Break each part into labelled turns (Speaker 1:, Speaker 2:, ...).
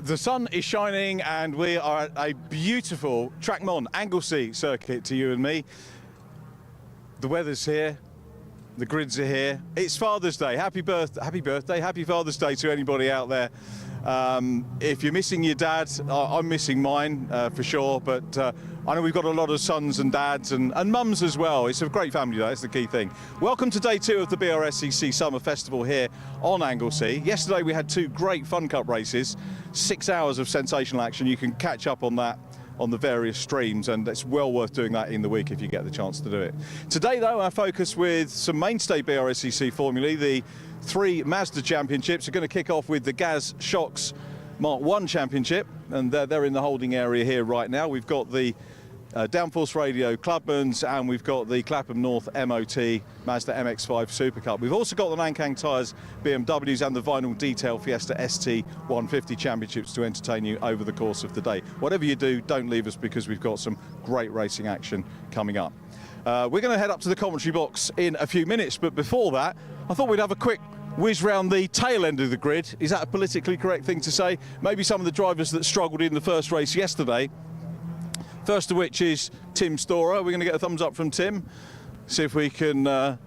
Speaker 1: The sun is shining and we are at a beautiful Clubman Anglesey Circuit to you and me. The weather's here, the grids are here. It's Father's Day. Happy birthday, happy Father's Day to anybody out there. If you're missing your dad, I'm missing mine for sure, but I know we've got a lot of sons and dads and mums as well. It's a great family day, that's the key thing. Welcome to day 2 of the Brscc Summer Festival here on Anglesey. Yesterday we had 2 great Fun Cup races, 6 hours of sensational action. You can catch up on that on the various streams, and it's well worth doing that in the week if you get the chance to do it. Today though, our focus with some mainstay Brscc formulae, the 3 Mazda championships are going to kick off with the Gaz Shocks Mark 1 championship, and they're in the holding area here right now. We've got the Downforce Radio Clubman's, and we've got the Clapham North MOT Mazda MX-5 Super Cup. We've also got the Nankang Tyres BMWs and the Vinyl Detail Fiesta ST 150 championships to entertain you over the course of the day. Whatever you do, don't leave us, because we've got some great racing action coming up. We're going to head up to the commentary box in a few minutes, but before that, I thought we'd have a quick whiz round the tail end of the grid. Is that a politically correct thing to say? Maybe some of the drivers that struggled in the first race yesterday. First of which is Tim Storer. We're going to get a thumbs up from Tim. See if we can have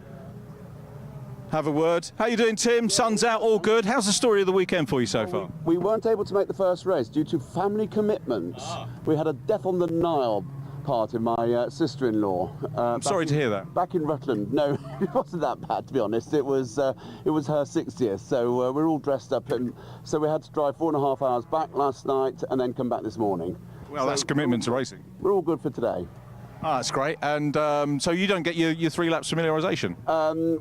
Speaker 1: a word. How you doing, Tim? Sun's out, all good. How's the story of the weekend for you so far?
Speaker 2: We weren't able to make the first race due to family commitments. We had a death on the Nile party, my sister-in-law.
Speaker 1: I'm sorry to hear that.
Speaker 2: Back in Rutland. No, it wasn't that bad, to be honest. It was her 60th, so we're all dressed up, and so we had to drive 4.5 hours back last night and then come back this morning.
Speaker 1: Well, so that's commitment to racing.
Speaker 2: We're all good for today.
Speaker 1: Ah, that's great. And so you don't get your 3 laps familiarisation?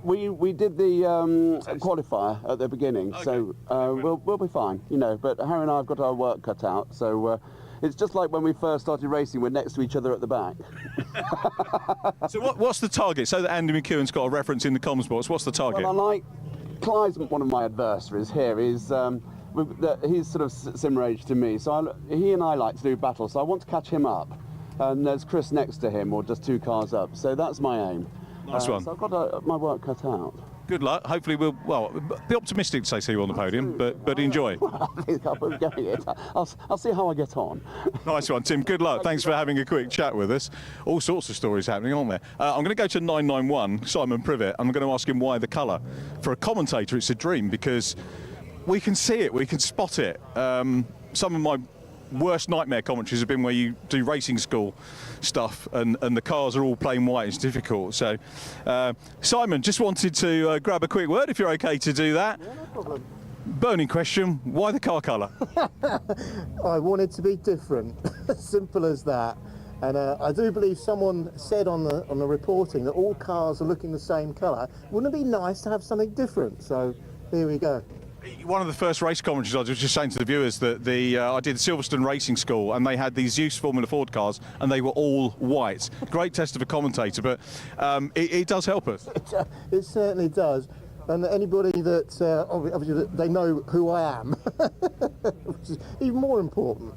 Speaker 2: We did the qualifier at the beginning, okay. So we'll be fine, you know. But Harry and I have got our work cut out, so it's just like when we first started racing, we're next to each other at the back.
Speaker 1: So what's the target? So that Andy McEwen's got a reference in the comms box, what's the target?
Speaker 2: Well, Clive's one of my adversaries here. He's sort of similar age to me, so he and I like to do battles, so I want to catch him up. And there's Chris next to him, or just 2 cars up, so that's my aim.
Speaker 1: Nice one.
Speaker 2: So I've got my work cut out.
Speaker 1: Good luck. Hopefully well, be optimistic to say see you on the podium, but enjoy.
Speaker 2: Well, I think I'm going it. I'll see how I get on.
Speaker 1: Nice one, Tim. Good luck. Thanks for having a quick chat with us. All sorts of stories happening, aren't there? I'm going to go to 991, Simon Privet. I'm going to ask him why the colour. For a commentator, it's a dream, because we can see it, we can spot it. Some of my worst nightmare commentaries have been where you do racing school stuff and the cars are all plain white. It's difficult. So Simon, just wanted to grab a quick word if you're okay to do that.
Speaker 3: Yeah, no problem.
Speaker 1: Burning question, why the car colour?
Speaker 3: I wanted to be different. Simple as that. And I do believe someone said on the reporting that all cars are looking the same colour. Wouldn't it be nice to have something different? So here we go.
Speaker 1: One of the first race commentaries, I was just saying to the viewers that I did Silverstone Racing School, and they had these used Formula Ford cars, and they were all white. Great test of a commentator, but it does help us.
Speaker 3: It certainly does. And anybody that, obviously, they know who I am, which is even more important.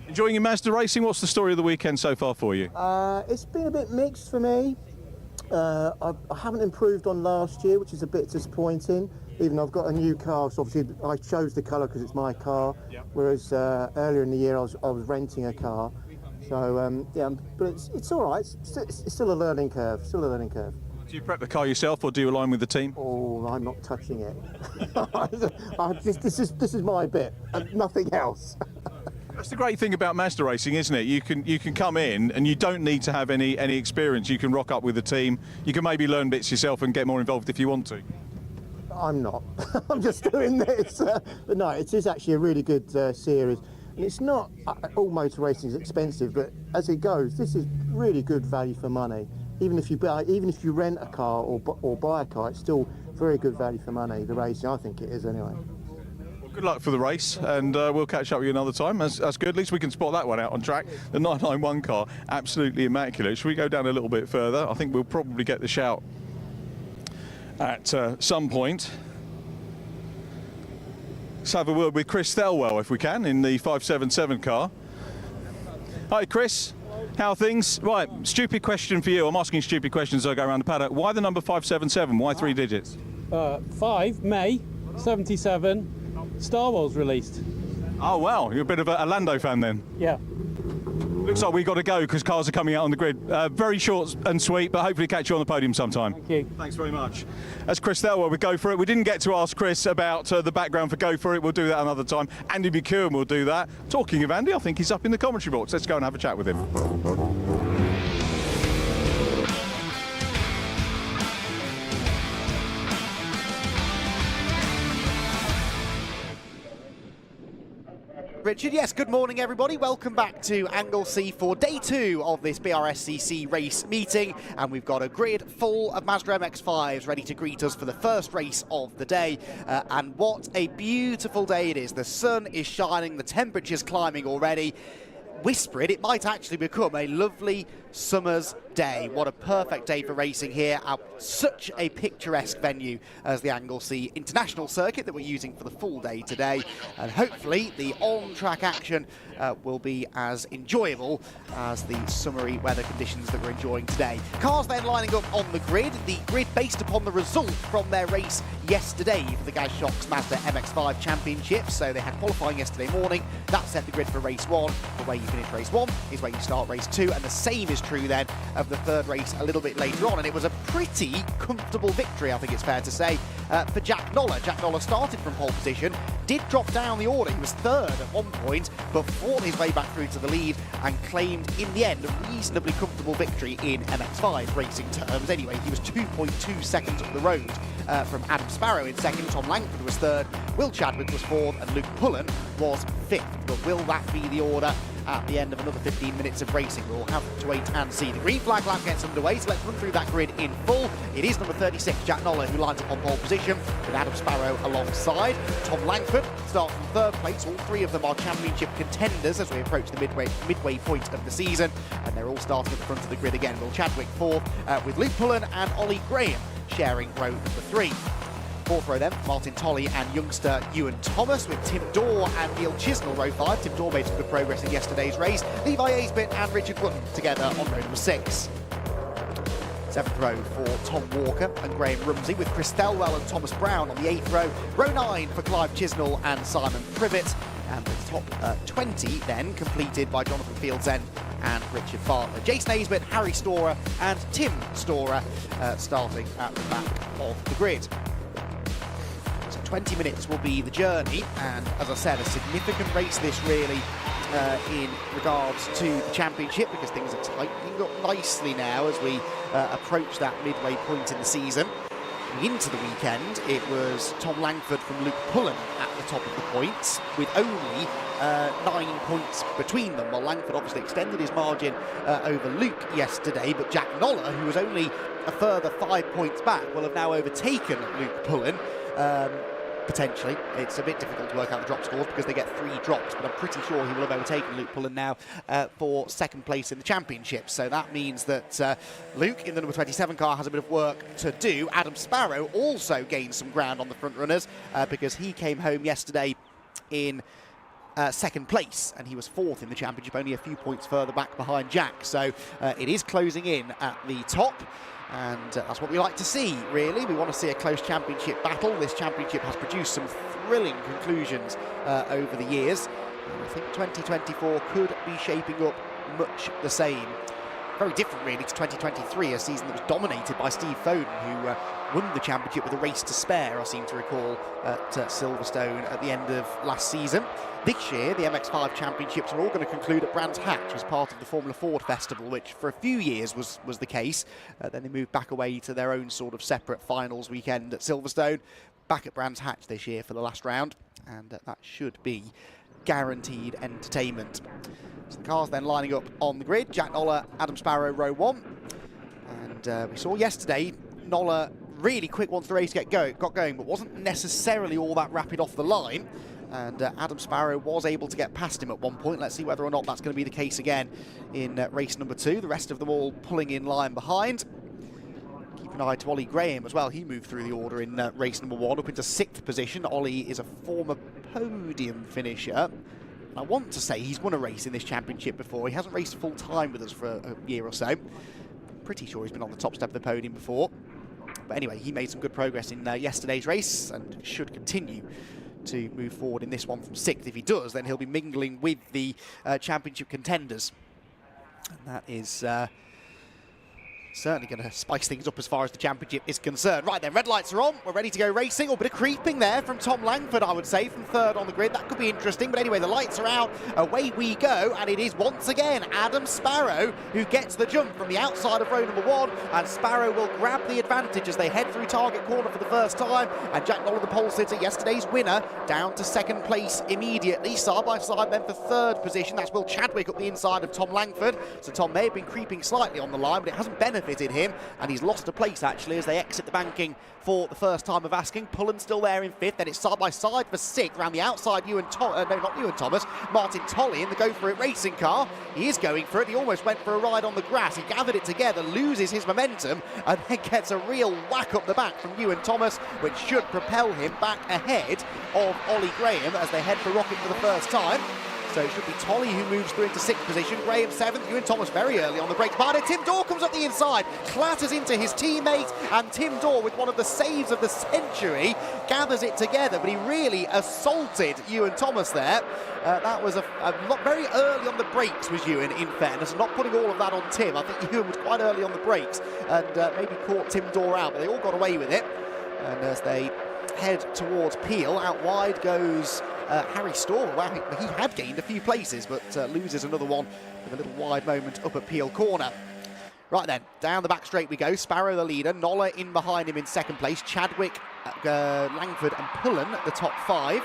Speaker 1: Enjoying your Mazda racing? What's the story of the weekend so far for you?
Speaker 3: It's been a bit mixed for me. I haven't improved on last year, which is a bit disappointing. Even though I've got a new car, so obviously I chose the colour because it's my car. Yep. Whereas earlier in the year I was renting a car. So yeah, but it's all right. It's still a learning curve. Still a learning curve.
Speaker 1: Do you prep the car yourself, or do you align with the team?
Speaker 3: Oh, I'm not touching it. This is my bit, and nothing else.
Speaker 1: That's the great thing about Mazda racing, isn't it? You can come in and you don't need to have any experience. You can rock up with the team. You can maybe learn bits yourself and get more involved if you want to.
Speaker 3: I'm not. I'm just doing this. But no, it is actually a really good series. And it's not, all motor racing is expensive, but as it goes, this is really good value for money. Even if you rent a car or buy a car, it's still very good value for money, the racing. I think it is anyway.
Speaker 1: Well, good luck for the race, and we'll catch up with you another time. That's good. At least we can spot that one out on track. The 991 car, absolutely immaculate. Should we go down a little bit further? I think we'll probably get the shout at some point. Let's have a word with Chris Thelwell if we can in the 577 car. Hi Chris, how are things? Right, stupid question for you. I'm asking stupid questions as I go around the paddock. Why the number 577? Why 3 digits?
Speaker 4: 5 May 77, Star Wars released.
Speaker 1: Oh, wow. You're a bit of a Lando fan then?
Speaker 4: Yeah.
Speaker 1: Looks like we've got to go because cars are coming out on the grid. Very short and sweet, but hopefully catch you on the podium sometime.
Speaker 4: Thank you.
Speaker 1: Thanks very much. That's Chris Thelwell with Go For It. We didn't get to ask Chris about the background for Go For It. We'll do that another time. Andy McEwen will do that. Talking of Andy, I think he's up in the commentary box. Let's go and have a chat with him.
Speaker 5: Richard, yes, good morning everybody. Welcome back to Anglesey for day 2 of this Brscc race meeting, and we've got a grid full of Mazda MX-5s ready to greet us for the first race of the day. And what a beautiful day it is. The sun is shining, the temperature's climbing already. Whisper it might actually become a lovely summer's day. What a perfect day for racing here at such a picturesque venue as the Anglesey International Circuit that we're using for the full day today. And hopefully the on-track action will be as enjoyable as the summery weather conditions that we're enjoying today. Cars then lining up on the grid based upon the result from their race yesterday for the Brscc Mazda MX-5 Championship. So they had qualifying yesterday morning. That set the grid for race 1. The way you finish race 1 is where you start race 2, and the same is true then of the third race a little bit later on. And it was a pretty comfortable victory, I think it's fair to say, for Jack Noller. Jack Noller started from pole position, did drop down the order. He was third at one point, but fought his way back through to the lead and claimed in the end a reasonably comfortable victory in MX-5 racing terms. Anyway, he was 2.2 seconds up the road from Adam Sparrow in second. Tom Langford was third, Will Chadwick was fourth, and Luke Pullen was fifth. But will that be the order at the end of another 15 minutes of racing? We'll have to wait and see. The green flag lap gets underway, so let's run through that grid in full. It is number 36, Jack Noller, who lines up on pole position with Adam Sparrow alongside. Tom Langford starts from third place. All three of them are championship contenders as we approach the midway point of the season, and they're all starting at the front of the grid again. Will Chadwick fourth, with Luke Pullen and Ollie Graham sharing row number 3. Fourth row then, Martin Tolley and youngster Ewan Thomas, with Tim Dorr and Neil Chisnell row 5. Tim Dorr made some good progress in yesterday's race. Levi Aisbett and Richard Button together on row number 6. Seventh row for Tom Walker and Graham Rumsey, with Chris Thelwell and Thomas Brown on the 8th row. Row 9 for Clive Chisnell and Simon Privet. And the top 20 then completed by Jonathan Fieldsend and Richard Bartlett. Jason Aisbett, Harry Storer and Tim Storer starting at the back of the grid. 20 minutes will be the journey, and as I said, a significant race this really in regards to the championship, because things are tightening up nicely now as we approach that midway point in the season. Into the weekend, it was Tom Langford from Luke Pullen at the top of the points, with only 9 points between them. Well, Langford obviously extended his margin over Luke yesterday, but Jack Noller, who was only a further 5 points back, will have now overtaken Luke Pullen. Potentially. It's a bit difficult to work out the drop scores because they get 3 drops, but I'm pretty sure he will have overtaken Luke Pullen now for second place in the championship. So that means that Luke in the number 27 car has a bit of work to do. Adam Sparrow also gained some ground on the front runners because he came home yesterday in second place, and he was fourth in the championship, only a few points further back behind Jack. So it is closing in at the top. And that's what we like to see, really. We want to see a close championship battle. This championship has produced some thrilling conclusions over the years. And I think 2024 could be shaping up much the same. Very different, really, to 2023, a season that was dominated by Steve Foden, who won the championship with a race to spare, I seem to recall, at Silverstone at the end of last season. This year, the MX-5 championships are all going to conclude at Brands Hatch as part of the Formula Ford Festival, which for a few years was the case. Then they moved back away to their own sort of separate finals weekend at Silverstone. Back at Brands Hatch this year for the last round, and that should be guaranteed entertainment. So the cars then lining up on the grid. Jack Noller, Adam Sparrow, row 1. And we saw yesterday, Noller really quick once the race got going, but wasn't necessarily all that rapid off the line. And Adam Sparrow was able to get past him at one point. Let's see whether or not that's going to be the case again in race number 2. The rest of them all pulling in line behind. Keep an eye to Ollie Graham as well. He moved through the order in race number 1 up into 6th position. Ollie is a former podium finisher. I want to say he's won a race in this championship before. He hasn't raced full time with us for a year or so. Pretty sure he's been on the top step of the podium before. But anyway, he made some good progress in yesterday's race and should continue to move forward in this one from 6th. If he does, then he'll be mingling with the championship contenders. And that is certainly going to spice things up as far as the championship is concerned. Right then, red lights are on. We're ready to go racing. A bit of creeping there from Tom Langford, I would say, from 3rd on the grid. That could be interesting. But anyway, the lights are out. Away we go. And it is once again Adam Sparrow who gets the jump from the outside of row number 1. And Sparrow will grab the advantage as they head through target corner for the first time. And Jack Nolan, the pole sitter, yesterday's winner, down to 2nd place immediately. Side by side then for 3rd position. That's Will Chadwick up the inside of Tom Langford. So Tom may have been creeping slightly on the line, but it hasn't benefited him, and he's lost a place actually as they exit the banking for the first time of asking. Pullen still there in 5th, then it's side by side for 6th. Around the outside, Martin Tolley in the Go For It racing car. He is going for it. He almost went for a ride on the grass. He gathered it together, loses his momentum, and then gets a real whack up the back from Ewan Thomas, which should propel him back ahead of Ollie Graham as they head for Rocket for the first time. So it should be Tolley who moves through into 6th position. Graham 7th, Ewan Thomas very early on the brakes. But Tim Dorr comes up the inside, clatters into his teammate, and Tim Dorr, with one of the saves of the century, gathers it together. But he really assaulted Ewan Thomas there. That was a lot very early on the brakes was Ewan, in fairness, not putting all of that on Tim. I think Ewan was quite early on the brakes and maybe caught Tim Dorr out, but they all got away with it. And as they head towards Peel, out wide goes Harry Storr. Well, he had gained a few places, but loses another one with a little wide moment up at Peel corner. Right then, down the back straight we go. Sparrow the leader, Noller in behind him in 2nd place. Chadwick, Langford and Pullen the top 5.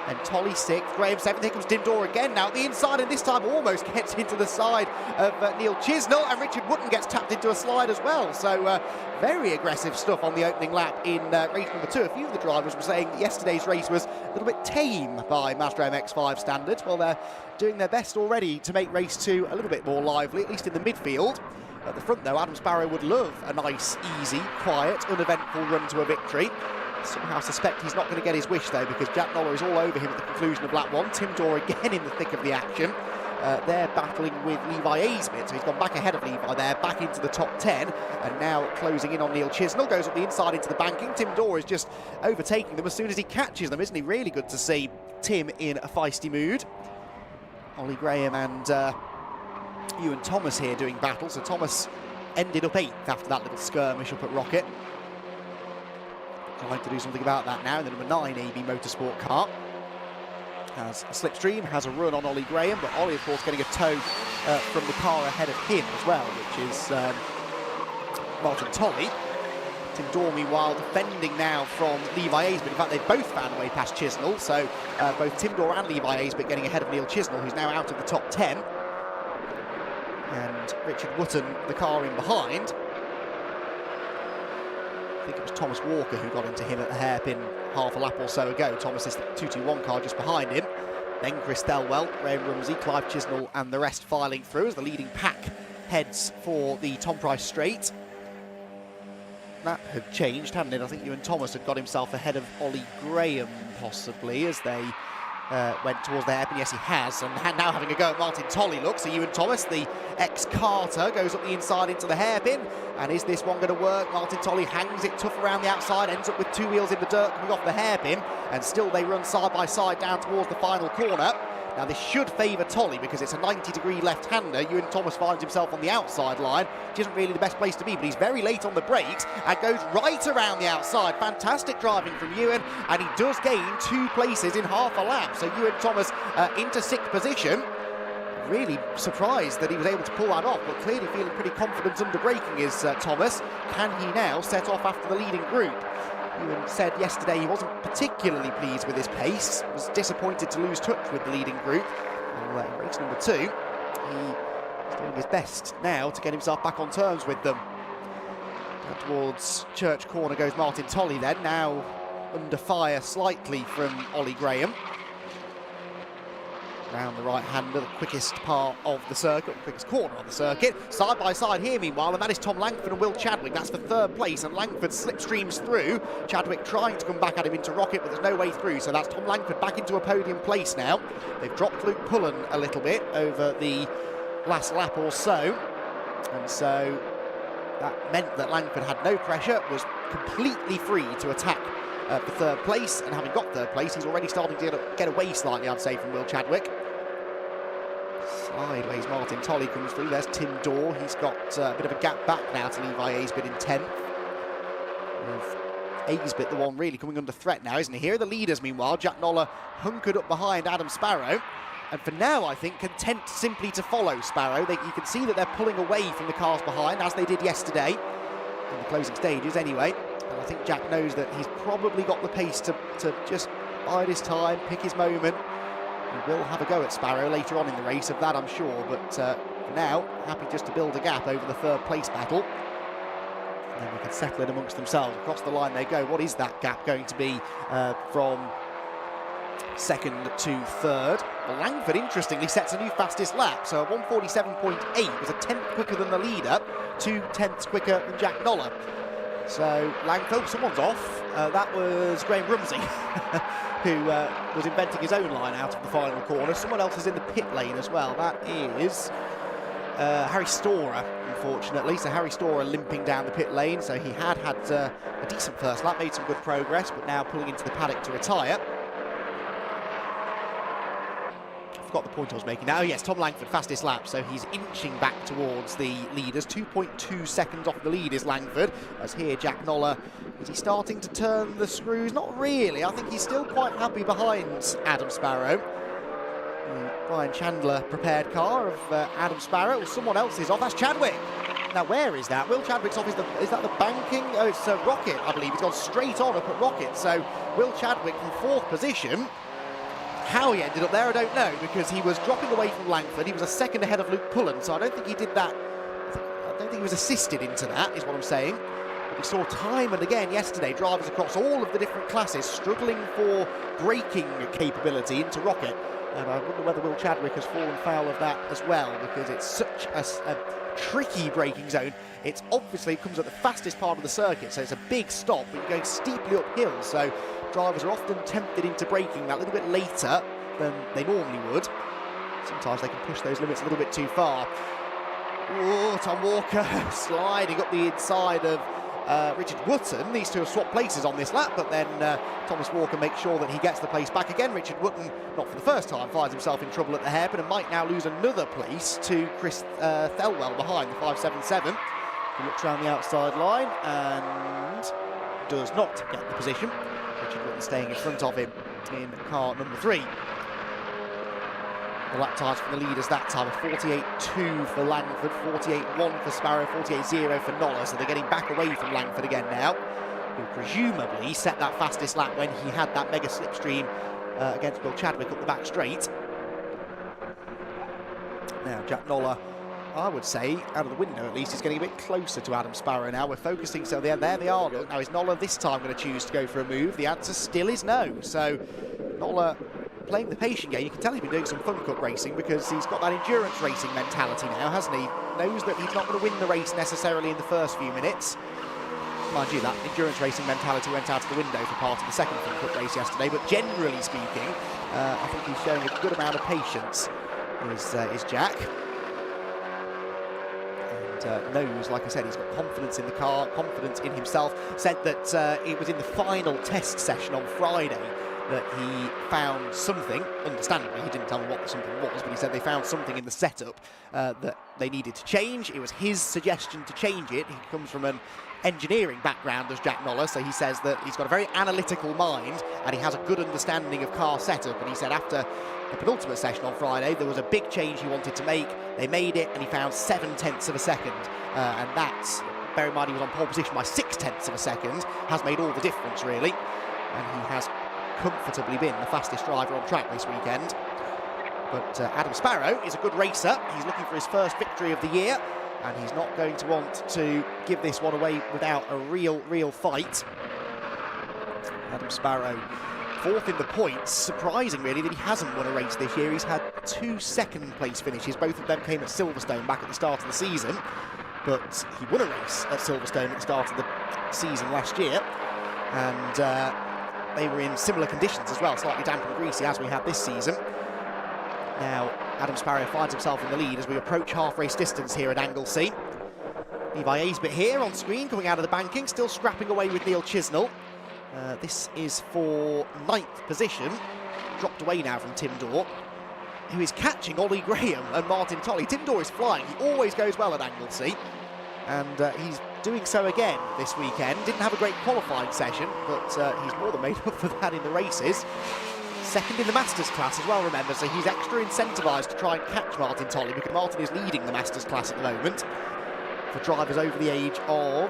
Speaker 5: Then Tolley 6th, Graham 7th. Here comes Tim Dorr again now. The inside, and this time almost gets into the side of Neil Chisnell, and Richard Wotton gets tapped into a slide as well. So very aggressive stuff on the opening lap in race number 2. A few of the drivers were saying that yesterday's race was a little bit tame by Mazda MX-5 standards. Well, they're doing their best already to make race 2 a little bit more lively, at least in the midfield. At the front, though, Adam Sparrow would love a nice, easy, quiet, uneventful run to a victory. Somehow suspect he's not going to get his wish, though, because Jack Noller is all over him at the conclusion of lap 1. Tim Dorr again in the thick of the action. They're battling with Levi Aismith, so he's gone back ahead of Levi there, back into the top 10, and now closing in on Neil Chisnell. Goes up the inside into the banking. Tim Dorr is just overtaking them as soon as he catches them, isn't he? Really good to see Tim in a feisty mood. Ollie Graham and Ewan Thomas here doing battle, so Thomas ended up 8th after that little skirmish up at Rocket. Trying to do something about that now. The number 9 AB Motorsport car has a slipstream, has a run on Ollie Graham, but Ollie, of course, getting a tow from the car ahead of him as well, which is Martin Tolley. Tim Dorr, meanwhile, defending now from Levi Aisbett. In fact, they've both found a way past Chisnell, so both Tim Dorr and Levi Aisbett getting ahead of Neil Chisnell, who's now out of the top 10. And Richard Wotton, the car in behind. I think it was Thomas Walker who got into him at the hairpin half a lap or so ago. Thomas is the 221 car just behind him. Then Chris Thelwell, Graham Rumsey, Clive Chisnell and the rest filing through as the leading pack heads for the Tom Price Straight. That had changed, hadn't it? I think Ewan Thomas had got himself ahead of Ollie Graham, possibly, as they went towards the hairpin. Yes, he has, and now having a go at Martin Tolley. Look, so Ewan Thomas, the ex-Carter, goes up the inside into the hairpin, and is this one going to work? Martin Tolley hangs it tough around the outside, ends up with 2 wheels in the dirt coming off the hairpin, and still they run side by side down towards the final corner. Now this should favour Tolley because it's a 90-degree left-hander. Ewan Thomas finds himself on the outside line, which isn't really the best place to be, but he's very late on the brakes and goes right around the outside. Fantastic driving from Ewan, and he does gain 2 places in half a lap. So Ewan Thomas into 6th position. Really surprised that he was able to pull that off, but clearly feeling pretty confident under braking is Thomas. Can he now set off after the leading group? Ewan said yesterday he wasn't particularly pleased with his pace, was disappointed to lose touch with the leading group. And in race number 2, he is doing his best now to get himself back on terms with them. Down towards Church Corner goes Martin Tolley then, now under fire slightly from Ollie Graham. Round the right-hander, the quickest part of the circuit, quickest corner of the circuit. Side by side here, meanwhile, and that is Tom Langford and Will Chadwick. That's for 3rd place, and Langford slipstreams through. Chadwick trying to come back at him into Rocket, but there's no way through, so that's Tom Langford back into a podium place now. They've dropped Luke Pullen a little bit over the last lap or so, and so that meant that Langford had no pressure, was completely free to attack for third place, and having got third place, he's already starting to get away slightly, I'd say, from Will Chadwick. Sideways, Martin Tolley comes through. There's Tim Dorr. He's got a bit of a gap back now to Levi Aisbit in 10th. With Aisbit the one really coming under threat now, isn't he? Here are the leaders, meanwhile. Jack Noller hunkered up behind Adam Sparrow. And for now, I think, content simply to follow Sparrow. You can see that they're pulling away from the cars behind, as they did yesterday, in the closing stages anyway. And I think Jack knows that he's probably got the pace to just bide his time, pick his moment. He will have a go at Sparrow later on in the race, of that I'm sure. But for now, happy just to build a gap over the third place battle. And then we can settle it amongst themselves. Across the line they go. What is that gap going to be from second to third? Well, Langford, interestingly, sets a new fastest lap. So 1:47.8 was a tenth quicker than the leader, 2 tenths quicker than Jack Noller. So Langford, someone's off. That was Graham Rumsey, who was inventing his own line out of the final corner. Someone else is in the pit lane as well. That is Harry Storer, unfortunately. So Harry Storer limping down the pit lane. So he had a decent first lap, made some good progress, but now pulling into the paddock to retire. Got the point I was making now. Oh yes, Tom Langford, fastest lap, so he's inching back towards the leaders. 2.2 seconds off the lead is Langford, as here Jack Noller, is he starting to turn the screws? Not really. I think he's still quite happy behind Adam Sparrow. The Brian Chandler prepared car of Adam Sparrow. Well, someone else is off. That's Chadwick. Now where is that? Will Chadwick's off. Is that the banking? Oh, it's Rocket, I believe. He's gone straight on up at Rocket. So Will Chadwick from 4th position. How he ended up there, I don't know, because he was dropping away from Langford. He was a second ahead of Luke Pullen, so I don't think he did that. I don't think he was assisted into that, is what I'm saying. But we saw time and again yesterday drivers across all of the different classes struggling for braking capability into Rocket. And I wonder whether Will Chadwick has fallen foul of that as well, because it's such a tricky braking zone. It's obviously, it comes at the fastest part of the circuit, so it's a big stop, but you're going steeply uphill, so drivers are often tempted into braking that little bit later than they normally would. Sometimes they can push those limits a little bit too far. Oh, Tom Walker sliding up the inside of Richard Wotton. These two have swapped places on this lap, but then Thomas Walker makes sure that he gets the place back again. Richard Wotton, not for the first time, finds himself in trouble at the hairpin and might now lose another place to Chris Thelwell behind the 577. He looks around the outside line and does not get the position. Richard Wotton staying in front of him in car number 3. The lap times for the leaders that time are 48.2 for Langford, 48.1 for Sparrow, 48.0 for Noller. So they're getting back away from Langford again now, who presumably set that fastest lap when he had that mega slipstream against Will Chadwick up the back straight. Now Jack Noller, I would say, out of the window at least, is getting a bit closer to Adam Sparrow now. We're focusing, so there they are. Look, now is Noller this time going to choose to go for a move? The answer still is no. So Noller playing the patient game. You can tell he's been doing some fun cup racing, because he's got that endurance racing mentality now, hasn't he? Knows that he's not going to win the race necessarily in the first few minutes. Mind you, that endurance racing mentality went out of the window for part of the second fun cup race yesterday, but generally speaking, I think he's showing a good amount of patience, is Jack. Knows, like I said, he's got confidence in the car, confidence in himself. Said that it was in the final test session on Friday that he found something, understandably, he didn't tell me what the something was, but he said they found something in the setup that they needed to change. It was his suggestion to change it. He comes from an engineering background as Jack Noller, so he says that he's got a very analytical mind and he has a good understanding of car setup. And he said after the penultimate session on Friday, there was a big change he wanted to make. They made it and he found 7/10 of a second. And that's, bear in mind he was on pole position by 6/10 of a second, has made all the difference really. And he has comfortably been the fastest driver on track this weekend. But Adam Sparrow is a good racer. He's looking for his first victory of the year, and he's not going to want to give this one away without a real fight. Adam Sparrow, 4th in the points. Surprising really that he hasn't won a race this year. He's had 2 second place finishes. Both of them came at Silverstone back at the start of the season, but he won a race at Silverstone at the start of the season last year, and they were in similar conditions as well, slightly damp and greasy as we had this season. Now Adam Sparrow finds himself in the lead as we approach half race distance here at Anglesey. Levi Aisbit here on screen, coming out of the banking, still scrapping away with Neil Chisnell. This is for 9th position, dropped away now from Tim Dorr, who is catching Ollie Graham and Martin Tolley. Tim Dorr is flying, he always goes well at Anglesey, and he's doing so again this weekend. Didn't have a great qualifying session, but he's more than made up for that in the races. Second in the Masters class as well, remember, so he's extra incentivised to try and catch Martin Tolley, because Martin is leading the Masters class at the moment. For drivers over the age of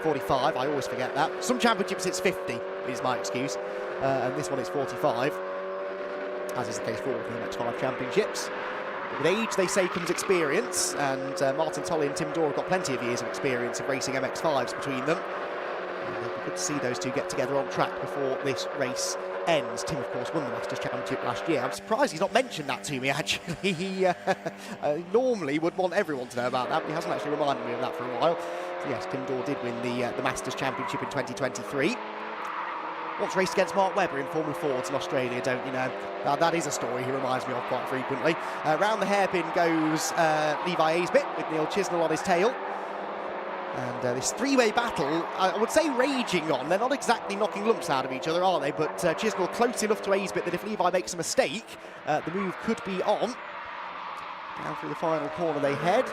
Speaker 5: 45, I always forget that. Some championships it's 50, is my excuse, and this one is 45, as is the case for all of the MX-5 championships. With age, they say, comes experience, and Martin Tolley and Tim Dorr have got plenty of years of experience of racing MX-5s between them. And it'll be good to see those two get together on track before this race ends. Tim, of course, won the Masters Championship last year. I'm surprised he's not mentioned that to me, actually. He normally would want everyone to know about that, but he hasn't actually reminded me of that for a while. So yes, Tim Dorr did win the Masters Championship in 2023. Once raced against Mark Webber in Formula Fords in Australia, don't you know? That is a story he reminds me of quite frequently. Round the hairpin goes Levi Aisbett with Neil Chisnell on his tail. And this three-way battle, I would say raging on. They're not exactly knocking lumps out of each other, are they? But Chisnell close enough to Aisbett that if Levi makes a mistake, the move could be on. Down through the final corner they head.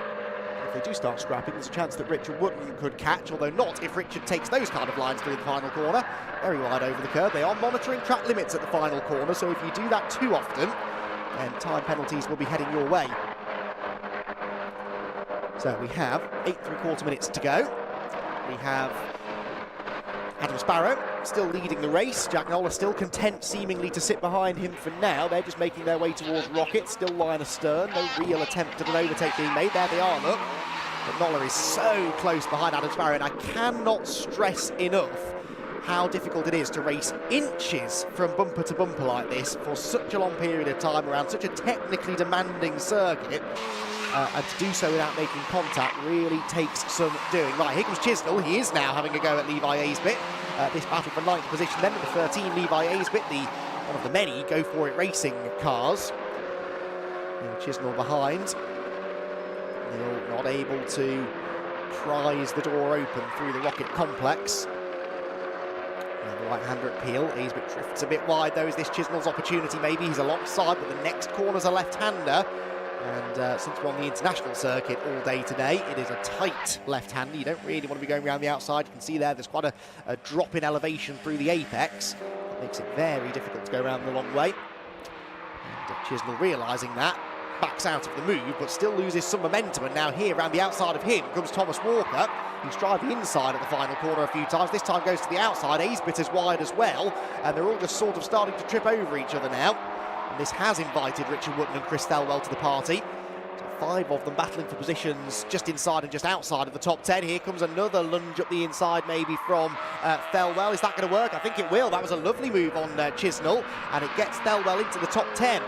Speaker 5: If they do start scrapping, there's a chance that Richard Woodman could catch, although not if Richard takes those kind of lines through the final corner. Very wide over the curve. They are monitoring track limits at the final corner, so if you do that too often, then time penalties will be heading your way. So we have 8 3/4 minutes to go. We have Adam Sparrow still leading the race. Jack Noller still content seemingly to sit behind him for now. They're just making their way towards Rocket, still line astern. No real attempt at an overtake being made. There they are, look. But Noller is so close behind Adam Sparrow, and I cannot stress enough how difficult it is to race inches from bumper to bumper like this for such a long period of time around such a technically demanding circuit. And to do so without making contact really takes some doing. Right, here comes Chisnell. He is now having a go at Levi Aisbett. This battle for 9th position, then number 13, Levi Aisbett, one of the many Go For It racing cars. Chisnell behind. Neil not able to prise the door open through the Rocket complex. The right-hander at Peel. Aisbett drifts a bit wide, though. Is this Chisnell's opportunity? Maybe he's alongside, but the next corner's a left-hander. And since we're on the international circuit all day today, it is a tight left-hander. You don't really want to be going around the outside. You can see there's quite a drop in elevation through the apex. That makes it very difficult to go around the long way. And Chisnell realising that, backs out of the move, but still loses some momentum. And now here, around the outside of him, comes Thomas Walker, who's tried the inside at the final corner a few times. This time goes to the outside. Aisbett is wide as well. And they're all just sort of starting to trip over each other now. And this has invited Richard Woodman and Chris Thelwell to the party. So 5 of them battling for positions just inside and just outside of the top 10. Here comes another lunge up the inside, maybe from Thelwell. Is that going to work? I think it will. That was a lovely move on Chisnell, and it gets Thelwell into the top 10.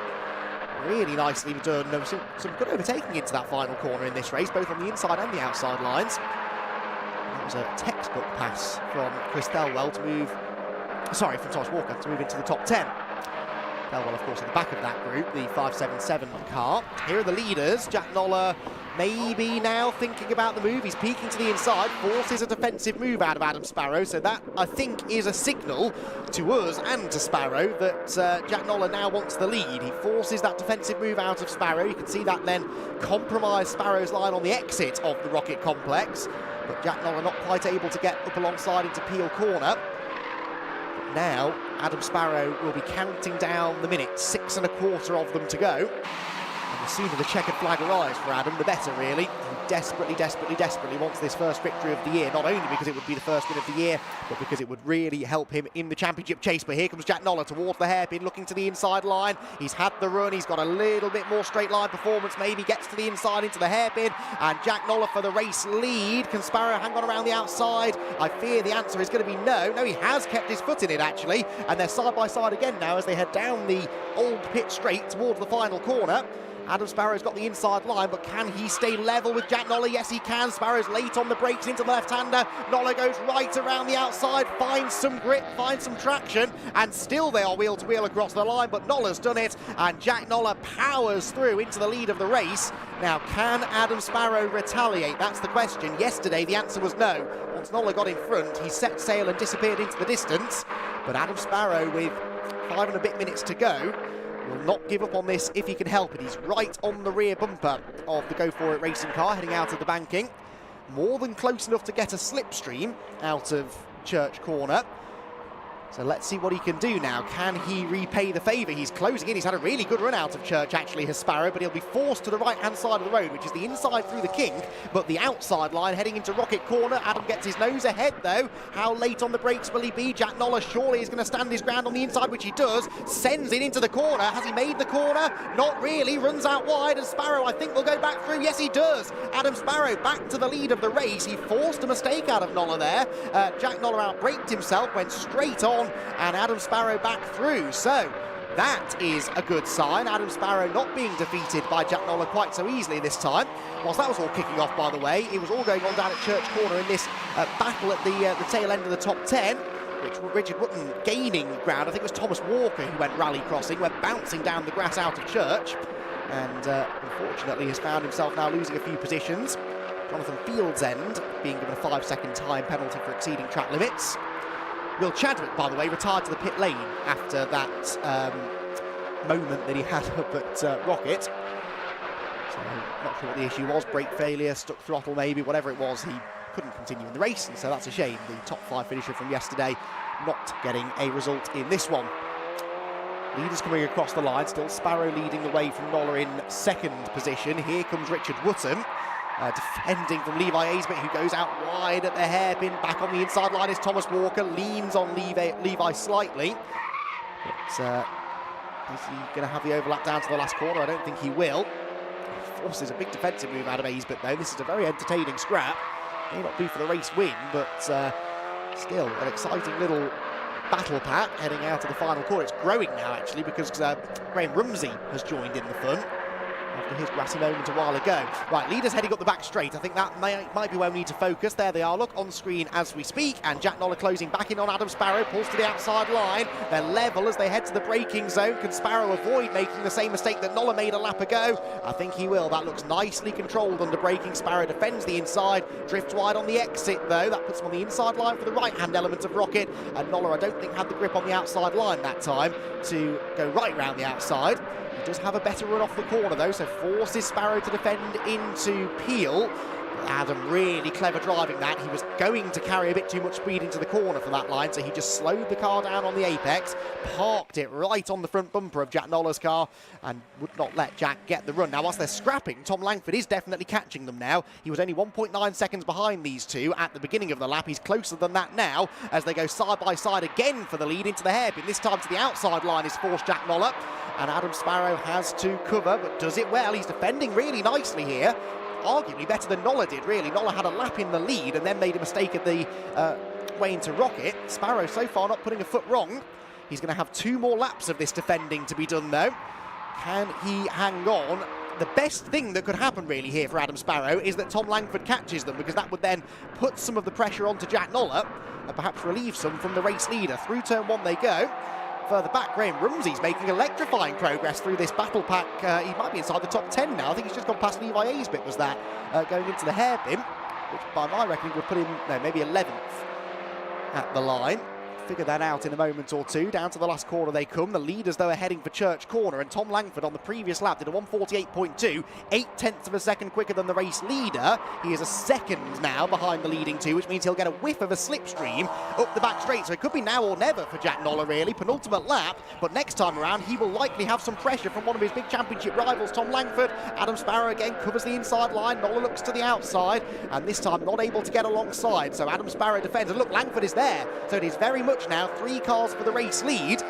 Speaker 5: Really nicely done. There was some good overtaking into that final corner in this race, both on the inside and the outside lines. That was a textbook pass from Chris Thelwell to move... Sorry, from Thomas Walker to move into the top 10. Thelwell, of course, at the back of that group, the 577 car. Here are the leaders. Jack Noller maybe now thinking about the move. He's peeking to the inside, forces a defensive move out of Adam Sparrow. So that, I think, is a signal to us and to Sparrow that Jack Noller now wants the lead. He forces that defensive move out of Sparrow. You can see that then compromise Sparrow's line on the exit of the Rocket complex. But Jack Noller not quite able to get up alongside into Peel Corner. Now, Adam Sparrow will be counting down the minutes, 6 1/4 of them to go. And the sooner the checkered flag arrives for Adam, the better, really. He desperately, desperately, desperately wants this first victory of the year, not only because it would be the first win of the year, but because it would really help him in the championship chase. But here comes Jack Noller towards the hairpin, looking to the inside line. He's had the run, he's got a little bit more straight line performance, maybe gets to the inside into the hairpin, and Jack Noller for the race lead. Can Sparrow hang on around the outside? I fear the answer is going to be no. No, he has kept his foot in it, actually, and they're side by side again now as they head down the old pit straight towards the final corner. Adam Sparrow's got the inside line, but can he stay level with Jack Noller? Yes, he can. Sparrow's late on the brakes into the left-hander. Noller goes right around the outside, finds some grip, finds some traction, and still they are wheel-to-wheel across the line, but Noller's done it, and Jack Noller powers through into the lead of the race. Now, can Adam Sparrow retaliate? That's the question. Yesterday, the answer was no. once Nola got in front, he set sail and disappeared into the distance. But Adam Sparrow, with 5 and a bit minutes to go, will not give up on this if he can help it. He's right on the rear bumper of the Go For It racing car, heading out of the banking. More than close enough to get a slipstream out of Church Corner. So let's see what he can do now. Can he repay the favour? He's closing in. He's had a really good run out of Church, actually, has Sparrow, but he'll be forced to the right-hand side of the road, which is the inside through the King, but the outside line heading into Rocket Corner. Adam gets his nose ahead, though. How late on the brakes will he be? Jack Nolla surely is going to stand his ground on the inside, which he does. Sends it into the corner. Has he made the corner? Not really. Runs out wide, and Sparrow, I think, will go back through. Yes, he does. Adam Sparrow back to the lead of the race. He forced a mistake out of Nolla there. Jack Nolla out-braked himself, went straight on, and Adam Sparrow back through. So that is a good sign. Adam Sparrow not being defeated by Jack Nolla quite so easily this time. Whilst that was all kicking off, by the way, it was all going on down at Church Corner in this battle at the tail end of the top 10, which Richard Wotton gaining ground. I think it was Thomas Walker who went rally crossing, went bouncing down the grass out of Church, and unfortunately has found himself now losing a few positions. Jonathan Field's end being given a 5-second time penalty for exceeding track limits. Will Chadwick, by the way, retired to the pit lane after that moment that he had up at Rocket. So, not sure what the issue was. Brake failure, stuck throttle maybe, whatever it was, he couldn't continue in the race, and so that's a shame. The top 5 finisher from yesterday not getting a result in this one. Leaders coming across the line, still Sparrow leading the way from Nolla in 2nd position. Here comes Richard Wotton. Defending from Levi Aisbett, who goes out wide at the hairpin. Back on the inside line is Thomas Walker, leans on Levi slightly. But is he going to have the overlap down to the last corner? I don't think he will. Forces a big defensive move out of Aisbett, though. This is a very entertaining scrap. May not be for the race win, but still an exciting little battle pack heading out of the final corner. It's growing now, actually, because Graham Rumsey has joined in the fun after his grassy moment a while ago. Right, leaders heading up the back straight. I think that might be where we need to focus. There they are, look, on screen as we speak, and Jack Nolla closing back in on Adam Sparrow, pulls to the outside line. They're level as they head to the braking zone. Can Sparrow avoid making the same mistake that Nolla made a lap ago? I think he will. That looks nicely controlled under braking. Sparrow defends the inside, drifts wide on the exit, though. That puts him on the inside line for the right-hand element of Rocket, and Nolla, I don't think, had the grip on the outside line that time to go right round the outside. He does have a better run off the corner, though, so forces Sparrow to defend into Peel. Adam really clever driving that. He was going to carry a bit too much speed into the corner for that line, so he just slowed the car down on the apex, parked it right on the front bumper of Jack Nolla's car, and would not let Jack get the run. Now, whilst they're scrapping, Tom Langford is definitely catching them now. He was only 1.9 seconds behind these two at the beginning of the lap. He's closer than that now as they go side by side again for the lead into the hairpin. This time to the outside line is forced Jack Nolla, and Adam Sparrow has to cover, but does it well. He's defending really nicely here. Arguably better than Nolla did, really. Nolla had a lap in the lead and then made a mistake at the way into Rocket. Sparrow so far not putting a foot wrong. He's going to have 2 more laps of this defending to be done, though. Can he hang on? The best thing that could happen, really, here for Adam Sparrow is that Tom Langford catches them, because that would then put some of the pressure onto Jack Nolla and perhaps relieve some from the race leader. Through turn 1 they go. Further back, Graham Rumsey's making electrifying progress through this battle pack. He might be inside the top 10 now. I think he's just gone past Levi Aisbett, was that, going into the hairpin, which by my reckoning would put him, no, maybe 11th at the line. Figure that out in a moment or two. Down to the last corner they come. The leaders, though, are heading for Church Corner, and Tom Langford on the previous lap did a 1:48.2, 0.8 of a second quicker than the race leader. He is a second now behind the leading 2, which means he'll get a whiff of a slipstream up the back straight. So it could be now or never for Jack Nolla, really. Penultimate lap, but next time around he will likely have some pressure from one of his big championship rivals, Tom Langford. Adam Sparrow again covers the inside line. Nolla looks to the outside, and this time not able to get alongside. So Adam Sparrow defends, and look, Langford is there. So it is very much now 3 cars for the race lead,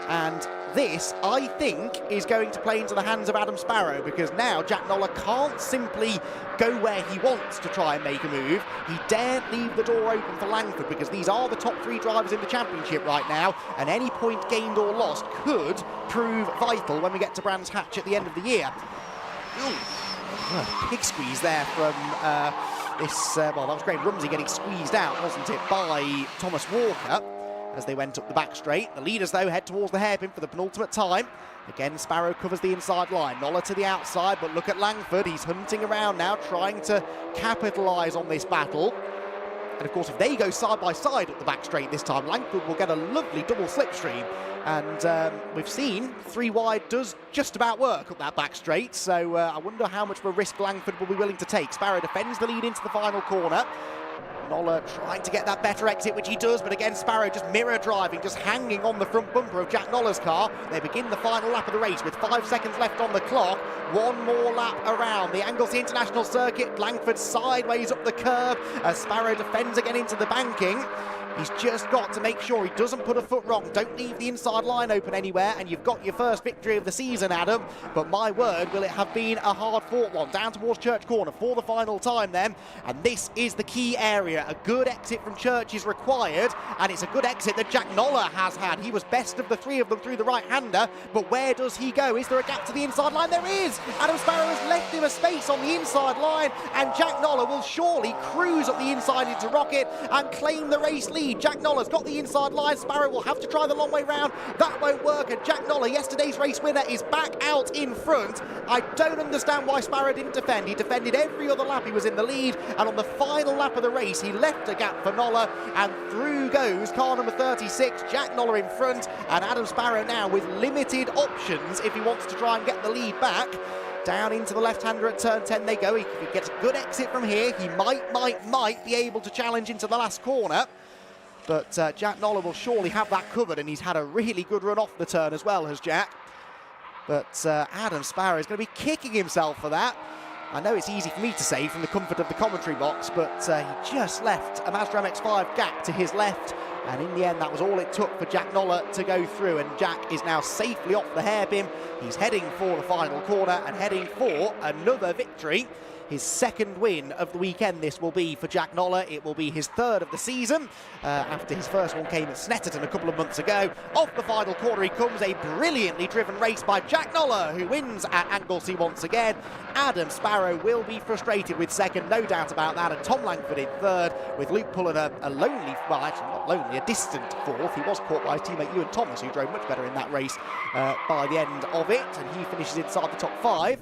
Speaker 5: and this, I think, is going to play into the hands of Adam Sparrow, because now Jack Nolla can't simply go where he wants to try and make a move. He daren't leave the door open for Langford, because these are the top 3 drivers in the championship right now, and any point gained or lost could prove vital when we get to Brands Hatch at the end of the year. Ooh, big squeeze there from well, that was Graham Rumsey getting squeezed out, wasn't it, by Thomas Walker as they went up the back straight. The leaders, though, head towards the hairpin for the penultimate time. Again, Sparrow covers the inside line. Nolla to the outside, but look at Langford. He's hunting around now, trying to capitalise on this battle. And of course, if they go side by side up the back straight this time, Langford will get a lovely double slipstream. And we've seen 3 wide does just about work up that back straight. So I wonder how much of a risk Langford will be willing to take. Sparrow defends the lead into the final corner. Nolla trying to get that better exit, which he does, but again, Sparrow just mirror driving, just hanging on the front bumper of Jack Nolla's car. They begin the final lap of the race with 5 seconds left on the clock. One more lap around the Anglesey International Circuit. Langford sideways up the curb as Sparrow defends again into the banking. He's just got to make sure he doesn't put a foot wrong. Don't leave the inside line open anywhere, and you've got your first victory of the season, Adam. But my word, will it have been a hard-fought one. Down towards Church Corner for the final time then. And this is the key area. A good exit from Church is required, and it's a good exit that Jack Nolla has had. He was best of the 3 of them through the right-hander, but where does he go? Is there a gap to the inside line? There is! Adam Sparrow has left him a space on the inside line, and Jack Nolla will surely cruise up the inside into Rocket and claim the race lead. Jack Nolla's got the inside line. Sparrow will have to try the long way round. That won't work, and Jack Nolla, yesterday's race winner, is back out in front. I don't understand why Sparrow didn't defend. He defended every other lap. He was in the lead, and on the final lap of the race, he left a gap for Nolla, and through goes car number 36, Jack Nolla in front, and Adam Sparrow now with limited options if he wants to try and get the lead back. Down into the left-hander at turn 10 they go. If he gets a good exit from here, he might be able to challenge into the last corner. But Jack Nolla will surely have that covered, and he's had a really good run off the turn as well, has Jack. But Adam Sparrow is going to be kicking himself for that. I know it's easy for me to say from the comfort of the commentary box, but he just left a Mazda MX-5 gap to his left. And in the end, that was all it took for Jack Nolla to go through. And Jack is now safely off the hairpin. He's heading for the final corner and heading for another victory. His 2nd win of the weekend this will be for Jack Nolla. It will be his 3rd of the season after his first one came at Snetterton a couple of months ago. Off the final corner he comes, a brilliantly driven race by Jack Nolla, who wins at Anglesey once again. Adam Sparrow will be frustrated with 2nd, no doubt about that, and Tom Langford in 3rd, with Luke Pullen a lonely, well actually not lonely, a distant 4th. He was caught by his teammate Ewan Thomas, who drove much better in that race by the end of it, and he finishes inside the top 5.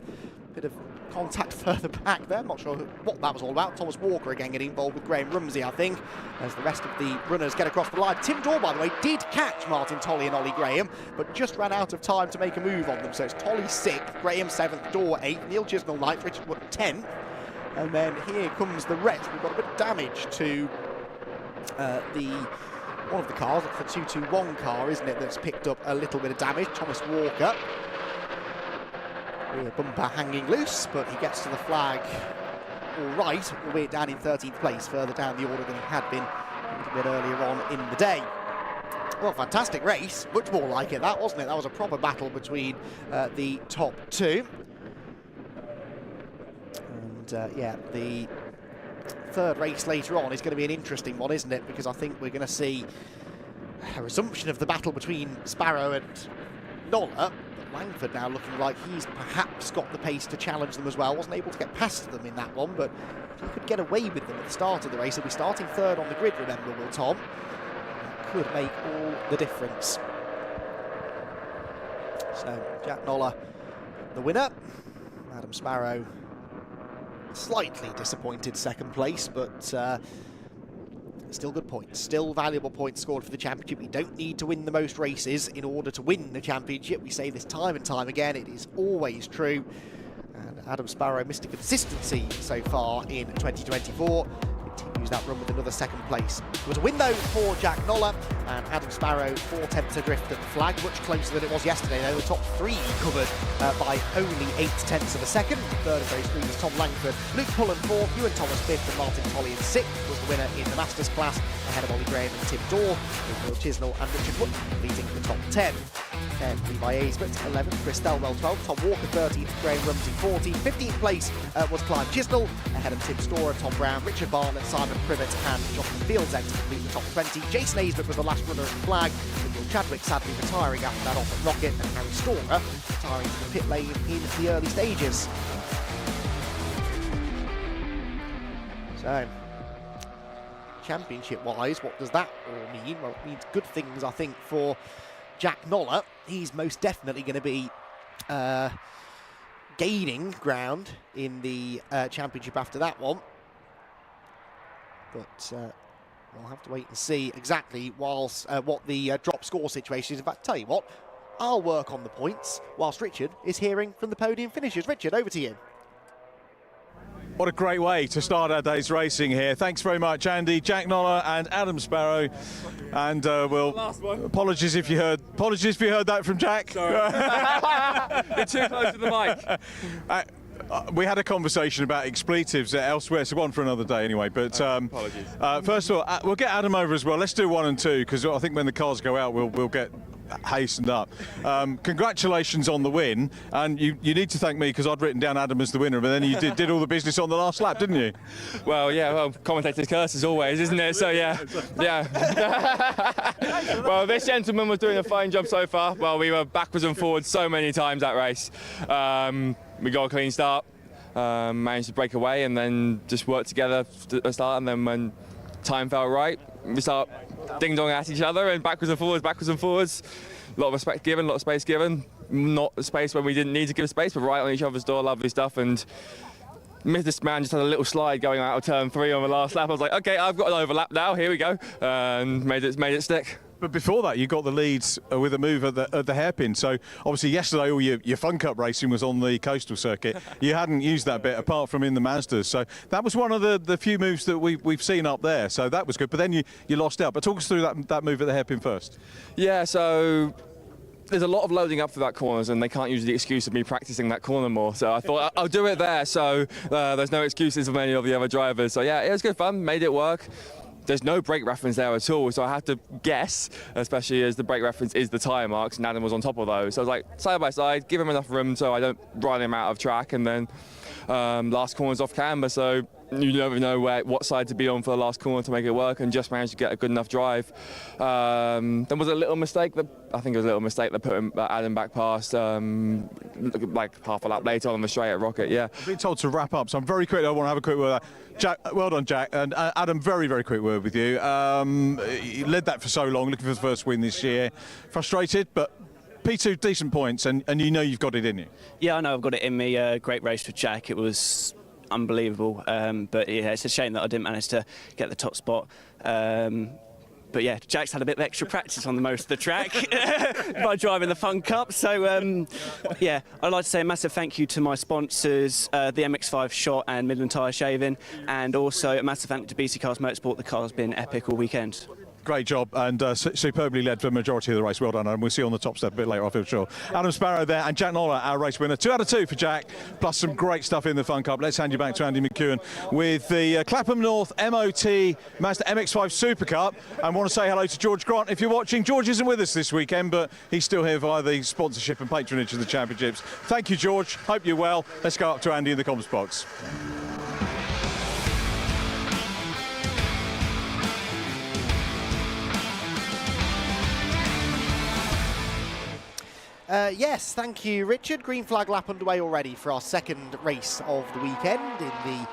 Speaker 5: Bit of contact further back there, I'm not sure what that was all about. Thomas Walker again getting involved with Graham Rumsey, I think, as the rest of the runners get across the line. Tim Dorr, by the way, did catch Martin Tolley and Ollie Graham, but just ran out of time to make a move on them. So it's Tolley 6th, Graham 7th, Dorr 8th, Neil Chisnell 9th, Richard Wood 10th. And then here comes the rest. We've got a bit of damage to one of the cars. That's the 221 car, isn't it, that's picked up a little bit of damage. Thomas Walker. Rear bumper hanging loose, but he gets to the flag all right, albeit down in 13th place, further down the order than he had been a little bit earlier on in the day. Well, fantastic race, much more like it, that wasn't it? That was a proper battle between the top 2. And yeah, the 3rd race later on is going to be an interesting one, isn't it? Because I think we're going to see a resumption of the battle between Sparrow and Nolla. Langford now looking like he's perhaps got the pace to challenge them as well. Wasn't able to get past them in that one, but if he could get away with them at the start of the race, he'll be starting 3rd on the grid, remember, will Tom? That could make all the difference. So, Jack Nolla, the winner. Adam Sparrow, slightly disappointed 2nd place, but still good points, still valuable points scored for the championship. We don't need to win the most races in order to win the championship. We say this time and time again, it is always true. And Adam Sparrow missed a consistency so far in 2024. Continues that run with another 2nd place. It was a win though for Jack Nolla, and Adam Sparrow 4/10 adrift at the flag, much closer than it was yesterday though. The top 3 covered by only 8/10 of a second. The 3rd of those 3 was Tom Langford. Luke Pullen 4th, Ewan Thomas 5th, and Martin Tolley in 6th was the winner in the Masters class, ahead of Ollie Graham and Tim Dorr, with Neil Chisnell and Richard Wood leading the top 10. Then Levi Aisbert 11th, Chris Stelwell 12th, Tom Walker 13th, Graham Rumsey 14th. 15th place was Clive Chisnell, ahead of Tim Storer, Tom Brown, Richard Bartlett, Simon Privet and Jonathan Fields to complete the top 20. Jason Aisbert was the last runner at the flag, with Will Chadwick sadly retiring after that off at Rocket, and Harry Storer retiring to the pit lane in the early stages. So, championship-wise, what does that all mean? Well, it means good things, I think, for Jack Nolla. He's most definitely going to be gaining ground in the championship after that one. But we'll have to wait and see exactly whilst what the drop score situation is. In fact, tell you what, I'll work on the points whilst Richard is hearing from the podium finishers. Richard, over to you.
Speaker 1: What a great way to start our day's racing here. Thanks very much, Andy, Jack Noller and Adam Sparrow. And apologies if you heard that from Jack.
Speaker 4: Sorry. You're too close to the mic.
Speaker 1: We had a conversation about expletives elsewhere, so one for another day anyway. But
Speaker 4: apologies.
Speaker 1: First of all, we'll get Adam over as well. Let's do 1 and 2, because I think when the cars go out, we'll get hastened up. Congratulations on the win, and you need to thank me because I'd written down Adam as the winner, but then you did all the business on the last lap, didn't you?
Speaker 4: Well, yeah, well, commentator's curse as always, isn't it? So yeah. Well, this gentleman was doing a fine job so far. Well, we were backwards and forwards so many times that race. We got a clean start, managed to break away, and then just worked together at the start, and then when time felt right, we start ding-dong at each other and backwards and forwards, backwards and forwards. A lot of respect given, a lot of space given. Not space when we didn't need to give space, but right on each other's door, lovely stuff. And this man just had a little slide going out of turn 3 on the last lap. I was like, okay, I've got an overlap now, here we go. And made it stick.
Speaker 1: But before that, you got the leads with a move at the hairpin. So obviously yesterday, all your Fun Cup racing was on the coastal circuit. You hadn't used that bit apart from in the Mazdas. So that was one of the few moves that we've seen up there. So that was good. But then you lost out. But talk us through that move at the hairpin first.
Speaker 4: Yeah, so there's a lot of loading up for that corners, and they can't use the excuse of me practicing that corner more. So I thought I'll do it there. So there's no excuses from any of the other drivers. So yeah, it was good fun. Made it work. There's no brake reference there at all, so I had to guess, especially as the brake reference is the tyre marks, and Adam was on top of those. So I was like, side by side, give him enough room so I don't run him out of track, and then last corner's off camber, so you never know what side to be on for the last corner to make it work, and just managed to get a good enough drive. There was a little mistake, I think it was a little mistake that put Adam back past, like half a lap later on the straight at Rocket, yeah.
Speaker 1: I've been told to wrap up, so I'm very quick. I want to have a quick word. Jack, well done, Jack. And Adam, very, very quick word with you. You led that for so long, looking for the first win this year. Frustrated, but P2, decent points, and you know you've got it in you.
Speaker 6: Yeah, I know I've got it in me. Great race for Jack. It was unbelievable. But yeah, it's a shame that I didn't manage to get the top spot. But yeah, Jack's had a bit of extra practice on the most of the track by driving the Fun Cup. So yeah, I'd like to say a massive thank you to my sponsors, the MX-5 Shot and Midland Tyre Shaving, and also a massive thank you to BC Cars Motorsport. The car's been epic all weekend.
Speaker 1: Great job, and superbly led for the majority of the race. Well done, and we'll see you on the top step a bit later, I feel sure. Adam Sparrow there, and Jack Noller, our race winner. 2 out of 2 for Jack, plus some great stuff in the Fun Cup. Let's hand you back to Andy McEwen with the Clapham North MOT Mazda MX-5 Super Cup. And want to say hello to George Grant if you're watching. George isn't with us this weekend, but he's still here via the sponsorship and patronage of the championships. Thank you, George. Hope you're well. Let's go up to Andy in the comms box.
Speaker 5: Yes, thank you, Richard. Green flag lap underway already for our second race of the weekend in the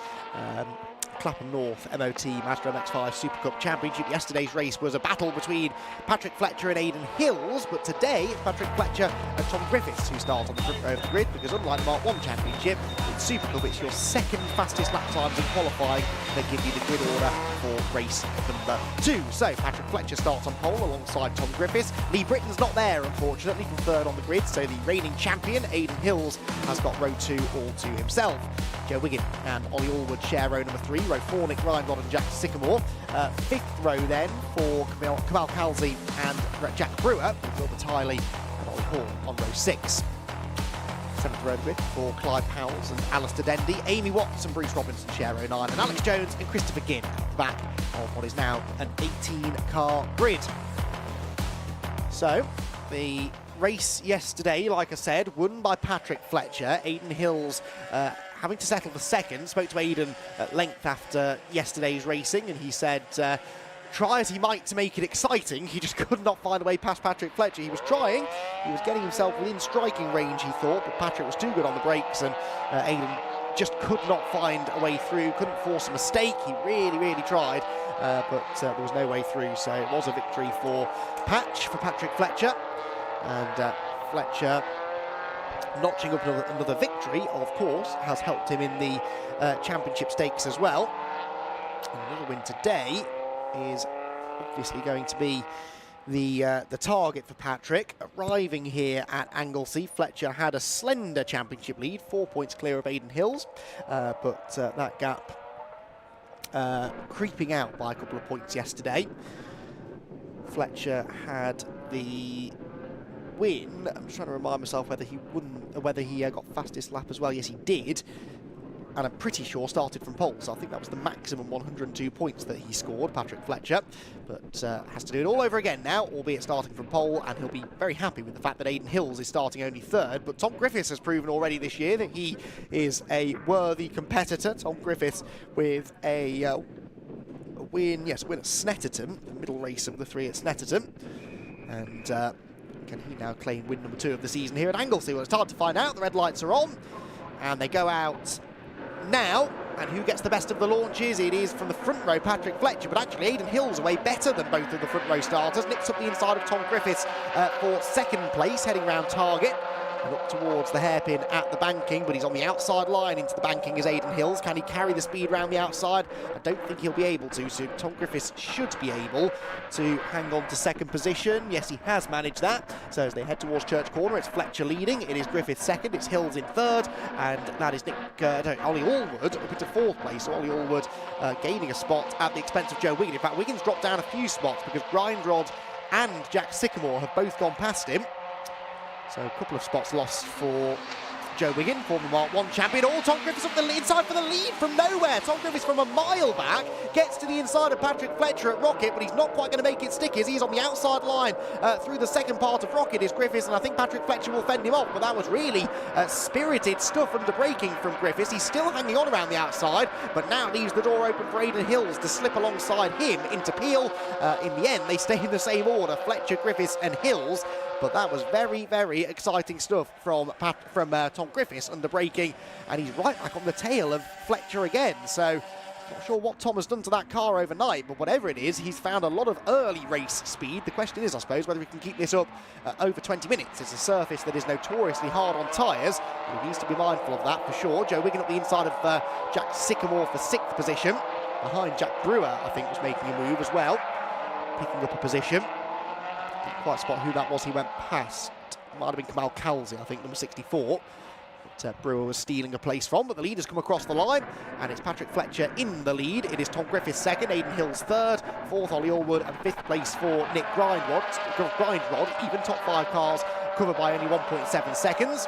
Speaker 5: Clapham North MOT Mazda MX-5 Super Cup Championship. Yesterday's race was a battle between Patrick Fletcher and Aidan Hills, but today it's Patrick Fletcher and Tom Griffiths who start on the front row of the grid, because unlike the Mark 1 Championship, in Super Cup it's your second fastest lap times in qualifying. They give you the grid order for race number 2. So Patrick Fletcher starts on pole alongside Tom Griffiths. Lee Britton's not there, unfortunately, from third on the grid, so the reigning champion, Aidan Hills, has got row 2 all to himself. Joe Wiggin and Ollie Allwood share row number 3, row 4 Nick Ryan and Jack Sycamore. 5th row then for Kamal Kalsi and Jack Brewer, with Gilbert Tiley and Ollie Hall on row 6. 7th row grid for Clive Powells and Alistair Dendy. Amy Watts and Bruce Robinson share row 9, and Alex Jones and Christopher Ginn at the back of what is now an 18-car grid. So the race yesterday, like I said, won by Patrick Fletcher. Aidan Hills having to settle for second. Spoke to Aidan at length after yesterday's racing, and he said try as he might to make it exciting, he just could not find a way past Patrick Fletcher. He was trying, he was getting himself within striking range, he thought, but Patrick was too good on the brakes, and Aidan just could not find a way through, couldn't force a mistake. He really tried, but there was no way through, so it was a victory for Patrick Fletcher. And Fletcher notching up another victory, of course, has helped him in the championship stakes as well. And another win today is obviously going to be the target for Patrick. Arriving here at Anglesey, Fletcher had a slender championship lead, 4 points clear of Aidan Hills, but that gap creeping out by a couple of points yesterday. Fletcher had the win. I'm just trying to remind myself whether he got fastest lap as well. Yes, he did. And I'm pretty sure started from pole, so I think that was the maximum 102 points that he scored, Patrick Fletcher. But has to do it all over again now, albeit starting from pole, and he'll be very happy with the fact that Aidan Hills is starting only third. But Tom Griffiths has proven already this year that he is a worthy competitor. Tom Griffiths with a win at Snetterton, the middle race of the three at Snetterton. And can he now claim win number 2 of the season here at Anglesey? Well, it's hard to find out. The red lights are on, and they go out now. And who gets the best of the launches? It is from the front row, Patrick Fletcher, but actually Aidan Hills away better than both of the front row starters. Nips up the inside of Tom Griffiths for second place, heading round target and up towards the hairpin at the banking, but he's on the outside line into the banking as Aidan Hills. Can he carry the speed round the outside? I don't think he'll be able to, so Tom Griffiths should be able to hang on to second position. Yes, he has managed that. So as they head towards Church Corner, it's Fletcher leading, it is Griffiths second, it's Hills in third, and that is Ollie Allwood up into fourth place. So Ollie Allwood gaining a spot at the expense of Joe Wiggin. In fact, Wiggins dropped down a few spots because Grindrod and Jack Sycamore have both gone past him. So a couple of spots lost for Joe Wiggin, former Mark 1 champion. Oh, Tom Griffiths up the inside for the lead from nowhere. Tom Griffiths from a mile back gets to the inside of Patrick Fletcher at Rocket, but he's not quite going to make it stick as he's on the outside line through the second part of Rocket is Griffiths, and I think Patrick Fletcher will fend him off, but that was really spirited stuff under braking from Griffiths. He's still hanging on around the outside, but now leaves the door open for Aidan Hills to slip alongside him into Peel. In the end, they stay in the same order, Fletcher, Griffiths and Hills. But that was very, very exciting stuff from Tom Griffiths under braking, and he's right back on the tail of Fletcher again. So not sure what Tom has done to that car overnight, but whatever it is, he's found a lot of early race speed. The question is, I suppose, whether he can keep this up over 20 minutes. It's a surface that is notoriously hard on tyres, and he needs to be mindful of that for sure. Joe Wiggin up the inside of Jack Sycamore for 6th position. Behind Jack Brewer, I think, was making a move as well, picking up a position. Didn't quite spot who that was he went past. Might have been Kamal Kalsi, I think, number 64. But Brewer was stealing a place from, but the lead has come across the line, and it's Patrick Fletcher in the lead. It is Tom Griffiths second, Aidan Hills third, fourth Ollie Allwood, and 5th place for Nick Grindrod. Even top 5 cars covered by only 1.7 seconds.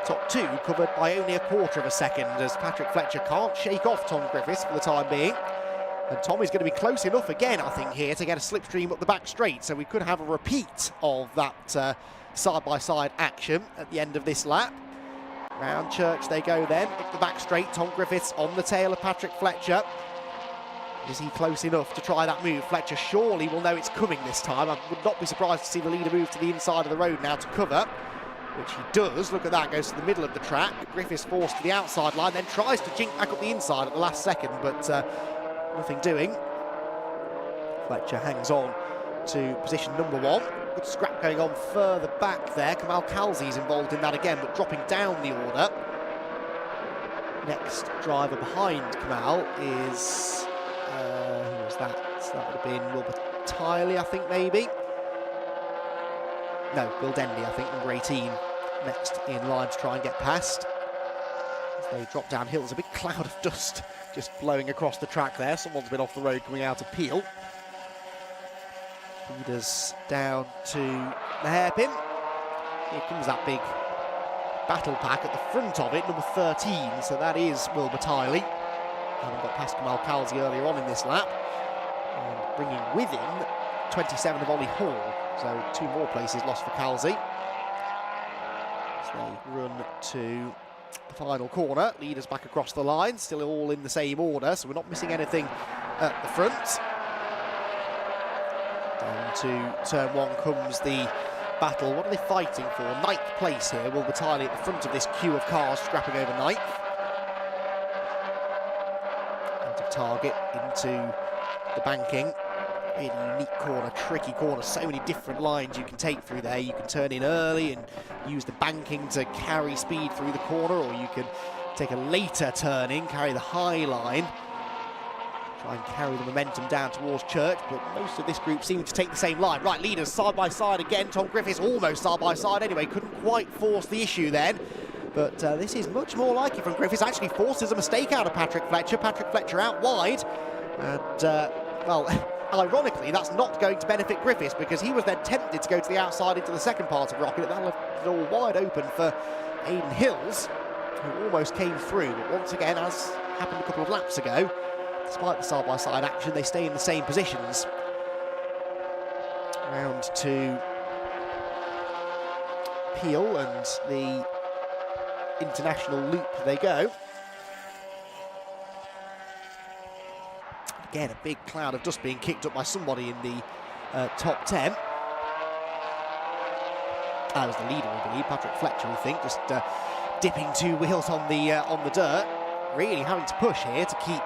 Speaker 5: Top 2 covered by only a quarter of a second, as Patrick Fletcher can't shake off Tom Griffiths for the time being. And Tom is going to be close enough again, I think, here to get a slipstream up the back straight. So we could have a repeat of that side-by-side action at the end of this lap. Round Church they go then, up the back straight. Tom Griffiths on the tail of Patrick Fletcher. Is he close enough to try that move? Fletcher surely will know it's coming this time. I would not be surprised to see the leader move to the inside of the road now to cover, which he does. Look at that, goes to the middle of the track. Griffiths forced to the outside line, then tries to jink back up the inside at the last second, but nothing doing. Fletcher hangs on to position number 1. Good scrap going on further back there. Kamal Kalsi's involved in that again, but dropping down the order. Next driver behind Kamal is who was that? So that would have been Wilbur Tiley, I think, maybe. No, Bill Dendy, I think, number 18, next in line to try and get past. As they drop downhill, there's a big cloud of dust just blowing across the track there. Someone's been off the road coming out of Peel. Leaders down to the hairpin. Here comes that big battle pack at the front of it, number 13. So that is Wilbur Tiley. Having got past Kamal Kalsi earlier on in this lap. And bringing with him 27 of Ollie Hall. So 2 more places lost for Kalsi. As they run to the final corner. Leaders back across the line, still all in the same order, so we're not missing anything at the front. Down to turn 1 comes the battle. What are they fighting for? 9th place here. Wilbur Tiley at the front of this queue of cars, scrapping over 9th. Out of target into the banking. Really unique corner, tricky corner, so many different lines you can take through there. You can turn in early and use the banking to carry speed through the corner, or you can take a later turn in, carry the high line. try and carry the momentum down towards Church, but most of this group seem to take the same line. Right, leaders side by side again. Tom Griffiths almost side by side anyway, couldn't quite force the issue then. But this is much more like it from Griffiths. Actually forces a mistake out of Patrick Fletcher. Patrick Fletcher out wide. And, well, ironically, that's not going to benefit Griffiths because he was then tempted to go to the outside into the second part of Rocket. That left it all wide open for Aidan Hills, who almost came through. But once again, as happened a couple of laps ago, despite the side-by-side action, they stay in the same positions. Round to Peel and the international loop they go. Again, a big cloud of dust being kicked up by somebody in the top 10. That was the leader, I believe, Patrick Fletcher, we think, just dipping two wheels on the dirt. Really having to push here to keep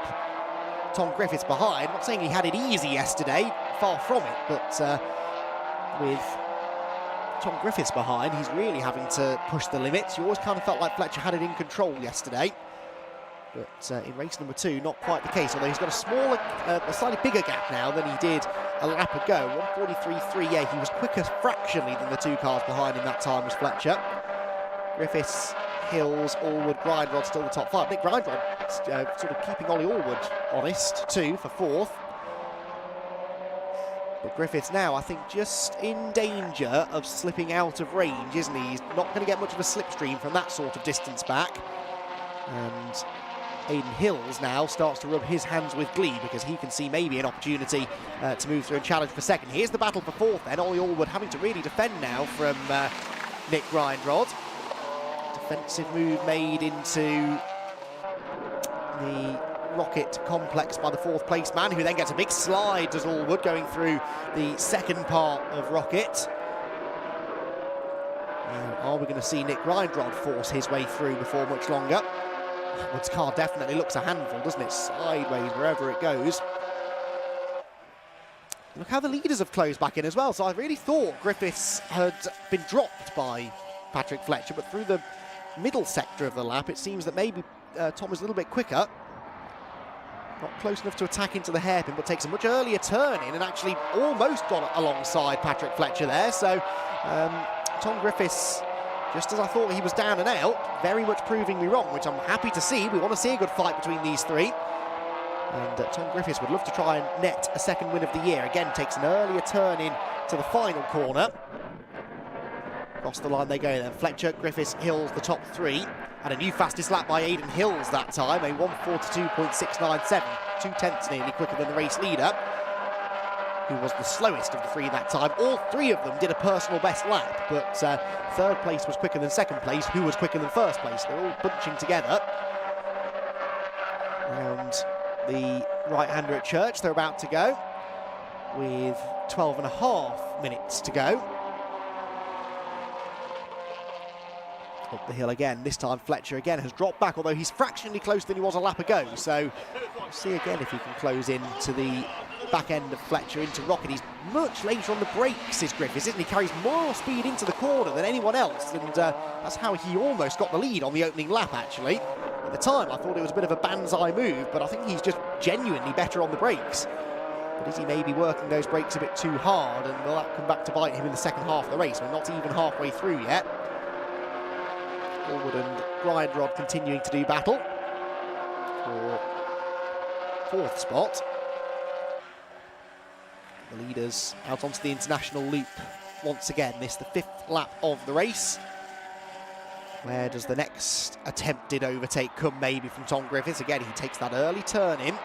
Speaker 5: Tom Griffiths behind. Not saying he had it easy yesterday, far from it, but with Tom Griffiths behind, he's really having to push the limits. You always kind of felt like Fletcher had it in control yesterday. But in race number 2, not quite the case, although he's got a slightly bigger gap now than he did a lap ago. 1:43.3, yeah, he was quicker fractionally than the two cars behind him that time was Fletcher. Griffiths, Hills, Allwood, Grindrod still the top 5. Nick Grindrod sort of keeping Ollie Allwood honest too for 4th. But Griffiths now, I think, just in danger of slipping out of range, isn't he? He's not going to get much of a slipstream from that sort of distance back. And Aidan Hills now starts to rub his hands with glee because he can see maybe an opportunity to move through and challenge for 2nd. Here's the battle for 4th then. Ollie Allwood having to really defend now from Nick Grindrod. Defensive move made into the Rocket complex by the 4th place man, who then gets a big slide, does Allwood, going through the second part of Rocket. Now, are we going to see Nick Grindrod force his way through before much longer? Allwood's car definitely looks a handful, doesn't it? Sideways wherever it goes. Look how the leaders have closed back in as well. So I really thought Griffiths had been dropped by Patrick Fletcher, but through the middle sector of the lap, it seems that maybe Tom is a little bit quicker. Not close enough to attack into the hairpin, but takes a much earlier turn in and actually almost got alongside Patrick Fletcher there. So Tom Griffiths, just as I thought he was down and out, very much proving me wrong, which I'm happy to see. We want to see a good fight between these three. And Tom Griffiths would love to try and net a 2nd win of the year. Again, takes an earlier turn in to the final corner. Across the line they go then. Fletcher, Griffiths, Hills, the top 3. And a new fastest lap by Aidan Hills that time, a 1:42.697, 2/10 nearly quicker than the race leader, who was the slowest of the 3 that time. All 3 of them did a personal best lap, but 3rd place was quicker than 2nd place, who was quicker than 1st place. They're all bunching together. And the right-hander at Church, they're about to go, with 12.5 minutes to go. Up the hill again. This time Fletcher again has dropped back, although he's fractionally closer than he was a lap ago. So we'll see again if he can close in to the back end of Fletcher into Rocket. He's much later on the brakes, is Griffiths, isn't he? Carries more speed into the corner than anyone else, and that's how he almost got the lead on the opening lap, actually. At the time, I thought it was a bit of a banzai move, but I think he's just genuinely better on the brakes. But is he maybe working those brakes a bit too hard, and will that come back to bite him in the second half of the race? We're not even halfway through yet. Allwood and Grindrod continuing to do battle for 4th spot. The leaders out onto the international loop once again. This the 5th lap of the race. Where does the next attempted overtake come maybe from Tom Griffiths? Again, he takes that early turn in.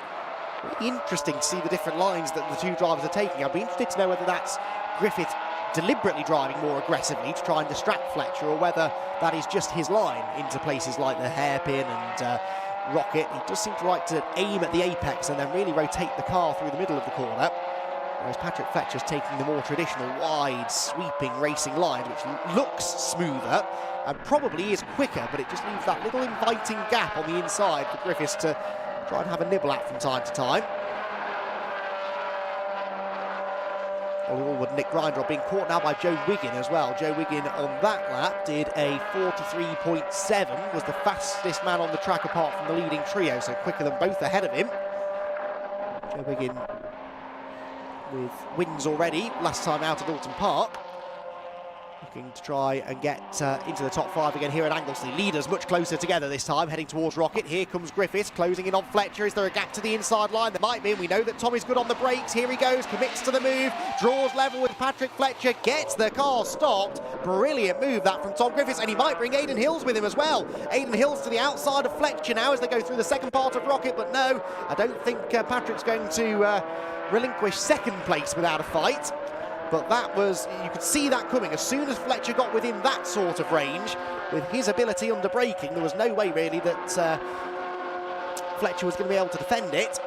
Speaker 5: Really interesting to see the different lines that the 2 drivers are taking. I'd be interested to know whether that's Griffiths deliberately driving more aggressively to try and distract Fletcher, or whether that is just his line into places like the hairpin and Rocket. He does seem to like to aim at the apex and then really rotate the car through the middle of the corner, whereas Patrick Fletcher's taking the more traditional wide sweeping racing line, which looks smoother and probably is quicker, but it just leaves that little inviting gap on the inside for Griffiths to try and have a nibble at from time to time. Ollie Allwood and Nick Grindrod being caught now by Joe Wiggin as well. Joe Wiggin on that lap did a 43.7, was the fastest man on the track apart from the leading trio, so quicker than both ahead of him. Joe Wiggin with wins already, last time out at Alton Park. Looking to try and get into the top 5 again here at Anglesey. Leaders much closer together this time, heading towards Rocket. Here comes Griffiths, closing in on Fletcher. Is there a gap to the inside line? There might be, and we know that Tommy's good on the brakes. Here he goes, commits to the move, draws level with Patrick Fletcher, gets the car stopped. Brilliant move that from Tom Griffiths, and he might bring Aidan Hills with him as well. Aidan Hills to the outside of Fletcher now as they go through the second part of Rocket, but no, I don't think Patrick's going to relinquish second place without a fight. But that was, you could see that coming. As soon as Fletcher got within that sort of range, with his ability under braking, there was no way really that Fletcher was going to be able to defend it.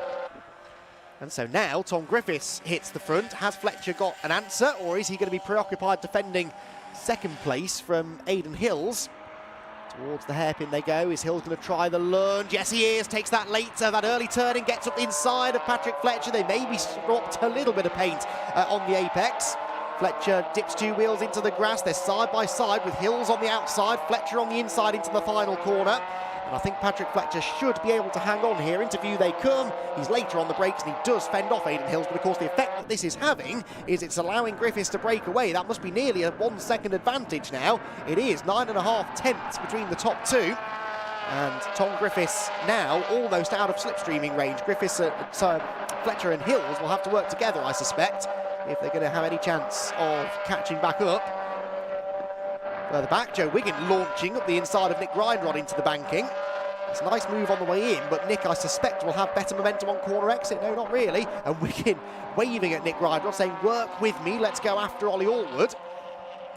Speaker 5: And so now Tom Griffiths hits the front. Has Fletcher got an answer, or is he going to be preoccupied defending second place from Aidan Hills? Towards the hairpin they go. Is Hills going to try the lunge? Yes, he is. Takes that later. That early turning gets up inside of Patrick Fletcher. They maybe dropped a little bit of paint on the apex. Fletcher dips 2 wheels into the grass. They're side by side with Hills on the outside, Fletcher on the inside into the final corner. And I think Patrick Fletcher should be able to hang on here. Into view they come. He's later on the brakes and he does fend off Aidan Hills, but of course the effect that this is having is it's allowing Griffiths to break away. That must be nearly a 1 second advantage now. It is 9.5 tenths between the top 2. And Tom Griffiths now almost out of slipstreaming range. Griffiths, Fletcher and Hills will have to work together, I suspect, if they're going to have any chance of catching back up. Further back, Joe Wiggin launching up the inside of Nick Grindrod into the banking. It's a nice move on the way in, but Nick, I suspect, will have better momentum on corner exit. No, not really. And Wiggin waving at Nick Grindrod, saying, work with me, let's go after Ollie Allwood.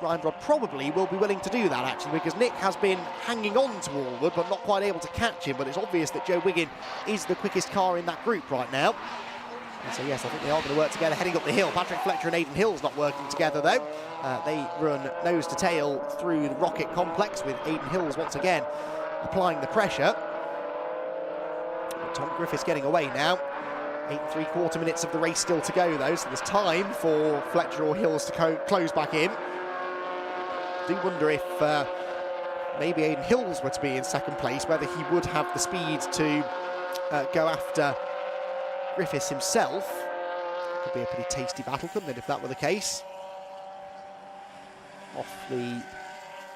Speaker 5: Grindrod probably will be willing to do that, actually, because Nick has been hanging on to Allwood, but not quite able to catch him. But it's obvious that Joe Wiggin is the quickest car in that group right now. And so, yes, I think they are going to work together heading up the hill. Patrick Fletcher and Aidan Hills not working together, though. They run nose to tail through the Rocket complex with Aidan Hills once again applying the pressure. Tom Griffiths getting away now. 8 3/4 minutes of the race still to go, though, so there's time for Fletcher or Hills to close back in. I do wonder if maybe Aidan Hills were to be in second place, whether he would have the speed to go after Griffiths himself. Could be a pretty tasty battle, couldn't it, if that were the case? Off the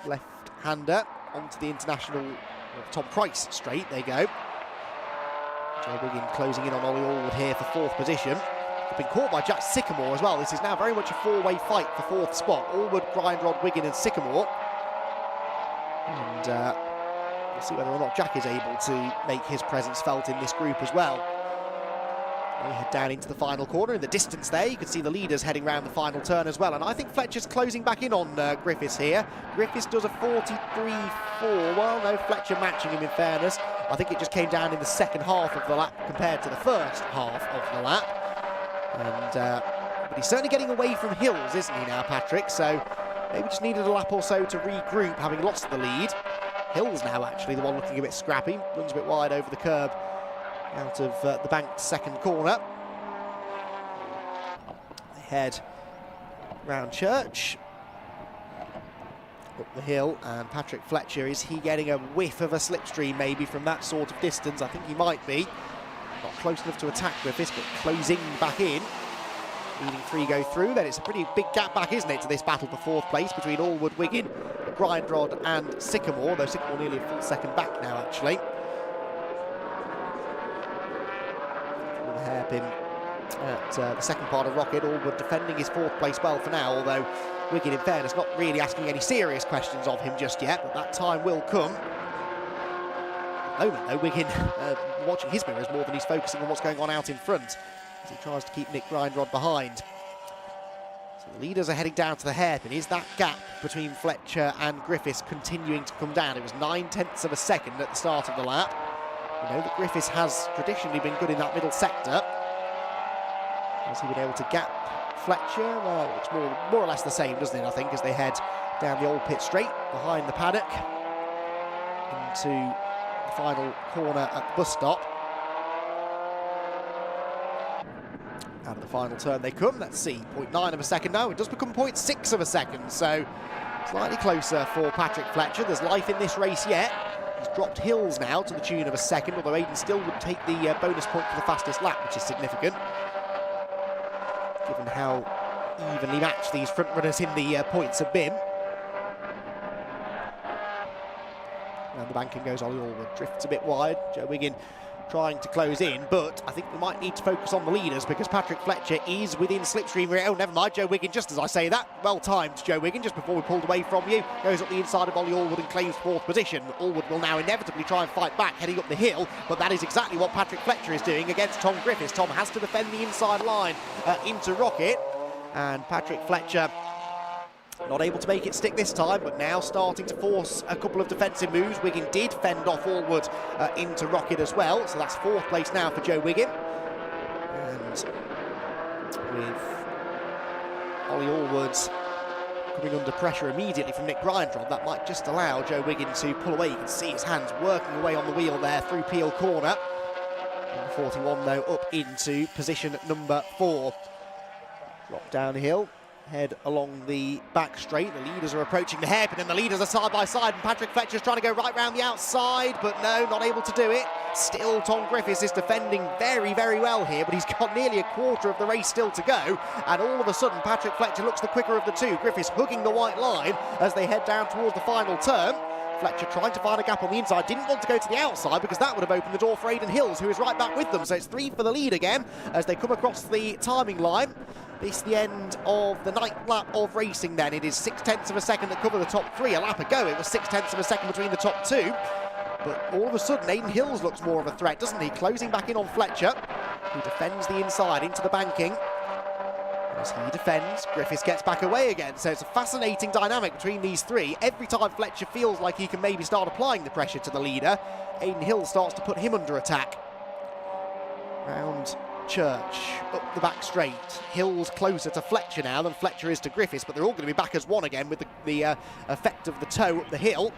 Speaker 5: left-hander onto the international Tom Price straight. There you go. Joe Wiggin closing in on Ollie Allwood here for 4th position. They've been caught by Jack Sycamore as well. This is now very much a 4-way fight for 4th spot. Allwood, Grindrod, Wiggin and Sycamore. And we'll see whether or not Jack is able to make his presence felt in this group as well. We head down into the final corner. In the distance there, you can see the leaders heading round the final turn as well. And I think Fletcher's closing back in on Griffiths here. Griffiths does a 43.4. Well, no, Fletcher matching him in fairness. I think it just came down in the second half of the lap compared to the first half of the lap. And but he's certainly getting away from Hills, isn't he now, Patrick? So maybe just needed a lap or so to regroup, having lost the lead. Hills now actually the one looking a bit scrappy. Runs a bit wide over the curb out of the banked second corner. They head round Church, up the hill, and Patrick Fletcher, is he getting a whiff of a slipstream maybe from that sort of distance? I think he might be. Not close enough to attack Griffiths, but closing back in. Leading 3 go through, then it's a pretty big gap back, isn't it, to this battle for 4th place between Allwood, Wiggin, Grindrod and Sycamore, though Sycamore nearly a full second back now, actually. Hairpin at the second part of Rocket. Allwood defending his 4th place well for now, although Wiggin, in fairness, not really asking any serious questions of him just yet, but that time will come. At the moment, though, Wiggin watching his mirrors more than he's focusing on what's going on out in front as he tries to keep Nick Grindrod behind. So the leaders are heading down to the hairpin. Is that gap between Fletcher and Griffiths continuing to come down? It was 9/10 of a second at the start of the lap. We know that Griffiths has traditionally been good in that middle sector. Has he been able to gap Fletcher? Well, it's more or less the same, doesn't it, I think, as they head down the old pit straight behind the paddock into the final corner at the bus stop. And the final turn they come. Let's see, 0.9 of a second now. It does become 0.6 of a second, so slightly closer for Patrick Fletcher. There's life in this race yet. He's dropped Hills now to the tune of a second, although Aiden still would take the bonus point for the fastest lap, which is significant, given how evenly matched these front runners in the points have been. And the banking goes Ollie Allwood, drifts a bit wide. Joe Wiggin trying to close in, but I think we might need to focus on the leaders because Patrick Fletcher is within slipstream. Oh, never mind, Joe Wiggin, just as I say that, well timed Joe Wiggin, just before we pulled away from you, goes up the inside of Ollie Allwood and claims 4th position. Allwood will now inevitably try and fight back, heading up the hill, but that is exactly what Patrick Fletcher is doing against Tom Griffiths. Tom has to defend the inside line into Rocket, and Patrick Fletcher not able to make it stick this time, but now starting to force a couple of defensive moves. Wiggin did fend off Allwood into Rocket as well, so that's 4th place now for Joe Wiggin. And with Ollie Allwood coming under pressure immediately from Nick Grindrod, that might just allow Joe Wiggin to pull away. You can see his hands working away on the wheel there through Peel Corner. Number 41 though up into position number 4. Drop downhill, head along the back straight. The leaders are approaching the hairpin and the leaders are side by side, and Patrick Fletcher's trying to go right round the outside, but no, not able to do it. Still Tom Griffiths is defending very, very well here, but he's got nearly a quarter of the race still to go, and all of a sudden Patrick Fletcher looks the quicker of the two. Griffiths hugging the white line as they head down towards the final turn. Fletcher trying to find a gap on the inside, didn't want to go to the outside because that would have opened the door for Aiden Hills, who is right back with them. So it's 3 for the lead again as they come across the timing line. This is the end of the 9th lap of racing then. It is 0.6 of a second that cover the top 3. A lap ago it was 0.6 of a second between the top 2. But all of a sudden Aiden Hills looks more of a threat, doesn't he? Closing back in on Fletcher, who defends the inside into the banking. As he defends, Griffiths gets back away again. So it's a fascinating dynamic between these three. Every time Fletcher feels like he can maybe start applying the pressure to the leader, Aiden Hill starts to put him under attack. Round Church, up the back straight. Hill's closer to Fletcher now than Fletcher is to Griffiths, but they're all going to be back as one again with the effect of the toe up the hill.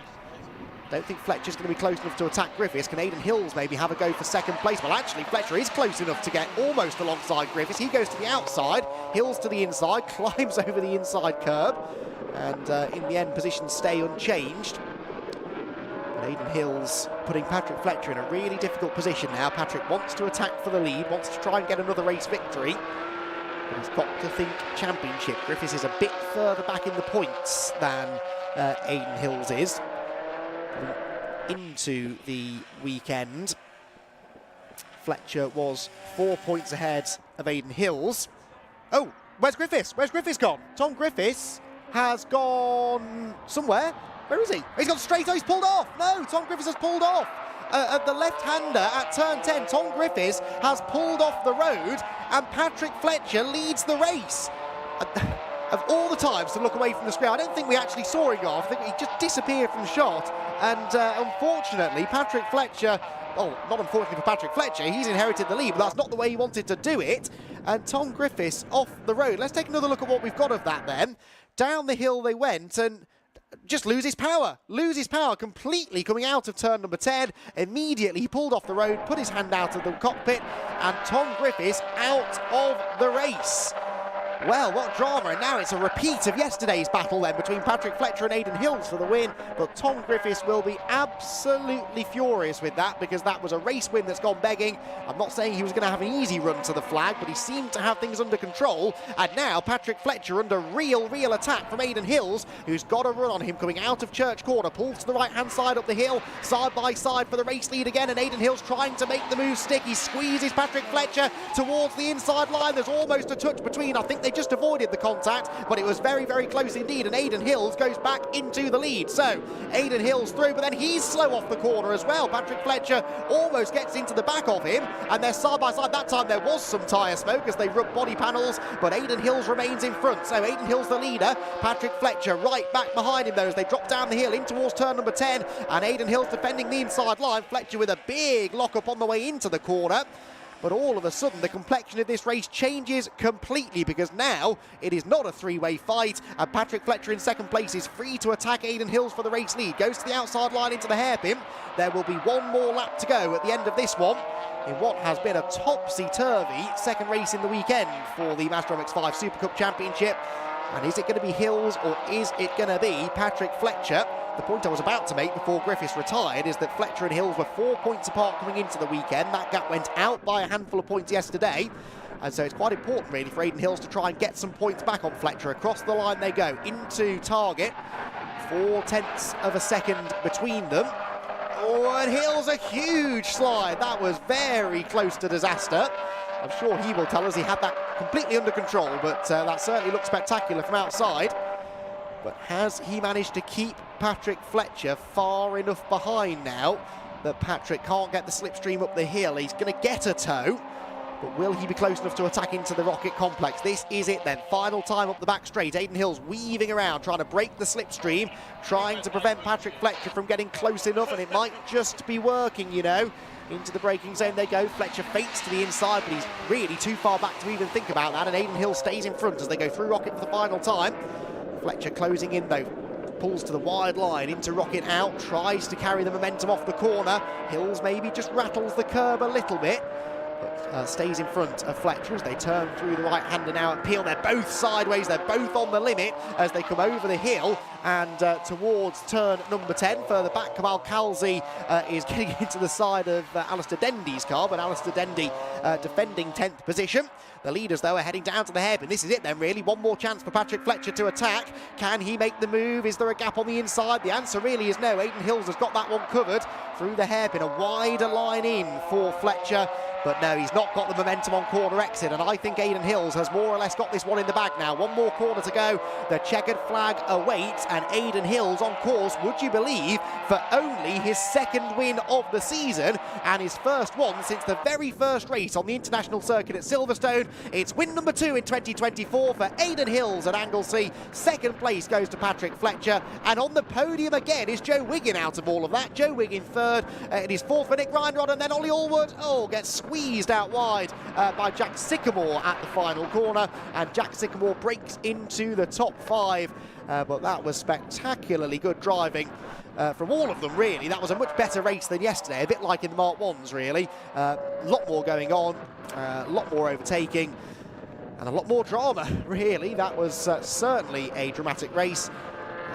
Speaker 5: Don't think Fletcher's going to be close enough to attack Griffiths. Can Aiden Hills maybe have a go for 2nd place? Well, actually, Fletcher is close enough to get almost alongside Griffiths. He goes to the outside, Hills to the inside, climbs over the inside curb, and in the end, positions stay unchanged. But Aiden Hills putting Patrick Fletcher in a really difficult position now. Patrick wants to attack for the lead, wants to try and get another race victory, but he's got to think championship. Griffiths is a bit further back in the points than Aiden Hills is. Into the weekend, Fletcher was 4 points ahead of Aiden Hills. Oh, where's Griffiths? Where's Griffiths gone? Tom Griffiths has gone somewhere. Where is he? He's gone straight. Oh, he's pulled off. No, Tom Griffiths has pulled off. The left-hander at turn 10, Tom Griffiths has pulled off the road, and Patrick Fletcher leads the race. Of all the times to look away from the screen, I don't think we actually saw him go off. I think he just disappeared from shot. And unfortunately, Patrick Fletcher, well, not unfortunately for Patrick Fletcher, he's inherited the lead, but that's not the way he wanted to do it. And Tom Griffiths off the road. Let's take another look at what we've got of that then. Down the hill they went and just loses power completely coming out of turn number 10. Immediately he pulled off the road, put his hand out of the cockpit, and Tom Griffiths out of the race. Well, what drama, and now it's a repeat of yesterday's battle then between Patrick Fletcher and Aiden Hills for the win, but Tom Griffiths will be absolutely furious with that because that was a race win that's gone begging. I'm not saying he was going to have an easy run to the flag, but he seemed to have things under control, and now Patrick Fletcher under real attack from Aiden Hills, who's got a run on him coming out of Church Corner, pulls to the right-hand side up the hill, side by side for the race lead again, and Aiden Hills trying to make the move stick. He squeezes Patrick Fletcher towards the inside line. There's almost a touch between. I think they just avoided the contact, but it was very close indeed, and Aiden Hills goes back into the lead. So Aiden Hills through, but then he's slow off the corner as well. Patrick Fletcher almost gets into the back of him, and they're side by side. That time there was some tyre smoke as they rub body panels, but Aiden Hills remains in front. So Aiden Hills the leader, Patrick Fletcher right back behind him though as they drop down the hill in towards turn number 10, and Aiden Hills defending the inside line. Fletcher with a big lock up on the way into the corner. But all of a sudden, the complexion of this race changes completely because now it is not a three-way fight, and Patrick Fletcher in 2nd place is free to attack Aiden Hills for the race lead. Goes to the outside line into the hairpin. There will be one more lap to go at the end of this one in what has been a topsy-turvy 2nd race in the weekend for the Mazda MX-5 Super Cup Championship. And is it going to be Hills or is it going to be Patrick Fletcher? The point I was about to make before Griffiths retired is that Fletcher and Hills were 4 points apart coming into the weekend. That gap went out by a handful of points yesterday. And so it's quite important, really, for Aidan Hills to try and get some points back on Fletcher. Across the line they go, into target. 0.4 of a second between them. Oh, and Hills, a huge slide. That was very close to disaster. I'm sure he will tell us he had that completely under control, but that certainly looked spectacular from outside. But has he managed to keep Patrick Fletcher far enough behind now that Patrick can't get the slipstream up the hill? He's going to get a tow, but will he be close enough to attack into the Rocket Complex? This is it then, final time up the back straight. Aidan Hills weaving around, trying to break the slipstream, trying to prevent Patrick Fletcher from getting close enough, and it might just be working, you know. Into the braking zone they go. Fletcher fakes to the inside, but he's really too far back to even think about that, and Aidan Hills stays in front as they go through Rocket for the final time. Fletcher closing in though, pulls to the wide line, into Rocket out, tries to carry the momentum off the corner. Hills maybe just rattles the curb a little bit, but stays in front of Fletcher as they turn through the right-hander now at Peel. They're both sideways, they're both on the limit as they come over the hill and towards turn number 10. Further back, Kamal Kalsi is getting into the side of Alistair Dendy's car, but Alistair Dendy defending 10th position. The leaders, though, are heading down to the hairpin. This is it then, really. One more chance for Patrick Fletcher to attack. Can he make the move? Is there a gap on the inside? The answer really is no. Aidan Hills has got that one covered through the hairpin. A wider line in for Fletcher. But no, he's not got the momentum on corner exit, and I think Aidan Hills has more or less got this one in the bag now. One more corner to go. The checkered flag awaits, and Aidan Hills on course, would you believe, for only his second win of the season, and his first one since the very first race on the international circuit at Silverstone. It's win number 2 in 2024 for Aidan Hills at Anglesey. Second place goes to Patrick Fletcher, and on the podium again is Joe Wiggin out of all of that. Joe Wiggin third, it is fourth for Nick Reinrod, and then Ollie Allwood, gets squeezed out wide by Jack Sycamore at the final corner, and Jack Sycamore breaks into the top 5. But that was spectacularly good driving from all of them, really. That was a much better race than yesterday, a bit like in the Mark 1s, really. A lot more going on, a lot more overtaking, and a lot more drama, really. That was certainly a dramatic race,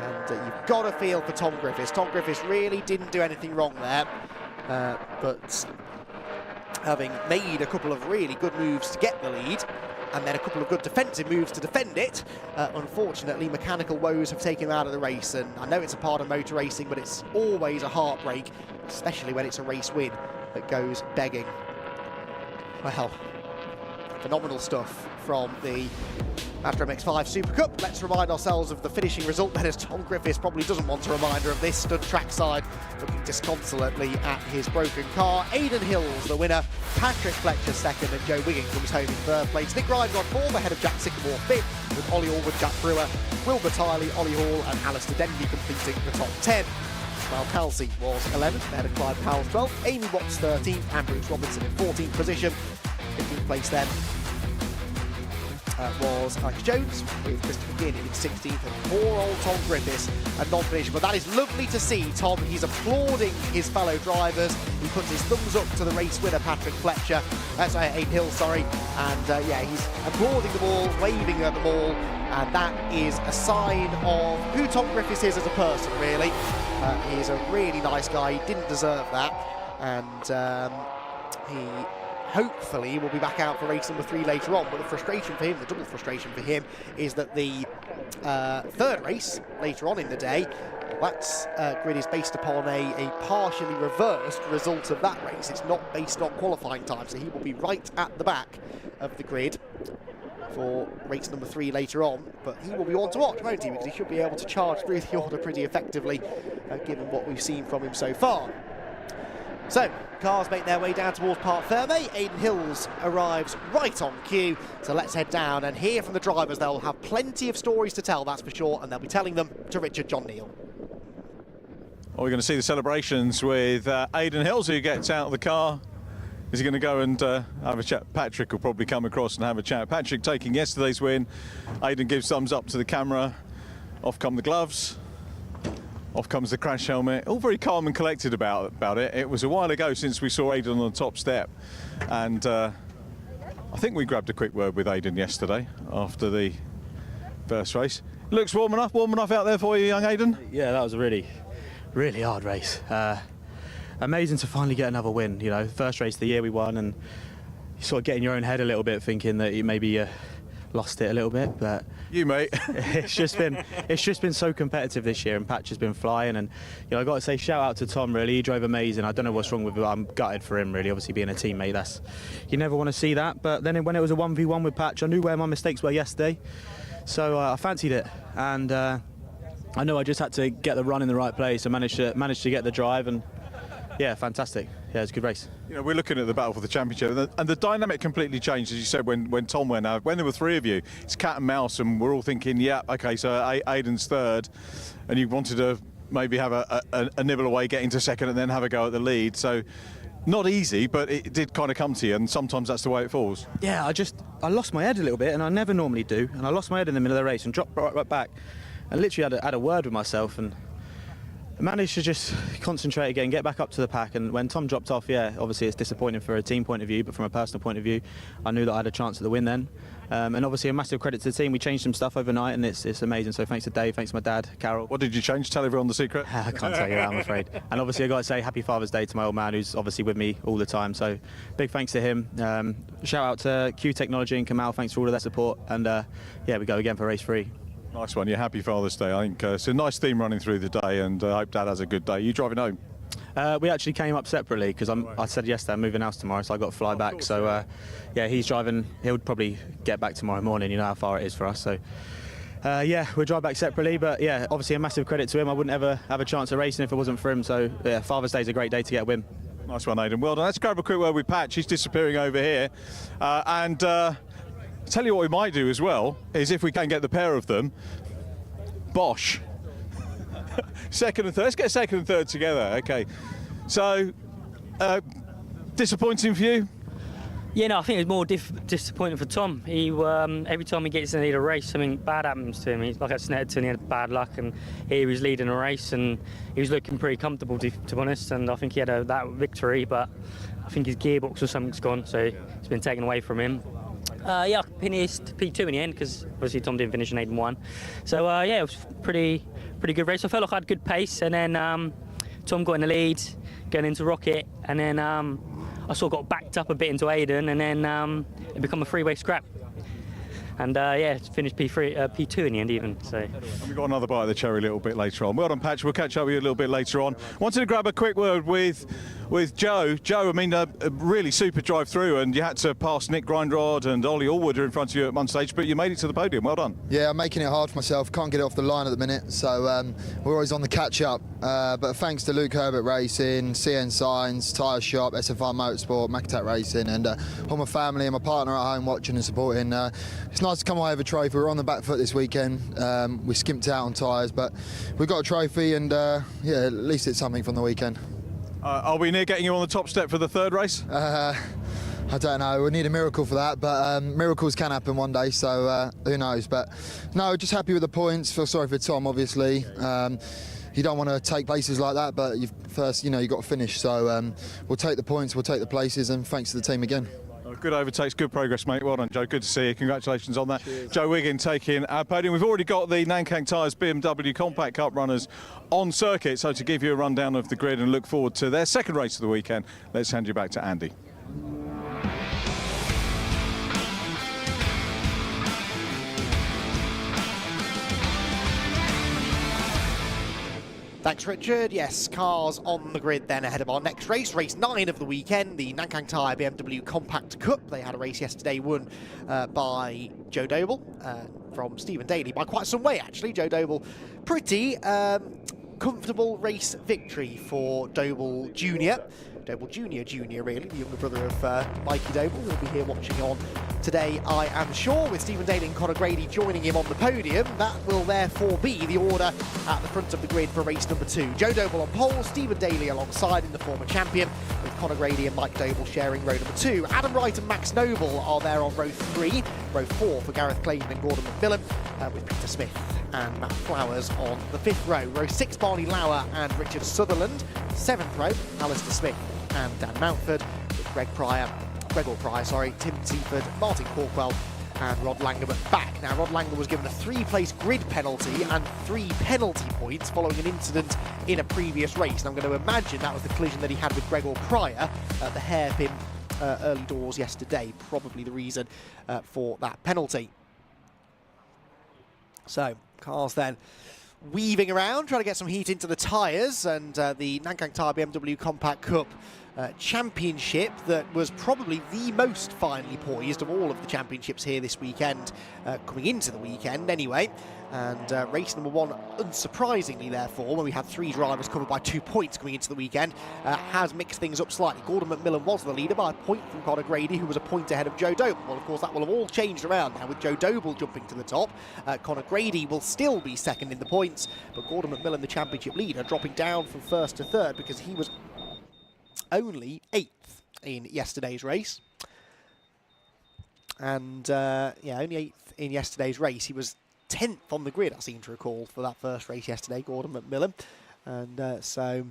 Speaker 5: and you've got to feel for Tom Griffiths. Tom Griffiths really didn't do anything wrong there, but having made a couple of really good moves to get the lead, and then a couple of good defensive moves to defend it, unfortunately mechanical woes have taken him out of the race. And I know it's a part of motor racing, but it's always a heartbreak, especially when it's a race win that goes begging. Well, phenomenal stuff from the Mazda MX-5 Super Cup. Let's remind ourselves of the finishing result then, as Tom Griffiths probably doesn't want a reminder of this. Stood trackside looking disconsolately at his broken car. Aidan Hills the winner, Patrick Fletcher second, and Joe Wiggin comes home in third place. Nick Reinrod fourth ahead of Jack Sycamore fifth, with Ollie Allwood, Jack Brewer, Wilbur Tiley, Ollie Hall and Alistair Denby completing the top 10. While Kalsi was 11th ahead of Clive Powell 12th, Amy Watts 13th and Bruce Robinson in 14th position. 15th place then was Alex Jones, with Christopher Ginn in 16th, and poor old Tom Griffiths a non-finisher. But that is lovely to see. Tom, he's applauding his fellow drivers. He puts his thumbs up to the race winner, Patrick Fletcher. Aidan Hills, sorry. And yeah, he's applauding them all, waving at them all. And that is a sign of who Tom Griffiths is as a person, really. He's a really nice guy. He didn't deserve that. And he hopefully we'll be back out for race number 3 later on. But the frustration for him, the double frustration for him, is that the third race later on in the day, that grid is based upon a partially reversed result of that race. It's not based on qualifying time, so he will be right at the back of the grid for race number 3 later on. But he will be one to watch, won't he? Because he should be able to charge through the order pretty effectively, given what we've seen from him so far. So, cars make their way down towards Parc Fermé. Aidan Hills arrives right on cue. So let's head down and hear from the drivers. They'll have plenty of stories to tell, that's for sure, and they'll be telling them to Richard John Neal.
Speaker 1: Well, we're going to see the celebrations with Aidan Hills, who gets out of the car. Is he going to go and have a chat? Patrick will probably come across and have a chat. Patrick taking yesterday's win. Aidan gives thumbs up to the camera. Off come the gloves. Off comes the crash helmet. All very calm and collected about it. It was a while ago since we saw Aidan on the top step. And I think we grabbed a quick word with Aidan yesterday after the First race. Looks warm enough out there for you, young Aidan?
Speaker 7: Yeah, that was a really hard race. Amazing to finally get another win. You know, first race of the year we won, and you sort of get in your own head a little bit, thinking that you maybe lost it a little bit. But
Speaker 1: you, mate.
Speaker 7: it's just been so competitive this year, and Patch has been flying. And you know, I got to say shout out to Tom. Really, he drove amazing. I don't know what's wrong with him. I'm gutted for him. Really, obviously being a teammate, you never want to see that. But then when it was a 1v1 with Patch, I knew where my mistakes were yesterday, so I fancied it. And I know I just had to get the run in the right place. I managed to get the drive, and yeah, fantastic. Yeah, it was a good race.
Speaker 1: You know, we're looking at the battle for the championship, and the dynamic completely changed, as you said, when Tom went out. When there were three of you, it's cat and mouse, and we're all thinking, yeah, okay, so Aidan's third, and you wanted to maybe have a nibble away, get into second, and then have a go at the lead. So not easy, but it did kind of come to you, and sometimes that's the way it falls.
Speaker 7: Yeah, I lost my head a little bit, and I never normally do, and I lost my head in the middle of the race and dropped right back, and literally had a word with myself, and I managed to just concentrate again, get back up to the pack. And when Tom dropped off, yeah, obviously it's disappointing for a team point of view, but from a personal point of view, I knew that I had a chance at the win then. And obviously a massive credit to the team. We changed some stuff overnight, and it's amazing. So thanks to Dave, thanks to my dad, Carol.
Speaker 1: What did you change? Tell everyone the secret.
Speaker 7: I can't tell you that, I'm afraid. And obviously I got to say happy Father's Day to my old man, who's obviously with me all the time. So big thanks to him. Shout out to Q Technology and Kamal. Thanks for all of their support. And yeah, we go again for race 3.
Speaker 1: Nice one. Yeah, happy Father's Day. I think it's a nice theme running through the day, and I hope Dad has a good day. You driving home?
Speaker 7: We actually came up separately because I said yesterday I'm moving house tomorrow, so I got to fly back. So yeah, he's driving. He'll probably get back tomorrow morning. You know how far it is for us. So yeah, we'll drive back separately. But yeah, obviously a massive credit to him. I wouldn't ever have a chance of racing if it wasn't for him. So yeah, Father's Day is a great day to get a win.
Speaker 1: Nice one, Aidan. Well done. Let's grab a quick word with Patch. He's disappearing over here, and tell you what we might do as well is, if we can get the pair of them, Bosch. Second and third. Let's get second and third together. Okay. So, disappointing for you?
Speaker 8: Yeah, no, I think it's more disappointing for Tom. He every time he gets into a race, something bad happens to him. He's like at Snetterton, he had bad luck, and he was leading a race, and he was looking pretty comfortable, to be honest. And I think he had that victory, but I think his gearbox or something's gone, so it's been taken away from him. Yeah, I finished P2 in the end because obviously Tom didn't finish in 8 and 1. So yeah, it was pretty good race. I felt like I had good pace, and then Tom got in the lead going into Rocket, and then I sort of got backed up a bit into Aidan, and then it became a three-way scrap. And yeah, finished P2 in the end even. So
Speaker 1: we've got another bite of the cherry a little bit later on. Well done, Patch. We'll catch up with you a little bit later on. Wanted to grab a quick word with Joe. Joe, I mean, a really super drive through, and you had to pass Nick Grindrod and Ollie Allwood in front of you at one stage, but you made it to the podium. Well done.
Speaker 9: Yeah, I'm making it hard for myself. Can't get it off the line at the minute, so we're always on the catch-up. But thanks to Luke Herbert Racing, CN Signs, Tyre Shop, SFR Motorsport, Macatat Racing, and all my family and my partner at home watching and supporting. It's nice to come away with a trophy. We're on the back foot this weekend. We skimped out on tyres, but we got a trophy, and yeah, at least it's something from the weekend.
Speaker 1: Are we near getting you on the top step for the third race?
Speaker 9: I don't know. We need a miracle for that, but miracles can happen one day, so who knows. But no, just happy with the points. Feel sorry for Tom, obviously. You don't want to take places like that, but you've got to finish. So we'll take the points, we'll take the places, and thanks to the team again.
Speaker 1: Good overtakes, good progress, mate. Well done, Joe. Good to see you. Congratulations on that. Cheers. Joe Wiggin taking our podium. We've already got the Nankang Tyres BMW Compact Cup runners on circuit. So to give you a rundown of the grid and look forward to their second race of the weekend, let's hand you back to Andy.
Speaker 5: Thanks, Richard. Yes, cars on the grid then ahead of our next race, race 9 of the weekend, the Nankang Tyre BMW Compact Cup. They had a race yesterday won by Joe Doble from Stephen Daly by quite some way, actually. Joe Doble, pretty comfortable race victory for Doble Jr. Doble Jr. really, the younger brother of Mikey Doble. He'll be here watching on today, I am sure, with Stephen Daly and Conor Grady joining him on the podium. That will therefore be the order at the front of the grid for race number 2. Joe Doble on pole, Stephen Daly alongside in the former champion, with Conor Grady and Mike Doble sharing row number 2. Adam Wright and Max Noble are there on row 3. Row 4 for Gareth Clayton and Gordon McMillan, with Peter Smith and Matt Flowers on the 5th row. Row 6, Barney Lauer and Richard Sutherland. 7th row, Alistair Smith and Dan Mountford, with Gregor Pryor, Tim Seaford, Martin Corkwell and Rod Langham at the back. Now, Rod Langham was given a 3-place grid penalty and 3 penalty points following an incident in a previous race. And I'm going to imagine that was the collision that he had with Gregor Pryor at the hairpin early doors yesterday, probably the reason for that penalty. So, cars then weaving around, trying to get some heat into the tyres, and the Nankang Tyre BMW Compact Cup Championship that was probably the most finely poised of all of the championships here this weekend, coming into the weekend anyway. And race number 1, unsurprisingly therefore, when we had 3 drivers covered by 2 points coming into the weekend, has mixed things up slightly. Gordon McMillan was the leader by a point from Conor Grady, who was a point ahead of Joe Doble. Well, of course, that will have all changed around now with Joe Doble jumping to the top. Conor Grady will still be second in the points, but Gordon McMillan, the championship leader, dropping down from first to third because he was only 8th in yesterday's race. And yeah, only 8th in yesterday's race. He was 10th on the grid, I seem to recall, for that first race yesterday, Gordon McMillan. And so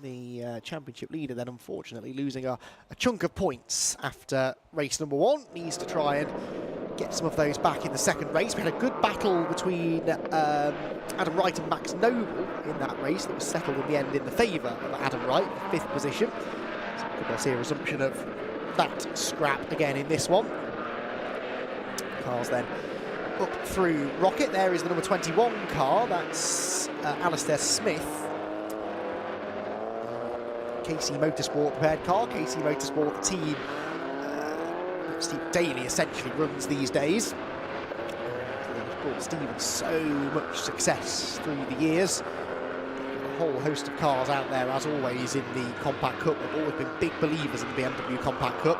Speaker 5: the championship leader then unfortunately losing a chunk of points after race number 1. Needs to try and get some of those back in the second race. We had a good battle between Adam Wright and Max Noble in that race that was settled in the end in the favour of Adam Wright, the 5th position. So we'll see a resumption of that scrap again in this one. Cars then up through Rocket. There is the number 21 car. That's Alistair Smith. KC Motorsport prepared car. KC Motorsport, the team Steve Daly essentially runs these days. He's brought Stephen so much success through the years. A whole host of cars out there, as always, in the Compact Cup. They've always been big believers in the BMW Compact Cup,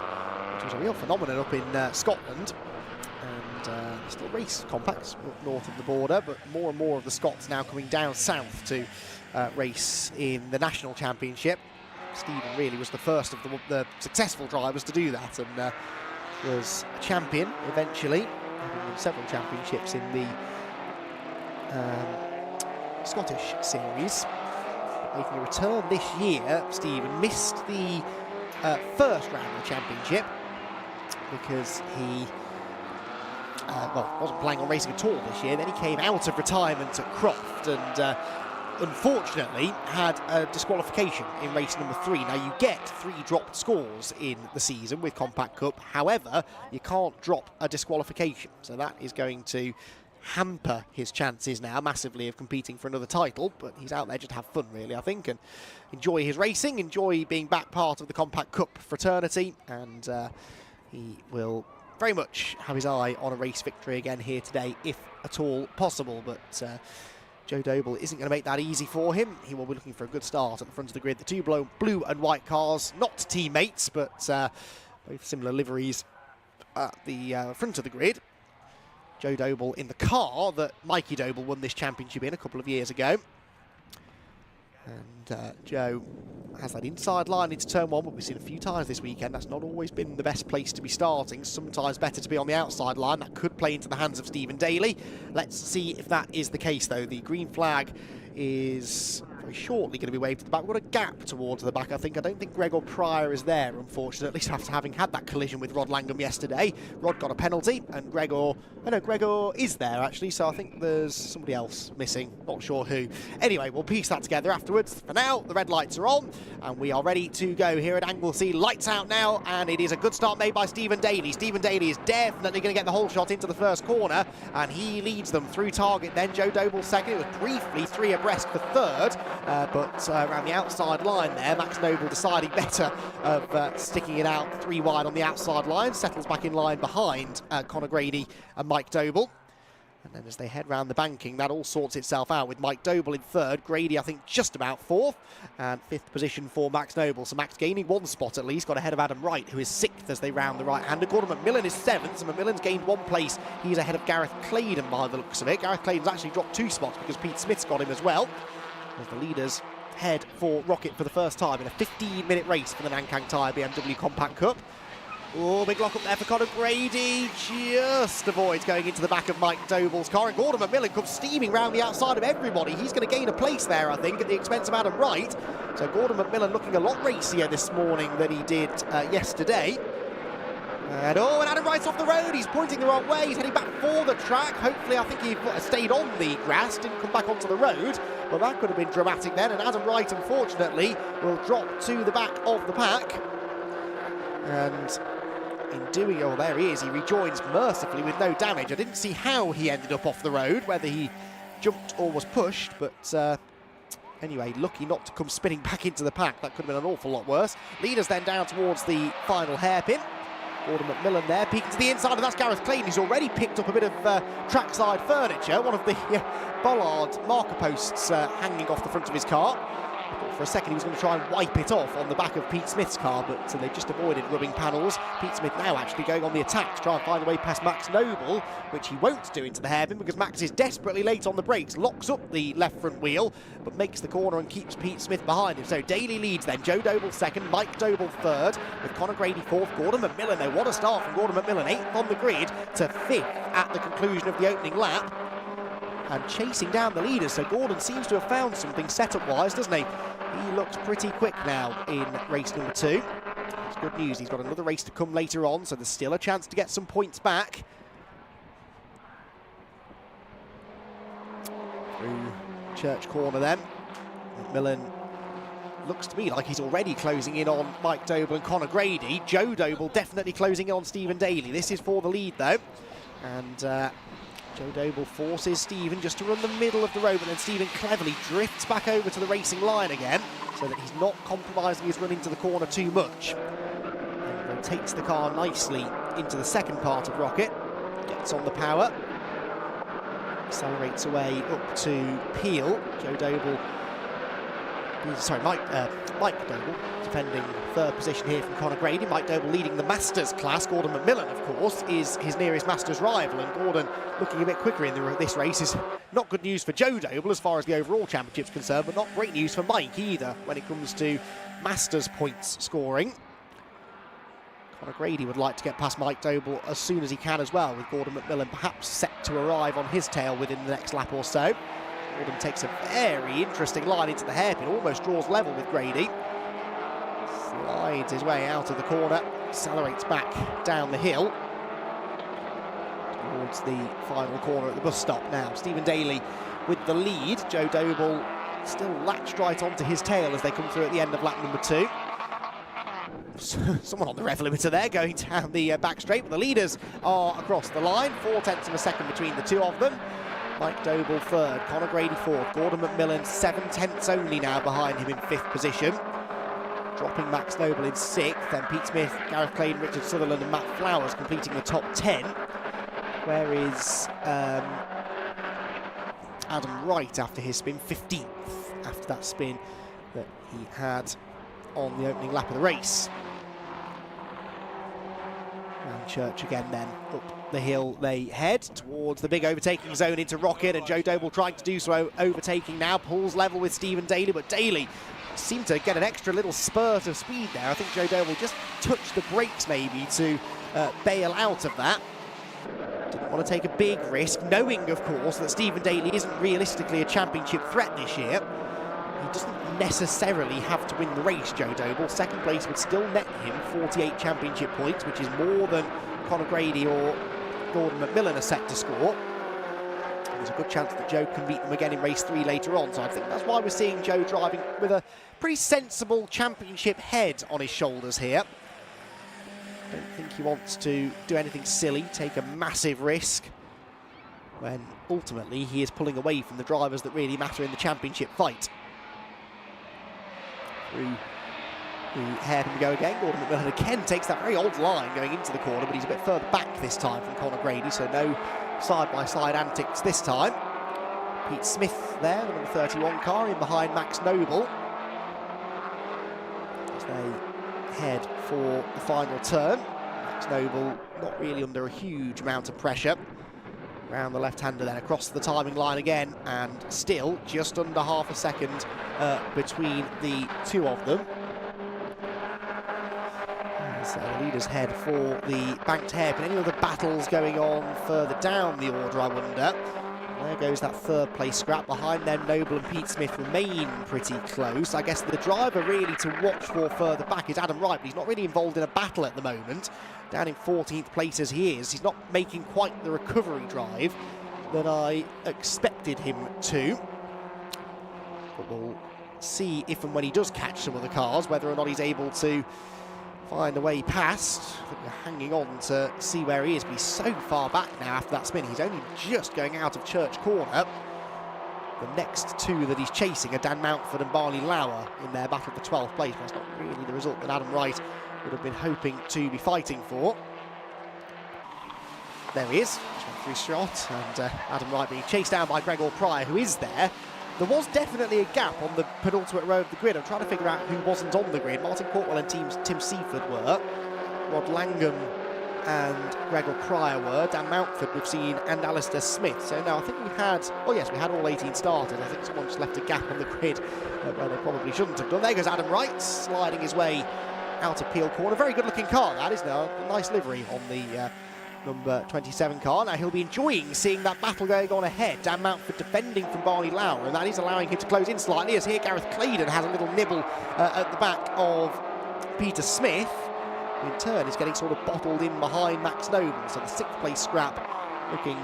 Speaker 5: which was a real phenomenon up in Scotland. And still race compacts up north of the border, but more and more of the Scots now coming down south to race in the National Championship. Stephen really was the first of the successful drivers to do that, and was a champion eventually, having won several championships in the Scottish series. Making a return this year, Stephen missed the first round of the championship because he wasn't planning on racing at all this year. Then he came out of retirement at Croft and unfortunately had a disqualification in race number 3. Now, you get 3 dropped scores in the season with Compact Cup. However, you can't drop a disqualification. So that is going to hamper his chances now massively of competing for another title. But he's out there just to have fun, really, I think, and enjoy his racing, enjoy being back part of the Compact Cup fraternity. And he will very much have his eye on a race victory again here today, if at all possible. But Joe Doble isn't going to make that easy for him. He will be looking for a good start at the front of the grid. The 2 blue and white cars, not teammates, but both similar liveries at the front of the grid. Joe Doble in the car that Mikey Doble won this championship in a couple of years ago. And Joe has that inside line into turn 1, but we've seen a few times this weekend. That's not always been the best place to be starting. Sometimes better to be on the outside line. That could play into the hands of Stephen Daly. Let's see if that is the case, though. The green flag is very shortly going to be waved to the back. We've got a gap towards the back, I think. I don't think Gregor Pryor is there, unfortunately, after having had that collision with Rod Langham yesterday. Rod got a penalty, and Gregor is there, actually, so I think there's somebody else missing. Not sure who. Anyway, we'll piece that together afterwards. For now, the red lights are on, and we are ready to go here at Anglesey. Lights out now, and it is a good start made by Stephen Daly. Stephen Daly is definitely going to get the whole shot into the first corner, and he leads them through target. Then Joe Doble second. It was briefly 3 abreast for third, but around the outside line there, Max Noble deciding better of sticking it out 3 wide on the outside line, settles back in line behind Conor Grady and Mike Doble. And then as they head round the banking, that all sorts itself out with Mike Doble in third, Grady I think just about 4th, and 5th position for Max Noble. So Max gaining 1 spot at least, got ahead of Adam Wright, who is 6th as they round the right-hander. Gordon McMillan is 7th, so McMillan's gained 1 place. He's ahead of Gareth Claydon by the looks of it. Gareth Claydon's actually dropped 2 spots because Pete Smith's got him as well, as the leaders head for Rocket for the first time in a 15-minute race for the Nankang Tyre BMW Compact Cup. Oh, big lock up there for Conor Grady. Just avoids going into the back of Mike Doble's car. And Gordon McMillan comes steaming round the outside of everybody. He's going to gain a place there, I think, at the expense of Adam Wright. So Gordon McMillan looking a lot racier this morning than he did yesterday. And Adam Wright's off the road. He's pointing the wrong way. He's heading back for the track. Hopefully, I think he stayed on the grass, didn't come back onto the road. Well, that could have been dramatic then. And Adam Wright, unfortunately, will drop to the back of the pack. And in doing, oh, there he is. He rejoins mercifully with no damage. I didn't see how he ended up off the road, whether he jumped or was pushed, but anyway, lucky not to come spinning back into the pack. That could have been an awful lot worse. Leaders then down towards the final hairpin. Gordon McMillan there, peeking to the inside, and that's Gareth Clayton, who's already picked up a bit of trackside furniture, one of the bollard marker posts hanging off the front of his car. For a second he was going to try and wipe it off on the back of Pete Smith's car, but they just avoided rubbing panels. Pete Smith now actually going on the attack to try and find a way past Max Noble, which he won't do into the hairpin because Max is desperately late on the brakes, locks up the left front wheel, but makes the corner and keeps Pete Smith behind him. So Daly leads then, Joe Doble second, Mike Doble third, with Conor Grady fourth, Gordon McMillan though, what a start from Gordon McMillan, eighth on the grid to fifth at the conclusion of the opening lap. And chasing down the leaders, so Gordon seems to have found something setup-wise, doesn't he? He looks pretty quick now in race number 2. It's good news, he's got another race to come later on, so there's still a chance to get some points back. Through Church Corner then. McMillan looks to me like he's already closing in on Mike Doble and Conor Grady. Joe Doble definitely closing in on Stephen Daly. This is for the lead though. And Joe Doble forces Stephen just to run the middle of the road, but then Stephen cleverly drifts back over to the racing line again so that he's not compromising his run into the corner too much. And rotates the car nicely into the second part of Rocket, gets on the power, accelerates away up to Peel. Joe Doble, sorry, Mike Doble defending third position here from Conor Grady. Mike Doble leading the Masters class. Gordon McMillan, of course, is his nearest Masters rival, and Gordon looking a bit quicker in this race is not good news for Joe Doble as far as the overall championship's concerned, but not great news for Mike either when it comes to Masters points scoring. Conor Grady would like to get past Mike Doble as soon as he can as well, with Gordon McMillan perhaps set to arrive on his tail within the next lap or so. Gordon takes a very interesting line into the hairpin, almost draws level with Grady. Slides his way out of the corner, accelerates back down the hill towards the final corner at the bus stop now. Stephen Daly with the lead. Joe Doble still latched right onto his tail as they come through at the end of lap number 2. Someone on the rev limiter there going down the back straight, but the leaders are across the line, 0.4 of a second between the two of them. Mike Doble third, Conor Grady fourth, Gordon McMillan 0.7 only now behind him in fifth position. Dropping Max Noble in sixth, then Pete Smith, Gareth Clayton, Richard Sutherland and Matt Flowers completing the top 10. Where is Adam Wright after his spin? 15th after that spin that he had on the opening lap of the race. Round Church again then, up the hill they head towards the big overtaking zone into Rocket, and Joe Doble trying to do so, overtaking now, pulls level with Stephen Daly, but Daly seemed to get an extra little spurt of speed there. I think Joe Doble just touched the brakes maybe to bail out of that. Didn't want to take a big risk, knowing of course that Stephen Daly isn't realistically a championship threat this year. He doesn't necessarily have to win the race, Joe Doble. Second place would still net him 48 championship points, which is more than Conor Grady or Gordon McMillan are set to score. There's a good chance that Joe can beat them again in race 3 later on, so I think that's why we're seeing Joe driving with a pretty sensible championship head on his shoulders here. I don't think he wants to do anything silly, take a massive risk, when ultimately he is pulling away from the drivers that really matter in the championship fight. Through the hairpin we go again. Gordon McMillan again takes that very odd line going into the corner, but he's a bit further back this time from Conor Grady, so no side-by-side antics this time. Pete Smith there, the number 31 car, in behind Max Noble, as they head for the final turn. Max Noble not really under a huge amount of pressure. Round the left-hander then, across the timing line again, and still just under half a second between the two of them. So the leaders head for the banked hairpin. Any other battles going on further down the order, I wonder? There goes that third place scrap. Behind them, Noble and Pete Smith remain pretty close. I guess the driver really to watch for further back is Adam Wright, but he's not really involved in a battle at the moment. Down in 14th place as he is, he's not making quite the recovery drive that I expected him to. But we'll see if and when he does catch some of the cars, whether or not he's able to find a way past. I think we're hanging on to see where he is, but he's so far back now after that spin. He's only just going out of Church Corner. The next two that he's chasing are Dan Mountford and Barney Lauer in their battle for 12th place. That's not really the result that Adam Wright would have been hoping to be fighting for. There he is, just went through shot, and Adam Wright being chased down by Gregor Pryor, who is there. There was definitely a gap on the penultimate row of the grid. I'm trying to figure out who wasn't on the grid. Martin Courtwell and Tim Seaford were. Rod Langham and Gregor Pryor were. Dan Mountford we've seen, and Alistair Smith. So now I think we had, oh yes, we had all 18 started. I think someone just left a gap on the grid where they probably shouldn't have done. There goes Adam Wright, sliding his way out of Peel Corner. Very good looking car that is now. A nice livery on the number 27 car. Now he'll be enjoying seeing that battle going on ahead. Dan Mountford defending from Barney Lauer, and that is allowing him to close in slightly, as here Gareth Claydon has a little nibble at the back of Peter Smith, who in turn is getting sort of bottled in behind Max Noble. So the 6th place scrap looking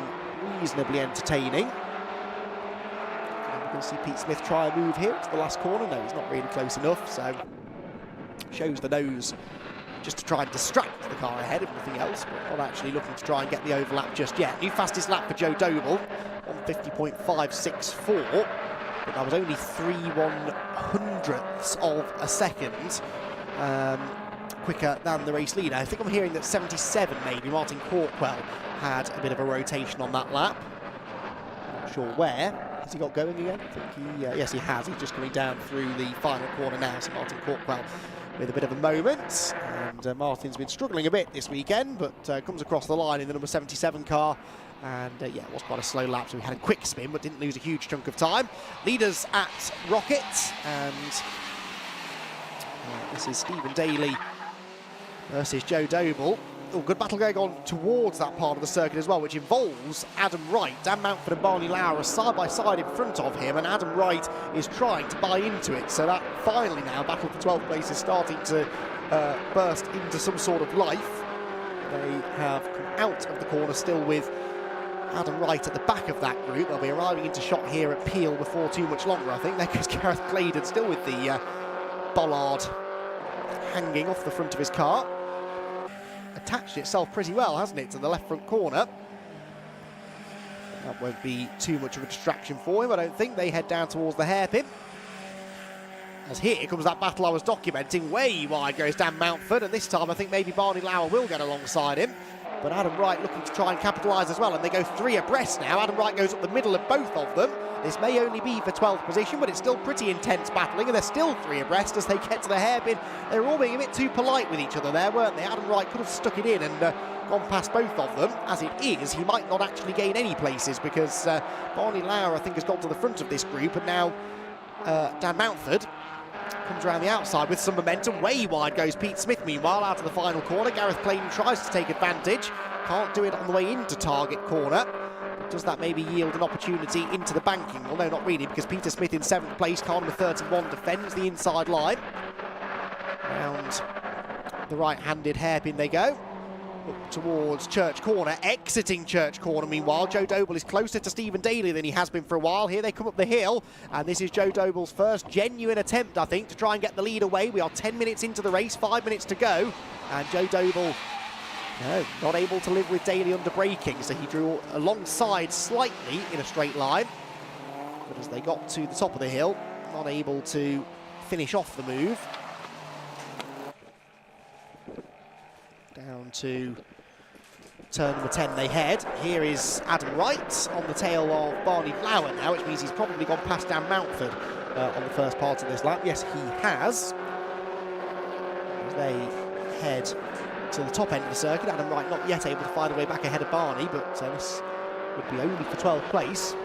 Speaker 5: reasonably entertaining. And we're going to see Pete Smith try a move here to the last corner. No, he's not really close enough, so shows the nose just to try and distract the car ahead, if nothing else, but not actually looking to try and get the overlap just yet. New fastest lap for Joe Doble on 50.564, but that was only 3/100ths of a second quicker than the race leader. I think I'm hearing that 77 maybe, Martin Courtwell, had a bit of a rotation on that lap. Not sure where. Has he got going again? I think he, yes he has. He's just coming down through the final corner now, so Martin Courtwell with a bit of a moment, and Martin's been struggling a bit this weekend, but comes across the line in the number 77 car, and yeah, it was quite a slow lap, so he had a quick spin but didn't lose a huge chunk of time. Leaders at Rocket, and this is Stephen Daly versus Joe Doble. Oh, good battle going on towards that part of the circuit as well, which involves Adam Wright. Dan Mountford and Barney Lauer are side by side in front of him, and Adam Wright is trying to buy into it. So that finally now, battle for 12th place is starting to burst into some sort of life. They have come out of the corner still with Adam Wright at the back of that group. They'll be arriving into shot here at Peel before too much longer, I think. There goes Gareth Claydon still with the bollard hanging off the front of his car. Attached itself pretty well, hasn't it, to the left front corner. That won't be too much of a distraction for him, I don't think. They head down towards the hairpin. As here comes that battle I was documenting. Way wide goes Dan Mountford, and this time I think maybe Barney Lauer will get alongside him. But Adam Wright looking to try and capitalise as well, and they go 3 abreast now. Adam Wright goes up the middle of both of them. This may only be for 12th position, but it's still pretty intense battling, and they're still 3 abreast as they get to the hairpin. They were all being a bit too polite with each other there, weren't they? Adam Wright could have stuck it in and gone past both of them. As it is, he might not actually gain any places, because Barney Lauer, I think, has got to the front of this group, and now Dan Mountford comes around the outside with some momentum. Way wide goes Pete Smith, meanwhile, out of the final corner. Gareth Claydon tries to take advantage. Can't do it on the way into target corner. Does that maybe yield an opportunity into the banking? Well, no, not really, because Peter Smith in 7th place, car number 31, defends the inside line. Round the right-handed hairpin they go. Up towards Church Corner, exiting Church Corner. Meanwhile, Joe Doble is closer to Stephen Daly than he has been for a while. Here they come up the hill, and this is Joe Doble's first genuine attempt, I think, to try and get the lead away. We are 10 minutes into the race, 5 minutes to go, and Joe Doble, no, not able to live with Daly under braking, so he drew alongside slightly in a straight line. But as they got to the top of the hill, not able to finish off the move. Down to turn number 10 they head. Here is Adam Wright on the tail of Barney Lauer now, which means he's probably gone past Dan Mountford on the first part of this lap. Yes, he has. As they head to the top end of the circuit, Adam Wright not yet able to find a way back ahead of Barney, but this would be only for 12th place.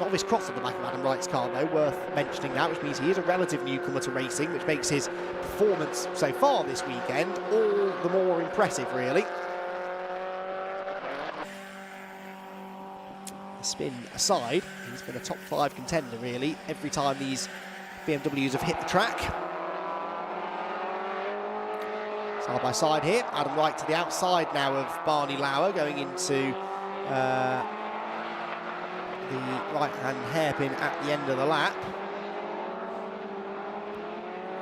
Speaker 5: Novice cross at the back of Adam Wright's car, though, worth mentioning that, which means he is a relative newcomer to racing, which makes his performance so far this weekend all the more impressive, really. spin aside, he's been a top 5 contender really every time these BMWs have hit the track. Side by side here, Adam Wright to the outside now of Barney Lauer, going into the right-hand hairpin at the end of the lap.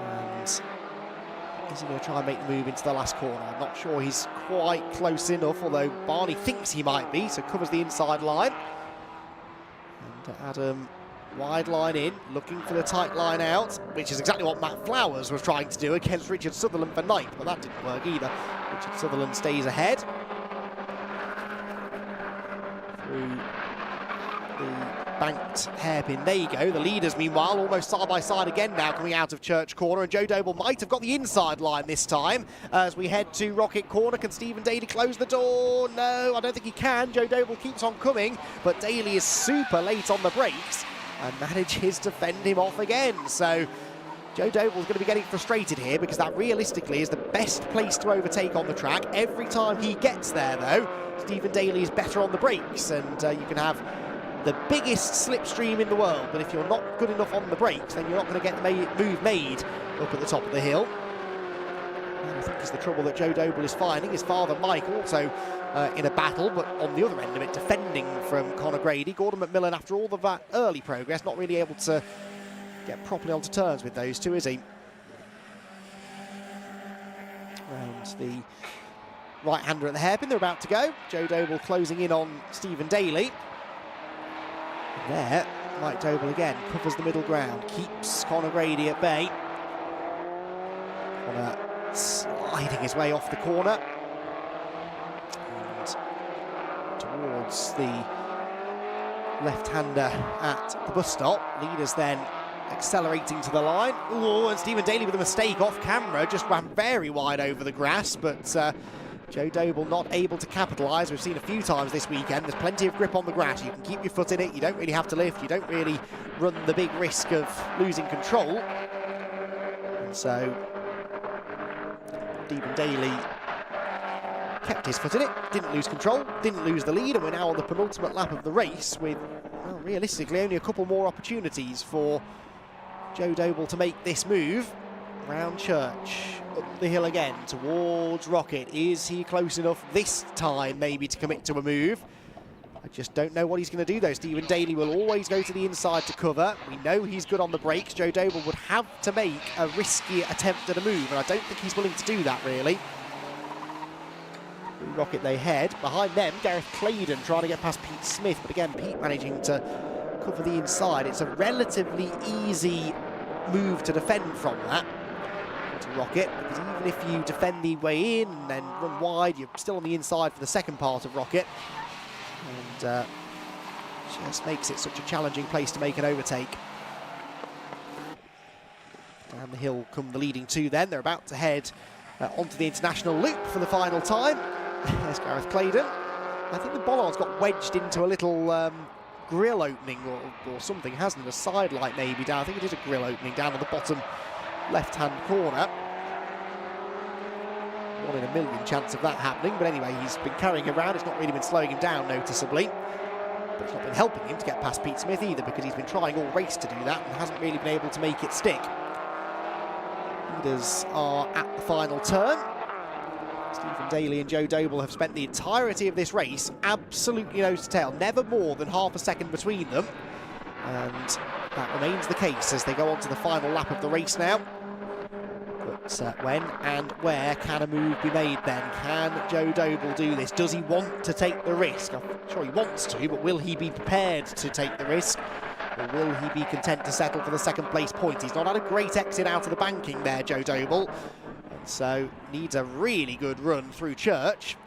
Speaker 5: And is he going to try and make the move into the last corner? I'm not sure he's quite close enough, although Barney thinks he might be, so covers the inside line. And Adam, wide line in, looking for the tight line out, which is exactly what Matt Flowers was trying to do against Richard Sutherland for 9th, but that didn't work either. Richard Sutherland stays ahead. Through the banked hairpin, there you go. The leaders, meanwhile, almost side by side again now, coming out of Church Corner, and Joe Doble might have got the inside line this time. As we head to Rocket Corner, can Stephen Daly close the door? No, I don't think he can. Joe Doble keeps on coming, but Daly is super late on the brakes and manages to fend him off again. So Joe Doble's going to be getting frustrated here, because that realistically is the best place to overtake on the track. Every time he gets there, though, Stephen Daly is better on the brakes, and you can have the biggest slipstream in the world, but if you're not good enough on the brakes, then you're not going to get the move made up at the top of the hill. And I think is the trouble that Joe Doble is finding. His father Mike also in a battle, but on the other end of it, defending from Conor Grady. Gordon McMillan, after all of that early progress, not really able to get properly onto terms with those two, is he? Round the right-hander at the hairpin, they're about to go. Joe Doble closing in on Stephen Daly. And there, Mike Doble again covers the middle ground, keeps Conor Grady at bay. Conor sliding his way off the corner and towards the left-hander at the bus stop. Leaders then accelerating to the line. Ooh, and Stephen Daly with a mistake off camera, just ran very wide over the grass, but Joe Doble not able to capitalise. We've seen a few times this weekend. There's plenty of grip on the grass. You can keep your foot in it. You don't really have to lift. You don't really run the big risk of losing control. And so Stephen Daly kept his foot in it, didn't lose control, didn't lose the lead, and we're now on the penultimate lap of the race with, well, realistically only a couple more opportunities for Joe Doble to make this move. Round Church, up the hill again towards Rocket. Is he close enough this time maybe to commit to a move? I just don't know what he's going to do though. Stephen Daly will always go to the inside to cover. We know he's good on the brakes. Joe Doble would have to make a risky attempt at a move, and I don't think he's willing to do that really. Through Rocket they head. Behind them, Gareth Claydon trying to get past Pete Smith, but again, Pete managing to cover the inside. It's a relatively easy move to defend from that. To Rocket, because even if you defend the way in and then run wide, you're still on the inside for the second part of Rocket, and just makes it such a challenging place to make an overtake. Down the hill come the leading two then. They're about to head onto the international loop for the final time. There's Gareth Claydon. I think the bollard's got wedged into a little grill opening or something, hasn't it? A side light maybe down. I think it is a grill opening down on the bottom left-hand corner. 1 in a million chance of that happening, but anyway, he's been carrying it around. It's not really been slowing him down noticeably, but it's not been helping him to get past Pete Smith either, because he's been trying all race to do that and hasn't really been able to make it stick. Leaders are at the final turn. Stephen Daly and Joe Doble have spent the entirety of this race absolutely nose to tail, never more than half a second between them, and that remains the case as they go on to the final lap of the race now. But when and where can a move be made then? Can Joe Doble do this? Does he want to take the risk? I'm sure he wants to, but will he be prepared to take the risk? Or will he be content to settle for the second place point? He's not had a great exit out of the banking there, Joe Doble. And so needs a really good run through Church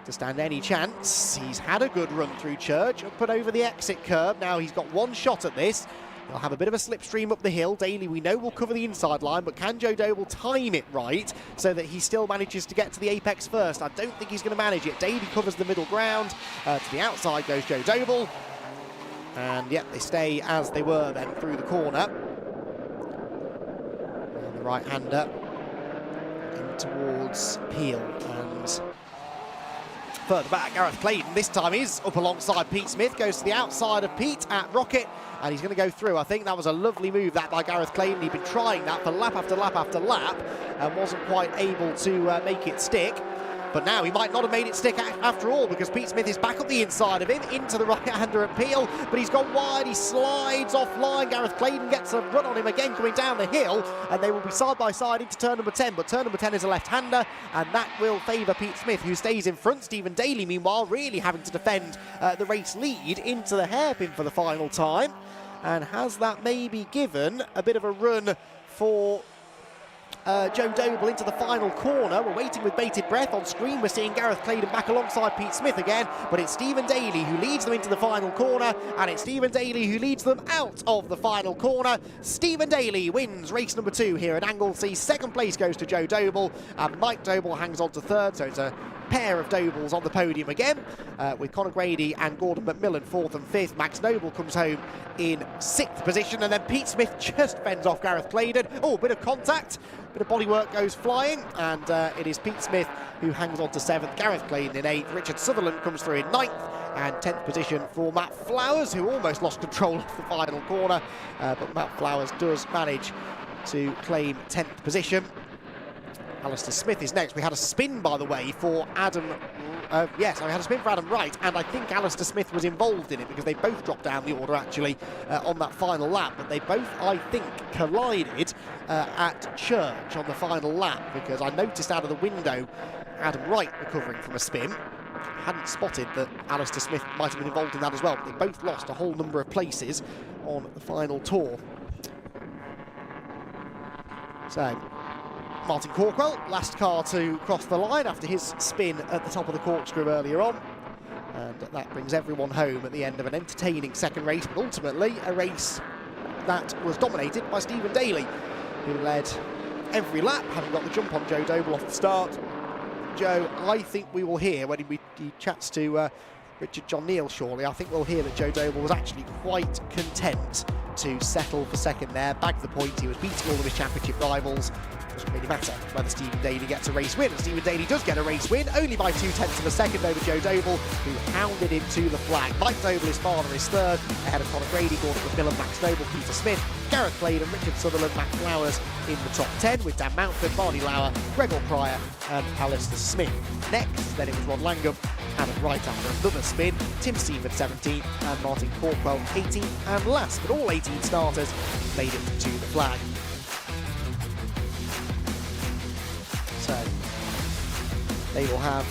Speaker 5: to stand any chance. He's had a good run through Church, up and over the exit curb. Now he's got one shot at this. He'll have a bit of a slipstream up the hill. Daly, we know, will cover the inside line, but can Joe Doble time it right so that he still manages to get to the apex first? I don't think he's going to manage it. Daly covers the middle ground. To the outside goes Joe Doble. And, yep, they stay as they were then through the corner. And the right-hander in towards Peel. And further back. Gareth Clayton this time is up alongside Pete Smith, goes to the outside of Pete at Rocket, and he's going to go through. I think that was a lovely move that by Gareth Clayton. He'd been trying that for lap after lap after lap and wasn't quite able to make it stick. But now he might not have made it stick after all, because Pete Smith is back up the inside of him, into the right-hander at Peel, but he's gone wide, he slides offline. Gareth Clayton gets a run on him again coming down the hill, and they will be side by side into turn number 10, but turn number 10 is a left-hander, and that will favour Pete Smith, who stays in front. Stephen Daly, meanwhile, really having to defend the race lead into the hairpin for the final time, and has that maybe given a bit of a run for Joe Doble into the final corner. We're waiting with bated breath. On screen we're seeing Gareth Clayton back alongside Pete Smith again, but it's Stephen Daly who leads them into the final corner, and it's Stephen Daly who leads them out of the final corner. Stephen Daly wins race number 2 here at Anglesey. Second place goes to Joe Doble, and Mike Doble hangs on to third, so it's a pair of Dobles on the podium again, with Conor Grady and Gordon McMillan 4th and 5th. Max Noble comes home in 6th position, and then Pete Smith just fends off Gareth Clayton. Oh, bit of contact, bit of bodywork goes flying, and it is Pete Smith who hangs on to 7th, Gareth Clayton in 8th, Richard Sutherland comes through in 9th, and 10th position for Matt Flowers, who almost lost control of the final corner, but Matt Flowers does manage to claim 10th position. Alistair Smith is next. We had a spin, by the way, for Adam... yes, we had a spin for Adam Wright, and I think Alistair Smith was involved in it, because they both dropped down the order, actually, on that final lap. But they both, I think, collided at Church on the final lap, because I noticed out of the window Adam Wright recovering from a spin. Hadn't spotted that Alistair Smith might have been involved in that as well, but they both lost a whole number of places on the final tour. So... Martin Corkwell, last car to cross the line after his spin at the top of the corkscrew earlier on. And that brings everyone home at the end of an entertaining second race, but ultimately a race that was dominated by Stephen Daly, who led every lap, having got the jump on Joe Doble off the start. Joe, I think we will hear, when he chats to Richard John Neal shortly, I think we'll hear that Joe Doble was actually quite content to settle for second there, bagged the point. He was beating all of his championship rivals. It doesn't really matter whether Stephen Daly gets a race win. And Stephen Daly does get a race win, only by 0.2 of a second over Joe Doble, who hounded him to the flag. Mike Doble, his father, is third, ahead of Conor Grady, Gordon McMillan, Max Noble, Peter Smith, Gareth Clayton, Richard Sutherland, Matt Flowers in the top 10, with Dan Mountford, Barney Lauer, Gregor Pryor and Alistair Smith. Next, then it was Rod Langham, Adam Wright after another spin, Tim Seaford 17th and Martin Corkwell 18th, and last, but all 18 starters made it to the flag. So they will have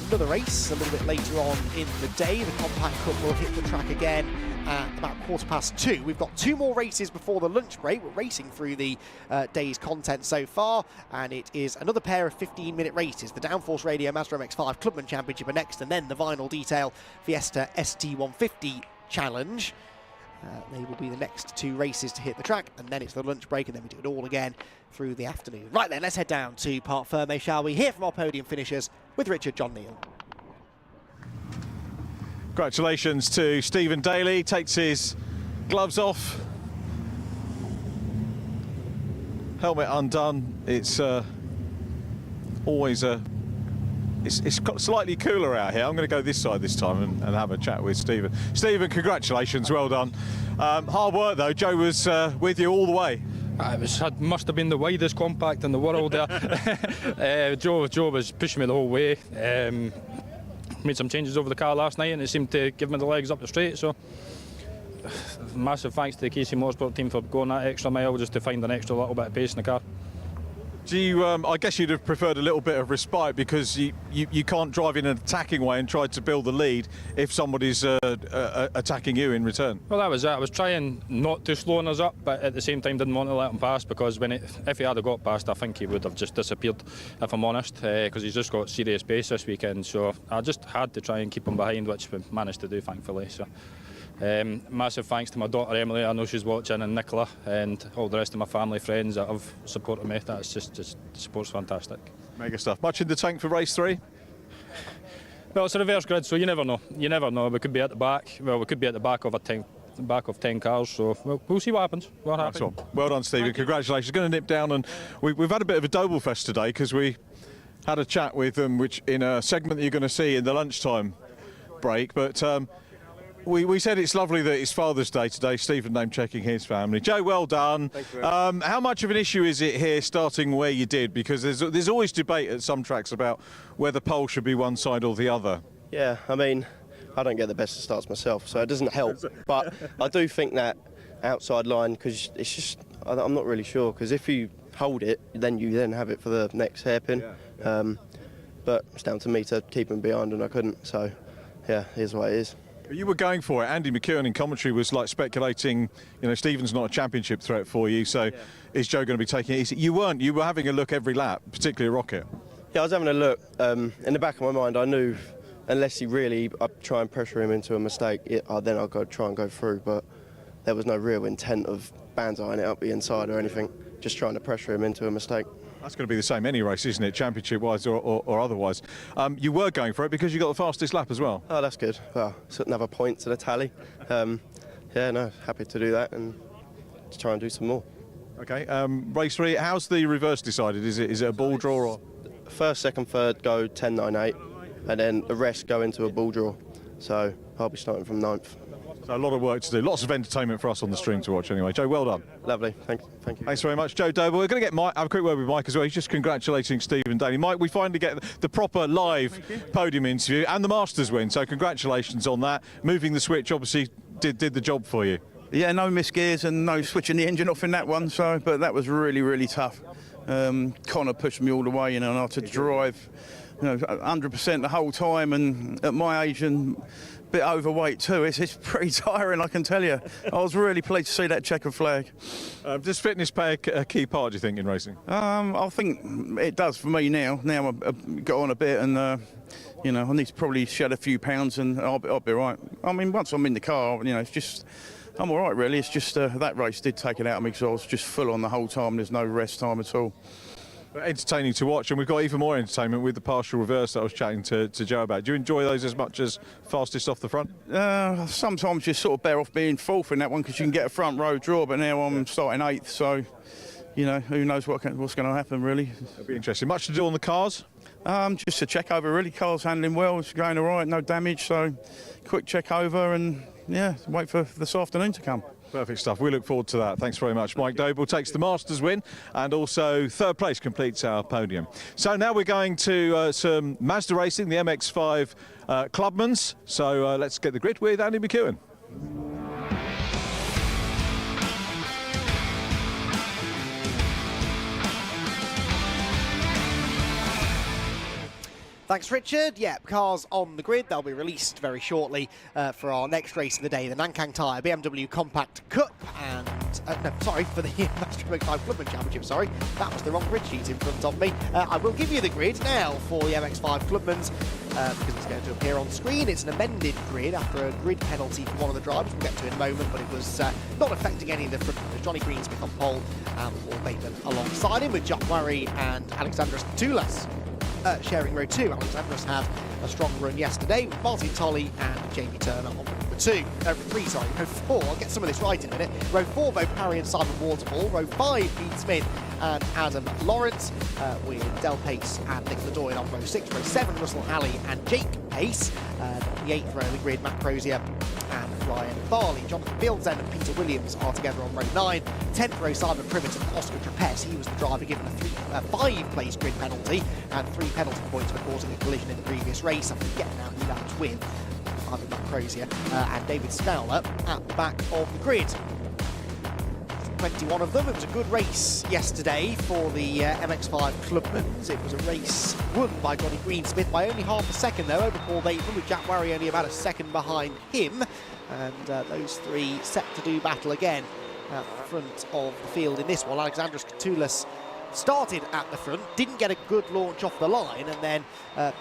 Speaker 5: another race a little bit later on in the day. The Compact Cup will hit the track again at about 2:15. We've got 2 more races before the lunch break. We're racing through the day's content so far, and it is another pair of 15-minute races. The Downforce Radio Mazda MX-5 Clubman Championship are next, and then the Vinyl Detail Fiesta ST150 Challenge. They will be the next 2 races to hit the track, and then it's the lunch break, and then we do it all again through the afternoon. Right then, let's head down to Parc Fermé, shall we? Hear from our podium finishers with Richard John Neal.
Speaker 1: Congratulations to Stephen Daly. Takes his gloves off. Helmet undone. It's always a... It's slightly cooler out here. I'm going to go this side this time and have a chat with Stephen. Stephen, congratulations, well done. Hard work though. Joe was with you all the way.
Speaker 10: It must have been the widest compact in the world there. Joe was pushing me the whole way. Made some changes over the car last night and it seemed to give me the legs up the straight. So massive thanks to the KC Motorsport team for going that extra mile just to find an extra little bit of pace in the car.
Speaker 1: Do you, I guess you'd have preferred a little bit of respite because you can't drive in an attacking way and try to build the lead if somebody's attacking you in return.
Speaker 10: Well, that was it. I was trying not to slow us up, but at the same time didn't want to let him pass because if he had got past, I think he would have just disappeared, if I'm honest, because he's just got serious pace this weekend. So I just had to try and keep him behind, which we managed to do, thankfully. So. Massive thanks to my daughter Emily, I know she's watching, and Nicola and all the rest of my family, friends that have supported me. That's just support's fantastic.
Speaker 1: Mega stuff. Much in the tank for race 3?
Speaker 10: Well, it's a reverse grid, so you never know. You never know. We could be at the back. Well, we could be at the back of 10 cars. So we'll see what happens.
Speaker 1: Well done, Stephen. Congratulations. Going to nip down, and we've had a bit of a Doble fest today because we had a chat with them, which in a segment that you're going to see in the lunchtime break. But we said it's lovely that it's Father's Day today. Stephen name-checking his family. Joe, well done.
Speaker 11: Thank you very much.
Speaker 1: How much of an issue is it here starting where you did? Because there's always debate at some tracks about whether pole should be one side or the other.
Speaker 11: Yeah, I mean, I don't get the best of starts myself, so it doesn't help. But I do think that outside line, because it's just, I'm not really sure, because if you hold it, then you have it for the next hairpin.
Speaker 1: Yeah.
Speaker 11: But it's down to me to keep him behind, and I couldn't. So, yeah, here's what it is.
Speaker 1: You were going for it. Andy McKeown in commentary was like speculating, you know, Stephen's not a championship threat for you, so is Joe going to be taking it easy? You weren't. You were having a look every lap, particularly a Rocket.
Speaker 11: Yeah, I was having a look. In the back of my mind, I knew unless I'd try and pressure him into a mistake, then I'll try and go through. But there was no real intent of banzaiing it up the inside or anything, just trying to pressure him into a mistake.
Speaker 1: That's going to be the same any race, isn't it, championship-wise or otherwise? You were going for it because you got the fastest lap as well.
Speaker 11: Oh, that's good. Well, it's another point to the tally. Yeah, no, happy to do that and to try and do some more.
Speaker 1: Okay, race 3, how's the reverse decided? Is it a ball draw or...?
Speaker 11: First, second, third go 10.98, and then the rest go into a ball draw. So I'll be starting from 9th.
Speaker 1: So a lot of work to do, lots of entertainment for us on the stream to watch anyway. Joe, well done.
Speaker 11: Lovely, thank you.
Speaker 1: Thanks very much, Joe Doble. We're going to get Mike, have a quick word with Mike as well. He's just congratulating Stephen Daly. Mike, we finally get the proper live podium interview and the Masters win, so congratulations on that. Moving the switch obviously did the job for you.
Speaker 12: Yeah, no missed gears and no switching the engine off in that one, but that was really, really tough. Connor pushed me all the way, and I had to drive 100% the whole time, and at my age and a bit overweight too, it's pretty tiring, I can tell you. I was really pleased to see that checkered flag.
Speaker 1: Does fitness play a key part, do you think, in racing?
Speaker 12: I think it does for me now. Now I've got on a bit, and I need to probably shed a few pounds, and I'll be right. I mean, once I'm in the car, it's just, I'm all right really. It's just that race did take it out of me because I was just full on the whole time. There's no rest time at all.
Speaker 1: Entertaining to watch, and we've got even more entertainment with the partial reverse that I was chatting to Joe about. Do you enjoy those as much as fastest off the front?
Speaker 12: Sometimes you sort of bear off being fourth in that one because you can get a front row draw, but now I'm starting 8th, so who knows what's going to happen really.
Speaker 1: It'll be interesting. Much to do on the cars?
Speaker 12: Just a check over really. Car's handling well, it's going all right, no damage, so quick check over and wait for this afternoon to come.
Speaker 1: Perfect stuff. We look forward to that. Thanks very much. Mike Doble takes the Masters win and also 3rd place completes our podium. So now we're going to some Mazda racing, the MX-5 Clubmans. So let's get the grid with Andy McKeown.
Speaker 5: Thanks, Richard. Yep, cars on the grid. They'll be released very shortly for our next race of the day, the Nankang Tyre BMW Compact Cup. And, for the Mazda MX-5 Clubman Championship, sorry. That was the wrong grid sheet in front of me. I will give you the grid now for the MX-5 Clubmans because it's going to appear on screen. It's an amended grid after a grid penalty for one of the drivers. We'll get to in a moment, but it was not affecting any of the front runners. Johnny Greensmith on pole and Paul Bateman alongside him with Jack Murray and Alexandros Katoulas. Sharing row 2. Alexandros had a strong run yesterday with Martin Tolley and Jamie Turner on row 3, sorry, row 4. I'll get some of this right in a minute. Row 4, Bo Parry and Simon Waterfall. Row 5, Pete Smith and Adam Lawrence with Del Pace and Nick Ledoy on row 6. Row 7, Russell Halley and Jake Pace. The 8th row of the grid, Matt Crozier and Ryan Farley. Jonathan Fieldsend and Peter Williams are together on row 9. 10th row, Simon Privet and Oscar Trapez. He was the driver given a 5-place grid penalty and 3 penalty points for causing a collision in the previous race after getting out who that was with. Either Matt Crozier and David Snowler at the back of the grid. 21 of them. It was a good race yesterday for the MX-5 Clubmans. It was a race won by Johnny Greensmith by only half a second though over Paul Bateman, with Jack Warry only about a second behind him. And those 3 set to do battle again at the front of the field in this one. Alexandros Katoulas started at the front, didn't get a good launch off the line, and then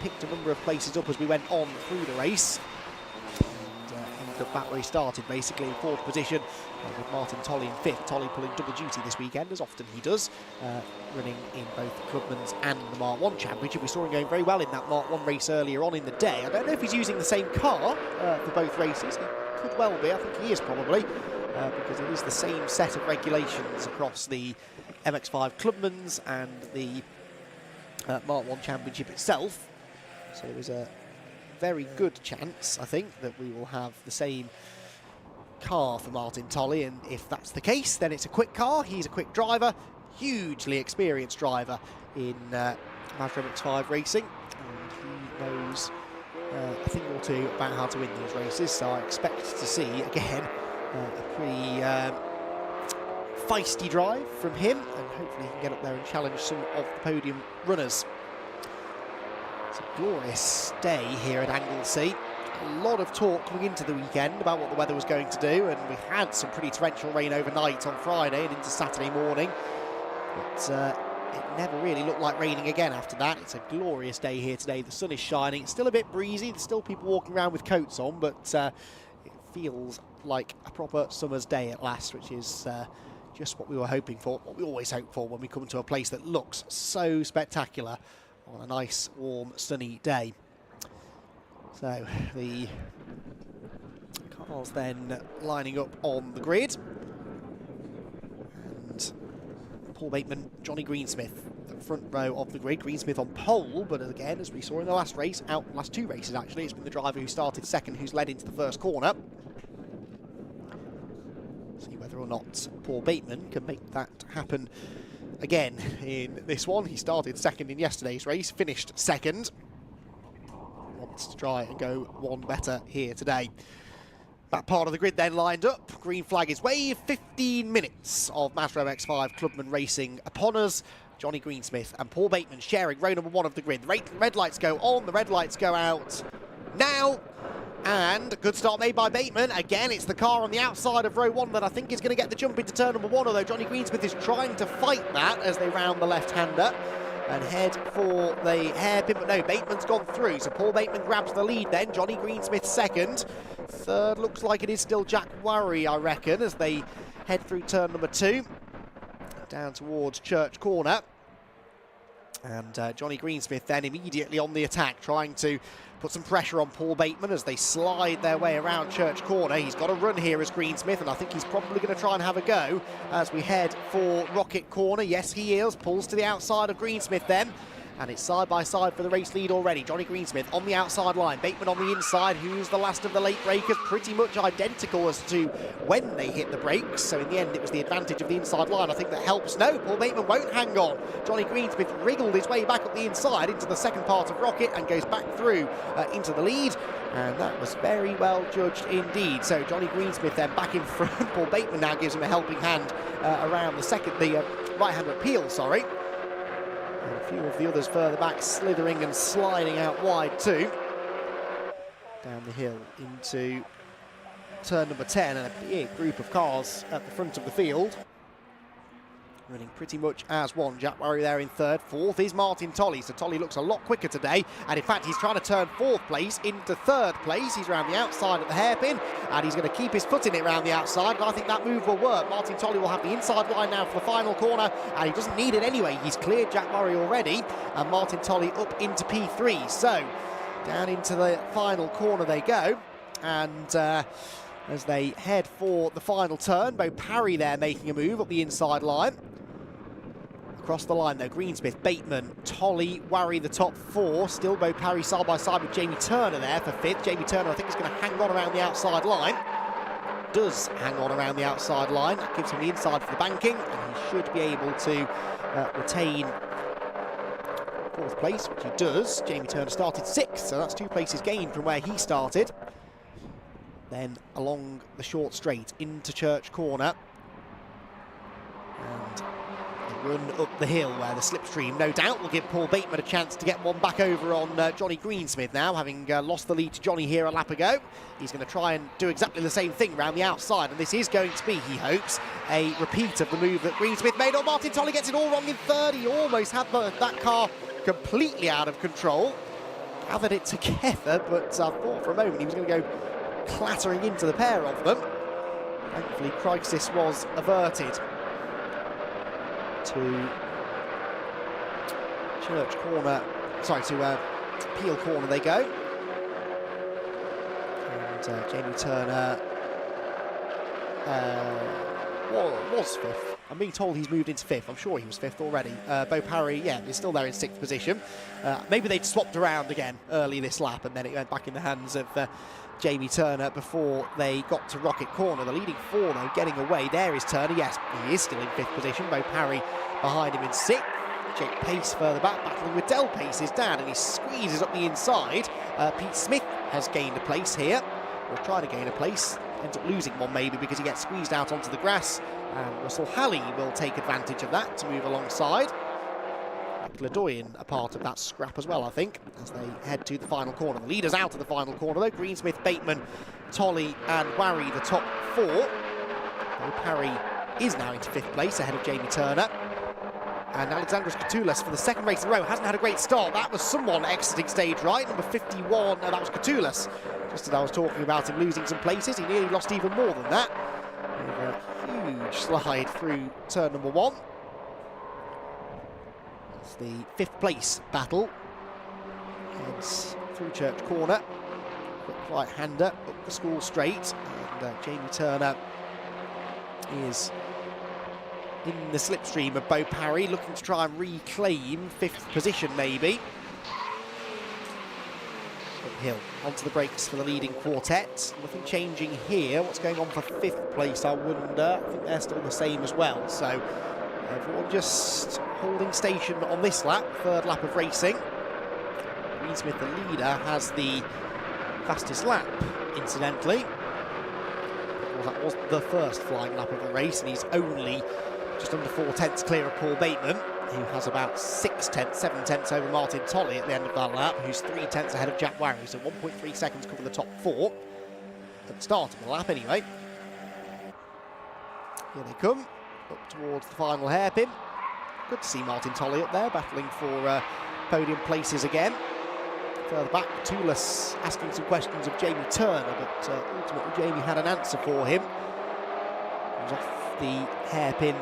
Speaker 5: picked a number of places up as we went on through the race. Ended up back where he started, basically in 4th position, with Martin Tolley in 5th. Tolley pulling double duty this weekend, as often he does, running in both the Clubman's and the Mark 1 Championship. We saw him going very well in that Mark 1 race earlier on in the day. I don't know if he's using the same car for both races. He could well be. I think he is probably, because it is the same set of regulations across the MX-5 Clubman's and the Mark 1 Championship itself. So there is a very good chance, I think, that we will have the same car for Martin Tolley, and if that's the case, then it's a quick car. He's a quick driver, hugely experienced driver in Mazda MX-5 racing, and he knows a thing or two about how to win these races, so I expect to see, again, a pretty feisty drive from him, and hopefully he can get up there and challenge some of the podium runners. It's a glorious day here at Anglesey. A lot of talk coming into the weekend about what the weather was going to do, and we had some pretty torrential rain overnight on Friday and into Saturday morning, but it never really looked like raining again after that. It's a glorious day here today. The sun is shining. It's still a bit breezy. There's still people walking around with coats on, but it feels like a proper summer's day at last, which is just what we were hoping for, what we always hope for when we come to a place that looks so spectacular on a nice, warm, sunny day. So the cars then lining up on the grid. And Paul Bateman, Johnny Greensmith at the front row of the grid. Greensmith on pole, but again, as we saw in the last race, last two races actually, it's been the driver who started second who's led into the first corner. See whether or not Paul Bateman can make that happen again in this one. He started second in yesterday's race, finished second. Wants to try and go one better here today. That part of the grid then lined up. Green flag is waved. 15 minutes of Mazda MX-5 Clubman racing upon us. Johnny Greensmith and Paul Bateman sharing row number 1 of the grid. The red lights go on, the red lights go out now. And good start made by Bateman. Again, it's the car on the outside of row 1 that I think is going to get the jump into turn number 1, although Johnny Greensmith is trying to fight that as they round the left-hander and head for the hairpin, but no, Bateman's gone through, so Paul Bateman grabs the lead then. Johnny Greensmith second. Third looks like it is still Jack Worry, I reckon, as they head through turn number 2 down towards Church Corner. And Johnny Greensmith then immediately on the attack, trying to put some pressure on Paul Bateman as they slide their way around Church Corner. He's got a run here as Greensmith, and I think he's probably going to try and have a go as we head for Rocket Corner. Yes, he is. Pulls to the outside of Greensmith then. And it's side by side for the race lead already. Johnny Greensmith on the outside line. Bateman on the inside, who's the last of the late breakers. Pretty much identical as to when they hit the brakes. So in the end, it was the advantage of the inside line, I think, that helps. No, Paul Bateman won't hang on. Johnny Greensmith wriggled his way back up the inside into the second part of Rocket and goes back through into the lead. And that was very well judged indeed. So Johnny Greensmith then back in front. Paul Bateman now gives him a helping hand around the right-hand appeal, sorry. And a few of the others further back slithering and sliding out wide too. Down the hill into turn number 10, and a big group of cars at the front of the field. Running pretty much as one. Jack Worry there in third. Fourth is Martin Tolley, so Tolley looks a lot quicker today, and in fact he's trying to turn fourth place into third place. He's around the outside at the hairpin, and he's going to keep his foot in it around the outside, and I think that move will work. Martin Tolley will have the inside line now for the final corner, and he doesn't need it anyway. He's cleared Jack Worry already, and Martin Tolley up into P3. So down into the final corner they go, and as they head for the final turn, Bo Parry there making a move up the inside line. Across the line though, Greensmith, Bateman, Tolley, Worry the top 4. Still Bo Parry side by side with Jamie Turner there for 5th. Jamie Turner, I think, is going to hang on around the outside line. Does hang on around the outside line. That gives him the inside for the banking, and he should be able to retain 4th place, which he does. Jamie Turner started 6th, so that's 2 places gained from where he started. Then along the short straight into Church Corner. And run up the hill where the slipstream, no doubt, will give Paul Bateman a chance to get one back over on Johnny Greensmith now, having lost the lead to Johnny here a lap ago. He's going to try and do exactly the same thing around the outside, and this is going to be, he hopes, a repeat of the move that Greensmith made on. Martin Tolley gets it all wrong in third. He almost had that car completely out of control. Gathered it together, but I thought for a moment he was going to go clattering into the pair of them. Thankfully, crisis was averted. To Church Corner, sorry, to Peel Corner they go. And Jamie Turner was 5th. I'm being told he's moved into 5th. I'm sure he was 5th already. Bo Parry, yeah, is still there in 6th position. Maybe they'd swapped around again early this lap, and then it went back in the hands of Jamie Turner before they got to Rocket Corner. The leading 4, though, getting away. There is Turner. Yes, he is still in 5th position. Bo Parry behind him in 6th. Jake Pace further back, battling with Del Pace, his dad, and he squeezes up the inside. Pete Smith has gained a place here, or trying to gain a place. Ends up losing one maybe because he gets squeezed out onto the grass, and Russell Halley will take advantage of that to move alongside. Gladoyan a part of that scrap as well, I think, as they head to the final corner. The leaders out of the final corner though, Greensmith, Bateman, Tolley and Warry, the top 4. Bo Parry is now into 5th place ahead of Jamie Turner. And Alexandros Katoulas for the 2nd race in a row hasn't had a great start. That was someone exiting stage right, number 51, that was Katoulas. Just as I was talking about him losing some places, he nearly lost even more than that. A huge slide through turn number 1. It's the 5th place battle. Heads through Church Corner. Quick right-hander up the School Straight. And Jamie Turner is in the slipstream of Bo Parry, looking to try and reclaim 5th position maybe. Uphill, onto the brakes for the leading quartet. Nothing changing here. What's going on for 5th place, I wonder? I think they're still the same as well. So everyone just holding station on this lap, 3rd lap of racing. Greensmith, the leader, has the fastest lap, incidentally. Well, that was the first flying lap of the race, and he's only just under 4/10 clear of Paul Bateman, who has about 7/10 over Martin Tolley at the end of that lap, who's 3/10 ahead of Jack Warry, so 1.3 seconds cover the top 4 at the start of the lap anyway. Here they come, up towards the final hairpin. Good to see Martin Tolley up there, battling for podium places again. Further back, Toulis asking some questions of Jamie Turner, but ultimately Jamie had an answer for him. He was off the hairpin,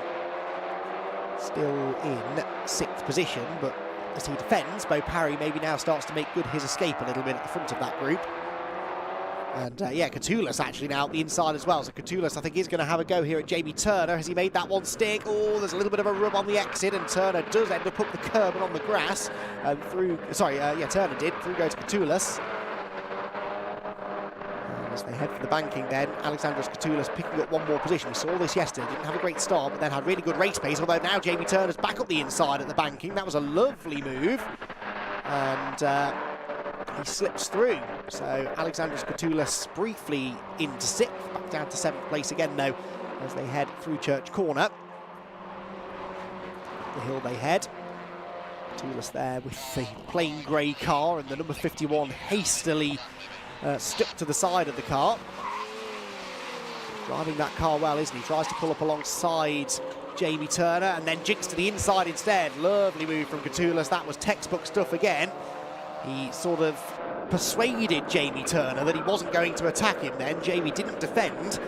Speaker 5: still in 6th position, but as he defends, Bo Parry maybe now starts to make good his escape a little bit at the front of that group. And yeah, Katoulas actually now at the inside as well. So Katoulas, I think, is going to have a go here at Jamie Turner. Has he made that one stick? Oh, there's a little bit of a rub on the exit, and Turner does end up the curb and on the grass. And through, Turner did. Through goes Katoulas. And as they head for the banking then, Alexandros Katoulas picking up one more position. We saw this yesterday. Didn't have a great start, but then had really good race pace. Although now Jamie Turner's back up the inside at the banking. That was a lovely move. And he slips through. So Alexandros Katoulas briefly into 6th, back down to 7th place again though, as they head through Church Corner. The hill they head. Katoulas there with the plain grey car, and the number 51 hastily stuck to the side of the car. Driving that car well, isn't he? Tries to pull up alongside Jamie Turner and then jigs to the inside instead. Lovely move from Katoulas. That was textbook stuff again. He sort of persuaded Jamie Turner that he wasn't going to attack him then. Jamie didn't defend,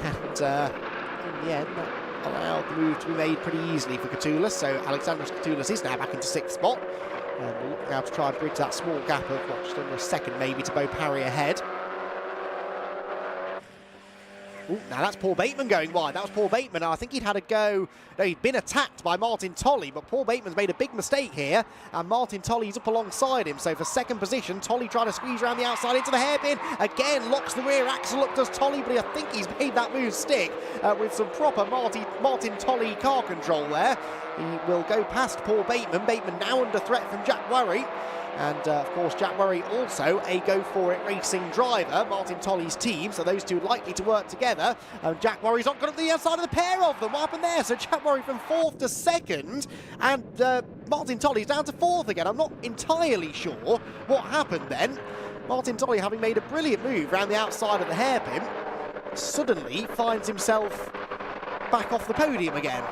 Speaker 5: and in the end that allowed the move to be made pretty easily for Katoulas. So Alexandros Katoulas is now back into 6th spot, and we'll look now to try and bridge that small gap of just under a second maybe to Bo Parry ahead. Ooh, now that's Paul Bateman going wide. That was Paul Bateman. I think he'd had a go. No, he'd been attacked by Martin Tolley, but Paul Bateman's made a big mistake here, and Martin Tolley's up alongside him. So for 2nd position, Tolley trying to squeeze around the outside into the hairpin. Again, locks the rear axle up, does Tolley, but I think he's made that move stick with some proper Martin Tolley car control there. He will go past Paul Bateman. Bateman now under threat from Jack Warry. And of course Jack Warry also a go-for-it racing driver, Martin Tolley's team, so those two likely to work together. Jack Warry's not got up the outside of the pair of them. What happened there? So Jack Warry from 4th to 2nd, and Martin Tolley's down to 4th again. I'm not entirely sure what happened then. Martin Tolley, having made a brilliant move around the outside of the hairpin, suddenly finds himself back off the podium again.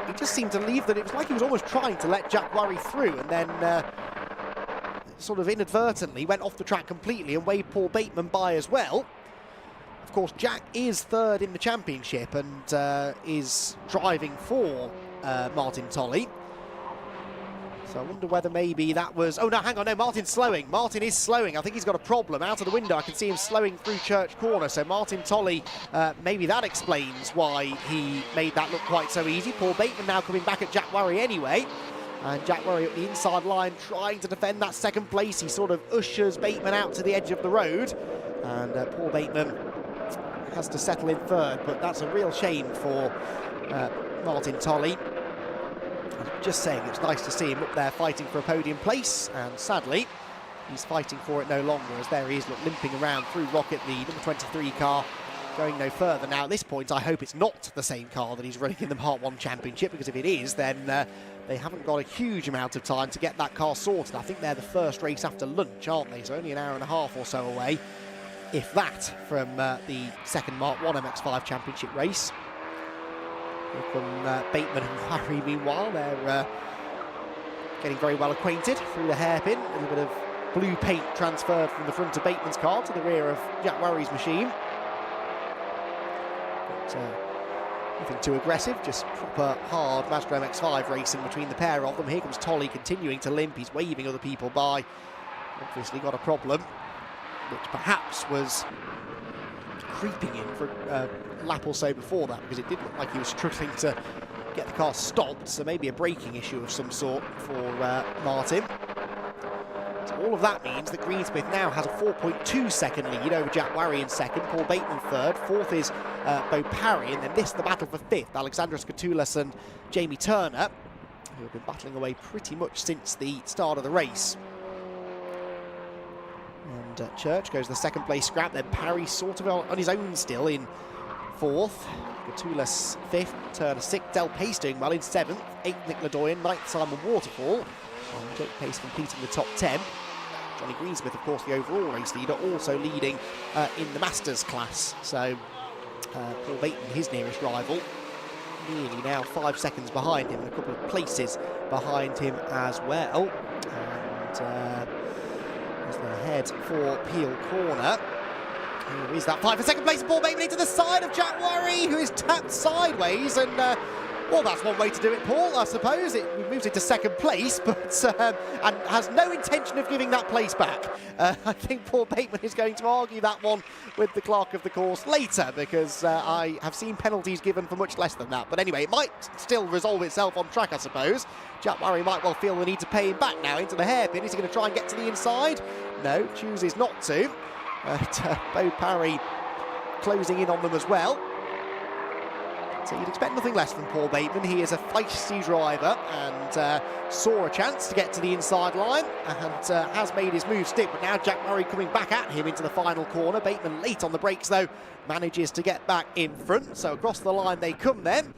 Speaker 5: He just seemed to leave that. It was like he was almost trying to let Jack Warry through, and then sort of inadvertently went off the track completely and waved Paul Bateman by as well. Of course, Jack is 3rd in the championship and is driving for Martin Tolley. So I wonder whether maybe that was... Oh, no, hang on, no, Martin's slowing. Martin is slowing. I think he's got a problem. Out of the window, I can see him slowing through Church Corner. So Martin Tolley, maybe that explains why he made that look quite so easy. Paul Bateman now coming back at Jack Worry anyway. And Jack Worry at the inside line trying to defend that second place. He sort of ushers Bateman out to the edge of the road. And Paul Bateman has to settle in third. But that's a real shame for Martin Tolley. Just saying, it's nice to see him up there fighting for a podium place, and sadly he's fighting for it no longer, as there he is limping around through Rocket, the number 23 car, going no further. Now at this point I hope it's not the same car that he's running in the Part 1 Championship, because if it is, then they haven't got a huge amount of time to get that car sorted. I think they're the first race after lunch, aren't they? So only an hour and a half or so away, if that, from the second Mark 1 MX-5 Championship race. Here come Bateman and Worry meanwhile. They're getting very well acquainted through the hairpin. A little bit of blue paint transferred from the front of Bateman's car to the rear of Jack Worry's machine. But nothing too aggressive, just proper hard Mazda MX-5 racing between the pair of them. Here comes Tolley continuing to limp. He's waving other people by. Obviously got a problem, which perhaps was creeping in for a lap or so before that, because it did look like he was struggling to get the car stopped, so maybe a braking issue of some sort for Martin. So all of that means that Greensmith now has a 4.2 second lead over Jack Worry in second, Paul Bateman third, fourth is Bo Parry, and then this the battle for fifth, Alexandros Katoulas and Jamie Turner, who have been battling away pretty much since the start of the race. And Church goes the second place scrap, then Parry sort of on his own still in fourth, Katoulas fifth, Turner sixth, Del Pace doing well in seventh, eighth Nick Ledoyen, ninth Simon Waterfall, and Jake Pace completing the top 10. Johnny Greensmith, of course, the overall race leader, also leading in the Masters class. So Paul Bateman, his nearest rival, nearly now 5 seconds behind him, and a couple of places behind him as well. And as they head for Peel Corner, here is that fight for second place, and Paul Bateman into the side of Jack Worry, who is tapped sideways, and well, that's one way to do it, Paul, I suppose. It moves into second place, but and has no intention of giving that place back. I think Paul Bateman is going to argue that one with the clerk of the course later, because I have seen penalties given for much less than that. But anyway, it might still resolve itself on track, I suppose. Jack Worry might well feel the need to pay him back now into the hairpin. Is he going to try and get to the inside? No, chooses not to. But Bo Parry closing in on them as well. So you'd expect nothing less from Paul Bateman. He is a feisty driver and saw a chance to get to the inside line and has made his move stick. But now Jack Worry coming back at him into the final corner. Bateman late on the brakes though, manages to get back in front. So across the line they come then.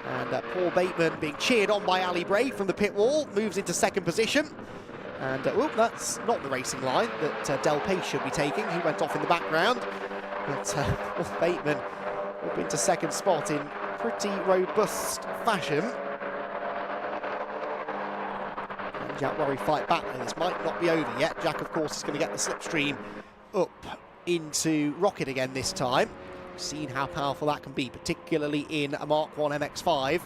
Speaker 5: And Paul Bateman being cheered on by Ali Bray from the pit wall, moves into second position. And that's not the racing line that Del Pace should be taking. He went off in the background. But Paul Bateman up into second spot in pretty robust fashion. And Jack Worry fight back, and this might not be over yet. Jack, of course, is going to get the slipstream up into Rocket again this time. We've seen how powerful that can be, particularly in a Mark 1 MX-5.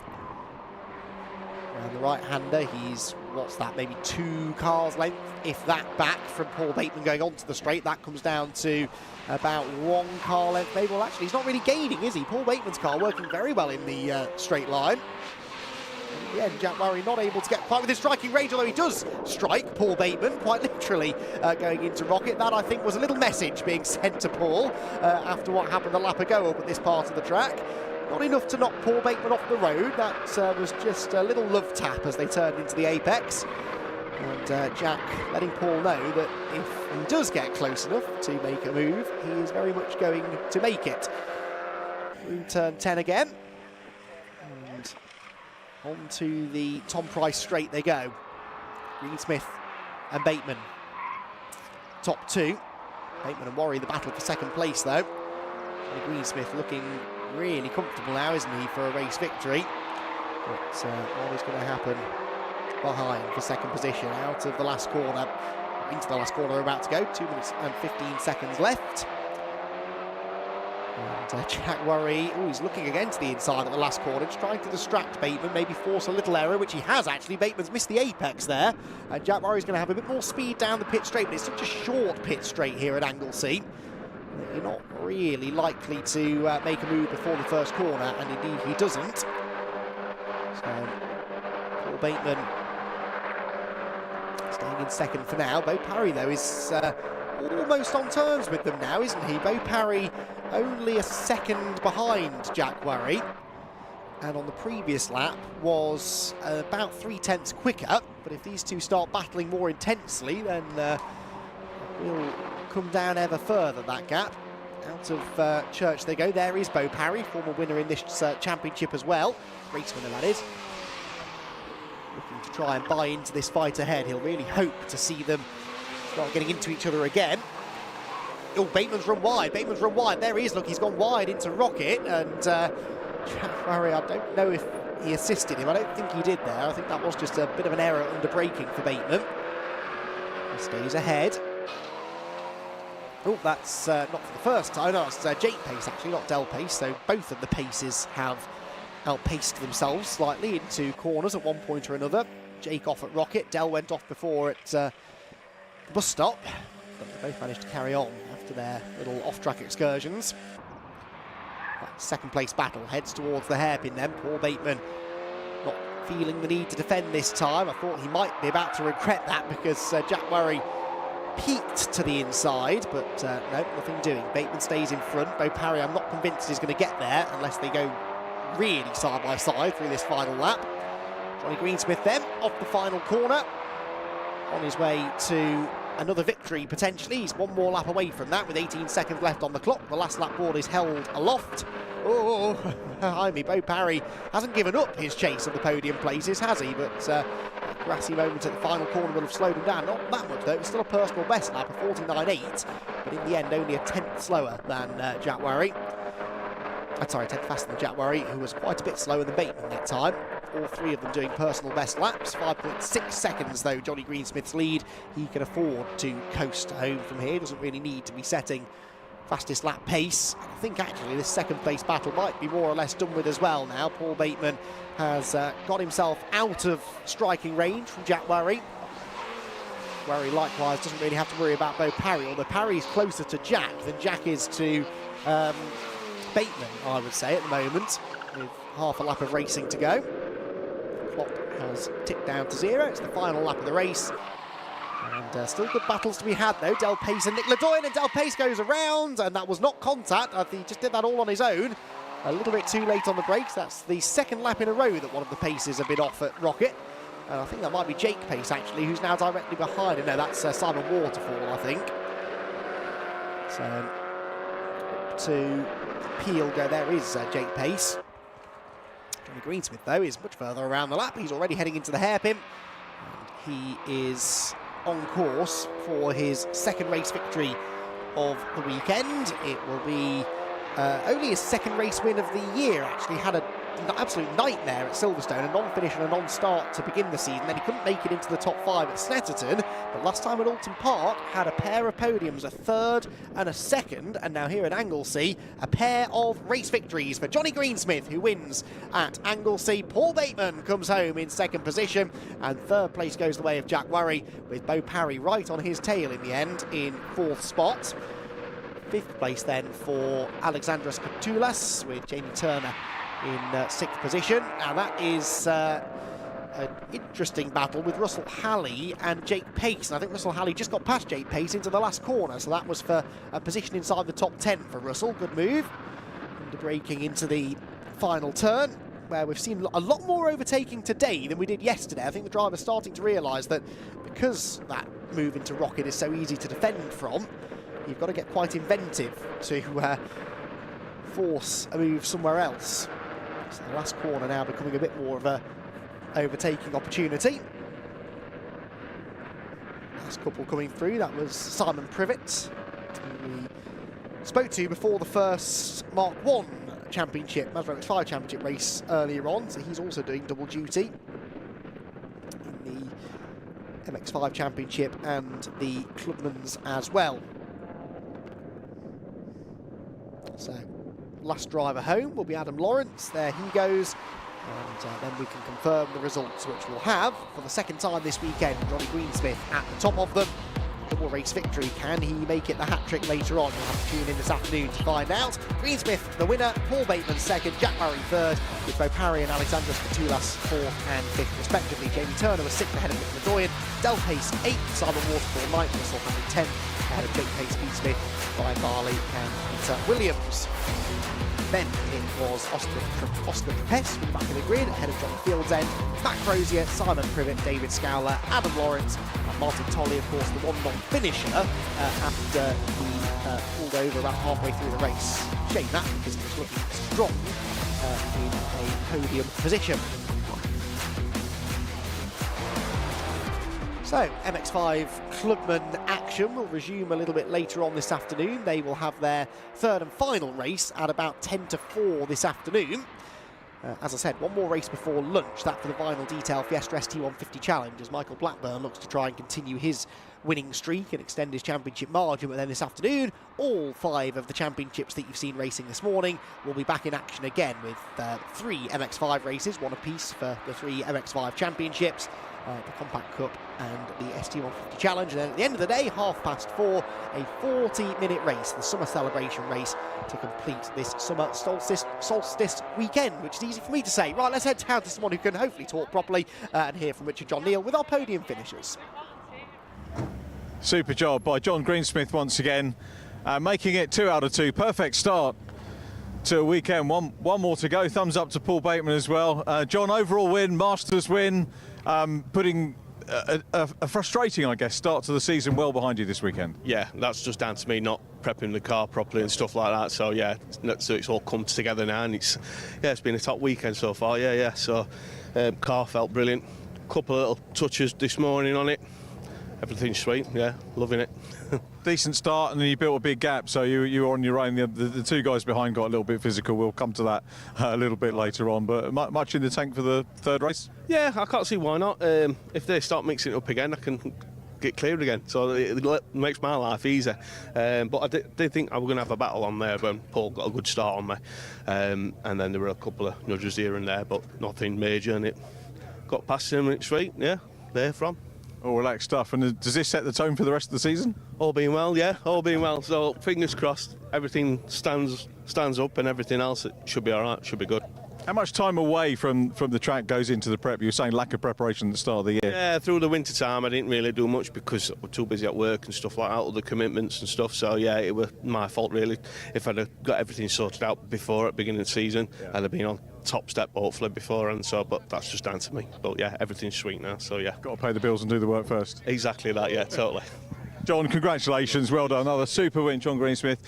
Speaker 5: And the right-hander, he's, what's that, maybe 2 cars length, if that, back from Paul Bateman going onto the straight. That comes down to about 1 car length, maybe. Well, actually, he's not really gaining, is he? Paul Bateman's car working very well in the straight line. And in the end, Jack Worry not able to get quite with his striking range, although he does strike Paul Bateman, quite literally, going into Rocket. That, I think, was a little message being sent to Paul after what happened a lap ago up at this part of the track. Not enough to knock Paul Bateman off the road. That was just a little love tap as they turned into the apex. And Jack letting Paul know that if he does get close enough to make a move, he is very much going to make it. Through turn 10 again. And on to the Tom Price straight they go. Greensmith and Bateman. Top 2. Bateman and Worry the battle for second place though. And Greensmith looking really comfortable now, isn't he, for a race victory? But what is going to happen behind for second position out of the last corner, into the last corner they're about to go. 2 minutes and 15 seconds left. And And Jack Worry, he's looking again to the inside at the last corner, just trying to distract Bateman, maybe force a little error, which he has actually. Bateman's missed the apex there, and Jack Worry's going to have a bit more speed down the pit straight, but it's such a short pit straight here at Anglesey that you're not really likely to make a move before the first corner, and indeed he doesn't. So Paul Bateman staying in second for now. Beau Parry, though, is almost on terms with them now, isn't he? Beau Parry only a second behind Jack Worry, and on the previous lap was about 3/10 quicker, but if these two start battling more intensely, then we'll come down ever further, that gap. Out of church they go. There is Beau Parry, former winner in this championship as well. Race winner, that is. Looking to try and buy into this fight ahead. He'll really hope to see them start getting into each other again. Oh, Bateman's run wide. Bateman's run wide. There he is. Look, he's gone wide into Rocket. And Jack Worry, I don't know if he assisted him. I don't think he did there. I think that was just a bit of an error under braking for Bateman. He stays ahead. Oh, that's not for the first time. No, it's Jake Pace, actually, not Del Pace. So both of the Paces have outpaced themselves slightly into corners at one point or another. Jake off at Rocket. Del went off before at the bus stop. But they both managed to carry on after their little off-track excursions. That second place battle heads towards the hairpin then. Paul Bateman not feeling the need to defend this time. I thought he might be about to regret that because Jack Worry peaked to the inside, but no, nothing doing. Bateman stays in front. Beau Parry, I'm not convinced he's going to get there unless they go really side by side through this final lap. Johnny Greensmith then off the final corner, on his way to another victory potentially. He's one more lap away from that with 18 seconds left on the clock. The last lap board is held aloft. Oh, behind me, Beau Parry hasn't given up his chase of the podium places, has he? But a grassy moment at the final corner will have slowed him down. Not that much though, it's still a personal best lap of 49.8, but in the end only a 10th slower than Jack Worry. Sorry, 10th faster than Jack Worry, who was quite a bit slower than Bateman that time. All three of them doing personal best laps. 5.6 seconds though, Johnny Greensmith's lead. He can afford to coast home from here. Doesn't really need to be setting fastest lap pace. I think actually this second place battle might be more or less done with as well now. Paul Bateman has got himself out of striking range from Jack Worry. Worry likewise doesn't really have to worry about Beau Parry, although Parry is closer to Jack than Jack is to Bateman, I would say, at the moment, with half a lap of racing to go. Clock has ticked down to 0. It's the final lap of the race. And still good battles to be had, though. Del Pace and Nick Ledoyen, and Del Pace goes around, and that was not contact. I think he just did that all on his own. A little bit too late on the brakes. That's the second lap in a row that one of the Paces have been off at Rocket. And I think that might be Jake Pace, actually, who's now directly behind him. No, that's Simon Waterfall, I think. So, to Peel go, there is Jake Pace. Johnny Greensmith, though, is much further around the lap. He's already heading into the hairpin. And he is on course for his second race victory of the weekend. It will be only his second race win of the year. Actually had an absolute nightmare at Silverstone, a non-finish and a non-start to begin the season. Then he couldn't make it into the top 5 at Snetterton, but last time at Alton Park had a pair of podiums, a third and a second, and now here at Anglesey, a pair of race victories for Johnny Greensmith, who wins at Anglesey. Paul Bateman comes home in second position, and third place goes the way of Jack Worry, with Beau Parry right on his tail in the end in fourth spot. Fifth place then for Alexandros Katulas, with Jamie Turner in sixth position. Now that is an interesting battle with Russell Halley and Jake Pace. And I think Russell Halley just got past Jake Pace into the last corner, so that was for a position inside the top 10 for Russell. Good move. Under braking into the final turn, where we've seen a lot more overtaking today than we did yesterday. I think the driver's starting to realise that because that move into Rocket is so easy to defend from, you've got to get quite inventive to force a move somewhere else. So the last corner now becoming a bit more of a overtaking opportunity. Last couple coming through, that was Simon Privet, who we spoke to before the first Mark 1 championship, Mazda MX-5 championship race earlier on, so he's also doing double duty in the MX-5 championship and the Clubman's as well. So last driver home will be Adam Lawrence. There he goes. And then we can confirm the results, which we'll have for the second time this weekend. Johnny Greensmith at the top of them. Double race victory. Can he make it the hat-trick later on? You'll have to tune in this afternoon to find out. Greensmith, the winner. Paul Bateman second. Jack Murray third. With Bo Parry and Alexandros Fatulas fourth and fifth, respectively. Jamie Turner was sixth ahead of Nick Madoyan. Del Pace eighth. Simon Waterfall ninth. Russell Henry 10th ahead of Jake Pace, Pete Smith, Brian Barley and Peter Williams. Then it was Oscar Trapes with the back of the grid, ahead of John Fieldsend, Matt Crozier, Simon Privet, David Scowler, Adam Lawrence, and Martin Tolley, of course, the one non-finisher after he pulled over about halfway through the race. Shame that, because he was looking strong in a podium position. So, MX-5 Clubman action will resume a little bit later on this afternoon. They will have their third and final race at about 10 to 4 this afternoon. As I said, one more race before lunch, that for the Vinyl Detail Fiesta ST150 Challenge, as Michael Blackburn looks to try and continue his winning streak and extend his championship margin. But then this afternoon, all 5 of the championships that you've seen racing this morning will be back in action again with 3 MX-5 races, one apiece for the 3 MX-5 championships. The Compact Cup and the ST150 Challenge, and then at the end of the day, 4:30, a 40-minute race, the summer celebration race, to complete this summer solstice weekend, which is easy for me to say. Right, let's head down to someone who can hopefully talk properly and hear from Richard John Neal with our podium finishers.
Speaker 1: Super job by John Greensmith once again, making it 2 out of 2. Perfect start to a weekend. One more to go. Thumbs up to Paul Bateman as well. John, overall win, Masters win, putting a frustrating, I guess, start to the season well behind you this weekend.
Speaker 13: Yeah, that's just down to me not prepping the car properly and stuff like that. So yeah, so it's all come together now, and it's been a top weekend so far. Yeah. So car felt brilliant. Couple of little touches this morning on it. Everything's sweet. Yeah, loving it.
Speaker 1: Decent start, and then you built a big gap, so you were on your own. The 2 guys behind got a little bit physical. We'll come to that a little bit later on, but much in the tank for the third race?
Speaker 13: Yeah, I can't see why not. If they start mixing it up again, I can get cleared again, so it makes my life easier. But I did think I was going to have a battle on there when Paul got a good start on me, and then there were a couple of nudges here and there, but nothing major, and it got past him, and it's sweet. Yeah, there from.
Speaker 1: All relaxed stuff. And does this set the tone for the rest of the season?
Speaker 13: All being well, yeah, all being well. So fingers crossed, everything stands up, and everything else, it should be all right, should be good.
Speaker 1: How much time away from the track goes into the prep? You were saying lack of preparation at the start of the year.
Speaker 13: Yeah, through the winter time I didn't really do much because I was too busy at work and stuff like that, all the commitments and stuff. So yeah, it was my fault really. If I'd have got everything sorted out before at the beginning of the season, I'd have been on top step hopefully before, and so, but that's just down to me. But yeah, everything's sweet now, so yeah.
Speaker 1: Got to pay the bills and do the work first.
Speaker 13: Exactly that, yeah, totally.
Speaker 1: John, congratulations, well done. Another super win, John Greensmith.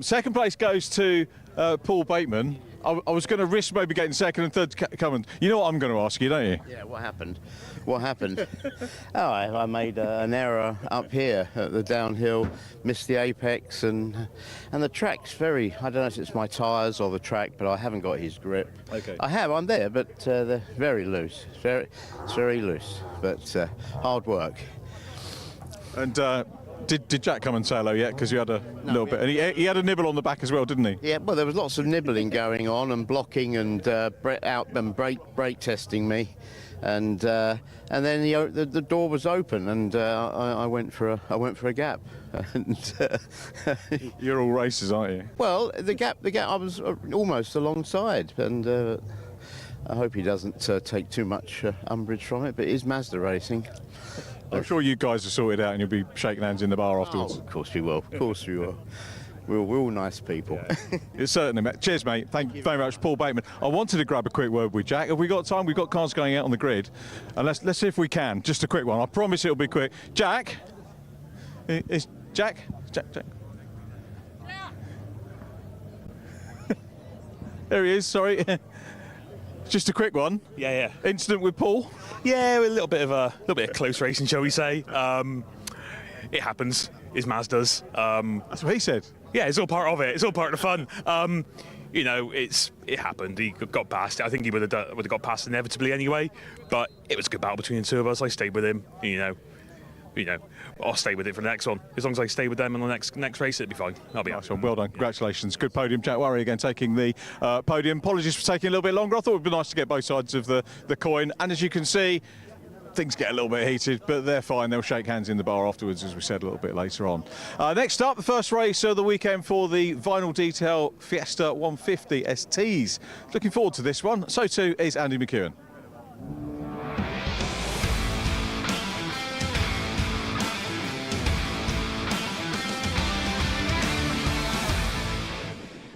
Speaker 1: Second place goes to Paul Bateman. I was going to risk maybe getting second and third coming. You know what I'm going to ask you, don't you?
Speaker 14: Yeah, what happened? What happened? I made an error up here at the downhill, missed the apex, and the track's very, I don't know if it's my tyres or the track, but I haven't got his grip.
Speaker 1: Okay.
Speaker 14: I'm there, but they're very loose. It's very loose, but hard work.
Speaker 1: And did Jack come and say hello yet? Because you had a little bit, and he had a nibble on the back as well, didn't he?
Speaker 14: Yeah, well, there was lots of nibbling going on and blocking and brake testing me, and then the door was open, and I went for a gap. And,
Speaker 1: you're all races, aren't you?
Speaker 14: Well, the gap. I was almost alongside, and I hope he doesn't take too much umbrage from it. But it is Mazda racing.
Speaker 1: I'm sure you guys are sorted out and you'll be shaking hands in the bar afterwards.
Speaker 14: Oh, of course we will. Of course we will. We're all nice people.
Speaker 1: Yeah. It's certainly, mate. Cheers, mate. Thank you very much, Paul Bateman. I wanted to grab a quick word with Jack. Have we got time? We've got cars going out on the grid. And let's see if we can. Just a quick one. I promise it'll be quick. Jack? Is Jack? Jack. There he is, sorry. Just a quick one.
Speaker 15: Yeah.
Speaker 1: Incident with Paul?
Speaker 15: Yeah, a little bit of close racing, shall we say. It happens. It's Mazda's.
Speaker 1: That's what he said.
Speaker 15: Yeah, it's all part of it. It's all part of the fun. It happened. He got past it. I think he would have got past inevitably anyway. But it was a good battle between the two of us. I stayed with him. I'll stay with it for the next one. As long as I stay with them in the next race, it'll be fine. I'll be
Speaker 1: Nice one. Well done. Congratulations. Good podium. Jack Worry again taking the podium. Apologies for taking a little bit longer. I thought it would be nice to get both sides of the coin. And as you can see, things get a little bit heated, but they're fine. They'll shake hands in the bar afterwards, as we said a little bit later on. Next up, the first race of the weekend for the vinyl detail Fiesta 150 STs. Looking forward to this one. So too is Andy McEwen.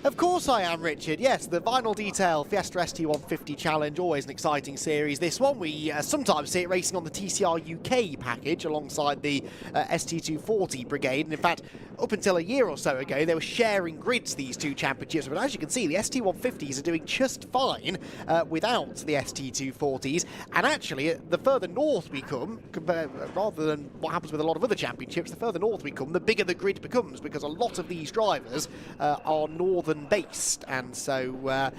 Speaker 5: Of course I am, Richard. Yes, the Vinyl Detail Fiesta ST150 Challenge, always an exciting series. This one, we sometimes see it racing on the TCR UK package alongside the ST240 brigade. And in fact, up until a year or so ago, they were sharing grids, these two championships. But as you can see, the ST150s are doing just fine without the ST240s. And actually, the further north we come, rather than what happens with a lot of other championships, the further north we come, the bigger the grid becomes, because a lot of these drivers are northern based, and so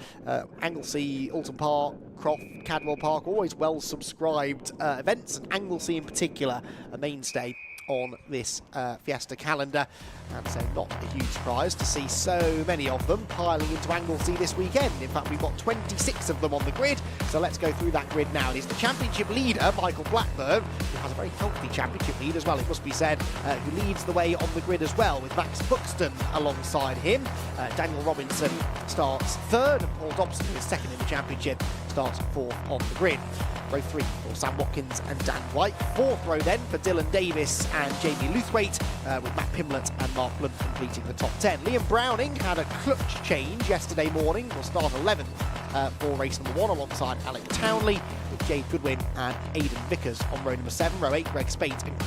Speaker 5: Anglesey, Alton Park, Croft, Cadwell Park, always well subscribed events, and Anglesey in particular a mainstay on this Fiesta calendar, and so not a huge surprise to see so many of them piling into Anglesey this weekend. In fact, we've got 26 of them on the grid, so let's go through that grid now. It is the championship leader, Michael Blackburn, who has a very healthy championship lead as well, it must be said, who leads the way on the grid as well, with Max Buxton alongside him. Daniel Robinson starts third, and Paul Dobson, who is second in the championship, starts fourth on the grid. Row 3 for Sam Watkins and Dan White. Fourth row then for Dylan Davis and Jamie Luthwaite, with Matt Pimlett and Mark Blunt completing the top 10. Liam Browning had a clutch change yesterday morning. Will start 11th for race number 1 alongside Alec Townley, with Jade Goodwin and Aidan Vickers on row number 7. Row 8, Greg Spate and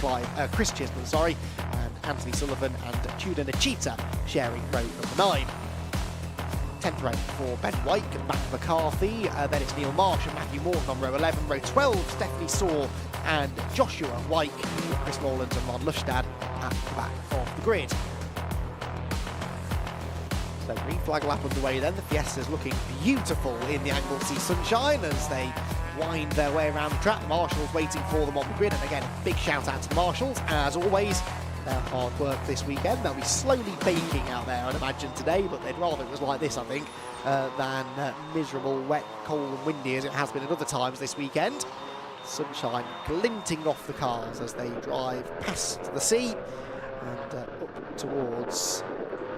Speaker 5: Chris Chisholm, and Anthony Sullivan and Tudor Nachita sharing row number 9. 10th row for Ben White and Matt McCarthy, then it's Neil Marsh and Matthew Morton on row 11. Row 12, Stephanie Saw and Joshua Wyke, with Chris Morland and Ron Lustad at the back of the grid. So green flag lap underway then. The Fiesta's looking beautiful in the Anglesey sunshine as they wind their way around the track. The marshals waiting for them on the grid, and again, a big shout out to the marshals as always. Their hard work this weekend. They'll be slowly baking out there, I'd imagine, today, but they'd rather it was like this, I think, than miserable, wet, cold and windy as it has been at other times this weekend. Sunshine glinting off the cars as they drive past the sea and up towards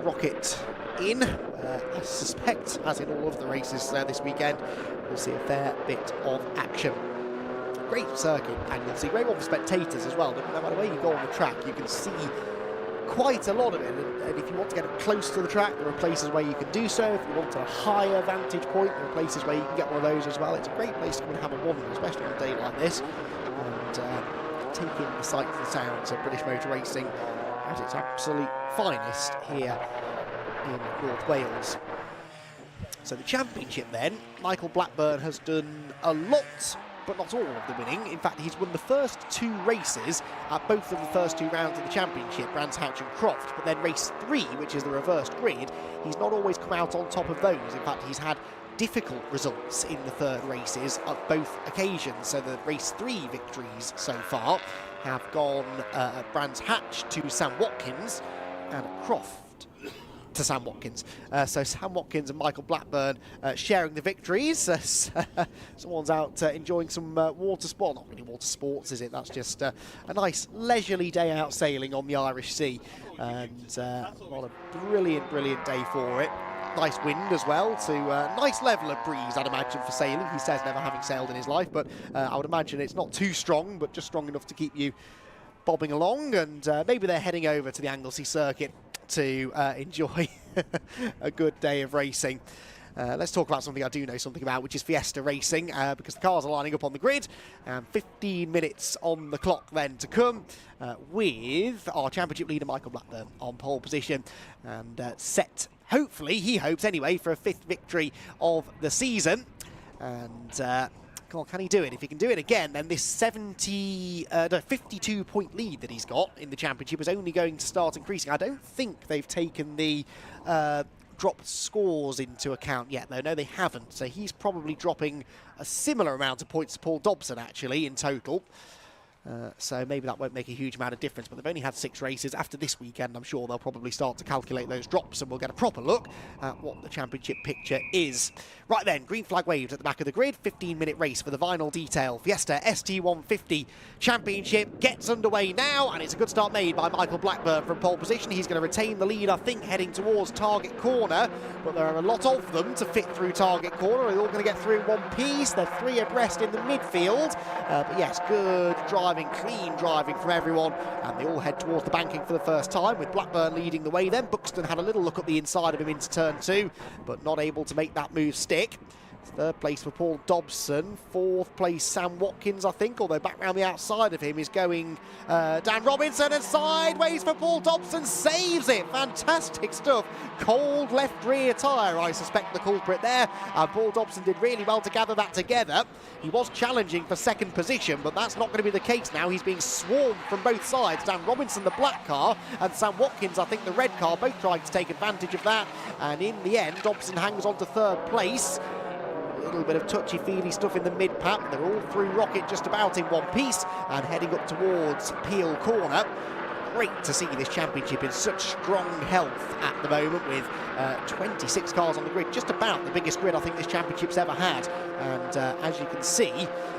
Speaker 5: Rocket Inn. I suspect, as in all of the races this weekend, we'll see a fair bit of action. Great circuit, Anglesey, great one for spectators as well. No matter where you go on the track, you can see quite a lot of it, and if you want to get up close to the track, there are places where you can do so. If you want a higher vantage point, there are places where you can get one of those as well. It's a great place to come and have a wander, especially on a day like this, and take in the sights and sounds of British motor racing at its absolute finest here in North Wales. So the championship then, Michael Blackburn has done a lot, but not all of the winning. In fact, he's won the first 2 races at both of the first 2 rounds of the championship, Brands Hatch and Croft, but then race 3, which is the reversed grid, he's not always come out on top of those. In fact, he's had difficult results in the third races at both occasions. So the race 3 victories so far have gone at Brands Hatch to Sam Watkins and at Croft to Sam Watkins. So Sam Watkins and Michael Blackburn sharing the victories. Someone's out enjoying some water sport. Not really water sports, is it? That's just a nice leisurely day out sailing on the Irish Sea. And what a brilliant, brilliant day for it. Nice wind as well, to nice level of breeze, I'd imagine, for sailing. He says never having sailed in his life, but I would imagine it's not too strong, but just strong enough to keep you bobbing along. And maybe they're heading over to the Anglesey Circuit to enjoy a good day of racing. Let's talk about something I do know something about, which is Fiesta racing, because the cars are lining up on the grid, and 15 minutes on the clock then to come, with our championship leader Michael Blackburn on pole position, and set, hopefully, he hopes anyway, for a 5th victory of the season. And come on, can he do it? If he can do it again, then this 52-point lead that he's got in the championship is only going to start increasing. I don't think they've taken the dropped scores into account yet, though. No, they haven't. So he's probably dropping a similar amount of points to Paul Dobson, actually, in total. So maybe that won't make a huge amount of difference, but they've only had 6 races. After this weekend, I'm sure they'll probably start to calculate those drops and we'll get a proper look at what the championship picture is. Right then, green flag waves at the back of the grid, 15-minute race for the final detail. Fiesta ST150 Championship gets underway now, and it's a good start made by Michael Blackburn from pole position. He's going to retain the lead, I think, heading towards target corner, but there are a lot of them to fit through target corner. They're all going to get through in one piece. They're 3 abreast in the midfield, but yes, good driving, clean driving from everyone, and they all head towards the banking for the first time, with Blackburn leading the way then. Buxton had a little look at the inside of him into turn 2, but not able to make that move stick. 3rd place for Paul Dobson, 4th place Sam Watkins, I think, although back round the outside of him is going Dan Robinson, and sideways for Paul Dobson, saves it. Fantastic stuff. Cold left rear tyre, I suspect, the culprit there, and Paul Dobson did really well to gather that together. He was challenging for 2nd position, but that's not going to be the case now. He's being swarmed from both sides. Dan Robinson, the black car, and Sam Watkins, I think, the red car, both trying to take advantage of that, and in the end, Dobson hangs on to 3rd place. A little bit of touchy-feely stuff in the mid-pack. They're all through Rocket just about in one piece and heading up towards Peel Corner. Great to see this championship in such strong health at the moment, with 26 cars on the grid, just about the biggest grid I think this championship's ever had. And as you can see,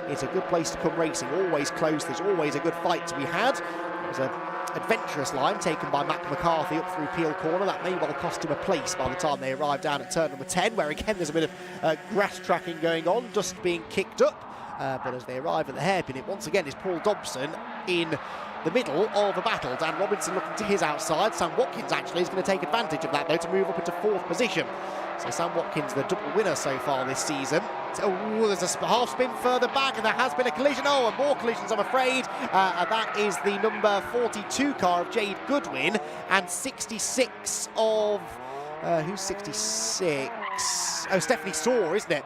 Speaker 5: it's a good place to come racing. Always close, there's always a good fight to be had. There's a adventurous line taken by Mac McCarthy up through Peel Corner. That may well cost him a place by the time they arrive down at turn number 10, where again there's a bit of grass tracking going on, dust being kicked up. But as they arrive at the hairpin, it once again is Paul Dobson in the middle of a battle. Dan Robinson looking to his outside. Sam Watkins actually is going to take advantage of that, though, to move up into 4th position. So Sam Watkins, the double winner so far this season. Oh, there's a half spin further back, and there has been a collision. Oh, and more collisions, I'm afraid. And that is the number 42 car of Jade Goodwin, and 66 of... who's 66? Oh, Stephanie Saw, isn't it?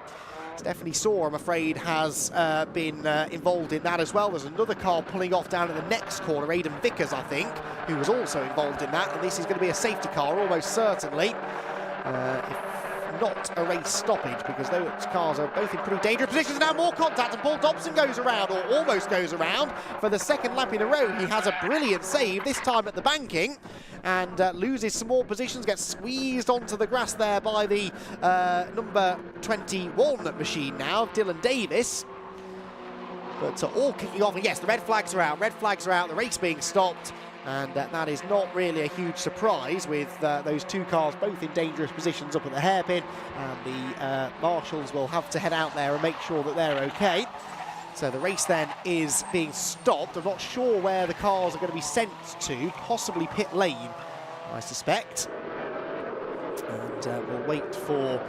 Speaker 5: Stephanie Saw, I'm afraid, has been involved in that as well. There's another car pulling off down in the next corner, Aidan Vickers, I think, who was also involved in that, and this is going to be a safety car, almost certainly. If not a race stoppage, because those cars are both in pretty dangerous positions. Now more contact, and Paul Dobson goes around, or almost goes around, for the 2nd lap in a row. He has a brilliant save, this time at the banking, and loses some more positions, gets squeezed onto the grass there by the number 21 machine now, Dylan Davis. But all kicking off, and yes, the red flags are out, the race being stopped. And that is not really a huge surprise, with those 2 cars both in dangerous positions up at the hairpin, and the marshals will have to head out there and make sure that they're okay. So the race then is being stopped. I'm not sure where the cars are going to be sent to, possibly pit lane, I suspect. And we'll wait for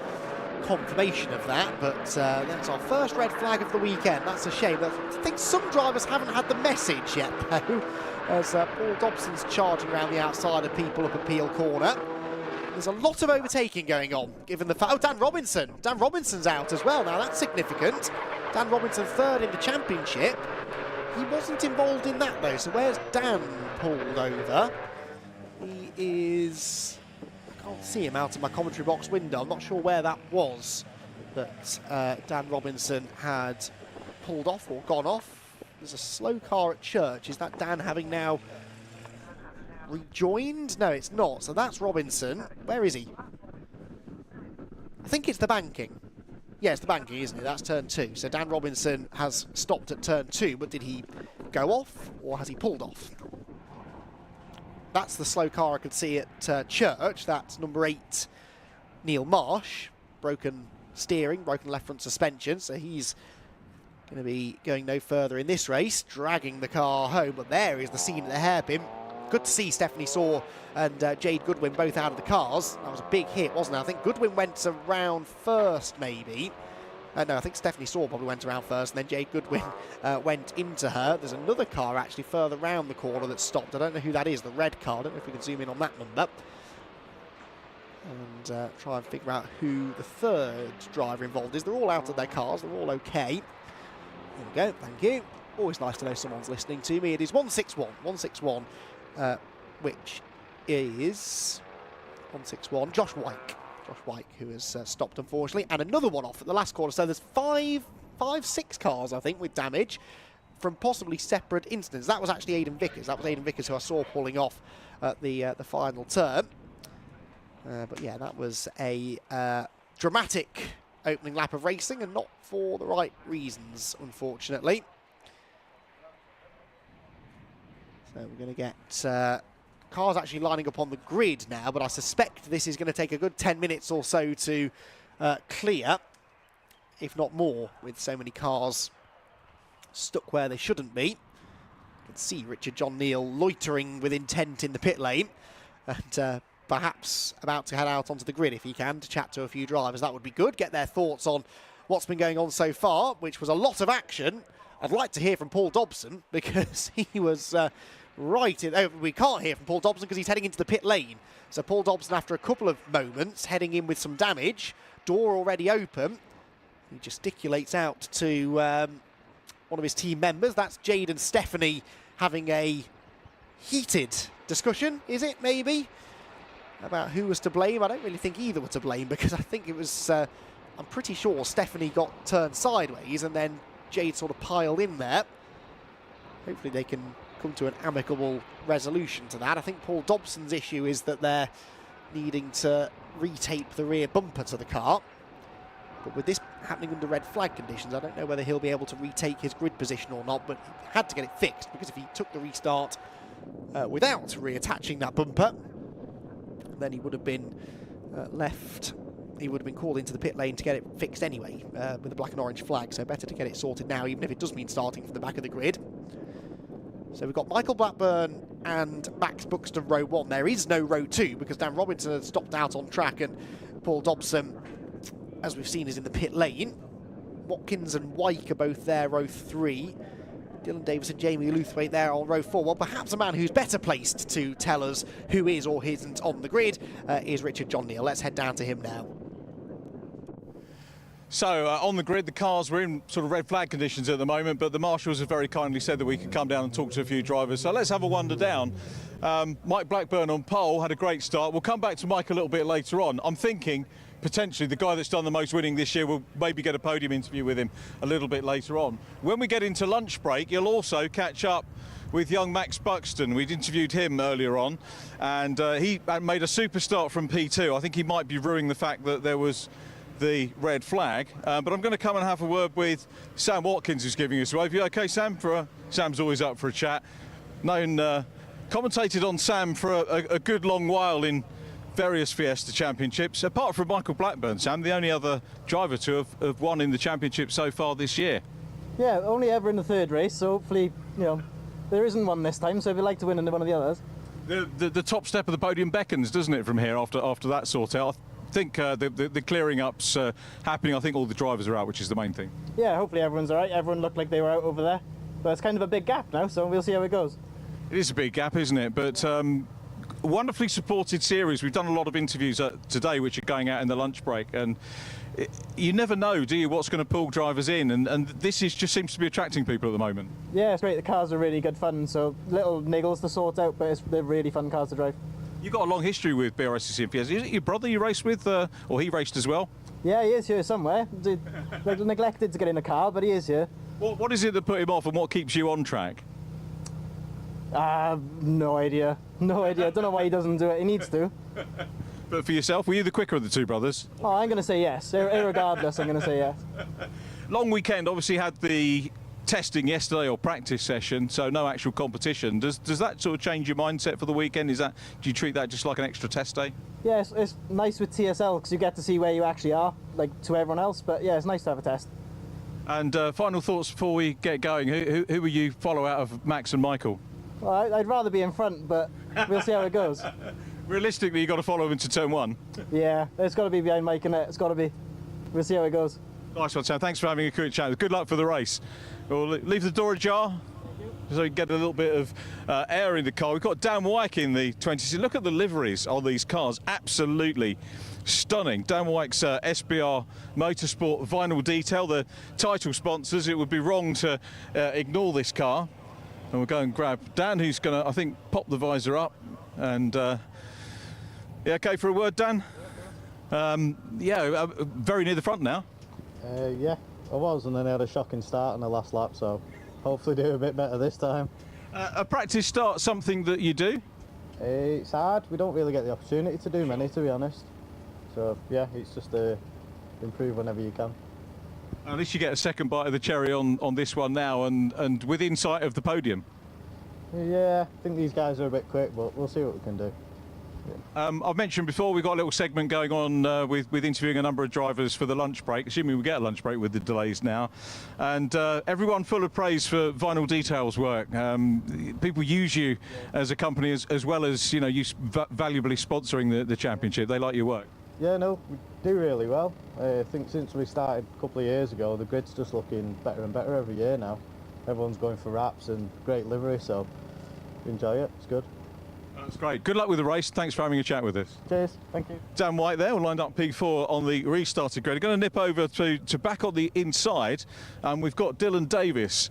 Speaker 5: confirmation of that, but that's our first red flag of the weekend. That's a shame. I think some drivers haven't had the message yet, though, as Paul Dobson's charging around the outside of people up at Peel Corner. There's a lot of overtaking going on, given the fact... Oh, Dan Robinson. Dan Robinson's out as well. Now, that's significant. Dan Robinson 3rd in the championship. He wasn't involved in that, though, so where's Dan pulled over? He is... I can't see him out of my commentary box window. I'm not sure where that was, but Dan Robinson had pulled off or gone off. There's a slow car at Church. Is that Dan having now rejoined? No, it's not. So that's Robinson. Where is he? I think it's the banking. Yeah, it's the banking, isn't it? That's turn 2. So Dan Robinson has stopped at turn 2, but did he go off or has he pulled off? That's the slow car I could see at Church. That's number 8, Neil Marsh. Broken steering, broken left front suspension, so he's going to be going no further in this race, dragging the car home. But there is the scene at the hairpin. Good to see Stephanie Saw and Jade Goodwin both out of the cars. That was a big hit, wasn't it? I think Goodwin went around first, maybe. No, I think Stephanie Saw probably went around first, and then Jade Goodwin went into her. There's another car actually further round the corner that stopped. I don't know who that is, the red car. I don't know if we can zoom in on that number. And try and figure out who the 3rd driver involved is. They're all out of their cars, they're all okay. There we go, thank you. Always nice to know someone's listening to me. It is 161, which is 161, Josh White, who has stopped, unfortunately, and another one off at the last corner. So there's 6 cars, I think, with damage. from possibly separate incidents. That was actually Aidan Vickers. That was Aidan Vickers who I saw pulling off at the final turn. But yeah, that was a dramatic opening lap of racing, and not for the right reasons, unfortunately. So we're going to get cars actually lining up on the grid now, but I suspect this is going to take a good 10 minutes or so to clear, if not more, with so many cars stuck where they shouldn't be. You can see Richard John Neal loitering with intent in the pit lane, and perhaps about to head out onto the grid if he can to chat to a few drivers. That would be good. Get their thoughts on what's been going on so far, which was a lot of action. I'd like to hear from Paul Dobson, because he was right in... Oh, we can't hear from Paul Dobson because he's heading into the pit lane. So Paul Dobson, after a couple of moments, heading in with some damage. Door already open. He gesticulates out to one of his team members. That's Jade and Stephanie having a heated discussion, is it, maybe? About who was to blame. I don't really think either were to blame, because I think it was, I'm pretty sure Stephanie got turned sideways and then Jade sort of piled in there. Hopefully they can come to an amicable resolution to that. I think Paul Dobson's issue is that they're needing to retape the rear bumper to the car. But with this happening under red flag conditions, I don't know whether he'll be able to retake his grid position or not, but he had to get it fixed, because if he took the restart without reattaching that bumper, then he would have been left, he would have been called into the pit lane to get it fixed anyway, with a black and orange flag. So better to get it sorted now, even if it does mean starting from the back of the grid. So we've got Michael Blackburn and Max Buxton row 1. There is no row 2 because Dan Robinson has stopped out on track, and Paul Dobson, as we've seen, is in the pit lane. Watkins and Wyke are both there, row 3. Dylan Davis and Jamie Luthwaite there on row 4. Well, perhaps a man who's better placed to tell us who is or isn't on the grid is Richard John Neal. Let's head down to him now.
Speaker 1: So on the grid, the cars were in sort of red flag conditions at the moment, but the marshals have very kindly said that we could come down and talk to a few drivers. So let's have a wander down. Mike Blackburn on pole had a great start. We'll come back to Mike a little bit later on. I'm thinking potentially the guy that's done the most winning this year, will maybe get a podium interview with him a little bit later on. When we get into lunch break, you'll also catch up with young Max Buxton. We'd interviewed him earlier on, and he made a super start from P2. I think he might be ruining the fact that there was the red flag, but I'm going to come and have a word with Sam Watkins, who's giving us a wave. You okay, Sam? Sam's always up for a chat. Commentated on Sam for a good long while in various Fiesta championships. Apart from Michael Blackburn, Sam, the only other driver to have won in the championship so far this year.
Speaker 16: Yeah, only ever in the third race, so hopefully, you know, there isn't one this time, so if you'd like to win in one of the others.
Speaker 1: The top step of the podium beckons, doesn't it, from here after that sort out? I think the clearing up's happening. I think all the drivers are out, which is the main thing.
Speaker 16: Yeah, hopefully everyone's all right. Everyone looked like they were out over there, but it's kind of a big gap now, so we'll see how it goes. It
Speaker 1: is a big gap, isn't it? But wonderfully supported series. We've done a lot of interviews today, which are going out in the lunch break, and you never know, do you, what's going to pull drivers in, and this just seems to be attracting people at the moment.
Speaker 16: Yeah, it's great. The cars are really good fun, so little niggles to sort out, but they're really fun cars to drive.
Speaker 1: You've got a long history with Brscc and Fiesta. Is it your brother you raced with, or he raced as well?
Speaker 16: Yeah, he is here somewhere. Like, neglected to get in a car, but he is here.
Speaker 1: What is it that put him off, and what keeps you on track?
Speaker 16: No idea. No idea. I don't know why he doesn't do it. He needs to.
Speaker 1: But for yourself, were you the quicker of the two brothers?
Speaker 16: Oh, I'm going to say yes. Irregardless, I'm going to say yes.
Speaker 1: Long weekend, obviously had the testing yesterday, or practice session, so no actual competition. Does that sort of change your mindset for the weekend? Do you treat that just like an extra test day?
Speaker 16: Yeah, it's nice with TSL because you get to see where you actually are, like to everyone else. But yeah, it's nice to have a test.
Speaker 1: And final thoughts before we get going. Who will you follow out of Max and Michael?
Speaker 16: Well, I'd rather be in front, but we'll see how it goes.
Speaker 1: Realistically, you've got to follow him into turn 1.
Speaker 16: Yeah, it's got to be behind Mike, innit? It's got to be. We'll see how it goes.
Speaker 1: Nice one, Sam. Thanks for having a quick chat. Good luck for the race. We'll leave the door ajar so we can get a little bit of air in the car. We've got Dan Wyke in the 20s. Look at the liveries on these cars. Absolutely stunning. Dan Wyke's SBR Motorsport vinyl detail, the title sponsors. It would be wrong to ignore this car. And we'll go and grab Dan, who's going to, I think, pop the visor up. And yeah, okay for a word, Dan?
Speaker 17: Very
Speaker 1: near the front now.
Speaker 17: Yeah, I was, and then I had a shocking start on the last lap, so
Speaker 16: hopefully do a bit better this time.
Speaker 1: A practice start something that you do?
Speaker 16: It's hard. We don't really get the opportunity to do many, to be honest. So yeah, it's just improve whenever you can.
Speaker 1: At least you get a second bite of the cherry on this one now, and within sight of the podium.
Speaker 16: Yeah, I think these guys are a bit quick, but we'll see what we can do.
Speaker 1: I've mentioned before we've got a little segment going on with interviewing a number of drivers for the lunch break, assuming we get a lunch break with the delays now, and everyone full of praise for Vinyl Details work. People use you as a company as well as you valuably sponsoring the championship. They like your work.
Speaker 16: Yeah, no, we do really well. I think since we started a couple of years ago, the grid's just looking better and better every year now. Everyone's going for wraps and great livery, so enjoy it. It's good.
Speaker 1: That's great. Good luck with the race. Thanks for having a chat with us.
Speaker 16: Cheers. Thank you.
Speaker 1: Dan White there, lined up P4 on the restarted grid. I'm going to nip over to back on the inside. We've got Dylan Davis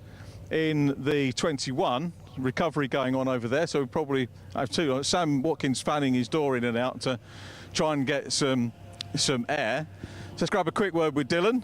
Speaker 1: in the 21. Recovery going on over there, so we probably have two. Sam Watkins fanning his door in and out to try and get some air. So let's grab a quick word with Dylan.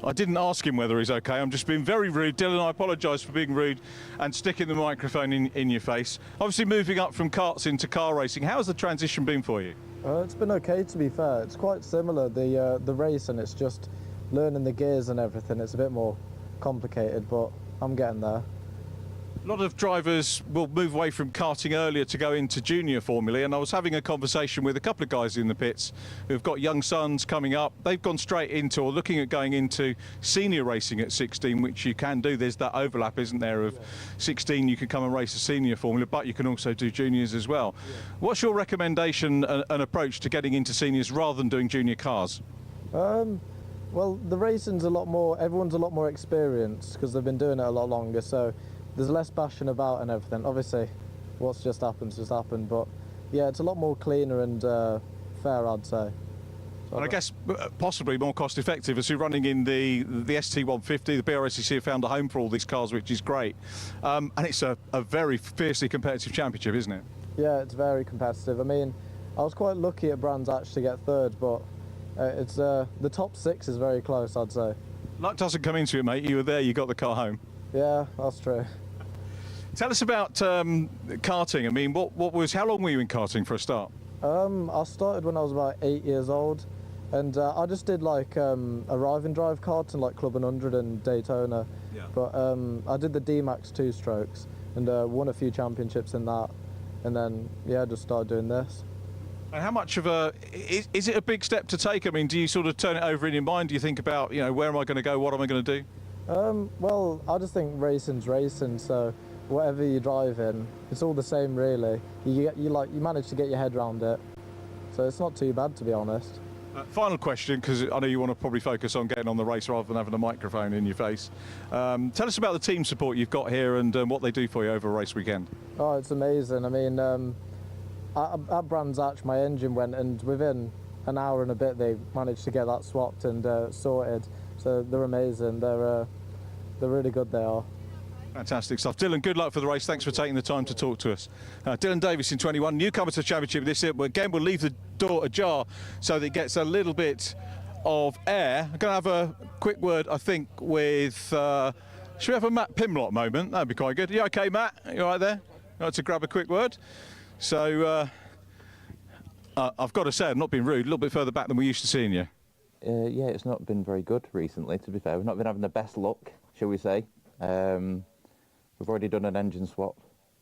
Speaker 1: I didn't ask him whether he's okay. I'm just being very rude. Dylan, I apologise for being rude and sticking the microphone in your face. Obviously moving up from karts into car racing. How's the transition been for you?
Speaker 17: It's been okay, to be fair. It's quite similar, the race, and it's just learning the gears and everything. It's a bit more complicated, but I'm getting there.
Speaker 1: A lot of drivers will move away from karting earlier to go into junior formula, and I was having a conversation with a couple of guys in the pits who've got young sons coming up. They've gone straight into, or looking at going into, senior racing at 16, which you can do. There's that overlap, isn't there, of 16 you can come and race a senior formula, but you can also do juniors as well. What's your recommendation and approach to getting into seniors rather than doing junior cars?
Speaker 17: Well, the racing's a lot more, everyone's a lot more experienced because they've been doing it a lot longer, so there's less bashing about and everything. Obviously, what's just happened's just happened, but yeah, it's a lot more cleaner and fair, I'd say.
Speaker 1: And I guess possibly more cost effective as you're running in the ST150. The Brscc have found a home for all these cars, which is great. And it's a very fiercely competitive championship, isn't it?
Speaker 17: Yeah, it's very competitive. I mean, I was quite lucky at Brands Hatch to get third, but it's the top 6 is very close, I'd say.
Speaker 1: Luck doesn't come into it, mate. You were there, you got the car home.
Speaker 17: Yeah, that's true.
Speaker 1: Tell us about karting. I mean, how long were you in karting for a start?
Speaker 17: I started when I was about 8 years old, and I just did like a arrive and drive karting, like Club 100 and Daytona. Yeah. But I did the D-Max 2-strokes and won a few championships in that, and then yeah, just started doing this.
Speaker 1: And how much of is it a big step to take? I mean, do you sort of turn it over in your mind? Do you think about, where am I going to go? What am I going to do?
Speaker 17: Well, I just think racing's racing, so whatever you drive in, it's all the same really. You manage to get your head around it, so it's not too bad, to be honest.
Speaker 1: Final question, because I know you want to probably focus on getting on the race rather than having a microphone in your face. Tell us about the team support you've got here and what they do for you over a race weekend.
Speaker 17: Oh, it's amazing. I mean, at Brands Hatch, my engine went, and within an hour and a bit they managed to get that swapped and sorted. So they're amazing. They're really good, they are.
Speaker 1: Fantastic stuff. Dylan, good luck for the race. Thanks for taking the time to talk to us. Dylan Davis in 21, newcomer to the championship this year. Again, we'll leave the door ajar so that it gets a little bit of air. I'm going to have a quick word, I think, with... should we have a Matt Pimlott moment? That'd be quite good. You okay, Matt? You all right there? You like to grab a quick word? So, I've got to say, I'm not being rude, a little bit further back than we're used to seeing you.
Speaker 18: Yeah, it's not been very good recently, to be fair. We've not been having the best luck, shall we say. We've already done an engine swap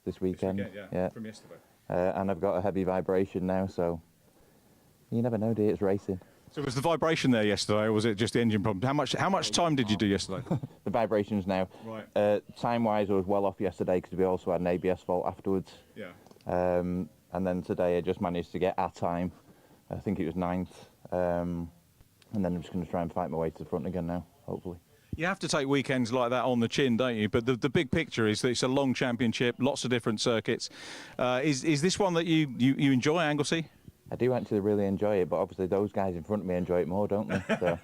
Speaker 18: this weekend.
Speaker 1: Yeah, from yesterday.
Speaker 18: And I've got a heavy vibration now, so you never know, do you? It's racing.
Speaker 1: So was the vibration there yesterday, or was it just the engine problem? How much time did you do yesterday?
Speaker 18: The vibrations now. Right. Time-wise, I was well off yesterday because we also had an ABS fault afterwards.
Speaker 1: Yeah.
Speaker 18: And then today I just managed to get our time. I think it was 9th. And then I'm just going to try and fight my way to the front again now, hopefully.
Speaker 1: You have to take weekends like that on the chin, don't you? But the big picture is that it's a long championship, lots of different circuits. Is this one that you enjoy, Anglesey?
Speaker 18: I do actually really enjoy it, but obviously those guys in front of me enjoy it more, don't they? So,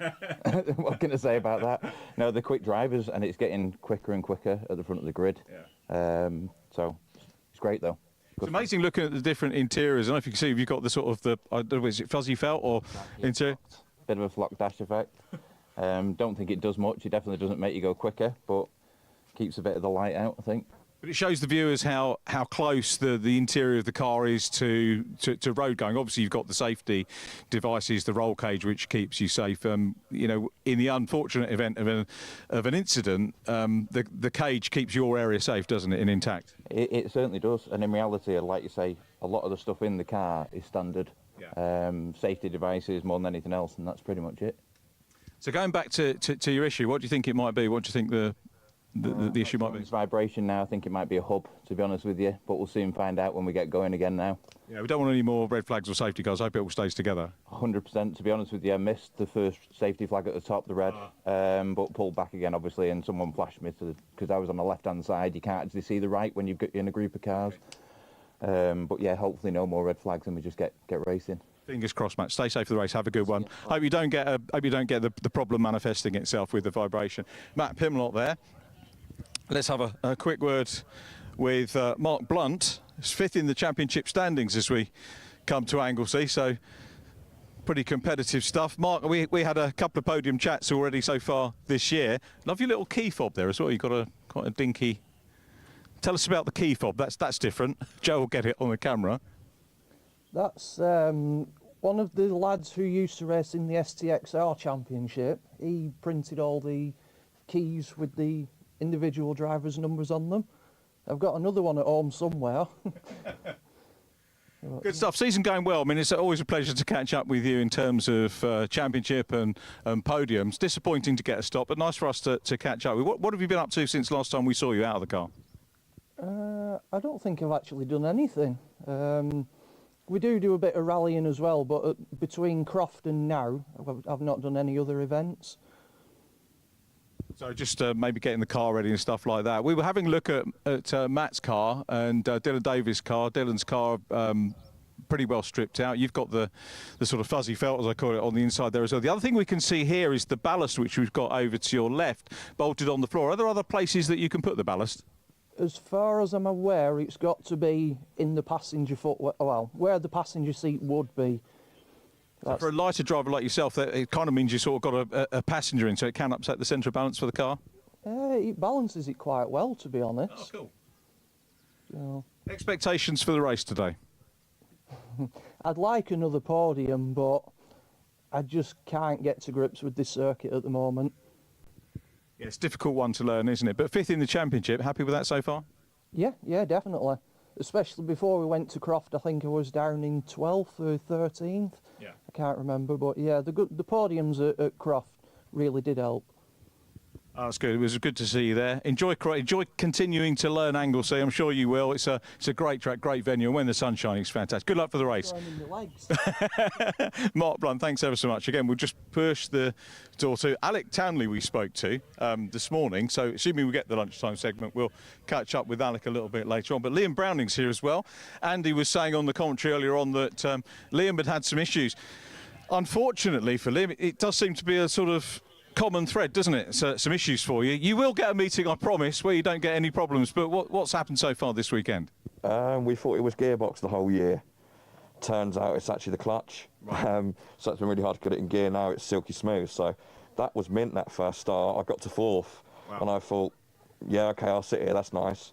Speaker 18: what can I say about that? No, they're quick drivers, and it's getting quicker and quicker at the front of the grid. Yeah. So it's great, though.
Speaker 1: It's amazing looking at the different interiors. I don't know if you can see, have you got the sort of I don't know, is it fuzzy felt or interior?
Speaker 18: Bit of a flock dash effect. Don't think it does much. It definitely doesn't make you go quicker, but keeps a bit of the light out, I think.
Speaker 1: But it shows the viewers how close the interior of the car is to road going. Obviously, you've got the safety devices, the roll cage, which keeps you safe. You know, in the unfortunate event of an incident, the cage keeps your area safe, doesn't it, and intact?
Speaker 18: It certainly does. And in reality, like you say, a lot of the stuff in the car is standard. Safety devices more than anything else, and that's pretty much it.
Speaker 1: So going back to your issue, what do you think it might be? What do you think the issue might be?
Speaker 18: It's vibration now. I think it might be a hub, to be honest with you, but we'll soon find out when we get going again now.
Speaker 1: Yeah, we don't want any more red flags or safety cars. I hope it all stays together.
Speaker 18: 100%, to be honest with you. I missed the first safety flag at the top, the red, but pulled back again, obviously, and someone flashed me because I was on the left-hand side. You can't actually see the right when you're in a group of cars. But yeah, hopefully no more red flags and we just get racing.
Speaker 1: Fingers crossed, Matt. Stay safe for the race. Have a good one. Hope you don't get the problem manifesting itself with the vibration. Matt Pimlott there. Let's have a quick word with Mark Blunt. He's 5th in the championship standings as we come to Anglesey, so pretty competitive stuff. Mark, we had a couple of podium chats already so far this year. Love your little key fob there as well. You've got quite a dinky. Tell us about the key fob. That's different. Joe will get it on the camera.
Speaker 19: That's one of the lads who used to race in the STXR Championship. He printed all the keys with the individual drivers' numbers on them. I've got another one at home somewhere.
Speaker 1: Good stuff. Season going well. I mean, it's always a pleasure to catch up with you in terms of championship and podiums. Disappointing to get a stop, but nice for us to catch up. What have you been up to since last time we saw you out of the car?
Speaker 19: I don't think I've actually done anything. We do a bit of rallying as well, but between Croft and now, I've not done any other events.
Speaker 1: So just maybe getting the car ready and stuff like that. We were having a look at Matt's car and Dylan Davis' car. Dylan's car pretty well stripped out. You've got the sort of fuzzy felt, as I call it, on the inside there as well. The other thing we can see here is the ballast, which we've got over to your left, bolted on the floor. Are there other places that you can put the ballast?
Speaker 19: As far as I'm aware, it's got to be in the passenger well, where the passenger seat would be.
Speaker 1: So for a lighter driver like yourself, it kind of means you sort of got a passenger in, so it can upset the centre of balance for the car?
Speaker 19: It balances it quite well, to be honest.
Speaker 1: Oh, cool.
Speaker 19: So,
Speaker 1: expectations for the race today?
Speaker 19: I'd like another podium, but I just can't get to grips with this circuit at the moment.
Speaker 1: Yeah, it's a difficult one to learn, isn't it? But 5th in the championship, happy with that so far?
Speaker 19: Yeah, definitely. Especially before we went to Croft, I think I was down in 12th or 13th.
Speaker 1: Yeah.
Speaker 19: I can't remember, but yeah, the podiums at Croft really did help.
Speaker 1: Oh, that's good. It was good to see you there. Enjoy continuing to learn Anglesey. I'm sure you will. It's a great track, great venue, and when the sun's shining, it's fantastic. Good luck for the race. Mark Blunt, thanks ever so much. Again, we'll just push the door to Alec Townley we spoke to this morning. So assuming we get the lunchtime segment, we'll catch up with Alec a little bit later on. But Liam Browning's here as well. Andy was saying on the commentary earlier on that Liam had some issues. Unfortunately for Liam, it does seem to be a sort of common thread, doesn't it? So, some issues for you. You will get a meeting, I promise, where you don't get any problems. But what's happened so far this weekend?
Speaker 20: We thought it was gearbox the whole year. Turns out it's actually the clutch. Right. So it's been really hard to get it in gear. Now it's silky smooth. So that was mint, that first start. I got to 4th. Wow. And I thought, yeah, OK, I'll sit here. That's nice.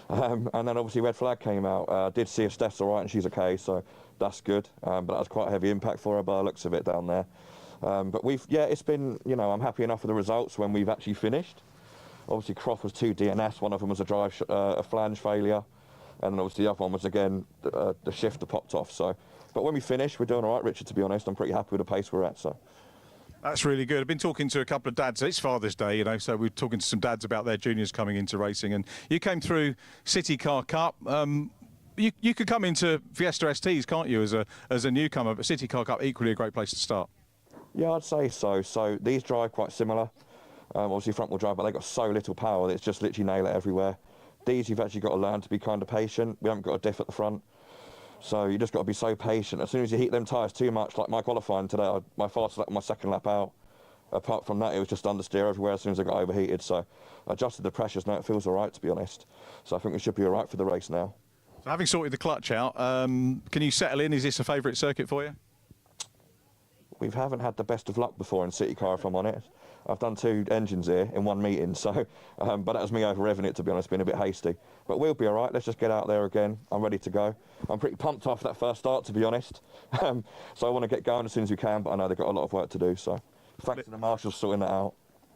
Speaker 20: And then obviously red flag came out. Did see if Steph's all right and she's OK, so that's good. But that was quite a heavy impact for her by the looks of it down there. But it's been, I'm happy enough with the results when we've actually finished. Obviously, Croft was 2 DNS. One of them was a flange failure. And then obviously the other one was, again, the shifter popped off. So, but when we finished, we're doing all right, Richard, to be honest. I'm pretty happy with the pace we're at, so.
Speaker 1: That's really good. I've been talking to a couple of dads. It's Father's Day, so we're talking to some dads about their juniors coming into racing. And you came through City Car Cup. You could come into Fiesta STs, can't you, as a newcomer? But City Car Cup, equally a great place to start.
Speaker 20: Yeah, I'd say so. So these drive quite similar. Obviously front-wheel drive, but they've got so little power that it's just literally nail it everywhere. These, you've actually got to learn to be kind of patient. We haven't got a diff at the front. So you just got to be so patient. As soon as you heat them tyres too much, like my qualifying today, my fastest lap, my second lap out. Apart from that, it was just understeer everywhere as soon as I got overheated. So I adjusted the pressures. Now it feels all right, to be honest. So I think we should be all right for the race now.
Speaker 1: So having sorted the clutch out, can you settle in? Is this a favourite circuit for you?
Speaker 20: We haven't had the best of luck before in City Car, if I'm honest. I've done 2 engines here in one meeting, so but that was me over revving it, to be honest, being a bit hasty. But we'll be all right. Let's just get out there again. I'm ready to go. I'm pretty pumped off that first start, to be honest. So I want to get going as soon as we can, but I know they've got a lot of work to do. So thanks to the marshals sorting that out.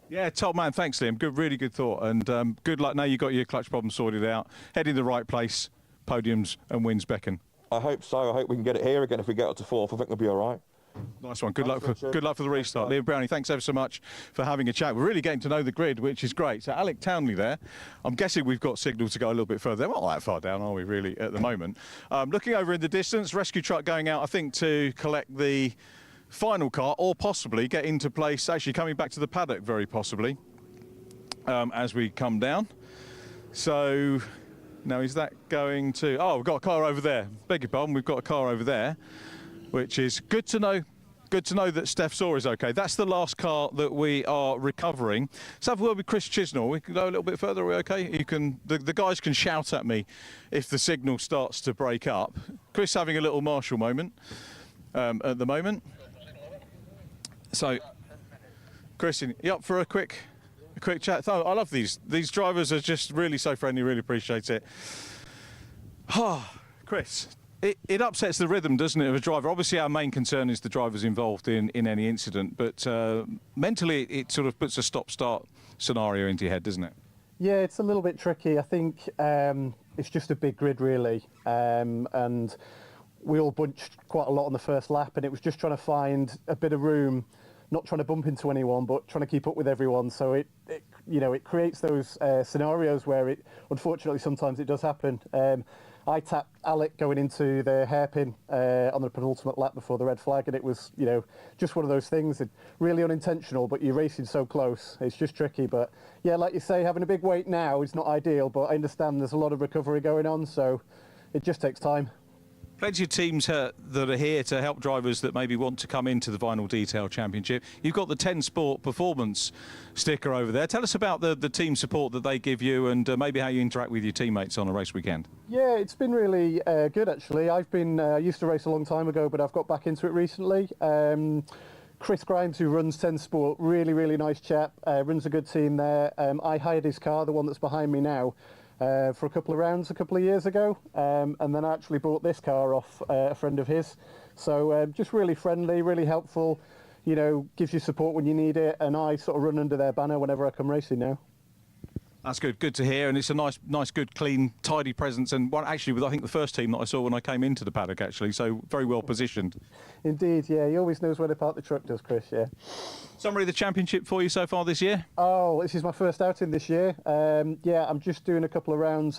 Speaker 1: Yeah, top man. Thanks, Liam. Good, really good thought, and good luck. Now you've got your clutch problem sorted out. Head in the right place. Podiums and wins beckon.
Speaker 20: I hope so. I hope we can get it here again if we get up to 4th. I think we'll be all right.
Speaker 1: Nice one. Good luck for the restart. Liam Brownie, thanks ever so much for having a chat. We're really getting to know the grid, which is great. So Alec Townley there. I'm guessing we've got signal to go a little bit further. We're not that far down, are we, really, at the moment? Looking over in the distance, rescue truck going out, I think, to collect the final car, or possibly get into place, actually coming back to the paddock, very possibly, as we come down. So now is that going to... Oh, we've got a car over there. Beg your pardon, we've got a car over there, which is good to know. Good to know that Steph Saw is okay. That's the last car that we are recovering. Let's have a word with Chris Chisnell. We can go a little bit further. Are we okay? You can. The guys can shout at me if the signal starts to break up. Chris having a little Marshall moment at the moment. So, Chris, you up for a quick chat? Oh, I love these. These drivers are just really so friendly. Really appreciate it. Chris. It upsets the rhythm, doesn't it, of a driver? Obviously, our main concern is the drivers involved in any incident, but mentally, it sort of puts a stop-start scenario into your head, doesn't it?
Speaker 21: Yeah, it's a little bit tricky. I think it's just a big grid, really, and we all bunched quite a lot on the first lap, and it was just trying to find a bit of room, not trying to bump into anyone, but trying to keep up with everyone. So it creates those scenarios where unfortunately, sometimes it does happen. I tapped Alec going into the hairpin on the penultimate lap before the red flag, and it was, just one of those things. Really unintentional, but you're racing so close. It's just tricky. But yeah, like you say, having a big weight now is not ideal, but I understand there's a lot of recovery going on, so it just takes time.
Speaker 1: Plenty of teams that are here to help drivers that maybe want to come into the Vinyl Detail Championship. You've got the 10 Sport Performance sticker over there. Tell us about the team support that they give you, and maybe how you interact with your teammates on a race weekend.
Speaker 21: Yeah, it's been really good, actually. I've been used to race a long time ago, but I've got back into it recently. Chris Grimes, who runs 10 Sport, really nice chap, runs a good team there. I hired his car, the one that's behind me now, for a couple of rounds a couple of years ago, and then I actually bought this car off a friend of his. So just really friendly, really helpful, gives you support when you need it, and I sort of run under their banner whenever I come racing now.
Speaker 1: That's good to hear, and it's a nice, good, clean, tidy presence, and one actually with I think the first team that I saw when I came into the paddock actually, so very well positioned.
Speaker 21: Indeed, yeah, he always knows where to park the truck, does Chris, yeah.
Speaker 1: Summary of the championship for you so far this year?
Speaker 21: Oh, this is my first outing this year. Yeah, I'm just doing a couple of rounds.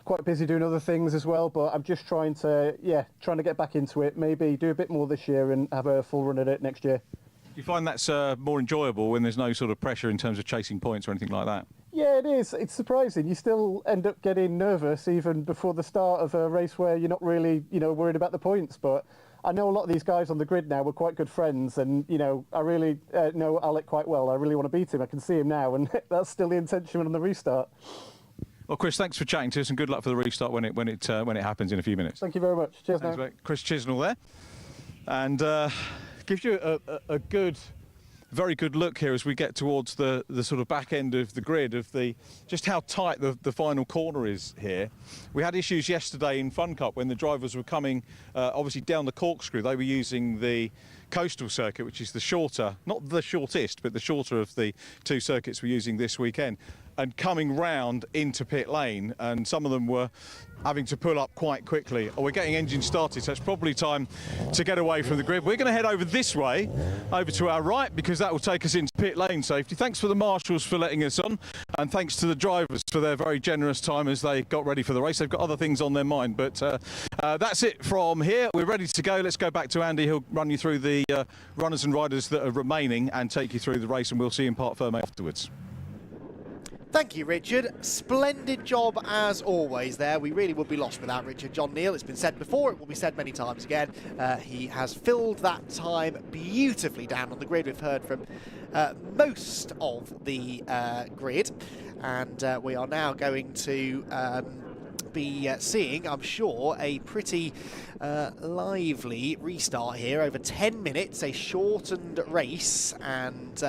Speaker 21: Quite busy doing other things as well, but I'm just trying to get back into it. Maybe do a bit more this year and have a full run at it next year.
Speaker 1: Do you find that's more enjoyable when there's no sort of pressure in terms of chasing points or anything like that?
Speaker 21: Yeah, it is. It's surprising. You still end up getting nervous even before the start of a race where you're not really, worried about the points. But I know a lot of these guys on the grid now. We're quite good friends, and I really know Alec quite well. I really want to beat him. I can see him now, and that's still the intention on the restart.
Speaker 1: Well, Chris, thanks for chatting to us, and good luck for the restart when it happens in a few minutes.
Speaker 21: Thank you very much. Cheers,
Speaker 1: thanks,
Speaker 21: now.
Speaker 1: Mate. Chris Chisnell there, and gives you a very good look here as we get towards the sort of back end of the grid of just how tight the final corner is here. We had issues yesterday in Fun Cup when the drivers were coming obviously down the corkscrew. They were using the coastal circuit, which is the shorter, not the shortest, but the shorter of the 2 circuits we're using this weekend, and coming round into pit lane, and some of them were having to pull up quite quickly. We're getting engine started, so it's probably time to get away from the grid. We're going to head over this way, over to our right, because that will take us into pit lane safety. Thanks for the marshals for letting us on, and thanks to the drivers for their very generous time as they got ready for the race. They've got other things on their mind, but that's it from here. We're ready to go. Let's go back to Andy. He'll run you through the runners and riders that are remaining and take you through the race, and we'll see you in Parc Fermé afterwards.
Speaker 5: Thank you, Richard. Splendid job as always there. We really would be lost without Richard John Neal. It's been said before, it will be said many times again. He has filled that time beautifully down on the grid. We've heard from most of the grid, and we are now going to be seeing, I'm sure, a pretty lively restart here over 10 minutes, a shortened race, and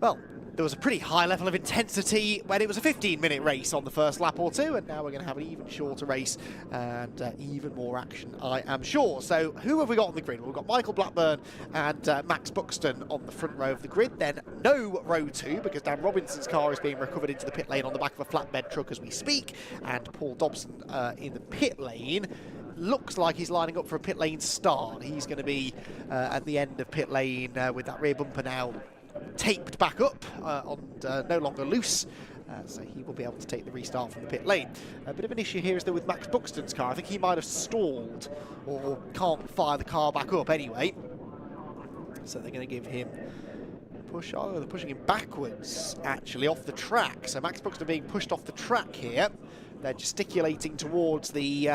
Speaker 5: Well, there was a pretty high level of intensity when it was a 15-minute race on the first lap or two, and now we're going to have an even shorter race and even more action, I am sure. So who have we got on the grid? We've got Michael Blackburn and Max Buxton on the front row of the grid, then no row 2 because Dan Robinson's car is being recovered into the pit lane on the back of a flatbed truck as we speak, and Paul Dobson in the pit lane. Looks like he's lining up for a pit lane start. He's going to be at the end of pit lane with that rear bumper now taped back up and no longer loose, so he will be able to take the restart from the pit lane. A bit of an issue here is that with Max Buxton's car, I think he might have stalled or can't fire the car back up anyway, so they're going to give him push. Oh, they're pushing him backwards actually off the track, so Max Buxton being pushed off the track here. They're gesticulating towards the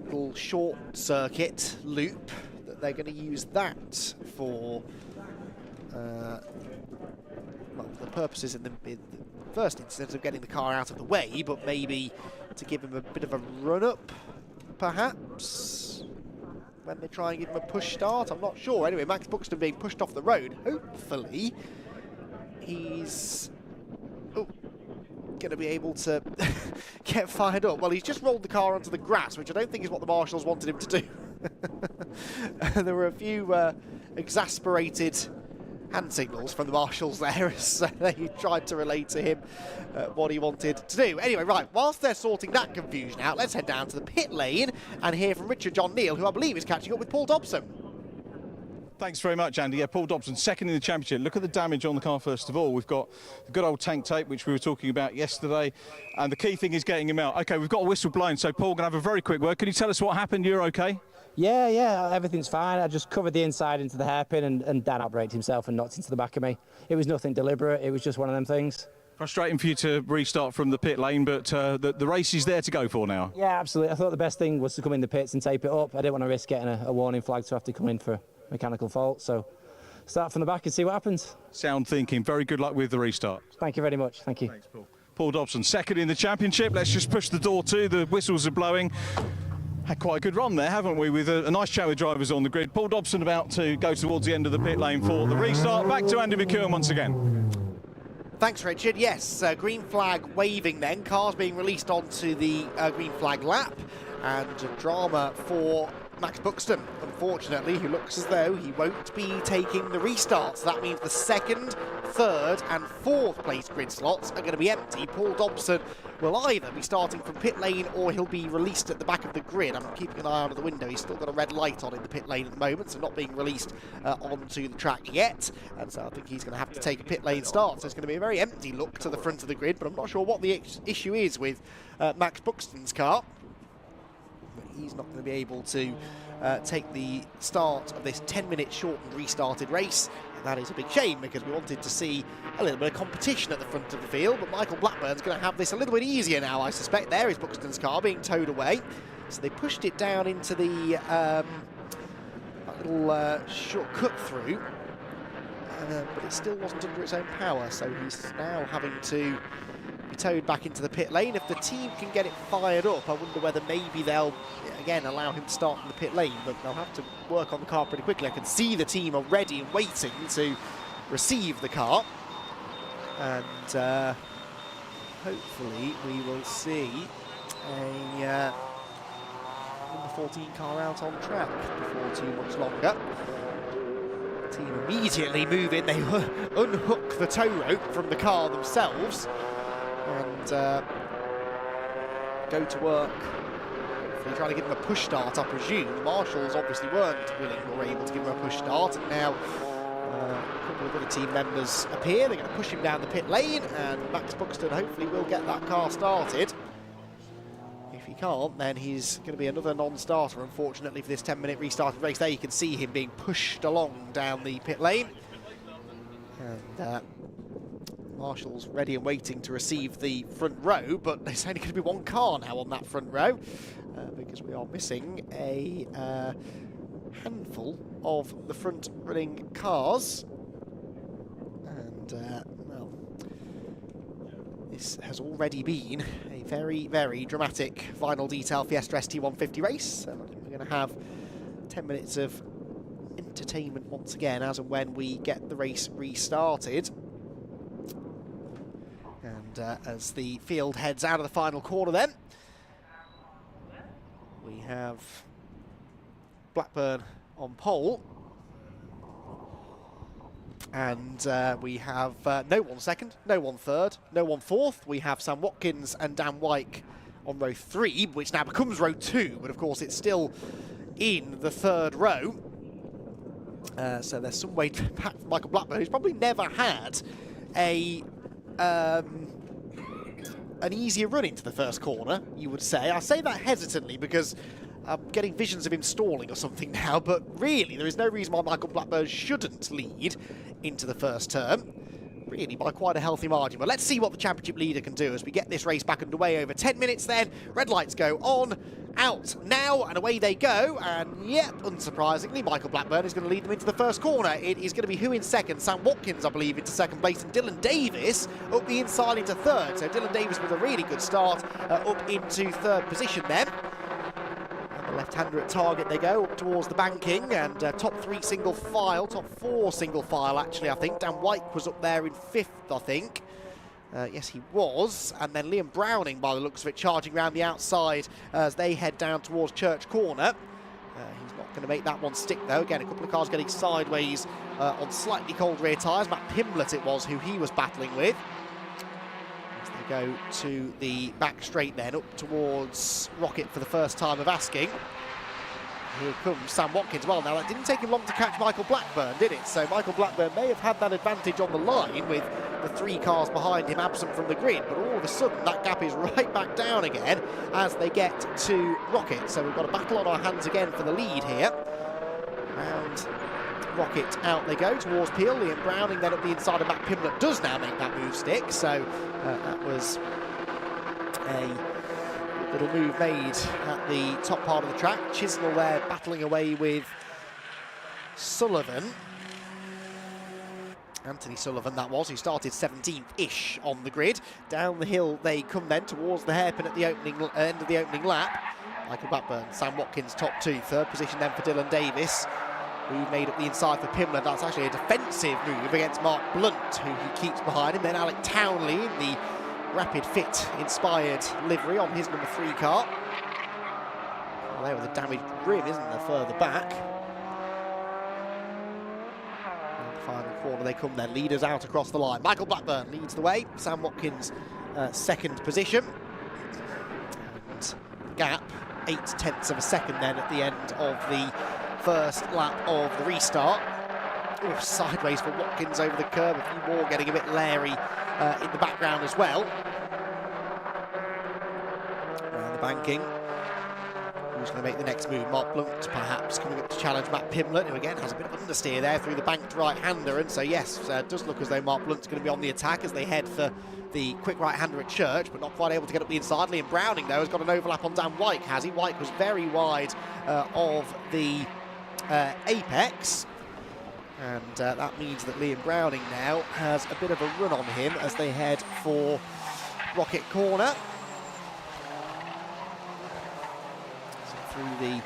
Speaker 5: little short circuit loop that they're going to use that for well, for the purposes in the first instance of getting the car out of the way, but maybe to give him a bit of a run-up, perhaps, when they try and give him a push start. I'm not sure. Anyway, Max Buxton being pushed off the road. Hopefully, he's going to be able to get fired up. Well, he's just rolled the car onto the grass, which I don't think is what the marshals wanted him to do. There were a few exasperated hand signals from the marshals there as they tried to relate to him what he wanted to do. Anyway, right, whilst they're sorting that confusion out, let's head down to the pit lane and hear from Richard John Neal, who I believe is catching up with Paul Dobson.
Speaker 1: Thanks very much, Andy. Yeah, Paul Dobson, second in the championship. Look at the damage on the car first of all. We've got the good old tank tape, which we were talking about yesterday, and the key thing is getting him out. OK, we've got a whistle blown, so Paul, going to have a very quick word. Can you tell us what happened? You're OK?
Speaker 2: Yeah, everything's fine. I just covered the inside into the hairpin and Dan outbraked himself and knocked into the back of me. It was nothing deliberate, it was just one of them things.
Speaker 1: Frustrating for you to restart from the pit lane, but the race is there to go for now.
Speaker 2: Yeah, absolutely. I thought the best thing was to come in the pits and tape it up. I didn't want to risk getting a warning flag to have to come in for mechanical fault, so start from the back and see what happens.
Speaker 1: Sound thinking. Very good luck with the restart.
Speaker 2: Thank you very much. Thank you.
Speaker 1: Thanks, Paul. Paul Dobson, second in the championship. Let's just push the door to. The whistles are blowing. Had quite a good run there, haven't we, with a nice chat with drivers on the grid. Paul Dobson about to go towards the end of the pit lane for the restart. Back to Andy McEwen once again.
Speaker 5: Thanks, Richard. Yes, green flag waving then. Cars being released onto the green flag lap. And drama for Max Buxton, unfortunately, who looks as though he won't be taking the restart. So that means the second, third and fourth place grid slots are going to be empty. Paul Dobson will either be starting from pit lane or he'll be released at the back of the grid. I'm keeping an eye out of the window. He's still got a red light on in the pit lane at the moment, so not being released onto the track yet. And so I think he's going to have to take a pit lane start. So it's going to be a very empty look to the front of the grid, but I'm not sure what the issue is with Max Buxton's car. But he's not going to be able to take the start of this 10-minute shortened restarted race. And that is a big shame because we wanted to see a little bit of competition at the front of the field, but Michael Blackburn's going to have this a little bit easier now, I suspect. There is Buxton's car being towed away. So they pushed it down into the that little short cut through, but it still wasn't under its own power, so he's now having to be towed back into the pit lane. If the team can get it fired up, I wonder whether maybe they'll again allow him to start in the pit lane, but they'll have to work on the car pretty quickly. I can see the team are ready and waiting to receive the car, and hopefully we will see a number 14 car out on track before too much longer. The team immediately move in, they unhook the tow rope from the car themselves and go to work, hopefully trying to give him a push start, I presume. The marshals obviously weren't willing or able to give him a push start, and now a couple of other team members appear. They're going to push him down the pit lane, and Max Buxton hopefully will get that car started. If he can't, then he's going to be another non-starter, unfortunately, for this 10-minute restarted race. There you can see him being pushed along down the pit lane. And marshals ready and waiting to receive the front row, but there's only going to be one car now on that front row because we are missing a handful of the front running cars. And, well, this has already been a very, very dramatic final detail Fiesta ST150 race. I think we're going to have 10 minutes of entertainment once again as and when we get the race restarted. as the field heads out of the final corner then, we have Blackburn on pole. And we have no one second, no one third, no one fourth. We have Sam Watkins and Dan Wyke on row 3, which now becomes row 2, but of course it's still in the third row. So there's some way back for Michael Blackburn, who's probably never had a an easier run into the first corner, you would say. I say that hesitantly because I'm getting visions of him stalling or something now, but really there is no reason why Michael Blackburn shouldn't lead into the first turn, really by quite a healthy margin. But let's see what the championship leader can do as we get this race back underway over 10 minutes then. Red lights go on, out now, and away they go. And yep, unsurprisingly, Michael Blackburn is going to lead them into the first corner. It is going to be who in second? Sam Watkins, I believe, into second place, and Dylan Davis up the inside into third. So Dylan Davis with a really good start up into third position then. Left-hander at target they go, up towards the banking, and top 3 single file, top 4 single file actually, I think. Dan Wyke was up there in 5th, I think. Yes, he was. And then Liam Browning, by the looks of it, charging around the outside as they head down towards Church Corner. He's not going to make that one stick, though. Again, a couple of cars getting sideways on slightly cold rear tyres. Matt Pimblett it was who he was battling with. Go to the back straight then, up towards Rocket for the first time of asking. Here comes Sam Watkins. Well, now that didn't take him long to catch Michael Blackburn, did it? So Michael Blackburn may have had that advantage on the line with the 3 cars behind him absent from the grid, but all of a sudden that gap is right back down again as they get to Rocket. So we've got a battle on our hands again for the lead here. And Rocket out they go towards Peel. Liam Browning then up the inside of Matt Pimblett does now make that move stick, so that was a little move made at the top part of the track. Chisnell there battling away with Sullivan. Anthony Sullivan that was, who started 17th-ish on the grid. Down the hill they come then towards the hairpin at the opening end of the opening lap. Michael Blackburn, Sam Watkins top 2, third position then for Dylan Davis, who made up the inside for Pimblett. That's actually a defensive move against Mark Blunt, who he keeps behind him. Then Alec Townley in the Rapid Fit-inspired livery on his number 3 car. Well, there with a damaged rim, isn't there, further back. And the final corner they come then. Leaders out across the line. Michael Blackburn leads the way. Sam Watkins, second position. And the gap, 0.8 of a second then at the end of the first lap of the restart. Ooh, sideways for Watkins over the curb, a few more getting a bit leery in the background as well. Around the banking. Who's going to make the next move? Mark Blunt perhaps coming up to challenge Matt Pimblett, who again has a bit of understeer there through the banked right-hander, and so yes, it does look as though Mark Blunt's going to be on the attack as they head for the quick right-hander at Church, but not quite able to get up the inside. Liam Browning, though, has got an overlap on Dan Wyke, has he? Wyke was very wide of the apex, and that means that Liam Browning now has a bit of a run on him as they head for Rocket Corner. So through the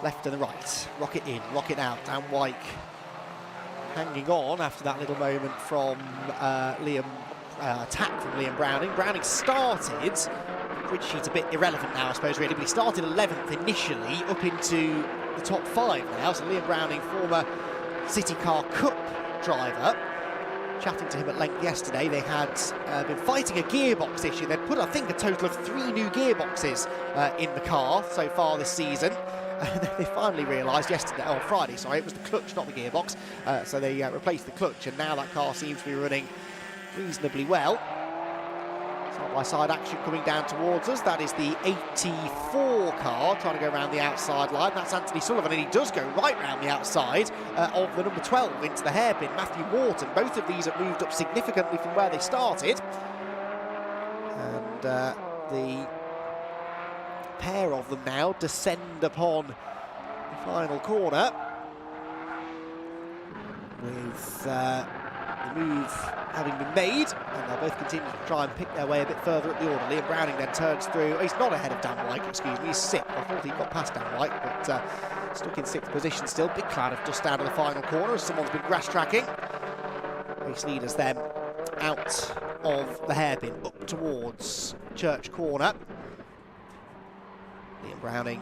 Speaker 5: left and the right, Rocket in, Rocket out, Dan Wyke hanging on after that little moment from attack from Liam Browning. Browning started, grid sheet a bit irrelevant now I suppose really, but he started 11th initially, up into the top 5 now. So Liam Browning, former City Car Cup driver, chatting to him at length yesterday. They had been fighting a gearbox issue. They'd put, I think, a total of 3 new gearboxes in the car so far this season. And they finally realised yesterday, or Friday, sorry, it was the clutch, not the gearbox. So they replaced the clutch, and now that car seems to be running reasonably well. Side-by-side action coming down towards us. That is the 84 car trying to go around the outside line. That's Anthony Sullivan, and he does go right round the outside of the number 12 into the hairpin, Matthew Morton. Both of these have moved up significantly from where they started. And the pair of them now descend upon the final corner with the move having been made, and they'll both continue to try and pick their way a bit further up the order. Liam Browning then turns through. He's not ahead of Dan Wyke, excuse me, he's 6th. I thought he got past Dan Wyke, but stuck in 6th position still. Big cloud of dust out of the final corner as someone's been grass tracking. Race leaders then out of the hairpin up towards Church Corner. Liam Browning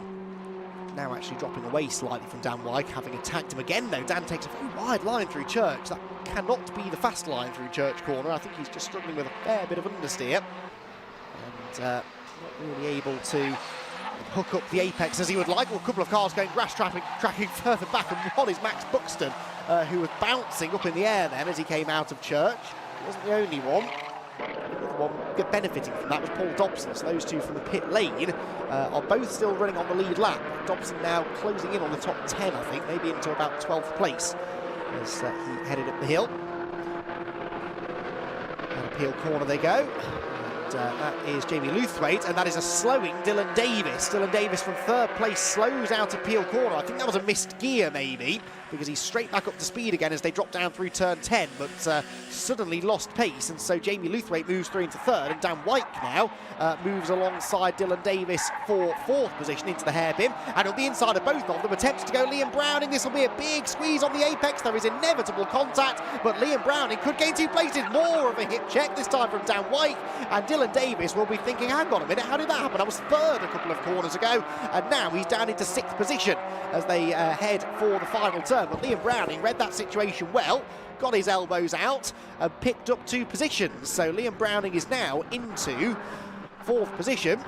Speaker 5: now actually dropping away slightly from Dan Wyke, having attacked him again though. Dan takes a very wide line through Church. That cannot be the fast line through Church Corner. I think he's just struggling with a fair bit of understeer. And not really able to hook up the apex as he would like. Well, a couple of cars going grass tracking further back, and one is Max Buxton, who was bouncing up in the air then as he came out of Church. He wasn't the only one. The one benefiting from that was Paul Dobson. So those two from the pit lane are both still running on the lead lap. Dobson now closing in on the top 10, I think, maybe into about 12th place as he headed up the hill. And Peel Corner they go. That is Jamie Luthwaite, and that is a slowing Dylan Davis. Dylan Davis from 3rd place slows out of Peel Corner. I think that was a missed gear maybe, because he's straight back up to speed again as they drop down through turn 10, but suddenly lost pace, and so Jamie Luthwaite moves through into 3rd, and Dan Wyke now moves alongside Dylan Davis for 4th position into the hairpin, and on the inside of both of them attempts to go Liam Browning. This will be a big squeeze on the apex. There is inevitable contact, but Liam Browning could gain 2 places. More of a hip check, this time from Dan Wyke, and Dylan Davis will be thinking, hang on a minute, how did that happen? I was 3rd a couple of corners ago, and now he's down into 6th position as they head for the final turn. But Liam Browning read that situation well, got his elbows out and picked up 2 positions. So Liam Browning is now into 4th position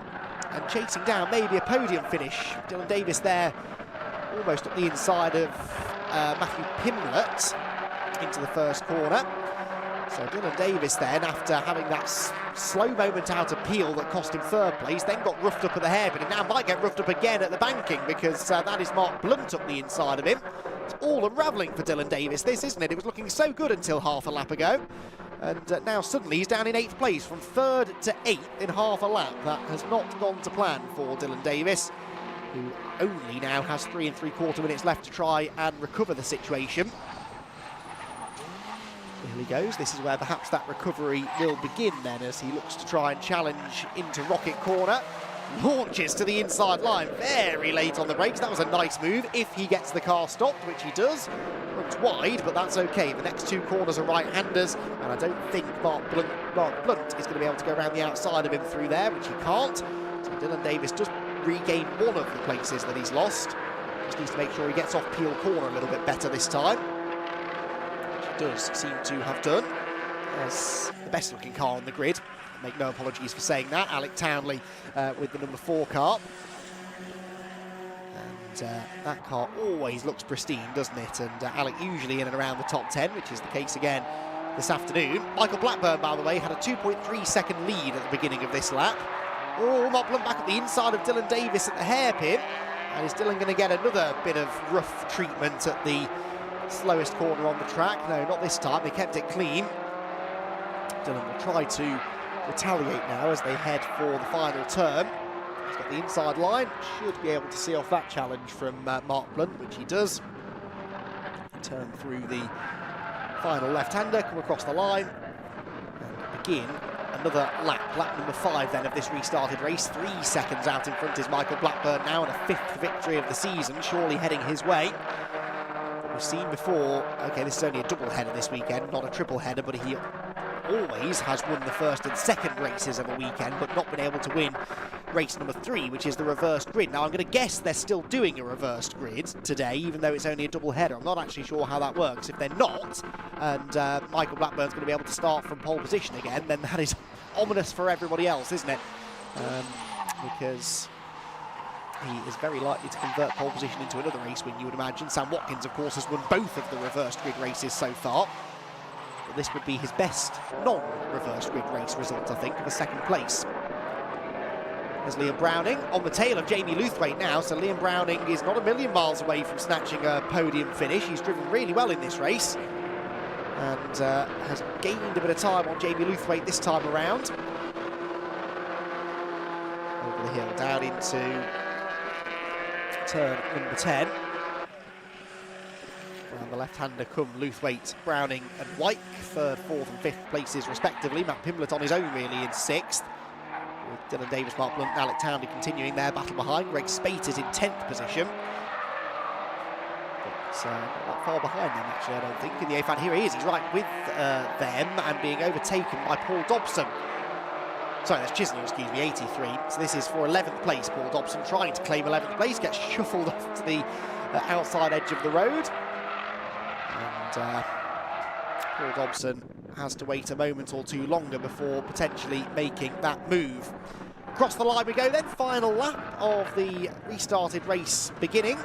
Speaker 5: and chasing down maybe a podium finish. Dylan Davis there almost at the inside of Matthew Pimlett into the first corner. So Dylan Davis then, after having that slow moment out of Peel that cost him 3rd place, then got roughed up at the hairpin, and now might get roughed up again at the banking, because that is Mark Blunt up the inside of him. It's all unravelling for Dylan Davis, this, isn't it? It was looking so good until half a lap ago, and now suddenly he's down in 8th place, from 3rd to 8th in half a lap. That has not gone to plan for Dylan Davis, who only now has 3 3/4 minutes left to try and recover the situation. Here he goes. This is where perhaps that recovery will begin then, as he looks to try and challenge into Rocket Corner. Launches to the inside line very late on the brakes. That was a nice move if he gets the car stopped, which he does. Runs wide, but that's okay. The next 2 corners are right-handers, and I don't think Mark Blunt is going to be able to go around the outside of him through there, which he can't. So Dylan Davis does regain one of the places that he's lost. Just needs to make sure he gets off Peel Corner a little bit better this time. Does seem to have done, as the best looking car on the grid. I make no apologies for saying that. Alec Townley with the number 4 car, and that car always looks pristine, doesn't it? And Alec usually in and around the top 10, which is the case again this afternoon. Michael Blackburn, by the way, had a 2.3 second lead at the beginning of this lap. Oh, Mark Blunt back at the inside of Dylan Davis at the hairpin, and is Dylan going to get another bit of rough treatment at the slowest corner on the track? No, not this time. They kept it clean. Dylan will try to retaliate now as they head for the final turn. He's got the inside line, should be able to see off that challenge from Mark Blunt, which he does. Turn through the final left-hander, come across the line, and begin another lap number 5 then of this restarted race. 3 seconds out in front is Michael Blackburn now, and a 5th victory of the season, surely heading his way. We've seen before, okay, this is only a double header this weekend, not a triple header, but he always has won the first and second races of a weekend, but not been able to win race number 3, which is the reversed grid. Now, I'm going to guess they're still doing a reversed grid today, even though it's only a double header. I'm not actually sure how that works. If they're not, and Michael Blackburn's going to be able to start from pole position again, then that is ominous for everybody else, isn't it? Because he is very likely to convert pole position into another race win, you would imagine. Sam Watkins, of course, has won both of the reversed grid races so far. But this would be his best non-reversed grid race result, I think, of a 2nd place. There's Liam Browning on the tail of Jamie Luthwaite now, so Liam Browning is not a million miles away from snatching a podium finish. He's driven really well in this race and has gained a bit of time on Jamie Luthwaite this time around. Over the hill, down into turn number 10. Around the left-hander come Luthwaite, Browning and Wyke, 3rd, 4th and 5th places respectively. Matt Pimlett on his own really in 6th. With Dylan Davis, Mark Blunt and Alec Townley continuing their battle behind. Greg Spate is in 10th position. not that far behind them, actually, I don't think, in the A-fan. Here he is, he's right with them and being overtaken by Paul Dobson. Sorry, that's Chisney, excuse me, 83. So this is for 11th place. Paul Dobson trying to claim 11th place, gets shuffled off to the outside edge of the road. And Paul Dobson has to wait a moment or two longer before potentially making that move. Across the line we go then, final lap of the restarted race beginning.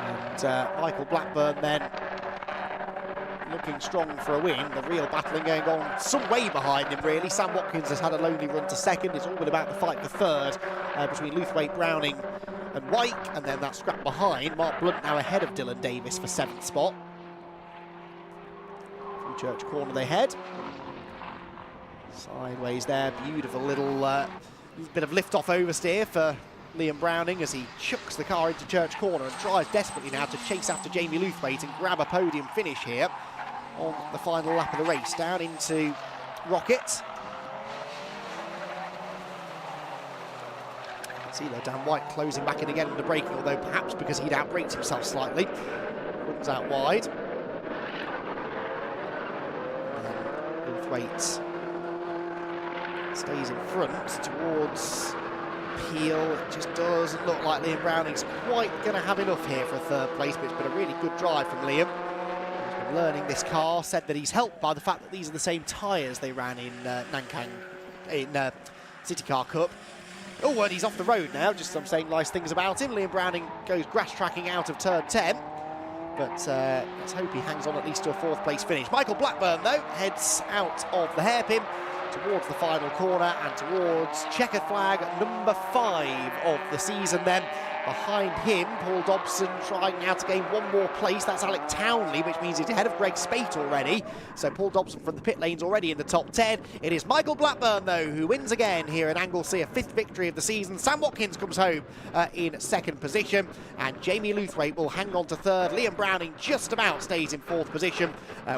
Speaker 5: And Michael Blackburn then looking strong for a win. The real battling going on some way behind him, really. Sam Watkins has had a lonely run to second. It's all been about the fight for third between Lewthwaite, Browning and Wyke, and then that scrap behind. Mark Blunt now ahead of Dylan Davis for 7th spot. Through Church Corner they head. Sideways there, beautiful little bit of lift-off oversteer for Liam Browning as he chucks the car into Church Corner and tries desperately now to chase after Jamie Lewthwaite and grab a podium finish here on the final lap of the race. Down into Rocket. You can see there Dan White closing back in again under braking, although perhaps because he'd outbraked himself slightly. Runs out wide. Lewthwaite stays in front towards Peel. It just doesn't look like Liam Browning's quite going to have enough here for a third place, but it's been a really good drive from Liam. He's been learning this car, said that he's helped by the fact that these are the same tyres they ran in Nankang, in City Car Cup. Oh, and he's off the road now, just I'm saying nice things about him. Liam Browning goes grass tracking out of turn 10, but let's hope he hangs on at least to a 4th place finish. Michael Blackburn, though, heads out of the hairpin towards the final corner and towards checkered flag number 5 of the season then. Behind him, Paul Dobson trying now to gain one more place. That's Alec Townley, which means he's ahead of Greg Spate already. So Paul Dobson from the pit lane's already in the top 10. It is Michael Blackburn, though, who wins again here in Anglesey, a 5th victory of the season. Sam Watkins comes home in 2nd position, and Jamie Lewthwaite will hang on to 3rd. Liam Browning just about stays in 4th position,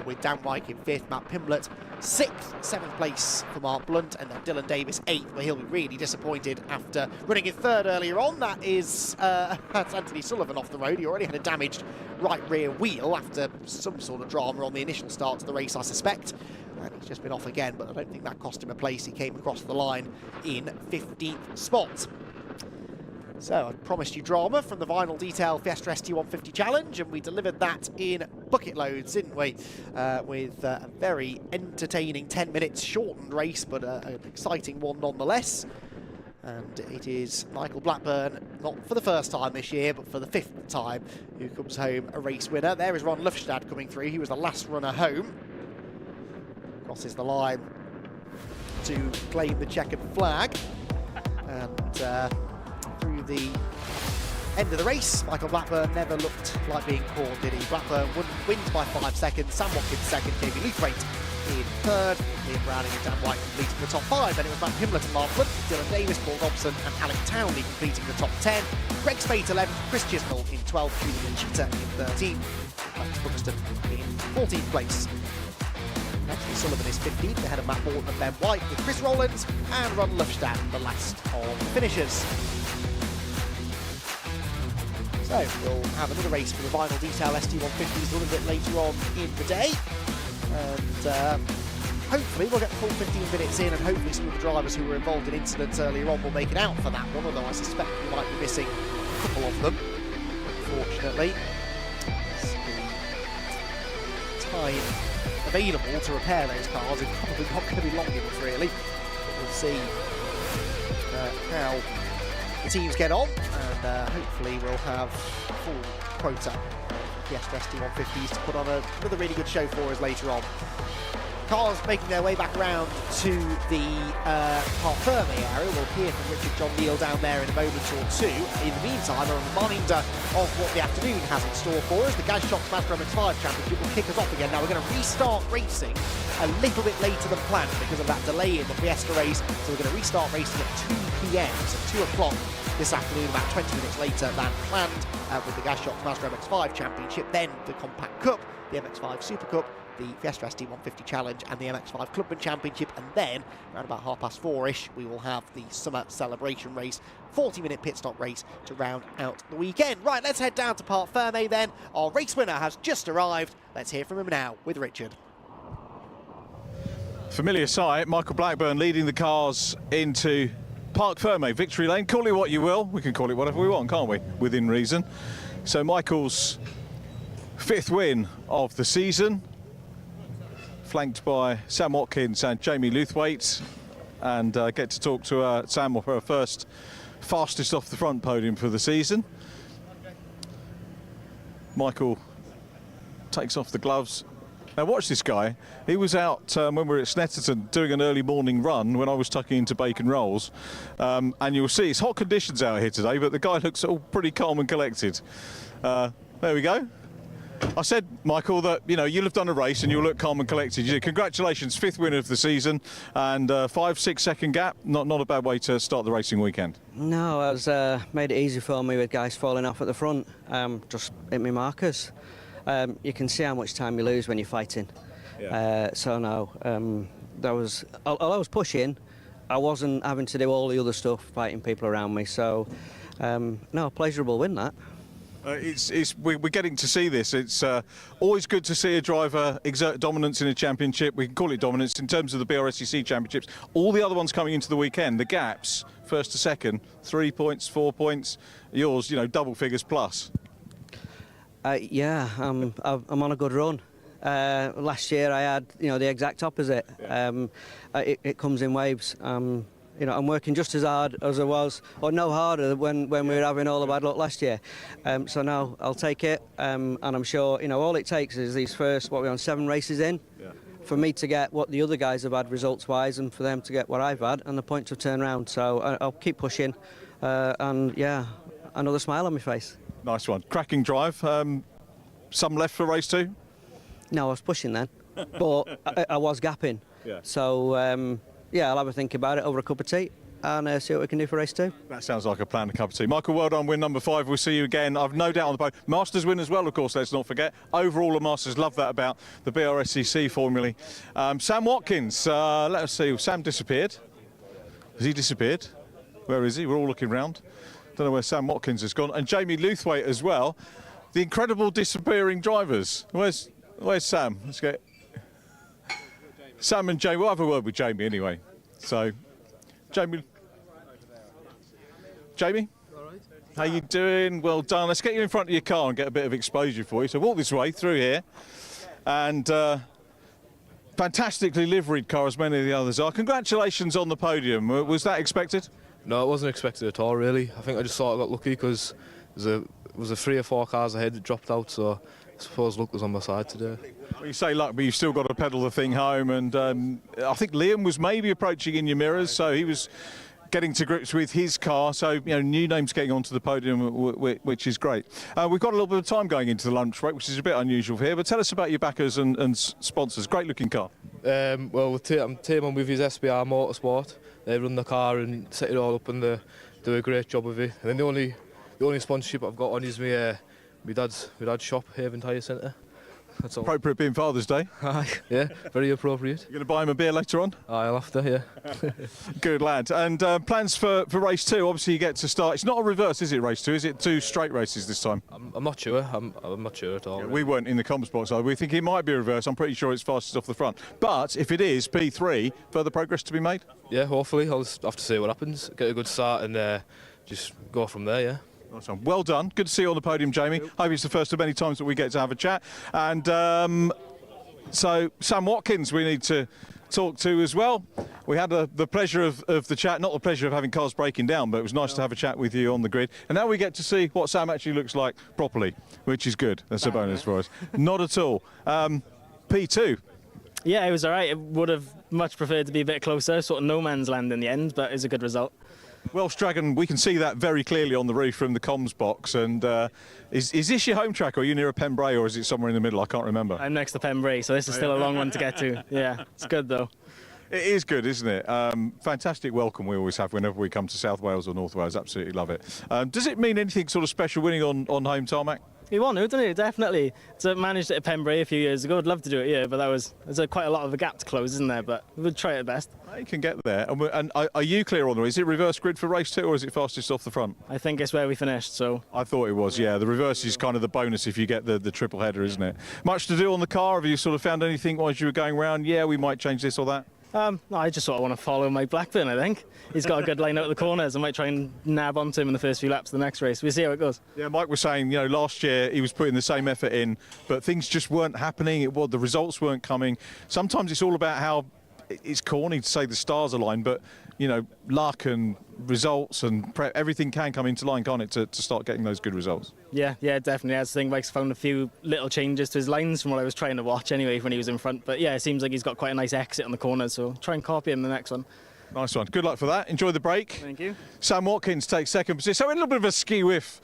Speaker 5: with Dan Wyke in 5th, Matt Pimblett 6th, 7th place for Mark Blunt, and then Dylan Davis 8th, where he'll be really disappointed after running in 3rd earlier on. That is that's Anthony Sullivan off the road. He already had a damaged right rear wheel after some sort of drama on the initial start to the race, I suspect. And he's just been off again, but I don't think that cost him a place. He came across the line in 15th spot. So I promised you drama from the Vinyl Detail Fiesta ST150 Challenge, and we delivered that in bucket loads, didn't we? With a very entertaining 10 minutes shortened race, but an exciting one nonetheless. And it is Michael Blackburn, not for the first time this year, but for the 5th time, who comes home a race winner. There is Ron Lufstad coming through. He was the last runner home. Crosses the line to claim the checkered flag. And through the end of the race, Michael Blackburn never looked like being caught, did he? Blackburn wins by 5 seconds. Sam Watkins 2nd, Jamie Lewthwaite in 3rd, Liam Browning and Dan White completing the top 5. Then it was Matt Pimblett and Mark Blunt, Dylan Davis, Paul Dobson and Alec Townley completing the top 10. Greg Spate 11th, Chris Chisnell in 12th, Julian Cheetah in 13th, Max Buxton in 14th place. Anthony Sullivan is 15th, ahead of Matt Morton and Ben White, with Chris Rowlands and Ron Lufstad the last of the finishers. So we'll have another race for the Vinyl Detail ST150s a little bit later on in the day. And hopefully we'll get the full 15 minutes in, and hopefully some of the drivers who were involved in incidents earlier on will make it out for that one, although I suspect we might be missing a couple of them, unfortunately. The time available to repair those cars is probably not going to be long enough, really. But we'll see how the teams get on, and hopefully we'll have a full quota Fiesta ST150s to put on another really good show for us later on. Cars making their way back around to the Parc-Fermé area. We'll hear from Richard John Neal down there in a moment or two. In the meantime, a reminder of what the afternoon has in store for us. The Gazshocks Mazda MX-5 Championship will kick us off again. Now we're going to restart racing a little bit later than planned because of that delay in the Fiesta race. So we're going to restart racing at 2 p.m, so 2 o'clock this afternoon, about 20 minutes later than planned, with the Gazshocks Mazda MX-5 Championship, then the Compact Cup, the MX-5 Super Cup, the Fiesta ST150 Challenge and the MX-5 Clubman Championship, and then around about 4:30ish we will have the summer celebration race, 40-minute pit stop race to round out the weekend. Right, let's head down to Parc Fermé then. Our race winner has just arrived. Let's hear from him now with Richard.
Speaker 1: Familiar sight, Michael Blackburn leading the cars into Parc Fermé, victory lane. Call it what you will. We can call it whatever we want, can't we? Within reason. So Michael's 5th win of the season, flanked by Sam Watkins and Jamie Luthwaite, and get to talk to Sam for her first fastest off the front podium for the season. Michael takes off the gloves. Now watch this guy. He was out when we were at Snetterton doing an early morning run when I was tucking into bacon rolls, and you'll see it's hot conditions out here today, but the guy looks all pretty calm and collected. There we go. I said, Michael, that you'll have done a race and you'll look calm and collected. You did. Congratulations, 5th win of the season, and 5-6 second gap. Not a bad way to start the racing weekend.
Speaker 3: No, it was made it easy for me with guys falling off at the front. Just hit me markers. You can see how much time you lose when you're fighting. Yeah. So no, although I was pushing, I wasn't having to do all the other stuff, fighting people around me. So no, a pleasurable win that.
Speaker 1: We're getting to see this. It's always good to see a driver exert dominance in a championship. We can call it dominance in terms of the Brscc championships. All the other ones coming into the weekend, the gaps, first to second, 3 points, 4 points. Yours, double figures plus.
Speaker 3: Yeah, I'm on a good run. Last year I had, the exact opposite. Yeah. It comes in waves. I'm working just as hard as I was, or no harder when we were having all the bad luck last year. So now I'll take it, and I'm sure, all it takes is these first, what we're on, 7 races in, for me to get what the other guys have had results-wise, and for them to get what I've had, and the points have turned round. So I'll keep pushing, and yeah, another smile on my face.
Speaker 1: Nice one. Cracking drive. Some left for race 2?
Speaker 3: No, I was pushing then, but I was gapping. Yeah. So, yeah, I'll have a think about it over a cup of tea and see what we can do for race 2.
Speaker 1: That sounds like a plan, a cup of tea. Michael, well done, win number 5. We'll see you again. I've no doubt on the podium. Masters win as well, of course, let's not forget. Overall, the Masters, love that about the Brscc formulae. Sam Watkins, let us see. Sam disappeared. Has he disappeared? Where is he? We're all looking round. Don't know where Sam Watkins has gone. And Jamie Luthwaite as well. The incredible disappearing drivers. Where's Sam? Let's get Sam and Jamie. We'll have a word with Jamie anyway. So, Jamie, how you doing? Well done. Let's get you in front of your car and get a bit of exposure for you. So walk this way through here, and fantastically liveried car as many of the others are. Congratulations on the podium. Was that expected?
Speaker 22: No, it wasn't expected at all, really. I think I just sort of got lucky because there was 3 or 4 cars ahead that dropped out, so I suppose luck was on my side today.
Speaker 1: Well, you say luck, but you've still got to pedal the thing home, and I think Liam was maybe approaching in your mirrors, so he was getting to grips with his car, so new names getting onto the podium, which is great. We've got a little bit of time going into the lunch break, which is a bit unusual here, but tell us about your backers and sponsors. Great looking car.
Speaker 22: Well, I'm teaming with his SBR Motorsport. They run the car and set it all up, and they do a great job of it. And then the only sponsorship I've got on is my dad's shop, Haven Tyre Centre. That's all.
Speaker 1: Appropriate being Father's Day.
Speaker 22: Yeah, very appropriate.
Speaker 1: You're going to buy him a beer later on?
Speaker 22: I'll have to, yeah.
Speaker 1: Good lad. And plans for race 2? Obviously you get to start. It's not a reverse, is it, race 2? Is it 2 straight races this time?
Speaker 22: I'm not sure. I'm not sure at all.
Speaker 1: Yeah,
Speaker 22: really.
Speaker 1: we weren't in the comms box, so we think it might be a reverse. I'm pretty sure it's fastest off the front. But if it is P3, further progress to be made?
Speaker 22: Yeah, hopefully. I'll just have to see what happens. Get a good start and just go from there, yeah.
Speaker 1: Nice one. Well done. Good to see you on the podium, Jamie. Hope it's the first of many times that we get to have a chat. And so Sam Watkins we need to talk to as well. We had the pleasure of the chat, not the pleasure of having cars breaking down, but it was nice to have a chat with you on the grid. And now we get to see what Sam actually looks like properly, which is good. That's a bonus for us. Not at all. P2.
Speaker 23: Yeah, it was all right. I would have much preferred to be a bit closer, sort of no man's land in the end, but it was a good result.
Speaker 1: Welsh Dragon, we can see that very clearly on the roof from the comms box. And is this your home track, or are you near a Pembrey, or is it somewhere in the middle? I can't remember.
Speaker 23: I'm next to Pembrey, so this is still a long one to get to. Yeah, it's good though.
Speaker 1: It is good, isn't it? Fantastic welcome we always have whenever we come to South Wales or North Wales. Absolutely love it. Does it mean anything sort of special winning on home tarmac?
Speaker 23: You want to, don't you? Definitely. So managed it at Pembrey a few years ago. I'd love to do it here, but there's quite a lot of a gap to close, isn't there? But we'll try it best.
Speaker 1: You can get there. And are you clear on the? Is it reverse grid for race 2, or is it fastest off the front?
Speaker 23: I think it's where we finished. So
Speaker 1: I thought it was. Yeah, the reverse is kind of the bonus if you get the triple header, isn't it? Much to do on the car. Have you sort of found anything while you were going around? Yeah, we might change this or that.
Speaker 23: No, I just sort of want to follow my Blackburn, I think. He's got a good line out of the corners. I might try and nab onto him in the first few laps of the next race. We'll see how it goes.
Speaker 1: Yeah, Mike was saying, last year he was putting the same effort in, but things just weren't happening. The results weren't coming. Sometimes it's all about how, it's corny to say the stars align, but, luck and results and everything can come into line, can't it, to start getting those good results?
Speaker 23: Yeah, definitely. I think Mike's found a few little changes to his lines from what I was trying to watch anyway when he was in front. But yeah, it seems like he's got quite a nice exit on the corners, so try and copy him the next one.
Speaker 1: Nice one. Good luck for that. Enjoy the break.
Speaker 23: Thank you.
Speaker 1: Sam Watkins takes second position. So a little bit of a ski-whiff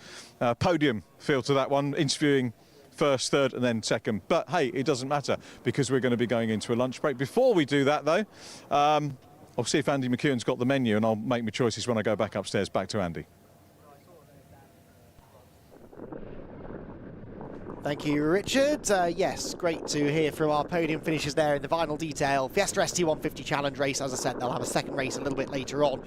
Speaker 1: podium feel to that one, interviewing first, third and then second. But hey, it doesn't matter because we're going to be going into a lunch break. Before we do that though, I'll see if Andy McEwen's got the menu and I'll make my choices when I go back upstairs. Back to Andy.
Speaker 5: Thank you, Richard. Yes, great to hear from our podium finishers there in the final detail. Fiesta ST150 Challenge race, as I said, they'll have a second race a little bit later on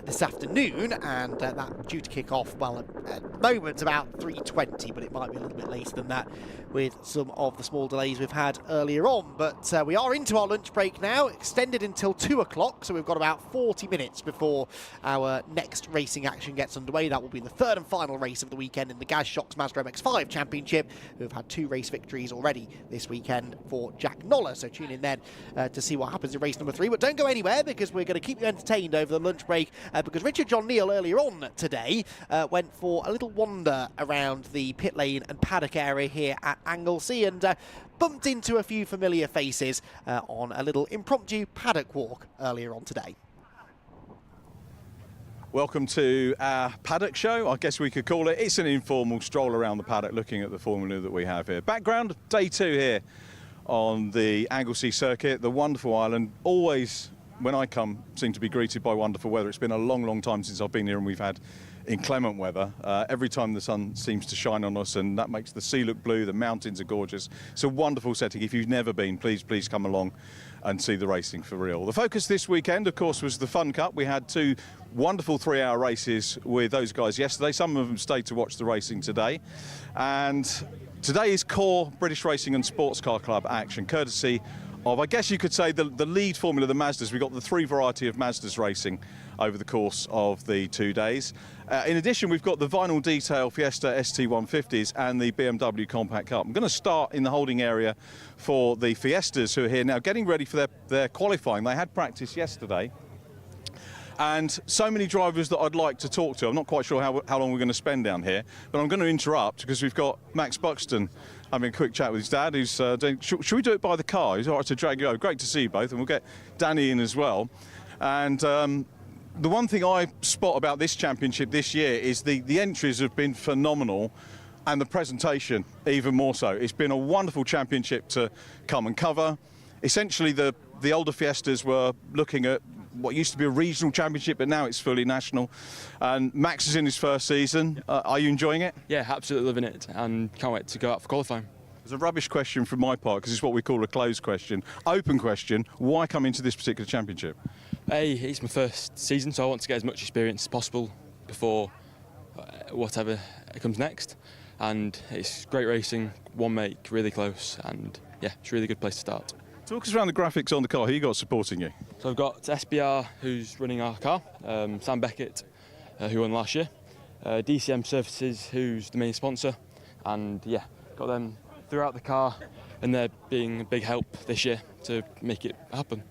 Speaker 5: this afternoon, and that due to kick off, well, at the moment about 3:20, but it might be a little bit later than that with some of the small delays we've had earlier on. But we are into our lunch break now, extended until 2 o'clock, so we've got about 40 minutes before our next racing action gets underway. That will be the third and final race of the weekend in the Brscc Mazda MX-5 Championship, who have had 2 race victories already this weekend for Jack Noller. So tune in then to see what happens in race number 3. But don't go anywhere because we're going to keep you entertained over the lunch break because Richard John Neal earlier on today went for a little wander around the pit lane and paddock area here at Anglesey and bumped into a few familiar faces on a little impromptu paddock walk earlier on today.
Speaker 1: Welcome to our paddock show, I guess we could call it. It's an informal stroll around the paddock looking at the formula that we have here. Background, day 2 here on the Anglesey Circuit, the wonderful island. Always, when I come, seem to be greeted by wonderful weather. It's been a long, long time since I've been here and we've had inclement weather. Every time the sun seems to shine on us and that makes the sea look blue, the mountains are gorgeous. It's a wonderful setting. If you've never been, please come along and see the racing for real. The focus this weekend, of course, was the Fun Cup. We had 2 wonderful 3-hour races with those guys yesterday. Some of them stayed to watch the racing today. And today is core British Racing and Sports Car Club action, courtesy of, I guess you could say, the lead formula, the Mazdas. We've got the 3 variety of Mazdas racing over the course of the 2 days. In addition, we've got the vinyl detail Fiesta ST150s and the BMW Compact Cup. I'm going to start in the holding area for the Fiestas, who are here now getting ready for their qualifying. They had practice yesterday. And so many drivers that I'd like to talk to. I'm not quite sure how long we're going to spend down here, but I'm going to interrupt because we've got Max Buxton having a quick chat with his dad, who's doing... Should we do it by the car? He's all right to drag you over. Great to see you both, and we'll get Danny in as well. And the one thing I spot about this championship this year is the entries have been phenomenal, and the presentation even more so. It's been a wonderful championship to come and cover. Essentially, the older Fiestas were looking at what used to be a regional championship, but now it's fully national. And Max is in his first season. Are you enjoying it?
Speaker 4: Yeah, absolutely loving it, and can't wait to go out for qualifying.
Speaker 1: It's a rubbish question from my part, because it's what we call a closed question. Open question, why come into this particular championship?
Speaker 4: Hey, it's my first season, so I want to get as much experience as possible before whatever comes next. And it's great racing, one make, really close, and yeah, it's a really good place to start.
Speaker 1: Talk us around the graphics on the car. Who you got supporting you?
Speaker 4: So I've got SBR, who's running our car, Sam Beckett, who won last year, DCM Services, who's the main sponsor, and yeah, got them throughout the car, and they're being a big help this year to make it happen.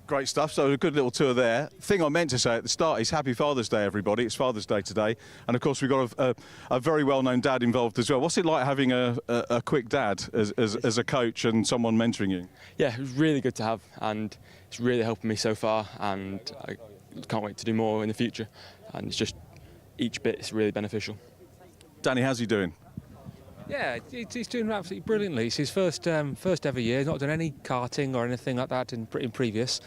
Speaker 1: Great stuff. So a good little tour there. Thing I meant to say at the start is Happy Father's Day, everybody. It's Father's Day today, and of course we've got a very well-known dad involved as well. What's it like having a quick dad as a coach and someone mentoring you?
Speaker 4: Yeah, it was really good to have, and it's really helping me so far, and I can't wait to do more in the future. And it's just each bit is really beneficial.
Speaker 1: Danny, how's he doing?
Speaker 6: Yeah, he's doing absolutely brilliantly. It's his first ever year. He's not done any karting or anything like that in previous.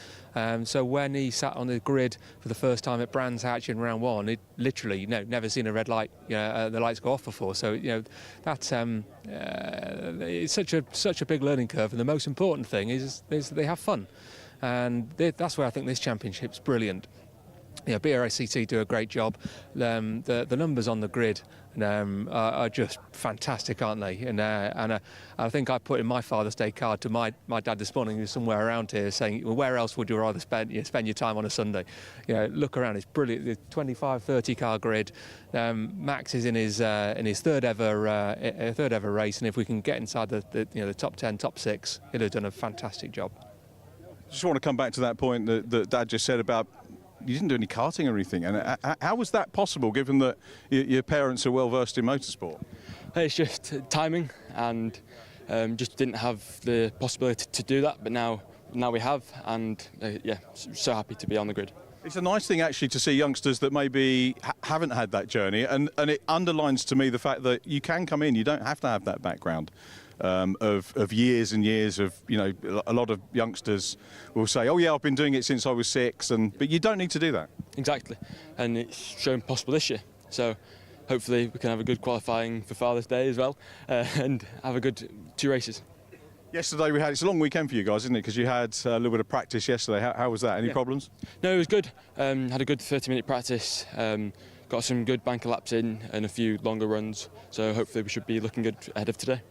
Speaker 6: So when he sat on the grid for the first time at Brands Hatch in round one, it literally, never seen a red light, the lights go off before. So that's it's such a big learning curve. And the most important thing is they have fun, and that's where I think this championship's brilliant. Brscc do a great job. The numbers on the grid are just fantastic, aren't they? And I think I put in my Father's Day card to my dad this morning, who's somewhere around here, saying, well, where else would you rather spend your time on a Sunday? Look around, it's brilliant. The 25, 30 car grid. Max is in his third ever race, and if we can get inside the top 10, top 6, he'll have done a fantastic job.
Speaker 1: Just want to come back to that point that Dad just said about you didn't do any karting or anything, and how was that possible, given that your parents are well versed in motorsport?
Speaker 4: It's just timing, and just didn't have the possibility to do that, but now we have, and yeah, so happy to be on the grid.
Speaker 1: It's a nice thing actually to see youngsters that maybe haven't had that journey, and it underlines to me the fact that you can come in, you don't have to have that background. Of years and years of, a lot of youngsters will say, oh yeah, I've been doing it since I was 6, but you don't need to do that.
Speaker 4: Exactly, and it's shown possible this year. So hopefully we can have a good qualifying for Father's Day as well, and have a good 2 races.
Speaker 1: Yesterday it's a long weekend for you guys, isn't it? Because you had a little bit of practice yesterday. How was that? Any problems?
Speaker 4: No, it was good. Had a good 30-minute practice. Got some good banker laps in and a few longer runs. So hopefully we should be looking good ahead of today.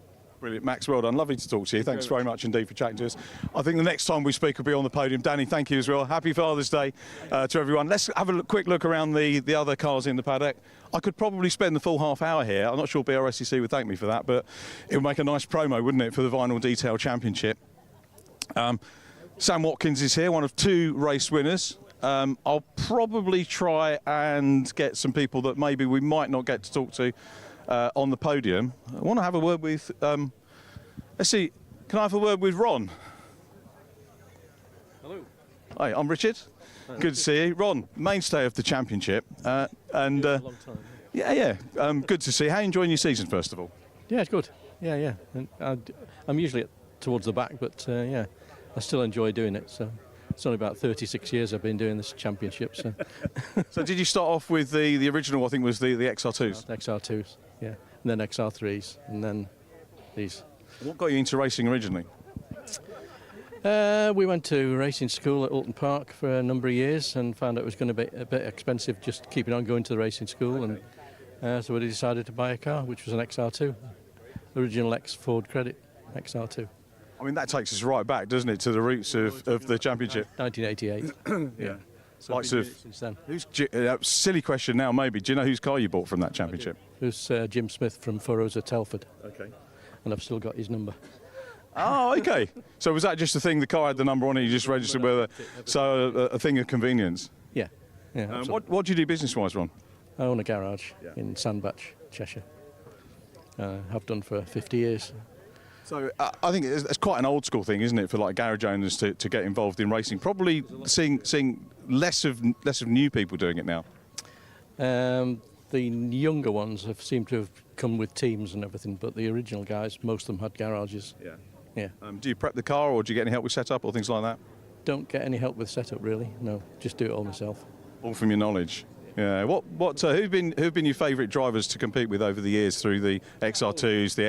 Speaker 1: Brilliant. Max, well done. Lovely to talk to you. Thanks very much indeed for chatting to us. I think the next time we speak will be on the podium. Danny, thank you as well. Happy Father's Day to everyone. Let's have a quick look around the other cars in the paddock. I could probably spend the full half hour here. I'm not sure Brscc would thank me for that, but it would make a nice promo, wouldn't it, for the Vinyl Detail Championship. Sam Watkins is here, one of 2 race winners. I'll probably try and get some people that maybe we might not get to talk to on the podium. I want to have a word with, let's see, can I have a word with Ron?
Speaker 7: Hello.
Speaker 1: Hi, I'm Richard. Good to see you. Ron, mainstay of the championship.
Speaker 7: A long time.
Speaker 1: Yeah. Good to see you. How are you enjoying your season, first of all?
Speaker 7: Yeah, it's good. Yeah. And I'm usually towards the back, but yeah, I still enjoy doing it. So it's only about 36 years I've been doing this championship. So,
Speaker 1: so did you start off with the original, I think was the XR2s?
Speaker 7: XR2s, yeah. And then XR3s, and then these.
Speaker 1: What got you into racing originally?
Speaker 7: We went to racing school at Alton Park for a number of years and found it was going to be a bit expensive just keeping on going to the racing school. Okay. And so we decided to buy a car, which was an XR2, original Ford Credit XR2.
Speaker 1: I mean, that takes us right back, doesn't it, to the roots of the championship?
Speaker 7: 1988.
Speaker 1: Yeah.
Speaker 7: So
Speaker 1: Likes of,
Speaker 7: since then.
Speaker 1: Silly question now, maybe. Do you know whose car you bought from that championship?
Speaker 7: It was Jim Smith from Furrows at Telford.
Speaker 1: Okay.
Speaker 7: And I've still got his number.
Speaker 1: Oh, okay. So was that just a thing, the car had the number on it, you just registered with it? So a thing of convenience?
Speaker 7: Yeah.
Speaker 1: What do you do business-wise, Ron?
Speaker 7: I own a garage in Sandbach, Cheshire. Have done for 50 years.
Speaker 1: So I think it's quite an old school thing, isn't it, for like garage owners to get involved in racing? Probably seeing less of new people doing it now.
Speaker 7: The younger ones have seemed to have come with teams and everything, but the original guys, most of them had garages. Yeah.
Speaker 1: Do you prep the car, or do you get any help with setup or things like that?
Speaker 7: Don't get any help with setup really. No, just do it all myself.
Speaker 1: All from your knowledge. Yeah. Who've been your favourite drivers to compete with over the years through the XR2s, the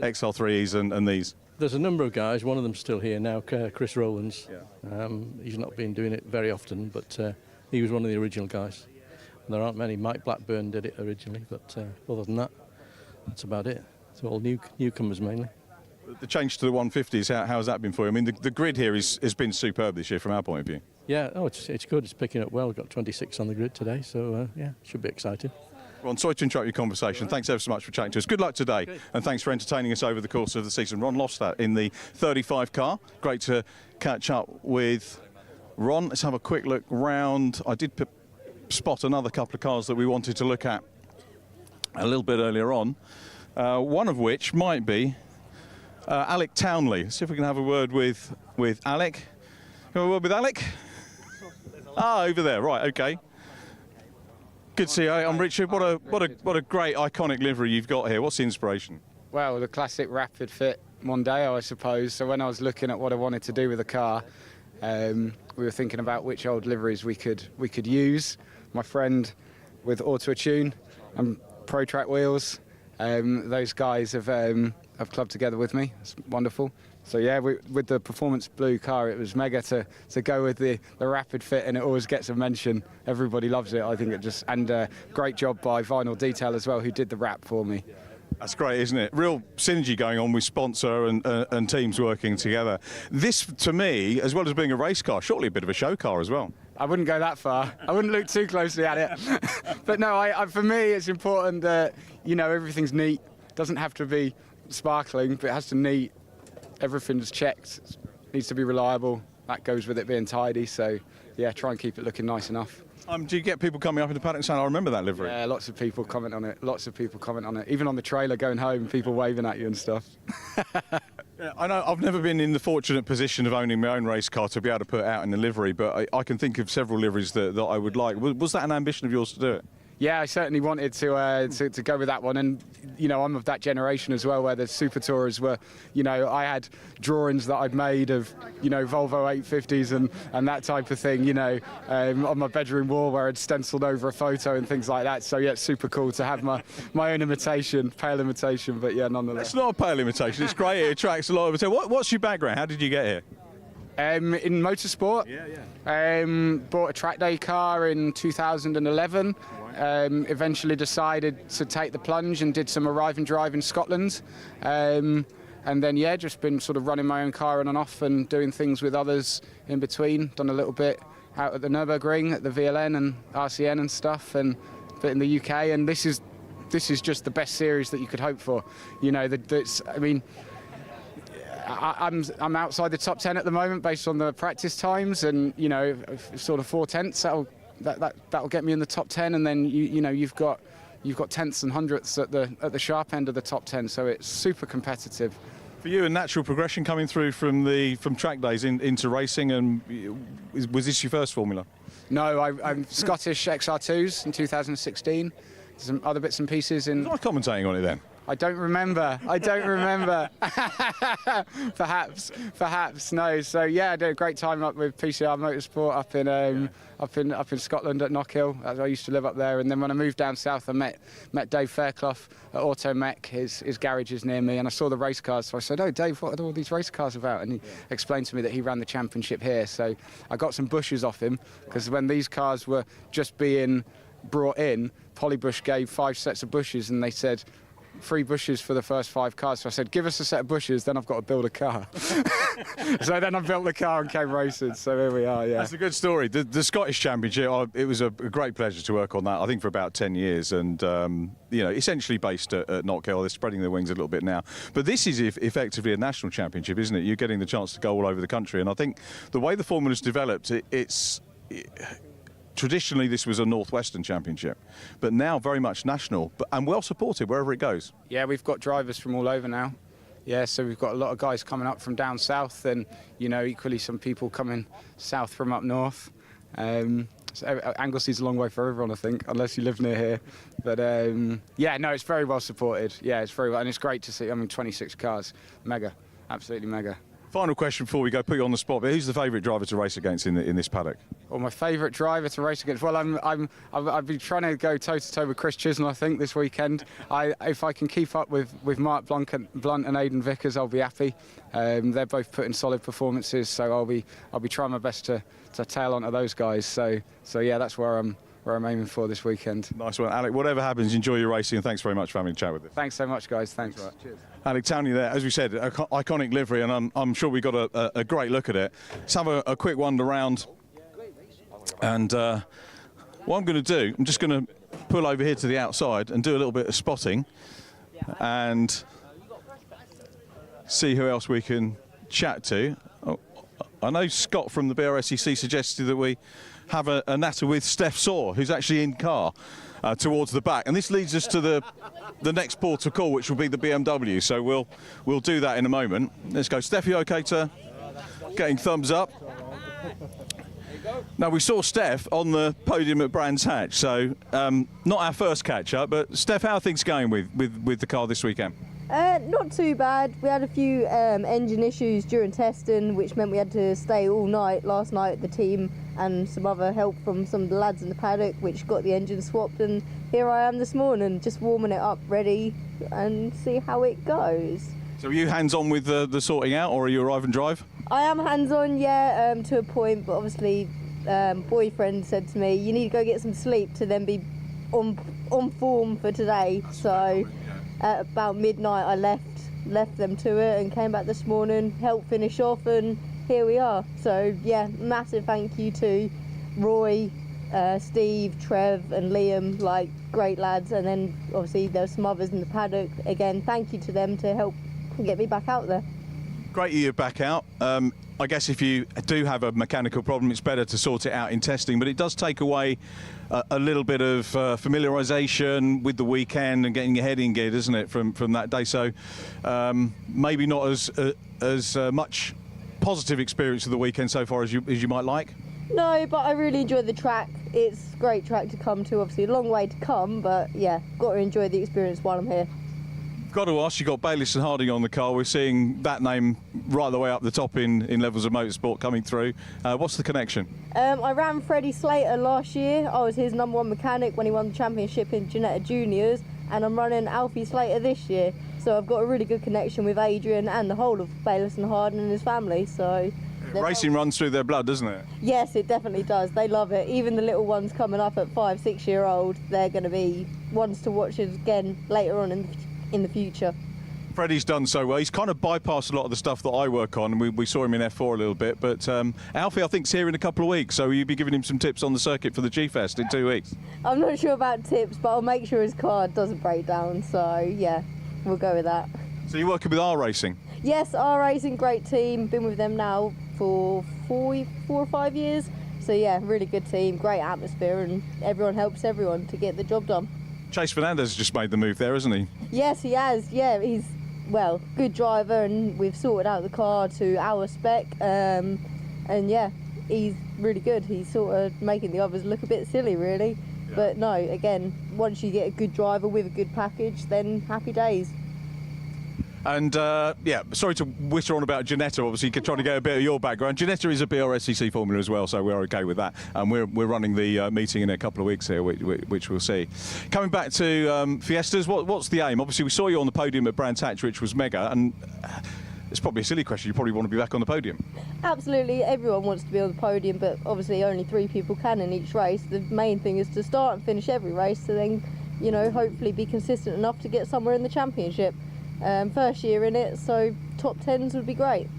Speaker 1: XR3s, and these?
Speaker 7: There's a number of guys. One of them's still here now, Chris Rowlands. Yeah. He's not been doing it very often, but he was one of the original guys. And there aren't many. Mike Blackburn did it originally, but other than that, that's about it. It's all newcomers mainly.
Speaker 1: The change to the 150s, how has that been for you? I mean, the grid here has been superb this year from our point of view.
Speaker 7: Yeah, it's good. It's picking up well. We've got 26 on the grid today, so yeah, should be exciting.
Speaker 1: Ron, sorry to interrupt your conversation. Thanks ever so much for chatting to us. Good luck today, and thanks for entertaining us over the course of the season. Ron Lofstad in the 35 car. Great to catch up with Ron. Let's have a quick look round. I did spot another couple of cars that we wanted to look at a little bit earlier on, one of which might be Alec Townley. Let's see if we can have a word with Alec. Have a word with Alec? Over there, right, okay. Good to see you. I'm Richard. What a great iconic livery you've got here. What's the inspiration?
Speaker 8: Well, the classic rapid fit Mondeo, I suppose. So when I was looking at what I wanted to do with the car, we were thinking about which old liveries we could use. My friend with Auto Tune and Pro Track wheels, those guys have clubbed together with me. It's wonderful. So yeah, with the performance blue car, it was mega to go with the rapid fit, and it always gets a mention. Everybody loves it. I think it just, and great job by Vinyl Detail as well, who did the wrap for me.
Speaker 1: That's great, isn't it? Real synergy going on with sponsor and teams working together. This, to me, as well as being a race car, shortly a bit of a show car as well.
Speaker 8: I wouldn't go that far. I wouldn't look too closely at it. But no, for me, it's important that, you know, everything's neat. It doesn't have to be sparkling, but it has to neat. Everything's checked. It needs to be reliable. That goes with it being tidy. So, yeah, try and keep it looking nice enough.
Speaker 1: Do you get people coming up in the paddock saying, I remember that livery?
Speaker 8: Yeah, lots of people comment on it. Lots of people comment on it. Even on the trailer going home, people waving at you and stuff.
Speaker 1: Yeah, I know I've never been in the fortunate position of owning my own race car to be able to put it out in the livery, but I can think of several liveries that I would like. Was that an ambition of yours to do it?
Speaker 8: Yeah, I certainly wanted to go with that one, and you know, I'm of that generation as well, where the Super Tourers were, you know, I had drawings that I'd made of, you know, Volvo 850s and that type of thing, you know, on my bedroom wall where I'd stenciled over a photo and things like that. So yeah, it's super cool to have my own imitation, pale imitation, but yeah, nonetheless.
Speaker 1: It's not a pale imitation. It's great. It attracts a lot of attention. What's your background? How did you get here?
Speaker 8: In motorsport. Bought a track day car in 2011. Eventually decided to take the plunge and did some arrive and drive in Scotland. And then, yeah, just been sort of running my own car on and off and doing things with others in between. Done a little bit out at the Nürburgring, at the VLN and RCN and stuff, and a bit in the UK. And this is just the best series that you could hope for. You know, I mean, I'm outside the top 10 at the moment based on the practice times, and you know, sort of 4 tenths. That'll get me in the top 10, and then you know you've got tenths and hundredths at the sharp end of the top 10. So it's super competitive.
Speaker 1: For you, a natural progression coming through from track days into racing, and was this your first Formula?
Speaker 8: No, I'm Scottish XR2s in 2016. Some other bits and pieces in.
Speaker 1: Was I commentating on it then?
Speaker 8: I don't remember. Perhaps no. So yeah, I did a great time up with PCR Motorsport up in Scotland at Knockhill. I used to live up there, and then when I moved down south, I met Dave Fairclough at Auto Mech. His garage is near me, and I saw the race cars. So I said, "Oh, Dave, what are all these race cars about?" And he explained to me that he ran the championship here. So I got some bushes off him, because when these cars were just being brought in, Polybush gave 5 sets of bushes, and they said 3 bushes for the first 5 cars. So I said, give us a set of bushes, then I've got to build a car. So then I built the car and came racing. So here we are, yeah.
Speaker 1: That's a good story. The Scottish Championship, it was a great pleasure to work on that, I think for about 10 years. And, you know, essentially based at Knockhill. They're spreading their wings a little bit now. But this is effectively a national championship, isn't it? You're getting the chance to go all over the country. And I think the way the formula's developed, traditionally, this was a Northwestern Championship, but now very much national, and well supported wherever it goes.
Speaker 8: Yeah, we've got drivers from all over now. Yeah, so we've got a lot of guys coming up from down south, and you know, equally some people coming south from up north. So Anglesey's a long way for everyone, I think, unless you live near here. But yeah, no, it's very well supported. Yeah, it's very well, and it's great to see. I mean, 26 cars, mega, absolutely mega.
Speaker 1: Final question before we go, put you on the spot, but who's the favourite driver to race against in this paddock?
Speaker 8: Well, my favourite driver to race against, well, I've been trying to go toe-to-toe with Chris Chisholm, I think, this weekend. If I can keep up with Mark Blunt and Aidan Vickers, I'll be happy. They're both putting solid performances, so I'll be trying my best to tail onto those guys. So yeah, that's where I'm aiming for this weekend.
Speaker 1: Nice one, Alec. Whatever happens, enjoy your racing, and thanks very much for having a chat with us.
Speaker 8: Thanks so much, guys. Thanks.
Speaker 1: Cheers. Alec Townley there, as we said, iconic livery, and I'm sure we got a great look at it. Let's have a quick wander around, and what I'm going to do, I'm just going to pull over here to the outside and do a little bit of spotting, and see who else we can chat to. Oh, I know Scott from the Brscc suggested that we have a natter with Steph Saw, who's actually in car towards the back, and this leads us to the next port of call, which will be the BMW. So we'll do that in a moment. Let's go. Steph, you okay to getting thumbs up? Now, we saw Steph on the podium at Brands Hatch, so not our first catch up, but Steph, how are things going with the car this weekend?
Speaker 9: Not too bad. We had a few engine issues during testing, which meant we had to stay all night last night, the team, and some other help from some of the lads in the paddock, which got the engine swapped, and here I am this morning, just warming it up, ready, and see how it goes.
Speaker 1: So are you hands-on with the sorting out, or are you arrive and drive?
Speaker 9: I am hands-on, yeah, to a point, but obviously boyfriend said to me, you need to go get some sleep to then be on form for today. So at about midnight I left them to it and came back this morning, helped finish off, and here we are. So yeah, massive thank you to Roy, Steve, Trev and Liam, like great lads, and then obviously there's some others in the paddock. Again, thank you to them to help get me back out there.
Speaker 1: Great you're back out. I guess if you do have a mechanical problem, it's better to sort it out in testing, but it does take away a little bit of familiarisation with the weekend and getting your head in gear, doesn't it, from that day? So maybe not as much positive experience of the weekend so far as you might like.
Speaker 9: No, but I really enjoy the track. It's a great track to come to, obviously a long way to come, but yeah, got to enjoy the experience while I'm here.
Speaker 1: Got to ask, you got Bayliss and Harding on the car. We're seeing that name right the way up the top in levels of motorsport coming through. What's the connection?
Speaker 9: I ran Freddie Slater last year. I was his #1 mechanic when he won the championship in Ginetta Juniors, and I'm running Alfie Slater this year. So I've got a really good connection with Adrian and the whole of Bayliss and Harding and his family. So
Speaker 1: Racing runs through their blood, doesn't it?
Speaker 9: yes, it definitely does. They love it. Even the little ones coming up at 5-6 year old, they're going to be ones to watch again later on in the future.
Speaker 1: Freddie's done so well. He's kind of bypassed a lot of the stuff that I work on, and we saw him in F4 a little bit. But Alfie, I think, is here in a couple of weeks, so will you be giving him some tips on the circuit for the G-Fest in 2 weeks?
Speaker 9: I'm not sure about tips, but I'll make sure his car doesn't break down. So yeah, we'll go with that.
Speaker 1: So you're working with R Racing?
Speaker 9: Yes, R Racing, great team. Been with them now for 4 or 5 years. So yeah, really good team, great atmosphere, and everyone helps everyone to get the job done.
Speaker 1: Chase Fernandez just made the move there, hasn't he?
Speaker 9: Yes, he has. Yeah, he's, well, good driver, and we've sorted out the car to our spec. And yeah, he's really good. He's sort of making the others look a bit silly, really. Yeah. But no, again, once you get a good driver with a good package, then happy days.
Speaker 1: And yeah, sorry to witter on about Ginetta, obviously trying to get a bit of your background. Ginetta is a Brscc formula as well, so we're okay with that. And we're running the meeting in a couple of weeks here, which we'll see. Coming back to Fiestas, what's the aim? Obviously we saw you on the podium at Brands Hatch, which was mega, and it's probably a silly question, you probably want to be back on the podium.
Speaker 9: Absolutely, everyone wants to be on the podium, but obviously only 3 people can in each race. The main thing is to start and finish every race, so then, you know, hopefully be consistent enough to get somewhere in the championship. First year in it, so top 10s would be great.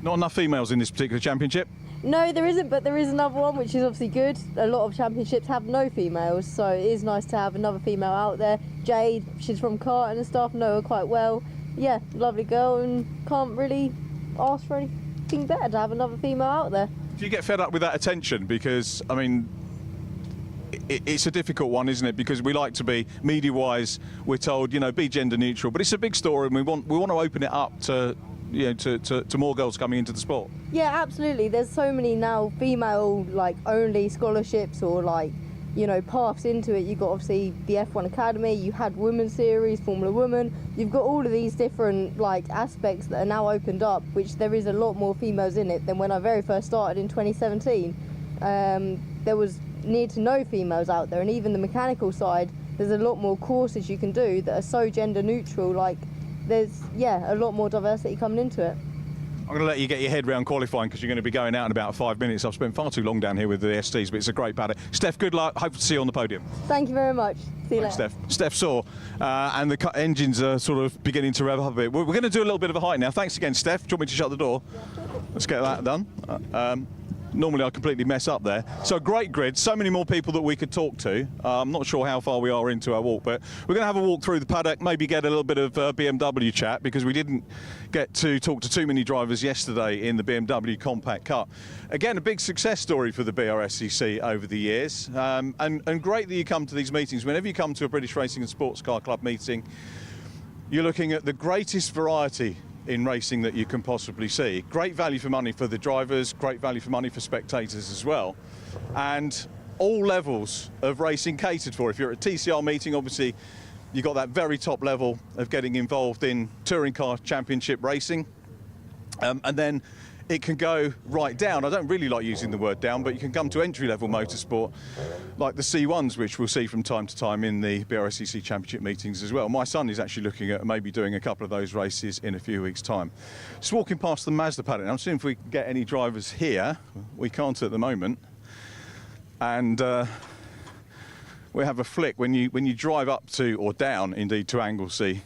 Speaker 1: Not enough females in this particular championship?
Speaker 9: No, there isn't, but there is another one, which is obviously good. A lot of championships have no females, so it is nice to have another female out there. Jade, she's from karting and stuff, know her quite well. Yeah, lovely girl, and can't really ask for anything better to have another female out there.
Speaker 1: Do you get fed up with that attention? Because, I mean, it's a difficult one, isn't it? Because we like to be, media-wise, we're told, you know, be gender neutral, but it's a big story, and we want to open it up to, you know, to more girls coming into the sport.
Speaker 9: Yeah, absolutely. There's so many now female, like, only scholarships or, like, you know, paths into it. You've got obviously the F1 Academy, you had Women's Series, Formula Women. You've got all of these different, like, aspects that are now opened up, which there is a lot more females in it than when I very first started in 2017. There was near to no females out there, and even the mechanical side, there's a lot more courses you can do that are so gender neutral. Like, there's, yeah, a lot more diversity coming into it.
Speaker 1: I'm going to let you get your head round qualifying because you're going to be going out in about 5 minutes. I've spent far too long down here with the STs, but it's a great paddock. Steph, good luck. Hope to see you on the podium.
Speaker 9: Thank you very much. See you later.
Speaker 1: Steph. Steph saw, and the engines are sort of beginning to rev up a bit. We're going to do a little bit of a height now. Thanks again, Steph. Do you want me to shut the door? Let's get that done. Normally I completely mess up there. So great grid, so many more people that we could talk to. I'm not sure how far we are into our walk, but we're going to have a walk through the paddock, maybe get a little bit of BMW chat, because we didn't get to talk to too many drivers yesterday in the BMW Compact Cup. Again, a big success story for the Brscc over the years, and great that you come to these meetings. Whenever you come to a British Racing and Sports Car Club meeting, you're looking at the greatest variety in racing that you can possibly see. Great value for money for the drivers, great value for money for spectators as well. And all levels of racing catered for. If you're at a TCR meeting, obviously you've got that very top level of getting involved in touring car championship racing, and then it can go right down. I don't really like using the word down, but you can come to entry-level motorsport, like the C1s, which we'll see from time to time in the Brscc Championship meetings as well. My son is actually looking at maybe doing a couple of those races in a few weeks' time. Just walking past the Mazda paddock. I'm seeing if we can get any drivers here. We can't at the moment. And we have a flick when you drive up to, or down indeed, to Anglesey.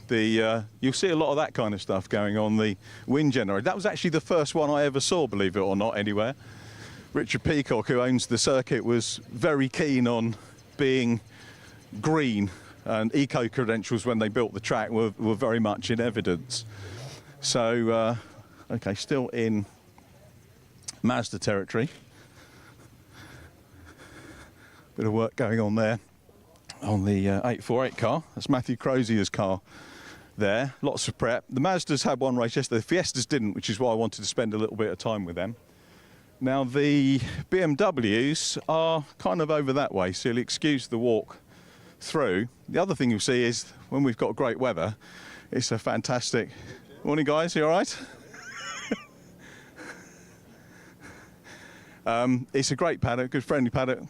Speaker 1: You'll see a lot of that kind of stuff going on, the wind generator. That was actually the first one I ever saw, believe it or not, anywhere. Richard Peacock, who owns the circuit, was very keen on being green, and eco-credentials when they built the track were very much in evidence. So, okay, still in Mazda territory. Bit of work going on there on the 848 car. That's Matthew Crozier's car there. Lots of prep. The Mazdas had one race yesterday. The Fiestas didn't, which is why I wanted to spend a little bit of time with them. Now the BMWs are kind of over that way, so you'll excuse the walk through. The other thing you'll see is when we've got great weather, it's a fantastic... Morning guys, you all right? It's a great paddock, good friendly paddock.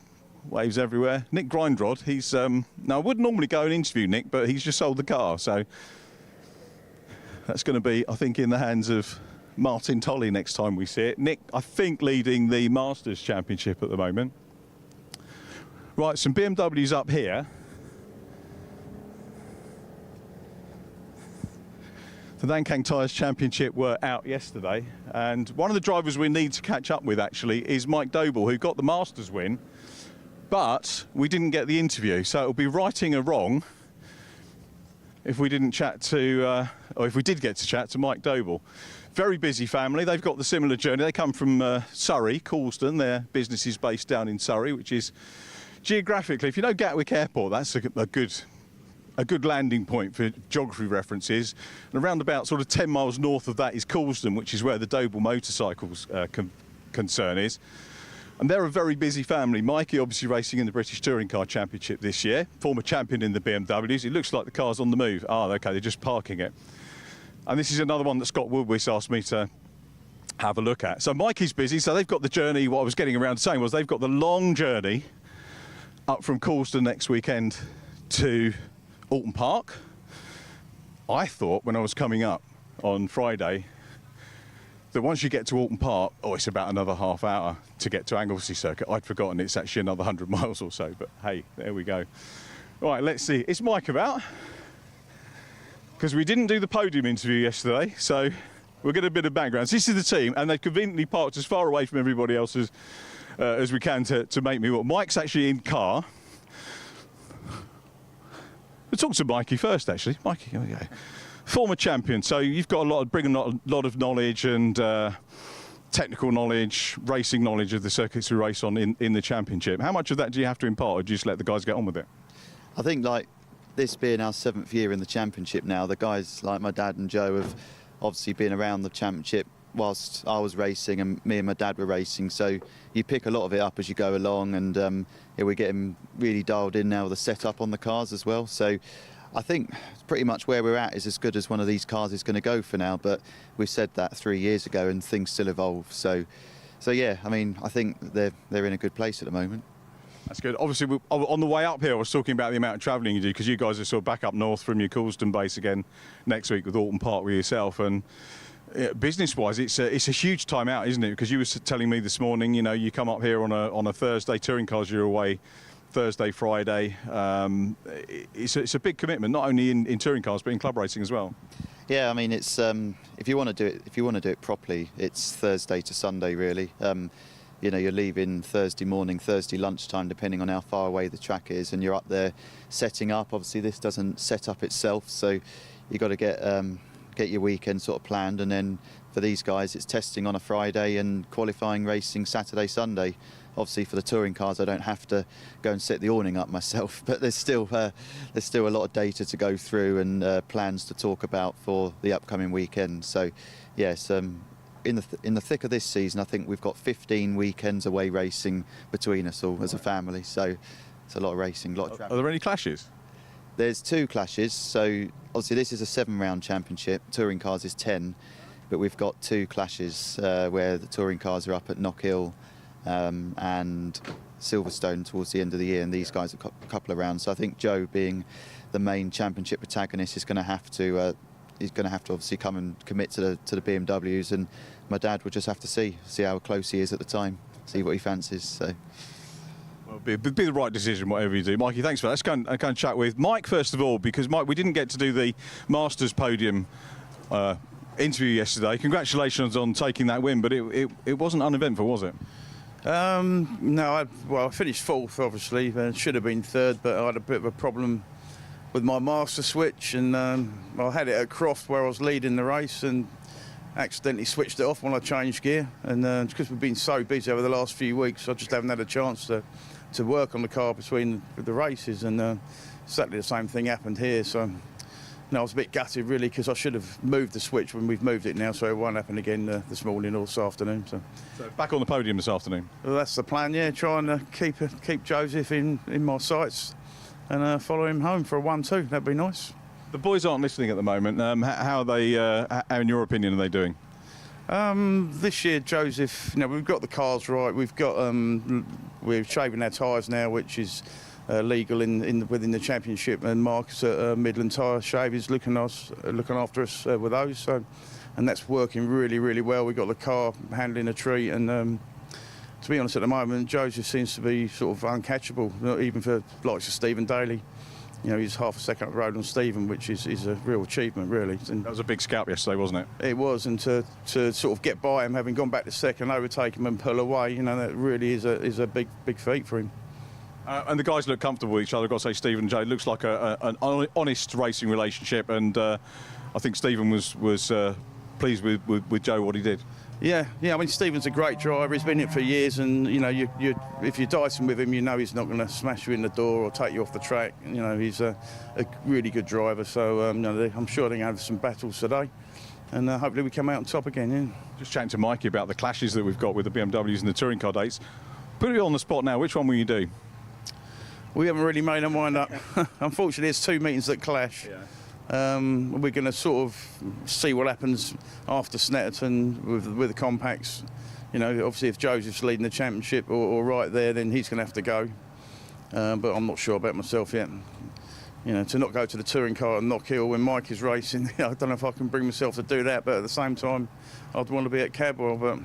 Speaker 1: Waves everywhere. Nick Grindrod, he's now I wouldn't normally go and interview Nick, but he's just sold the car, so that's going to be, I think, in the hands of Martin Tolley next time we see it. Nick, I think, leading the Masters Championship at the moment. Right, some BMWs up here. The Nankang Tyres Championship were out yesterday, and one of the drivers we need to catch up with actually is Mike Doble, who got the Masters win. But we didn't get the interview, so it'll be righting a wrong if we didn't chat to, or if we did get to chat to Mike Doble. Very busy family. They've got the similar journey. They come from Surrey, Coulston. Their business is based down in Surrey, which is geographically, if you know Gatwick Airport, that's a good landing point for geography references. And around about sort of 10 miles north of that is Coulston, which is where the Doble Motorcycles concern is. And they're a very busy family. Mikey obviously racing in the British Touring Car Championship this year, former champion in the BMWs. It looks like the car's on the move. Oh, okay, they're just parking it. And this is another one that Scott Woodwiss asked me to have a look at. So Mikey's busy, so they've got the journey. What I was getting around to saying was they've got the long journey up from Coulston next weekend to Alton Park. I thought when I was coming up on Friday that once you get to Alton Park, it's about another half hour to get to Anglesey Circuit. I'd forgotten it's actually another 100 miles or so, but hey, there we go. Right, let's see. Is Mike about? Because we didn't do the podium interview yesterday, so we'll get a bit of background. So this is the team, and they've conveniently parked as far away from everybody else as we can to make me walk. Mike's actually in car. We'll talk to Mikey first, actually. Mikey, here we go. Former champion, so you've got bring a lot of knowledge and technical knowledge, racing knowledge of the circuits we race on in the championship. How much of that do you have to impart, or do you just let the guys get on with it?
Speaker 10: I think, like, this being our 7th year in the championship now, the guys like my dad and Joe have obviously been around the championship whilst I was racing and me and my dad were racing, so you pick a lot of it up as you go along, and we're getting really dialed in now with the setup on the cars as well. So I think pretty much where we're at is as good as one of these cars is going to go for now, but we said that 3 years ago and things still evolve. So yeah, I mean, I think they're in a good place at the moment.
Speaker 1: That's good. Obviously, on the way up here, I was talking about the amount of travelling you do, because you guys are sort of back up north from your Coulston base again next week with Alton Park with yourself. And business-wise, it's a huge time out, isn't it? Because you were telling me this morning, you know, you come up here on a Thursday, touring cars, you're away Thursday, Friday. It's a big commitment, not only in touring cars but in club racing as well.
Speaker 10: Yeah, I mean, it's if you want to do it properly, it's Thursday to Sunday really. You know, you're leaving Thursday morning, Thursday lunchtime, depending on how far away the track is, and you're up there setting up. Obviously, this doesn't set up itself, so you've got to get your weekend sort of planned, and then for these guys, it's testing on a Friday and qualifying racing Saturday, Sunday. Obviously, for the touring cars, I don't have to go and set the awning up myself, but there's still a lot of data to go through and plans to talk about for the upcoming weekend. So, yes, in the thick of this season, I think we've got 15 weekends away racing between us all as a family. So it's a lot of racing, a lot of travel.
Speaker 1: Are there any clashes?
Speaker 10: There's 2 clashes, so obviously this is a 7-round championship, touring cars is 10, but we've got 2 clashes where the touring cars are up at Knockhill and Silverstone towards the end of the year, and these guys have got a couple of rounds. So I think Joe, being the main championship protagonist, is going to have to obviously come and commit to the BMWs, and my dad will just have to see how close he is at the time, see what he fancies. So.
Speaker 1: Well, be the right decision, whatever you do. Mikey, thanks for that. Let's go and chat with Mike first of all, because Mike, we didn't get to do the Masters Podium interview yesterday. Congratulations on taking that win, but it wasn't uneventful, was it?
Speaker 11: No, I finished 4th, obviously. Should have been 3rd, but I had a bit of a problem with my master switch, and I had it at Croft where I was leading the race and accidentally switched it off when I changed gear. And because we've been so busy over the last few weeks, I just haven't had a chance to work on the car between the races, and exactly the same thing happened here. So I was a bit gutted really, because I should have moved the switch when we've moved it now, so it won't happen again this morning or this afternoon. So
Speaker 1: back on the podium this afternoon.
Speaker 11: Well, that's the plan, yeah. Trying to keep Joseph in my sights and follow him home for a 1-2. That'd be nice.
Speaker 1: The boys aren't listening at the moment. How are they? How, in your opinion, are they doing?
Speaker 11: This year, Joseph, we've got the cars right. We've got we're shaving our tyres now, which is legal within the championship. And Marcus at Midland Tyre Shave is looking after us with those. So, and that's working really, really well. We've got the car handling a treat, and to be honest, at the moment, Joseph seems to be sort of uncatchable, not even for likes of Stephen Daly. He's half a second up the road on Stephen, which is a real achievement, really. And
Speaker 1: that was a big scalp yesterday, wasn't it?
Speaker 11: It was, and to sort of get by him, having gone back to second, overtake him and pull away, that really is a big feat for him.
Speaker 1: And the guys look comfortable with each other. I've got to say, Stephen and Joe, it looks like an honest racing relationship, and I think Stephen was pleased with Joe, what he did.
Speaker 11: Yeah. I mean, Stephen's a great driver. He's been in it for years, and if you're dicing with him, he's not going to smash you in the door or take you off the track. He's a really good driver. So I'm sure they're going to have some battles today, and hopefully we come out on top again. Yeah.
Speaker 1: Just chatting to Mikey about the clashes that we've got with the BMWs and the touring car dates. Put it on the spot now. Which one will you do?
Speaker 11: We haven't really made our mind up. Unfortunately, there's 2 meetings that clash. Yeah. We're going to sort of see what happens after Snetterton with the compacts. Obviously if Joseph's leading the championship or right there, then he's going to have to go. But I'm not sure about myself yet. To not go to the touring car at Knockhill when Mike is racing, I don't know if I can bring myself to do that. But at the same time, I'd want to be at Cadwell. But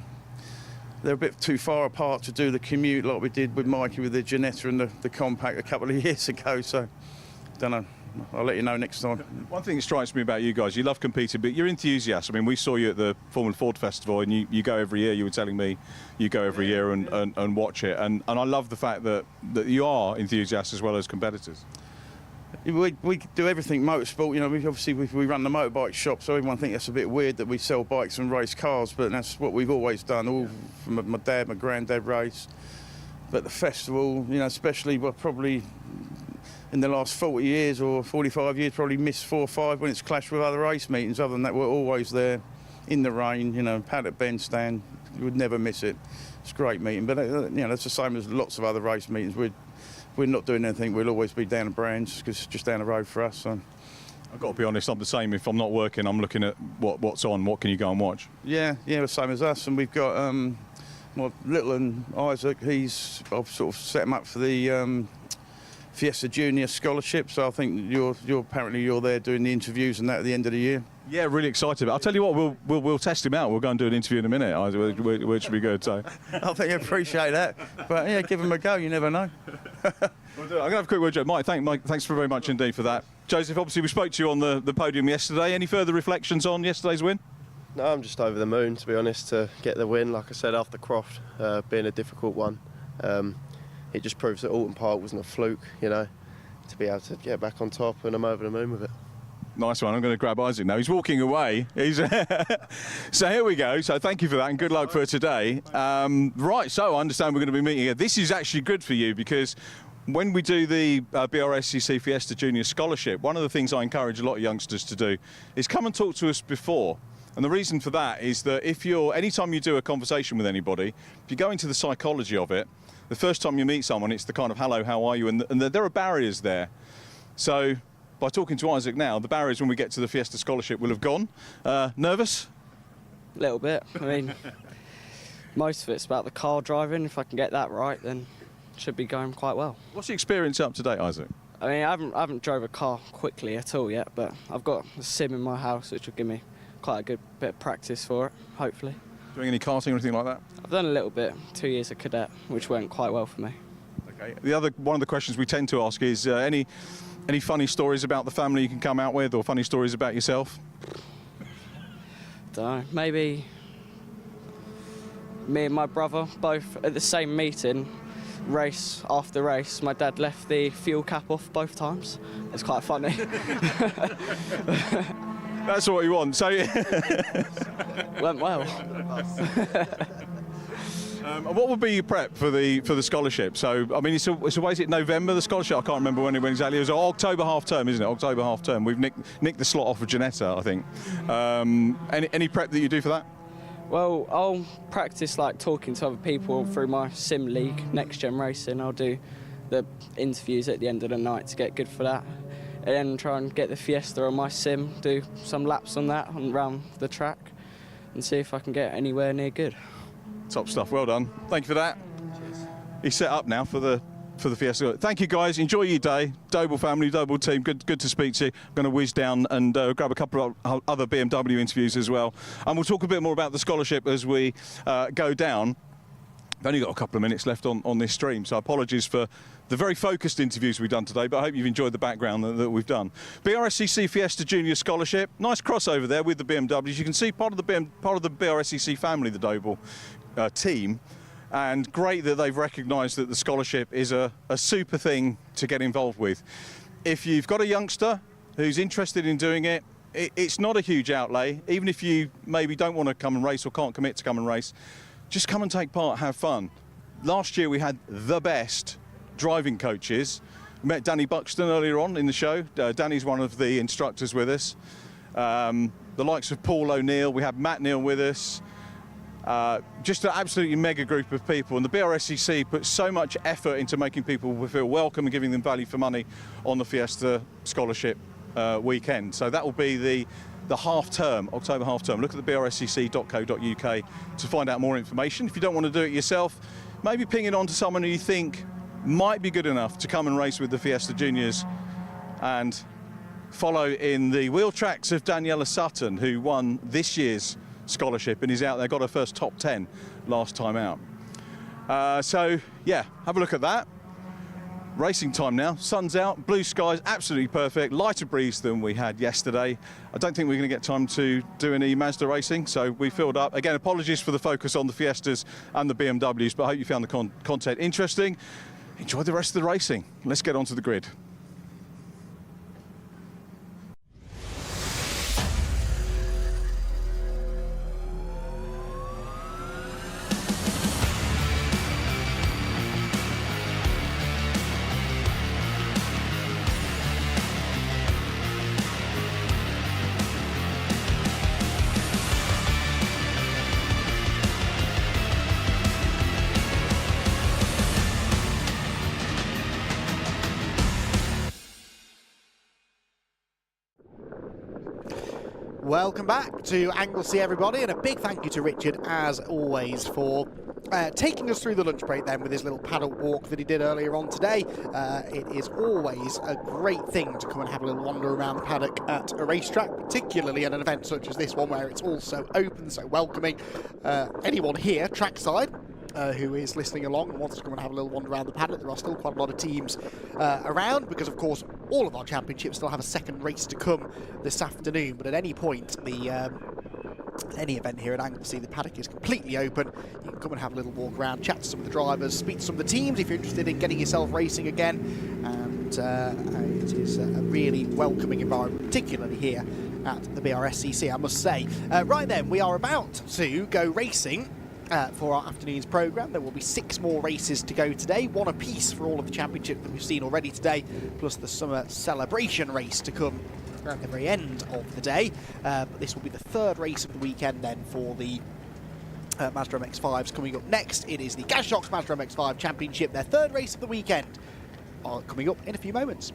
Speaker 11: they're a bit too far apart to do the commute like we did with Mikey with the Ginetta and the compact a couple of years ago. So, don't know. I'll let you know next time.
Speaker 1: One thing that strikes me about you guys, you love competing, but you're enthusiasts. I mean, we saw you at the Formula Ford Festival, and you go every year. You were telling me you go every year and watch it. And I love the fact that you are enthusiasts as well as competitors.
Speaker 11: We do everything motorsport. We run the motorbike shop, so everyone thinks that's a bit weird that we sell bikes and race cars, but that's what we've always done. All from my dad, my granddad raced. But the festival, especially probably in the last 40 years or 45 years, probably missed 4 or 5 when it's clashed with other race meetings. Other than that, we're always there in the rain, paddock bandstand. You would never miss it. It's a great meeting, but that's the same as lots of other race meetings. We're not doing anything. We'll always be down at Brands because it's just down the road for us. So.
Speaker 1: I've got to be honest, I'm the same. If I'm not working, I'm looking at what's on. What can you go and watch?
Speaker 11: Yeah, the same as us. And we've got my little and Isaac. I've sort of set him up for the Fiesta Junior Scholarship. So I think you're there doing the interviews and that at the end of the year.
Speaker 1: Yeah, really excited. I'll tell you what, we'll test him out. We'll go and do an interview in a minute, which should be good. So
Speaker 11: I think I appreciate that. But yeah, give him a go. You never know.
Speaker 1: I'm going to have a quick word, Joe. Mike, thanks very much indeed for that. Joseph, obviously we spoke to you on the podium yesterday. Any further reflections on yesterday's win?
Speaker 12: No, I'm just over the moon, to be honest, to get the win. Like I said, after Croft being a difficult one, it just proves that Alton Park wasn't a fluke, to be able to get back on top, and I'm over the moon with it.
Speaker 1: Nice one. I'm going to grab Isaac now. He's walking away. So here we go. So thank you for that, and good luck for today. Right, so I understand we're going to be meeting here. This is actually good for you because when we do the Brscc Fiesta Junior Scholarship, one of the things I encourage a lot of youngsters to do is come and talk to us before. And the reason for that is that anytime you do a conversation with anybody, if you go into the psychology of it, the first time you meet someone, it's the kind of hello, how are you? And there are barriers there. So by talking to Isaac now, the barriers when we get to the Fiesta Scholarship will have gone. Nervous?
Speaker 13: A little bit. I mean, most of it's about the car driving. If I can get that right, then it should be going quite well.
Speaker 1: What's the experience up to date, Isaac?
Speaker 13: I mean, I haven't drove a car quickly at all yet, but I've got a sim in my house, which will give me quite a good bit of practice for it, hopefully.
Speaker 1: Doing any karting or anything like that?
Speaker 13: I've done a little bit, 2 years of cadet, which went quite well for me.
Speaker 1: Okay. One of the questions we tend to ask is any funny stories about the family you can come out with, or funny stories about yourself?
Speaker 13: Don't know, maybe me and my brother both at the same meeting, race after race. My dad left the fuel cap off both times. It's quite funny.
Speaker 1: That's what you want. So
Speaker 13: went well.
Speaker 1: What would be your prep for the scholarship? So I mean, so why is it November the scholarship? I can't remember when exactly. It was October half term, isn't it? October half term. We've nicked the slot off of Janetta, I think. Any prep that you do for that?
Speaker 13: Well, I'll practice like talking to other people through my sim league, Next Gen Racing. I'll do the interviews at the end of the night to get good for that. And then try and get the Fiesta on my sim, do some laps on that and around the track and see if I can get anywhere near good.
Speaker 1: Top stuff, well done. Thank you for that. Cheers. He's set up now for the Fiesta. Thank you guys, enjoy your day. Doble family, Doble team, good to speak to you. I'm going to whiz down and grab a couple of other BMW interviews as well. And we'll talk a bit more about the scholarship as we go down. I've only got a couple of minutes left on this stream, so apologies for the very focused interviews we've done today, but I hope you've enjoyed the background that we've done. Brscc Fiesta Junior Scholarship, nice crossover there with the BMWs. You can see part of the Brscc family, the Doble team, and great that they've recognised that the scholarship is a super thing to get involved with. If you've got a youngster who's interested in doing it, it's not a huge outlay. Even if you maybe don't want to come and race or can't commit to come and race, just come and take part, have fun. Last year we had the best driving coaches. We met Danny Buxton earlier on in the show. Danny's one of the instructors with us. The likes of Paul O'Neill, we had Matt Neal with us. Just an absolutely mega group of people, and the Brscc put so much effort into making people feel welcome and giving them value for money on the Fiesta Scholarship weekend. So that will be the half term, October half term. Look at the brscc.co.uk to find out more information. If you don't want to do it yourself, maybe ping it on to someone who you think might be good enough to come and race with the Fiesta Juniors, and follow in the wheel tracks of Daniela Sutton, who won this year's scholarship and is out there, got her first top 10 last time out. So yeah, have a look at that. Racing time now, sun's out, blue skies, absolutely perfect, lighter breeze than we had yesterday. I don't think we're going to get time to do any Mazda racing, so we filled up. Again, apologies for the focus on the Fiestas and the BMWs, but I hope you found the content interesting. Enjoy the rest of the racing. Let's get onto the grid.
Speaker 5: Welcome back to Anglesey, everybody, and a big thank you to Richard, as always, for taking us through the lunch break then with his little paddock walk that he did earlier on today. It is always a great thing to come and have a little wander around the paddock at a racetrack, particularly at an event such as this one where it's all so open, so welcoming. Anyone here, trackside, who is listening along and wants to come and have a little wander around the paddock, there are still quite a lot of teams around, because of course all of our championships still have a second race to come this afternoon. But at any point, any event here at Anglesey, the paddock is completely open. You can come and have a little walk around, chat to some of the drivers, speak to some of the teams if you're interested in getting yourself racing again, and it is a really welcoming environment, particularly here at the Brscc, I must say. Right then, we are about to go racing for our afternoon's programme. There will be 6 more races to go today, 1 apiece for all of the championships that we've seen already today, plus the summer celebration race to come at the very end of the day. But this will be the 3rd race of the weekend then for the Mazda MX-5s. Coming up next, it is the Gasshocks Mazda MX-5 Championship, their 3rd race of the weekend, coming up in a few moments.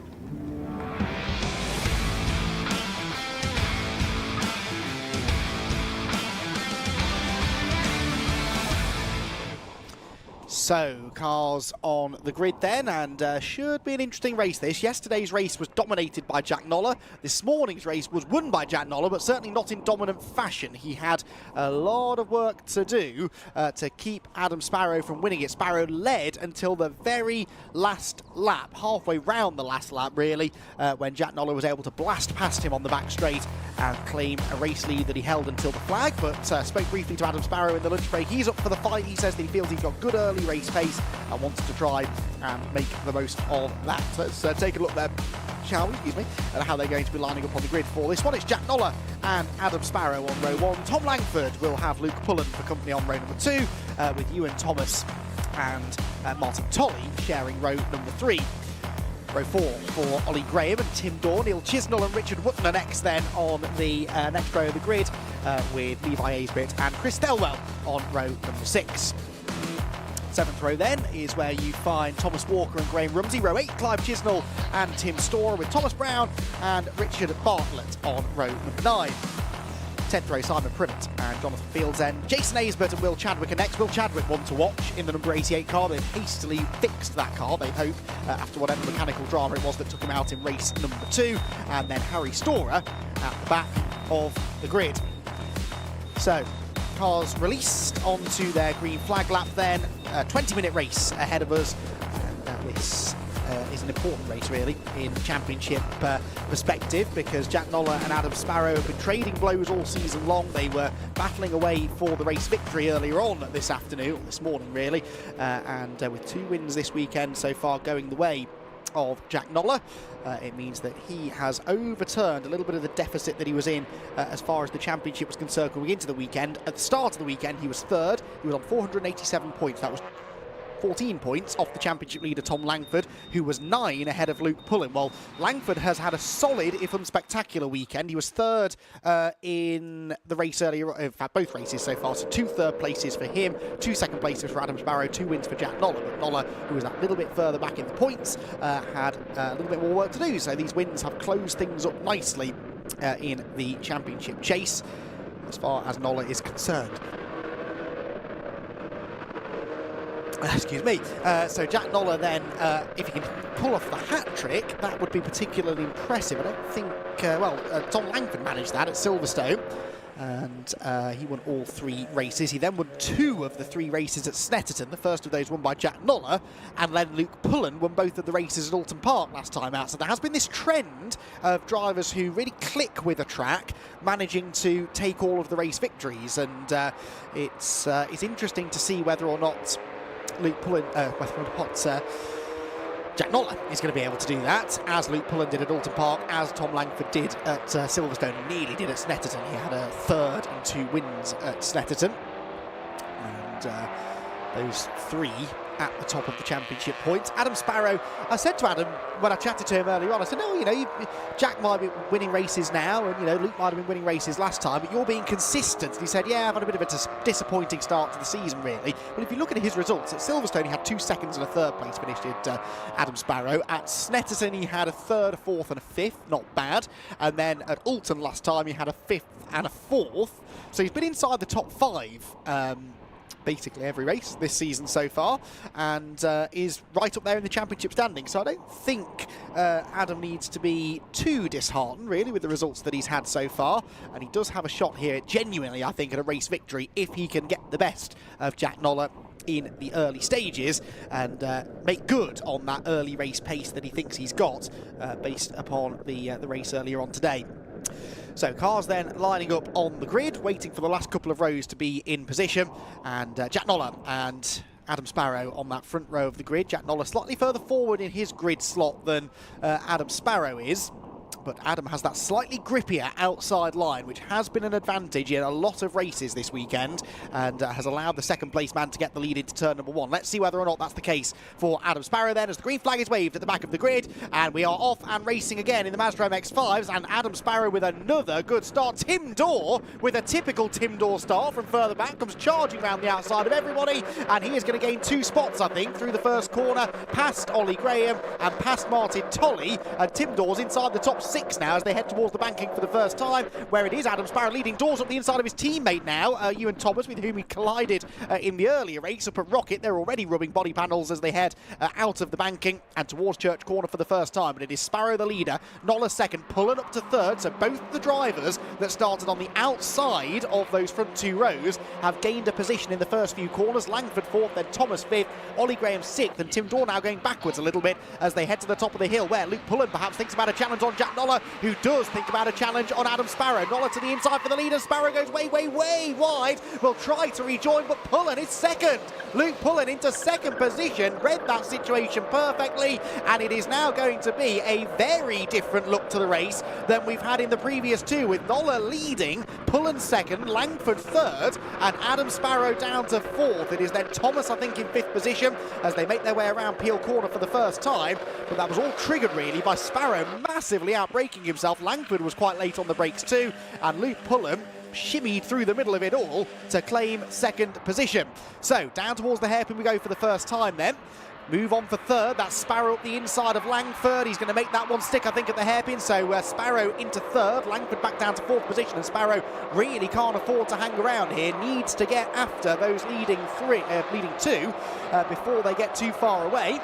Speaker 5: So, cars on the grid then, and should be an interesting race this. Yesterday's race was dominated by Jack Noller. This morning's race was won by Jack Noller, but certainly not in dominant fashion. He had a lot of work to do to keep Adam Sparrow from winning it. Sparrow led until the very last lap, halfway round the last lap really, when Jack Noller was able to blast past him on the back straight and claim a race lead that he held until the flag, but spoke briefly to Adam Sparrow in the lunch break. He's up for the fight. He says that he feels he's got good early race pace and wants to try and make the most of that. So let's take a look there, shall we, at how they're going to be lining up on the grid for this one. It's Jack Noller and Adam Sparrow on row 1. Tom Langford will have Luke Pullen for company on row number 2, with Ewan Thomas and Martin Tolley sharing row number 3. Row 4 for Ollie Graham and Tim Daw. Neil Chisnell and Richard Wootton are next then on the next row of the grid, with Levi Aisbit and Chris Thelwell on row number 6. 7th row then is where you find Thomas Walker and Graham Rumsey. Row 8, Clive Chisnell and Tim Storr, with Thomas Brown and Richard Bartlett on row number 9. 10th row, Simon Privet and Jonathan Fieldsend. Jason Aisbert and Will Chadwick are next. Will Chadwick one to watch in the number 88 car. They've hastily fixed that car, they hope, after whatever mechanical drama it was that took him out in race number 2. And then Harry Storer at the back of the grid. So, cars released onto their green flag lap then. 20-minute race ahead of us. And this is an important race really in championship perspective, because Jack Noller and Adam Sparrow have been trading blows all season long. They were battling away for the race victory earlier on this afternoon, this morning really, and with 2 wins this weekend so far going the way of Jack Noller. It means that he has overturned a little bit of the deficit that he was in as far as the championship was concerned going into the weekend. At the start of the weekend he was 3rd. He was on 487 points. That was 14 points off the championship leader Tom Langford, who was 9 ahead of Luke Pullen. Well, Langford has had a solid, if unspectacular, weekend. He was 3rd in the race earlier, in fact both races so far, so 2 third places for him, 2 second places for Adam Sparrow, 2 wins for Jack Noller. But Noller, who was that little bit further back in the points, had a little bit more work to do, so these wins have closed things up nicely in the championship chase as far as Noller is concerned. Excuse me. So Jack Noller then, if he can pull off the hat trick, that would be particularly impressive. I don't think, Tom Langford managed that at Silverstone, and he won all 3 races. He then won 2 of the 3 races at Snetterton, the first of those won by Jack Noller, and then Luke Pullen won both of the races at Alton Park last time out. So there has been this trend of drivers who really click with a track managing to take all of the race victories, and it's interesting to see whether or not Luke Pullen, Jack Noller is going to be able to do that, as Luke Pullen did at Alton Park, as Tom Langford did at Silverstone, and nearly did at Snetterton. He had a 3rd and 2 wins at Snetterton, and those 3 at the top of the championship points. Adam Sparrow, I said to Adam when I chatted to him earlier on, I said, no, Jack might be winning races now, and Luke might have been winning races last time, but you're being consistent. And he said, yeah, I've had a bit of a disappointing start to the season really. Well, if you look at his results, at Silverstone he had 2 seconds and a 3rd place finished at Adam Sparrow. At Snetterton he had a 3rd, a 4th and a 5th, not bad. And then at Alton last time he had a 5th and a 4th. So he's been inside the top 5 basically every race this season so far, and is right up there in the championship standing. So I don't think Adam needs to be too disheartened really with the results that he's had so far, and he does have a shot here genuinely, I think, at a race victory if he can get the best of Jack Noller in the early stages and make good on that early race pace that he thinks he's got based upon the race earlier on today. So cars then lining up on the grid, waiting for the last couple of rows to be in position, and Jack Noller and Adam Sparrow on that front row of the grid. Jack Noller slightly further forward in his grid slot than Adam Sparrow is, but Adam has that slightly grippier outside line, which has been an advantage in a lot of races this weekend, and has allowed the second place man to get the lead into turn number 1. Let's see whether or not that's the case for Adam Sparrow then, as the green flag is waved at the back of the grid, and we are off and racing again in the Mazda MX-5s, and Adam Sparrow with another good start. Tim Daw with a typical Tim Daw start from further back, comes charging around the outside of everybody, and he is going to gain 2 spots, I think, through the first corner, past Ollie Graham and past Martin Tolley, and Tim Daw's inside the top 6 now as they head towards the banking for the first time, where it is Adam Sparrow leading doors up the inside of his teammate now, Ewan Thomas, with whom he collided in the earlier race up at Rocket. They're already rubbing body panels as they head out of the banking and towards Church Corner for the first time. But it is Sparrow the leader, Noller second, Pullen up to third. So both the drivers that started on the outside of those front 2 rows have gained a position in the first few corners. Langford fourth, then Thomas fifth, Ollie Graham sixth, and Tim Dorr now going backwards a little bit as they head to the top of the hill, where Luke Pullen perhaps thinks about a challenge on Jack Noller, who does think about a challenge on Adam Sparrow. Noller to the inside for the leader. Sparrow goes way wide. Will try to rejoin, but Pullen is second. Luke Pullen into second position, read that situation perfectly, and it is now going to be a very different look to the race than we've had in the previous 2, with Noller leading, Pullen second, Langford third, and Adam Sparrow down to fourth. It is then Thomas, I think, in 5th position as they make their way around Peel Corner for the first time, but that was all triggered really by Sparrow massively outbraking himself. Langford was quite late on the brakes too, and Luke Pullen shimmied through the middle of it all to claim second position. So down towards the hairpin we go for the first time then. Move on for third, that's Sparrow up the inside of Langford. He's going to make that one stick, I think, at the hairpin. So Sparrow into third, Langford back down to 4th position, and Sparrow really can't afford to hang around here. Needs to get after those leading 2 before they get too far away.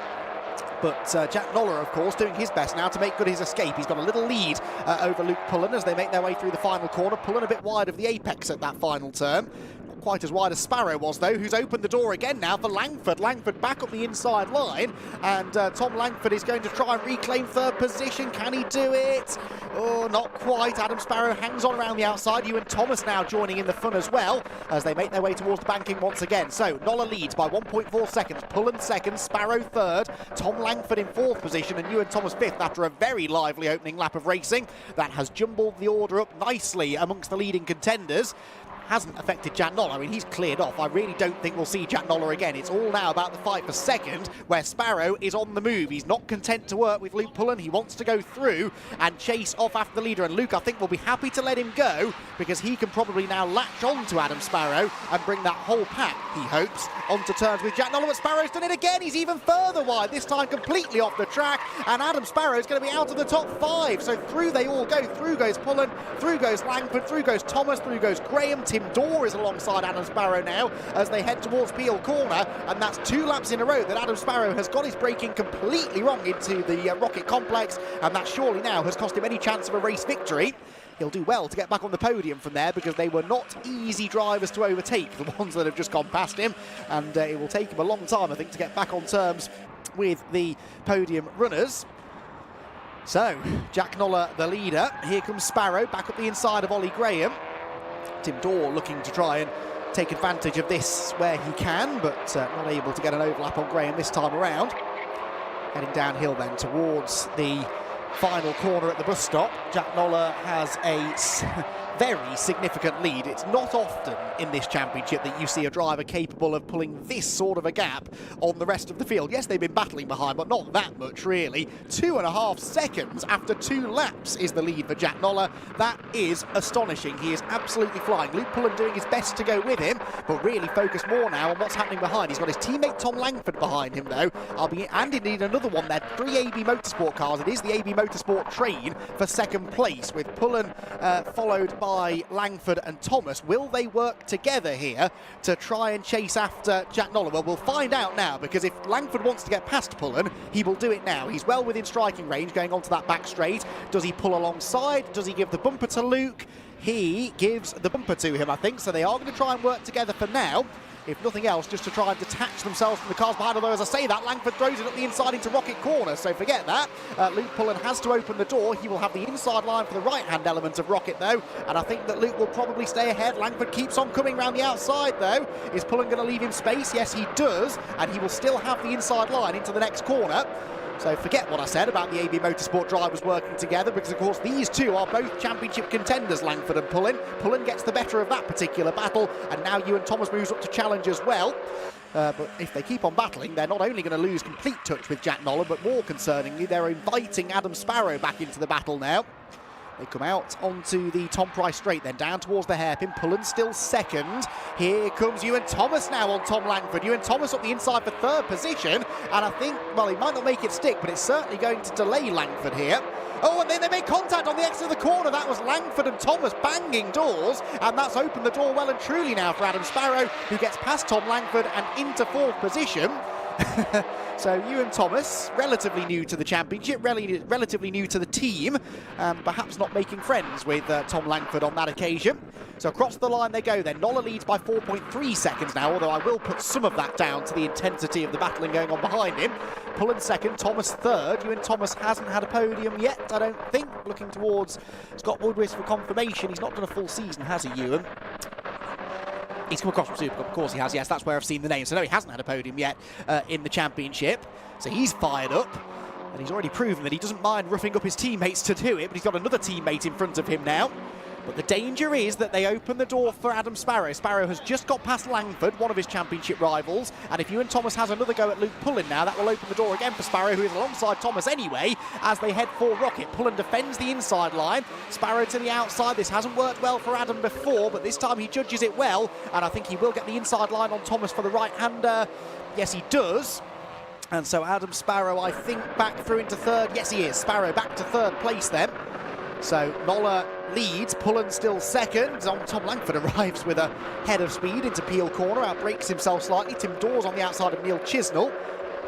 Speaker 5: But Jack Noller, of course, doing his best now to make good his escape. He's got a little lead over Luke Pullen as they make their way through the final corner. Pullen a bit wide of the apex at that final turn. Not quite as wide as Sparrow was, though, who's opened the door again now for Langford. Langford back up the inside line, and Tom Langford is going to try and reclaim 3rd position. Can he do it? Oh, not quite. Adam Sparrow hangs on around the outside. Ewan Thomas now joining in the fun as well as they make their way towards the banking once again. So Noller leads by 1.4 seconds. Pullen second, Sparrow third, Tom Langford in 4th position, and Ewan Thomas 5th after a very lively opening lap of racing that has jumbled the order up nicely amongst the leading contenders. Hasn't affected Jack Noller. I mean, he's cleared off. I really don't think we'll see Jack Noller again. It's all now about the fight for second, where Sparrow is on the move. He's not content to work with Luke Pullen. He wants to go through and chase off after the leader. And Luke, I think, will be happy to let him go because he can probably now latch on to Adam Sparrow and bring that whole pack, he hopes, onto terms with Jack Noller. But Sparrow's done it again. He's even further wide, this time completely off the track. And Adam Sparrow's going to be out of the top 5. So through they all go. Through goes Pullen, through goes Langford, through goes Thomas, through goes Graham. Tim Dorr is alongside Adam Sparrow now as they head towards Peel Corner, and that's 2 laps in a row that Adam Sparrow has got his braking completely wrong into the Rocket complex, and that surely now has cost him any chance of a race victory. He'll do well to get back on the podium from there because they were not easy drivers to overtake, the ones that have just gone past him, and it will take him a long time, I think, to get back on terms with the podium runners. So, Jack Noller the leader. Here comes Sparrow back up the inside of Ollie Graham. Tim Dorr looking to try and take advantage of this where he can, but not able to get an overlap on Graham this time around. Heading downhill then towards the final corner at the bus stop. Jack Noller has a very significant lead. It's not often in this championship that you see a driver capable of pulling this sort of a gap on the rest of the field. Yes, they've been battling behind, but not that much really. 2.5 seconds after 2 laps is the lead for Jack Noller. That is astonishing. He is absolutely flying. Luke Pullen doing his best to go with him, but really focused more now on what's happening behind. He's got his teammate Tom Langford behind him though. And indeed another one there. 3 AB Motorsport cars. It is the AB Motorsport train for second place, with Pullen followed by Langford and Thomas. Will they work together here to try and chase after Jack Noller? Well, we'll find out now, because if Langford wants to get past Pullen, he will do it now. He's well within striking range going onto that back straight. Does he pull alongside? Does he give the bumper to Luke? He gives the bumper to him, I think, so they are going to try and work together for now. If nothing else, just to try and detach themselves from the cars behind. Although, as I say that, Langford throws it up the inside into Rocket Corner, so forget that. Luke Pullen has to open the door. He will have the inside line for the right-hand element of Rocket, though, and I think that Luke will probably stay ahead. Langford keeps on coming round the outside, though. Is Pullen going to leave him space? Yes, he does, and he will still have the inside line into the next corner. So forget what I said about the AB Motorsport drivers working together, because of course these two are both championship contenders, Langford and Pullen. Pullen gets the better of that particular battle, and now Ewan Thomas moves up to challenge as well. But if they keep on battling, they're not only going to lose complete touch with Jack Noller, but more concerningly, they're inviting Adam Sparrow back into the battle now. They come out onto the Tom Price straight, then down towards the hairpin. Pullen still second. Here comes Ewan Thomas now on Tom Langford. Ewan Thomas up the inside for 3rd position, and I think, well, he might not make it stick, but it's certainly going to delay Langford here. Oh, and then they made contact on the exit of the corner. That was Langford and Thomas banging doors, and that's opened the door well and truly now for Adam Sparrow, who gets past Tom Langford and into 4th position. So Ewan Thomas, relatively new to the championship, relatively new to the team, perhaps not making friends with Tom Langford on that occasion. So across the line they go then. Nolla leads by 4.3 seconds now, although I will put some of that down to the intensity of the battling going on behind him. Pullen second, Thomas third. Ewan Thomas hasn't had a podium yet, I don't think. Looking towards Scott Woodward for confirmation. He's not done a full season, has he, Ewan? He's come across from Supercup, of course he has, yes, that's where I've seen the name. So no, he hasn't had a podium yet in the championship. So he's fired up, and he's already proven that he doesn't mind roughing up his teammates to do it, but he's got another teammate in front of him now. But the danger is that they open the door for Adam Sparrow. Sparrow has just got past Langford, one of his championship rivals, and if Ewan Thomas has another go at Luke Pullen now, that will open the door again for Sparrow, who is alongside Thomas anyway, as they head for Rocket. Pullen defends the inside line, Sparrow to the outside. This hasn't worked well for Adam before, but this time he judges it well, and I think he will get the inside line on Thomas for the right-hander. Yes, he does. And so Adam Sparrow, I think, back through into third. Yes, he is. Sparrow back to third place then. So Nolla leads, Pullen still second. Tom Langford arrives with a head of speed into Peel Corner, outbrakes himself slightly. Tim Dawes on the outside of Neil Chisnell.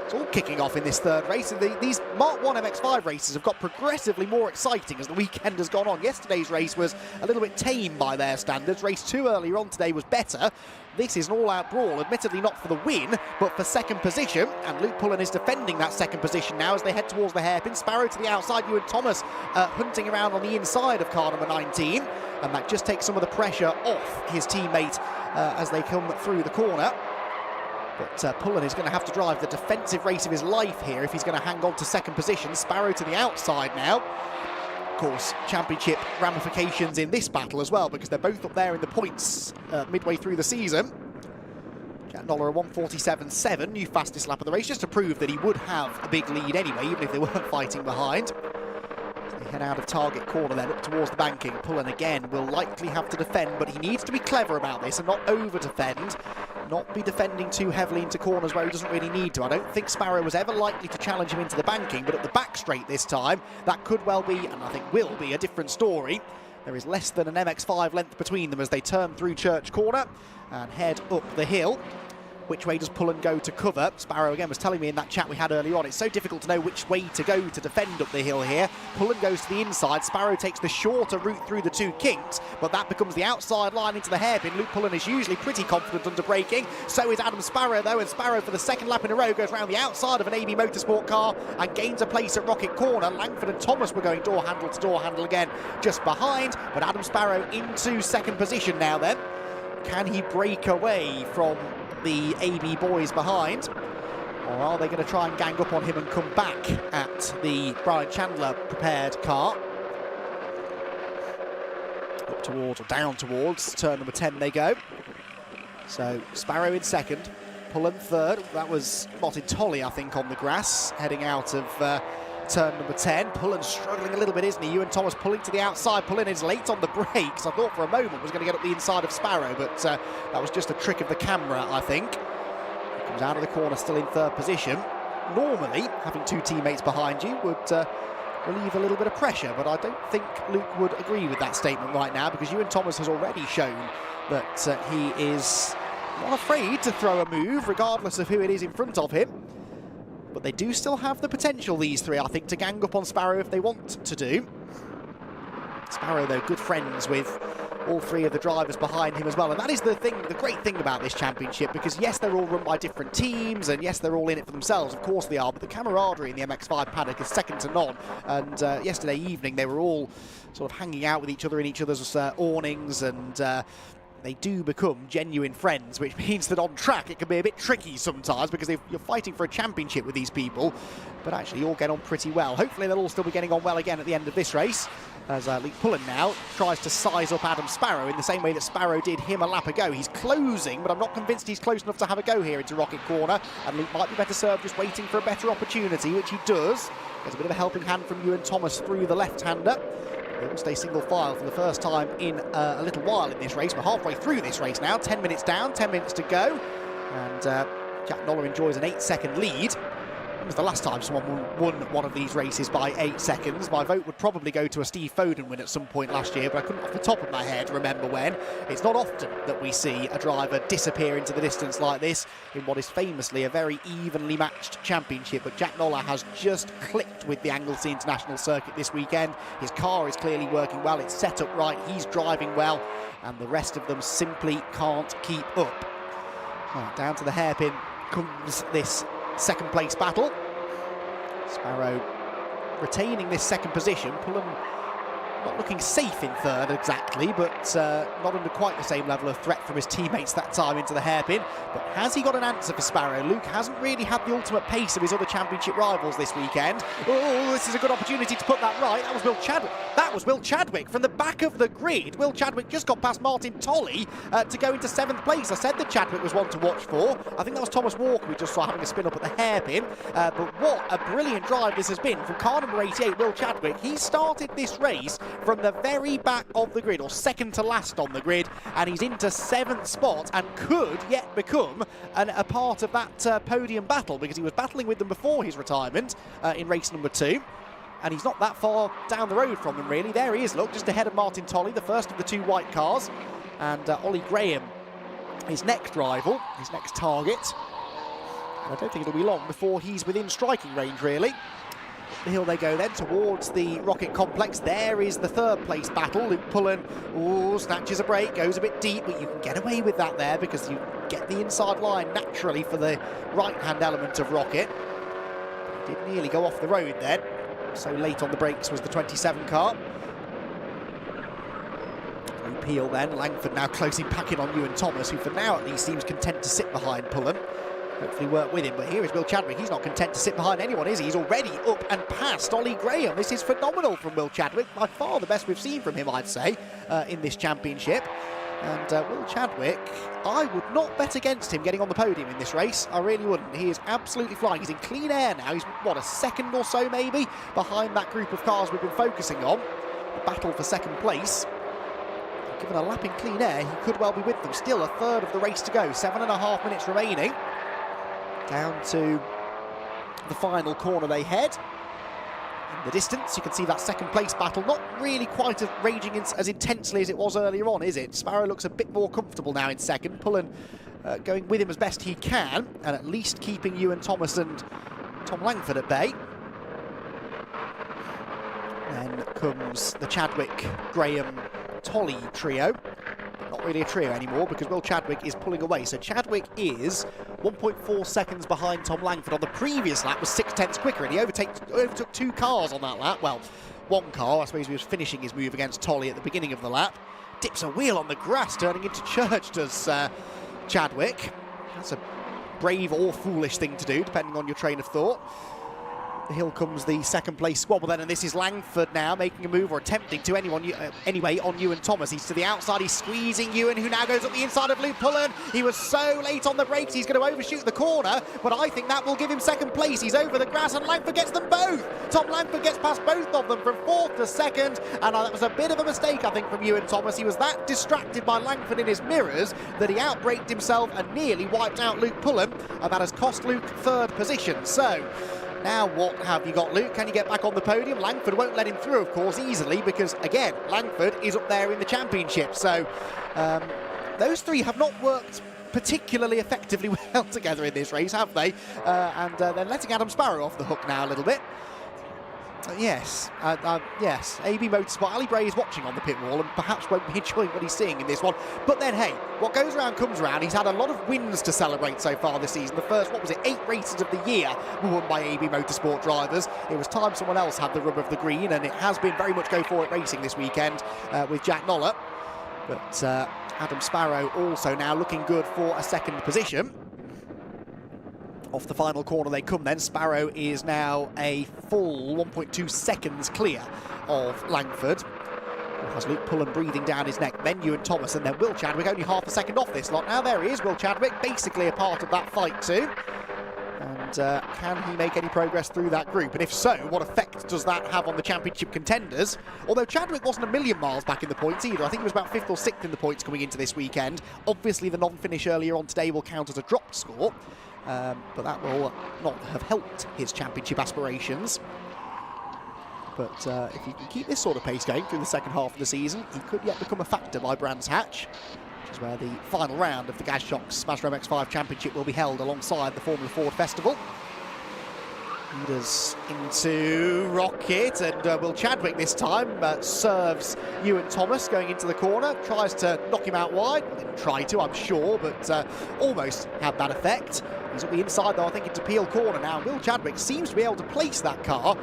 Speaker 5: It's all kicking off in this third race. These Mark 1 MX-5 races have got progressively more exciting as the weekend has gone on. Yesterday's race was a little bit tame by their standards. Race 2 earlier on today was better. This is an all-out brawl, admittedly not for the win, but for second position. And Luke Pullen is defending that second position now as they head towards the hairpin. Sparrow to the outside, Ewan Thomas hunting around on the inside of car number 19. And that just takes some of the pressure off his teammate as they come through the corner. But Pullen is going to have to drive the defensive race of his life here if he's going to hang on to second position. Sparrow to the outside now. Of course, championship ramifications in this battle as well, because they're both up there in the points midway through the season. Jack Nolla a 1:47.7, new fastest lap of the race, just to prove that he would have a big lead anyway, even if they weren't fighting behind. They head out of target corner then, up towards the banking. Pullen again will likely have to defend, but he needs to be clever about this and not over-defend. Not be defending too heavily into corners where he doesn't really need to. I don't think Sparrow was ever likely to challenge him into the banking, but at the back straight this time, that could well be, and I think will be, a different story. There is less than an MX-5 length between them as they turn through Church Corner and head up the hill. Which way does Pullen go to cover? Sparrow again was telling me in that chat we had earlier on, it's so difficult to know which way to go to defend up the hill here. Pullen goes to the inside, Sparrow takes the shorter route through the two kinks, but that becomes the outside line into the hairpin. Luke Pullen is usually pretty confident under braking, so is Adam Sparrow though, and Sparrow for the second lap in a row goes around the outside of an AB Motorsport car and gains a place at Rocket Corner. Langford and Thomas were going door handle to door handle again just behind, but Adam Sparrow into second position now then. Can he break away from the AB boys behind, or are they going to try and gang up on him and come back at the Brian Chandler prepared car? Up towards, or down towards, turn number 10 they go. So Sparrow in second, Pullen third. That was Martin Tolley, I think, on the grass, heading out of turn number 10. Pullen struggling a little bit, isn't he? Ewan Thomas pulling to the outside. Pullen is late on the brakes. I thought for a moment was going to get up the inside of Sparrow, but that was just a trick of the camera, I think. He comes out of the corner still in third position. Normally, having two teammates behind you would relieve a little bit of pressure, but I don't think Luke would agree with that statement right now, because Ewan Thomas has already shown that he is not afraid to throw a move, regardless of who it is in front of him. But they do still have the potential, these three, I think, to gang up on Sparrow if they want to do. Sparrow, though, good friends with all three of the drivers behind him as well. And that is the great thing about this championship, because yes, they're all run by different teams, and yes, they're all in it for themselves, of course they are, but the camaraderie in the MX-5 paddock is second to none. And yesterday evening, they were all sort of hanging out with each other in each other's awnings, and they do become genuine friends, which means that on track it can be a bit tricky sometimes, because you're fighting for a championship with these people, but actually you all get on pretty well. Hopefully they'll all still be getting on well again at the end of this race, as Luke Pullen now tries to size up Adam Sparrow in the same way that Sparrow did him a lap ago. He's closing, but I'm not convinced he's close enough to have a go here into Rocket Corner, and Luke might be better served just waiting for a better opportunity, which he does. Gets a bit of a helping hand from Ewan Thomas through the left-hander. They will stay single file for the first time in a little while in this race. We're halfway through this race now, 10 minutes down, 10 minutes to go. And Jack Nolla enjoys an 8-second lead. was the last time someone won one of these races by 8 seconds. My vote would probably go to a Steve Foden win at some point last year, but I couldn't off the top of my head remember when. It's not often that we see a driver disappear into the distance like this in what is famously a very evenly matched championship, but Jack Noller has just clicked with the Anglesey International Circuit this weekend. His car is clearly working well, it's set up right, he's driving well, and the rest of them simply can't keep up. Well, down to the hairpin comes this second place battle. Sparrow retaining this second position. Pullen not looking safe in third exactly, but not under quite the same level of threat from his teammates that time into the hairpin. But has he got an answer for Sparrow? Luke hasn't really had the ultimate pace of his other championship rivals this weekend. Oh, this is a good opportunity to put that right. That was Will Chadwick. That was Will Chadwick from the back of the grid. Will Chadwick just got past Martin Tolley to go into 7th place. I said that Chadwick was one to watch for. I think that was Thomas Walker we just saw having a spin up at the hairpin. But what a brilliant drive this has been from car number 88, Will Chadwick. He started this race from the very back of the grid, or second to last on the grid, and he's into 7th spot and could yet become a part of that podium battle, because he was battling with them before his retirement in race number 2. And he's not that far down the road from them, really. There he is, look, just ahead of Martin Tolley, the first of the 2 white cars. And Ollie Graham, his next rival, his next target. And I don't think it'll be long before he's within striking range, really. The hill they go then towards the Rocket Complex. There is the 3rd place battle. Luke Pullen, snatches a break, goes a bit deep, but you can get away with that there because you get the inside line naturally for the right-hand element of Rocket. He did nearly go off the road then. So late on the brakes was the 27 car. Peel then, Langford now closing back in on Ewan Thomas, who for now at least seems content to sit behind Pullen. Hopefully work with him, but here is Will Chadwick. He's not content to sit behind anyone, is he? He's already up and past Ollie Graham. This is phenomenal from Will Chadwick. By far the best we've seen from him, I'd say, in this championship. And Will Chadwick, I would not bet against him getting on the podium in this race. I really wouldn't. He is absolutely flying. He's in clean air now. He's, what, a second or so maybe behind that group of cars we've been focusing on. The battle for second place. Given a lap in clean air, he could well be with them. Still a third of the race to go. 7.5 minutes remaining. Down to the final corner they head. In the distance, you can see that second place battle, not really quite as raging as intensely as it was earlier on, is it? Sparrow looks a bit more comfortable now in second, Pullen going with him as best he can, and at least keeping Ewan Thomas and Tom Langford at bay. Then comes the Chadwick, Graham, Tolley trio. Not really a trio anymore because Will Chadwick is pulling away. So Chadwick is 1.4 seconds behind Tom Langford. On the previous lap was 0.6 quicker, and he overtook 2 cars on that lap. Well, 1 car, I suppose he was finishing his move against Tolley at the beginning of the lap. Dips a wheel on the grass, turning into church, does Chadwick. That's a brave or foolish thing to do, depending on your train of thought. The hill comes the second place squabble then, and this is Langford now making a move, or attempting to anyway, on Ewan Thomas. He's to the outside, he's squeezing Ewan, who now goes up the inside of Luke Pullen. He was so late on the brakes, he's going to overshoot the corner, but I think that will give him second place. He's over the grass, and Langford gets them both. Tom Langford gets past both of them from 4th to 2nd, and that was a bit of a mistake, I think, from Ewan Thomas. He was that distracted by Langford in his mirrors that he outbraked himself and nearly wiped out Luke Pullen, and that has cost Luke 3rd position. So now what have you got, Luke? Can you get back on the podium? Langford won't let him through, of course, easily, because, again, Langford is up there in the championship. So those 3 have not worked particularly effectively well together in this race, have they? And they're letting Adam Sparrow off the hook now a little bit. Yes, AB Motorsport. Ali Bray is watching on the pit wall and perhaps won't be enjoying what he's seeing in this one. But then, hey, what goes around comes around. He's had a lot of wins to celebrate so far this season. The first, 8 races of the year were won by AB Motorsport drivers. It was time someone else had the rub of the green, and it has been very much go for it racing this weekend with Jack Noller. But Adam Sparrow also now looking good for a second position. Off the final corner they come then. Sparrow is now a full 1.2 seconds clear of Langford. Has Luke Pullen breathing down his neck, then Ewan Thomas, and then Will Chadwick only half a second off this lot. Now there he is, Will Chadwick, basically a part of that fight too. And And can he make any progress through that group? And if so, what effect does that have on the championship contenders? Although Chadwick wasn't a million miles back in the points either. I think he was about 5th or 6th in the points coming into this weekend. Obviously, the non-finish earlier on today will count as a dropped score. But that will not have helped his championship aspirations. But if he can keep this sort of pace going through the second half of the season, he could yet become a factor by Brands Hatch, which is where the final round of the Gazshocks Mazda MX-5 Championship will be held alongside the Formula Ford Festival. Leaders into Rocket, and Will Chadwick this time serves Ewan Thomas going into the corner, tries to knock him out wide. Well, didn't try to, I'm sure, but almost had that effect. He's at the inside though, I think, into Peel corner now. Will Chadwick seems to be able to place that car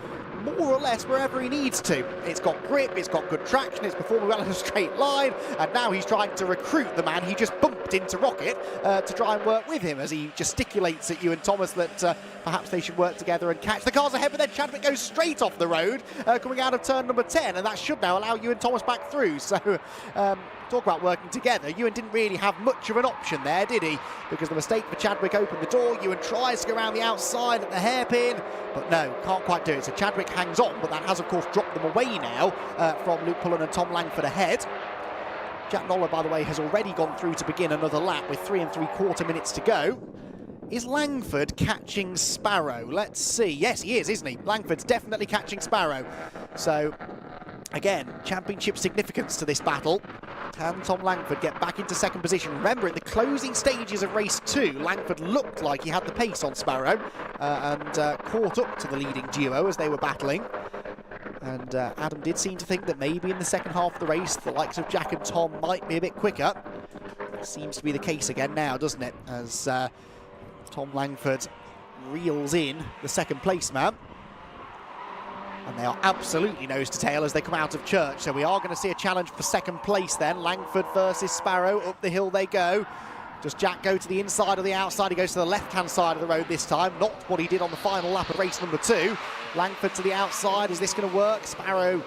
Speaker 5: more or less wherever he needs to. It's got grip, it's got good traction, it's performing well in a straight line, and now he's trying to recruit the man he just bumped into Rocket to try and work with him as he gesticulates at Ewan Thomas that perhaps they should work together and catch. The car's ahead, but then Chadwick goes straight off the road coming out of turn number 10, and that should now allow Ewan Thomas back through. So talk about working together. Ewan didn't really have much of an option there, did he? Because the mistake for Chadwick opened the door. Ewan tries to go around the outside at the hairpin, but no, can't quite do it. So Chadwick hangs on, but that has, of course, dropped them away now from Luke Pullen and Tom Langford ahead. Jack Noller, by the way, has already gone through to begin another lap with 3 3/4 minutes to go. Is Langford catching Sparrow? Let's see. Yes, he is, isn't he? Langford's definitely catching Sparrow. So, again, championship significance to this battle. Can Tom Langford get back into second position? Remember, in the closing stages of race 2, Langford looked like he had the pace on Sparrow and caught up to the leading duo as they were battling. And Adam did seem to think that maybe in the second half of the race, the likes of Jack and Tom might be a bit quicker. That seems to be the case again now, doesn't it? As Tom Langford reels in the second place man. And they are absolutely nose to tail as they come out of church. So we are going to see a challenge for second place then. Langford versus Sparrow. Up the hill they go. Does Jack go to the inside or the outside? He goes to the left-hand side of the road this time. Not what he did on the final lap of race number 2. Langford to the outside. Is this going to work? Sparrow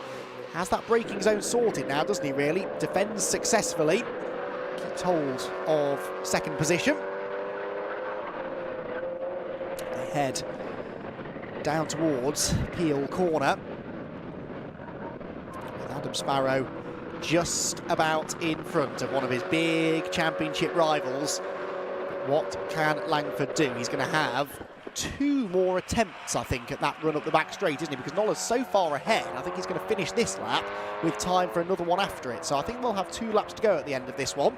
Speaker 5: has that braking zone sorted now, doesn't he, really? Defends successfully. Keeps hold of second position. They head down towards Peel corner with Adam Sparrow just about in front of one of his big championship rivals. What can Langford do? He's going to have 2 more attempts, I think, at that run up the back straight, isn't he? Because Noller's so far ahead, I think he's going to finish this lap with time for another one after it. So I think we'll have 2 laps to go at the end of this one.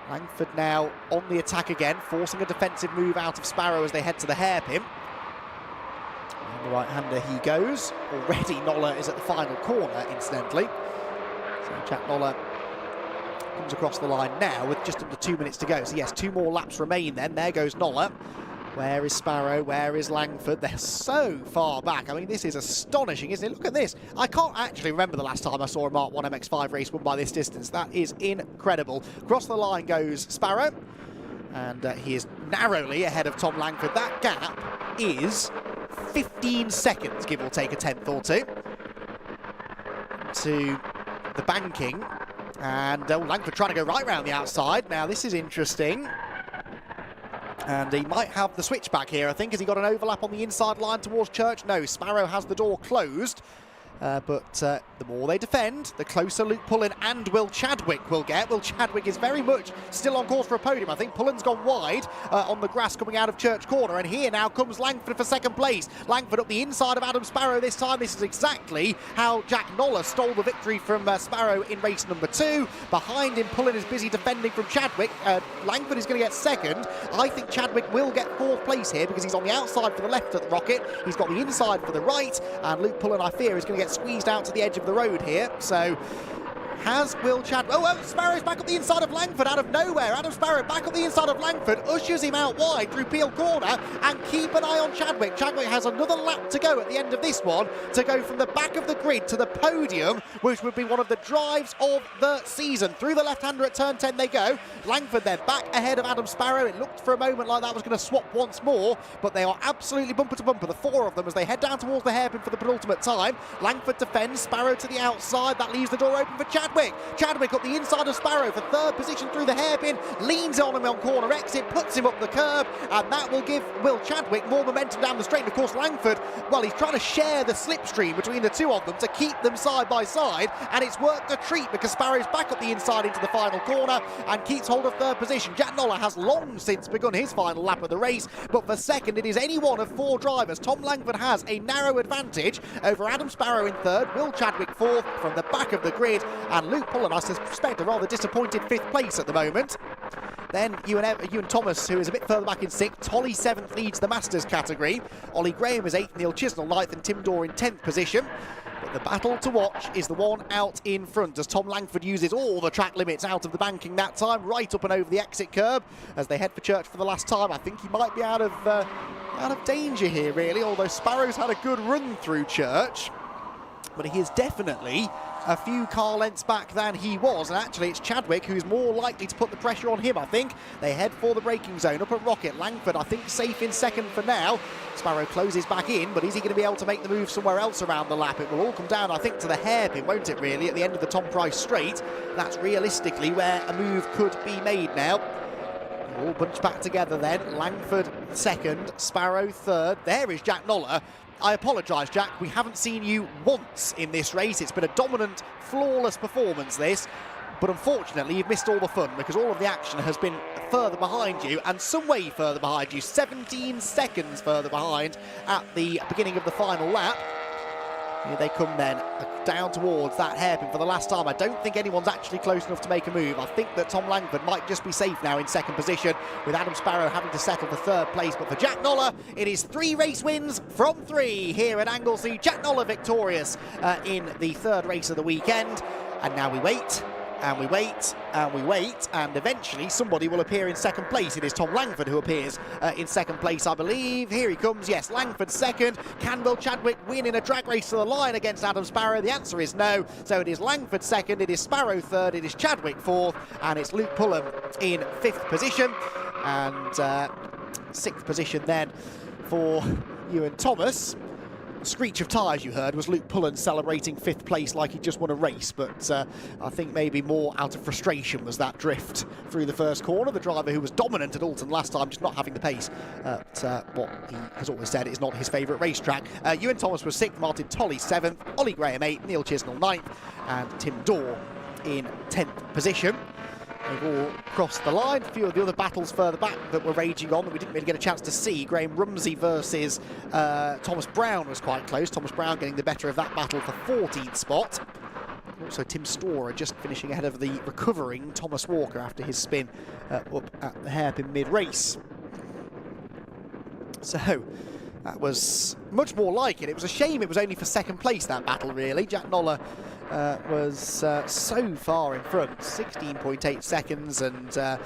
Speaker 5: Langford now on the attack again, forcing a defensive move out of Sparrow as they head to the hairpin. On the right-hander he goes. Already Noller is at the final corner, incidentally. So Jack Noller comes across the line now with just under 2 minutes to go. So yes, 2 more laps remain then. There goes Noller. Where is Sparrow? Where is Langford? They're so far back. I mean, this is astonishing, isn't it? Look at this. I can't actually remember the last time I saw a Mark 1 MX-5 race won by this distance. That is incredible. Across the line goes Sparrow. And he is narrowly ahead of Tom Langford. That gap is 15 seconds, give or take a tenth or two, to the banking. And Langford trying to go right round the outside. Now, this is interesting. And he might have the switchback here, I think. Has he got an overlap on the inside line towards Church? No, Sparrow has the door closed. But the more they defend, the closer Luke Pullen and Will Chadwick will get. Will Chadwick is very much still on course for a podium. I think Pullen's gone wide on the grass coming out of Church Corner. And here now comes Langford for second place. Langford up the inside of Adam Sparrow this time. This is exactly how Jack Noller stole the victory from Sparrow in race number 2. Behind him, Pullen is busy defending from Chadwick. Langford is going to get second. I think Chadwick will get 4th place here because he's on the outside for the left at the Rocket. He's got the inside for the right. And Luke Pullen, I fear, is going to get squeezed out to the edge of the road here. So has Will Chadwick... Oh, Sparrow's back up the inside of Langford out of nowhere. Adam Sparrow back up the inside of Langford, ushers him out wide through Peel Corner, and keep an eye on Chadwick. Chadwick has another lap to go at the end of this one to go from the back of the grid to the podium, which would be one of the drives of the season. Through the left-hander at turn 10 they go. Langford then back ahead of Adam Sparrow. It looked for a moment like that was going to swap once more, but they are absolutely bumper to bumper, the 4 of them, as they head down towards the hairpin for the penultimate time. Langford defends, Sparrow to the outside. That leaves the door open for Chadwick. Chadwick. Chadwick up the inside of Sparrow for third position through the hairpin, leans on him on corner exit, puts him up the curb, and that will give Will Chadwick more momentum down the straight. And of course, Langford, well, he's trying to share the slipstream between the two of them to keep them side by side, and it's worked a treat because Sparrow's back up the inside into the final corner and keeps hold of third position. Jack Noller has long since begun his final lap of the race, but for second it is any one of four drivers. Tom Langford has a narrow advantage over Adam Sparrow in third, Will Chadwick fourth from the back of the grid, and Luke Pullen, I suspect, a rather disappointed fifth place at the moment. Then Ewan Thomas, who is a bit further back in sixth. Tolly seventh leads the Masters category. Ollie Graham is eighth, Neil Chisnell ninth, and Tim Dorr in 10th position. But the battle to watch is the one out in front as Tom Langford uses all the track limits out of the banking that time, right up and over the exit curb as they head for Church for the last time. I think he might be out of danger here, really, although Sparrow's had a good run through Church. But he is definitely a few car lengths back than he was, and actually it's Chadwick who's more likely to put the pressure on him, I think. They head for the braking zone up at Rocket. Langford, I think, safe in second for now. Sparrow closes back in, but is he going to be able to make the move somewhere else around the lap? It will all come down, I think, to the hairpin, won't it, really, at the end of the Tom Price straight. That's realistically where a move could be made now. All bunched back together then. Langford second, Sparrow third. There is Jack Noller. I apologise, Jack, we haven't seen you once in this race. It's been a dominant, flawless performance, this. But unfortunately, you've missed all the fun because all of the action has been further behind you, and some way further behind you, 17 seconds further behind at the beginning of the final lap. Here they come then, down towards that hairpin for the last time. I don't think anyone's actually close enough to make a move. I think that Tom Langford might just be safe now in second position, with Adam Sparrow having to settle for third place. But for Jack Noller, it is 3 race wins from 3 here at Anglesey. Jack Noller victorious in the third race of the weekend. And now we wait. And we wait, and we wait, and eventually somebody will appear in second place. It is Tom Langford who appears in second place, I believe. Here he comes, yes, Langford second. Can Will Chadwick win in a drag race to the line against Adam Sparrow? The answer is no. So it is Langford second, it is Sparrow third, it is Chadwick fourth, and it's Luke Pullen in fifth position. And sixth position then for Ewan Thomas. Screech of tyres you heard was Luke Pullen celebrating fifth place like he just won a race, but I think maybe more out of frustration was that drift through the first corner. The driver who was dominant at Alton last time just not having the pace at what he has always said is not his favourite racetrack. Ewan Thomas was sixth, Martin Tolley seventh, Ollie Graham eighth, Neil Chisnell ninth, and Tim Dorr in 10th position. They've all crossed the line. A few of the other battles further back that were raging on that we didn't really get a chance to see. Graham Rumsey versus Thomas Brown was quite close. Thomas Brown getting the better of that battle for 14th spot. Also Tim Storer just finishing ahead of the recovering Thomas Walker after his spin up at the hairpin mid-race. So that was much more like it. It was a shame it was only for second place, that battle, really. Jack Noller was so far in front, 16.8 seconds, and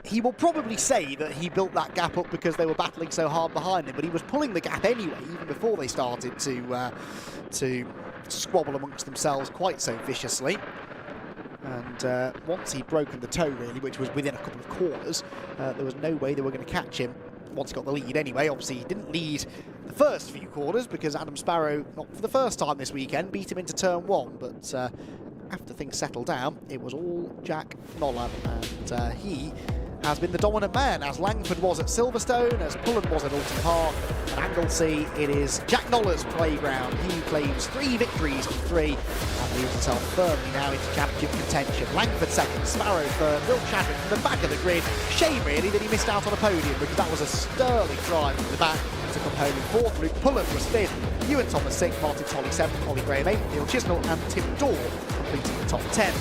Speaker 5: he will probably say that he built that gap up because they were battling so hard behind him, but he was pulling the gap anyway, even before they started to squabble amongst themselves quite so viciously. And once he'd broken the toe, really, which was within a couple of corners, there was no way they were going to catch him once he got the lead anyway. Obviously, he didn't lead the first few quarters because Adam Sparrow, not for the first time this weekend, beat him into turn 1. But after things settled down, it was all Jack Noller, and he has been the dominant man, as Langford was at Silverstone, as Pullen was at Alton Park. At Anglesey, it is Jack Noller's playground. He claims 3 victories from 3 and leaves himself firmly now into championship contention. Langford second, Sparrow third, Will Chadwick from the back of the grid. Shame, really, that he missed out on a podium because that was a sterling drive from the back to come home in fourth. Luke Pullen was fifth, Ewan Thomas sixth, Martin Tolley seventh, Ollie Graham eighth, Neil Chisnell and Tim Dorr completing the top 10.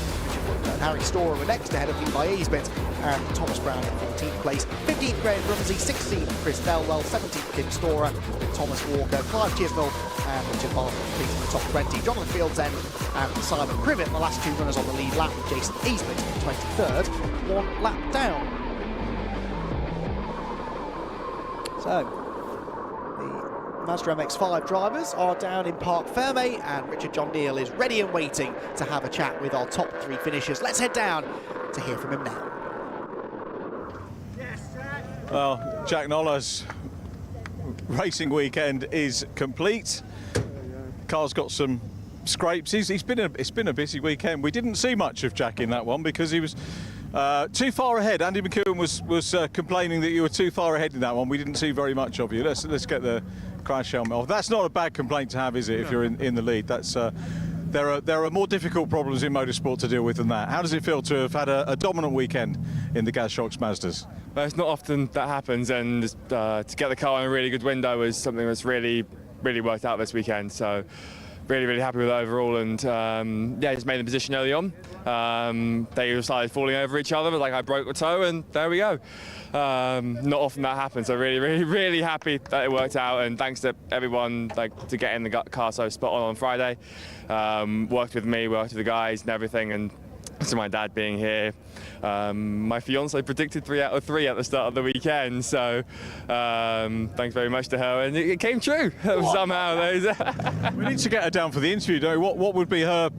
Speaker 5: And Harry Storer were next ahead of Levi Aisbett and Thomas Brown in 14th place. 15th Graham Rumsey, 16th Chris Bellwell, 17th Tim Storer, with Thomas Walker, Clive Chisnell and Richard Martin completing the top 20. Jonathan Fieldsend and Simon Privet, the last 2 runners on the lead lap, with Jason Aisbett in 23rd, 1 lap down. So Mazda MX-5 drivers are down in Parc Fermé, and Richard John Neal is ready and waiting to have a chat with our top 3 finishers. Let's head down to hear from him now.
Speaker 1: Well, Jack Noller's racing weekend is complete. Car's got some scrapes. It's been a busy weekend. We didn't see much of Jack in that one because he was too far ahead. Andy McEwen was complaining that you were too far ahead in that one. We didn't see very much of you. Let's get the crash helmet off. That's not a bad complaint to have, is it? If you're in the lead, that's. There are more difficult problems in motorsport to deal with than that. How does it feel to have had a dominant weekend in the Brscc Mazdas?
Speaker 4: Well, it's not often that happens, and to get the car in a really good window was something that's really worked out this weekend. So really happy with it overall, and yeah, just made the position early on. They started falling over each other, like I broke a toe, and there we go. Not often that happens, so really happy that it worked out, and thanks to everyone to get in the car so spot on Friday. Worked with me, worked with the guys and everything, and to my dad being here. My fiance predicted 3 out of 3 at the start of the weekend, so thanks very much to her, and it came true somehow.
Speaker 1: We need to get her down for the interview, don't we? What would be her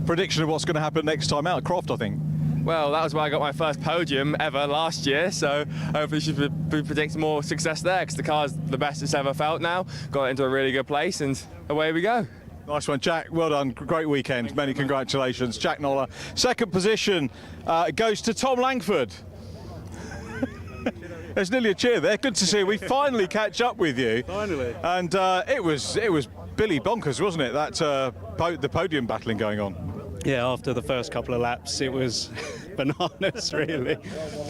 Speaker 1: prediction of what's going to happen next time out? Croft, I think.
Speaker 4: Well, that was where I got my first podium ever last year, so hopefully she predicts more success there, because the car's the best it's ever felt now. Got it into a really good place, and away we go.
Speaker 1: Nice one, Jack. Well done. Great weekend. Many congratulations. Jack Noller. Second position goes to Tom Langford. There's nearly a cheer there. Good to see we finally catch up with you.
Speaker 14: Finally.
Speaker 1: And it was Billy bonkers, wasn't it? That the podium battling going on.
Speaker 14: Yeah, after the first couple of laps, it was bananas, really.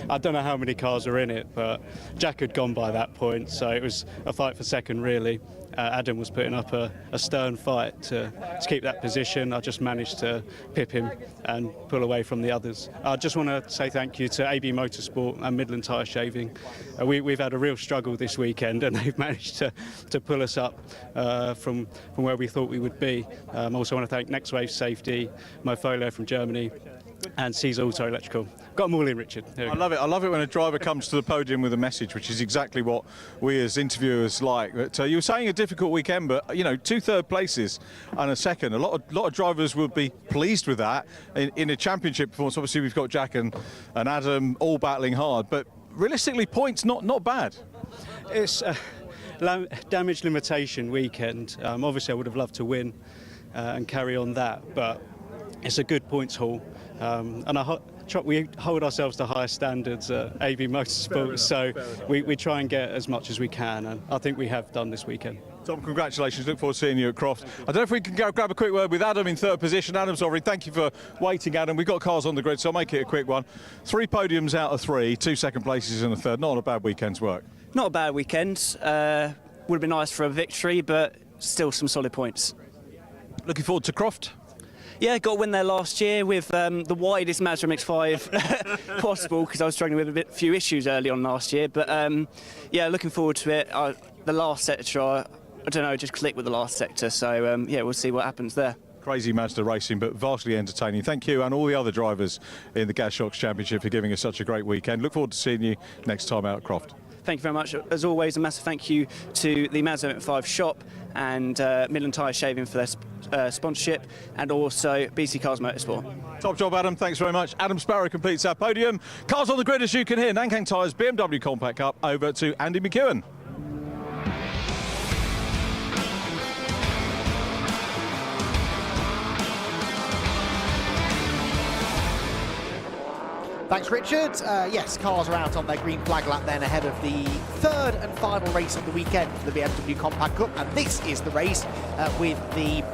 Speaker 14: I don't know how many cars were in it, but Jack had gone by that point, so it was a fight for second, really. Adam was putting up a stern fight to keep that position. I just managed to pip him and pull away from the others. I just want to say thank you to AB Motorsport and Midland Tyre Shaving. We've had a real struggle this weekend, and they've managed to pull us up from where we thought we would be. I also want to thank Next Wave Safety, Mofolio from Germany, and C's Auto Electrical. Got them all in, Richard.
Speaker 1: I love it. I love it when a driver comes to the podium with a message, which is exactly what we as interviewers like. But you were saying a difficult weekend, but 2 third places and a second. A lot of drivers would be pleased with that in a championship performance. Obviously, we've got Jack and Adam all battling hard, but realistically, points not bad.
Speaker 14: It's a damage limitation weekend. Obviously, I would have loved to win and carry on that, but it's a good points haul. And we hold ourselves to higher standards at AB Motorsport, so we try and get as much as we can, and I think we have done this weekend.
Speaker 1: Tom, congratulations. Look forward to seeing you at Croft. I don't know if we can go grab a quick word with Adam in third position. Adam, sorry, thank you for waiting, Adam. We've got cars on the grid, so I'll make it a quick one. 3 podiums out of 3, 2 second places and a third. Not a bad weekend's work.
Speaker 15: Not a bad weekend. Would have been nice for a victory, but still some solid points.
Speaker 1: Looking forward to Croft?
Speaker 15: Yeah, got a win there last year with the widest Mazda MX-5 possible, because I was struggling with a few issues early on last year. But yeah, looking forward to it. The last sector, I don't know, just clicked with the last sector. So yeah, we'll see what happens there.
Speaker 1: Crazy Mazda racing, but vastly entertaining. Thank you and all the other drivers in the Brscc Championship for giving us such a great weekend. Look forward to seeing you next time out at Croft.
Speaker 15: Thank you very much. As always, a massive thank you to the Mazda MX-5 shop and Midland Tyre Shaving for their sponsorship, and also BC Cars Motorsport.
Speaker 1: Top job, Adam. Thanks very much. Adam Sparrow completes our podium. Cars on the grid, as you can hear. Nankang Tyres BMW Compact Cup over to Andy McEwen.
Speaker 5: Thanks, Richard. Yes, cars are out on their green flag lap then ahead of the third and final race of the weekend for the BMW Compact Cup. And this is the race with the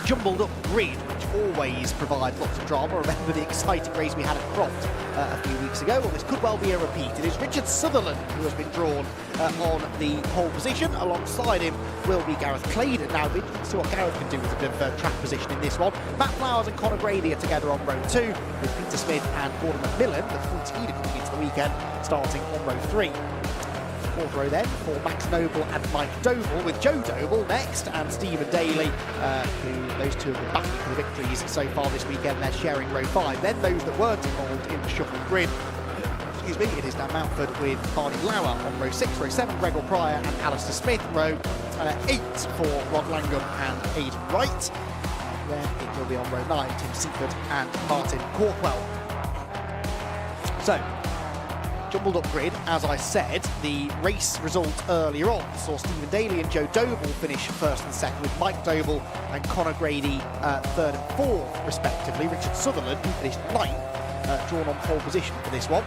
Speaker 5: jumbled up grid, which always provides lots of drama. Remember the exciting race we had at Croft a few weeks ago? Well, this could well be a repeat. It is Richard Sutherland who has been drawn on the pole position. Alongside him will be Gareth Claydon. Now, we can see what Gareth can do with a bit of track position in this one. Matt Flowers and Conor Grady are together on row 2, with Peter Smith and Gordon McMillan, the full team coming into the weekend, starting on row 3. Fourth row then for Max Noble and Mike Doble, with Joe Doble next and Stephen Daly, who those two have been battling for the victories so far this weekend. They're sharing row 5. Then those that weren't involved in the shuffled grid, excuse me, it is now Mountford with Barney Lauer on row 6, row 7 Gregor Pryor and Alistair Smith, row 8 for Rod Langham and Aidan Wright. Then it will be on row 9 Tim Seaford and Martin Corkwell. So jumbled up grid, as I said. The race result earlier on saw Stephen Daly and Joe Doble finish first and second, with Mike Doble and Conor Grady third and fourth, respectively. Richard Sutherland, who finished ninth, drawn on pole position for this one.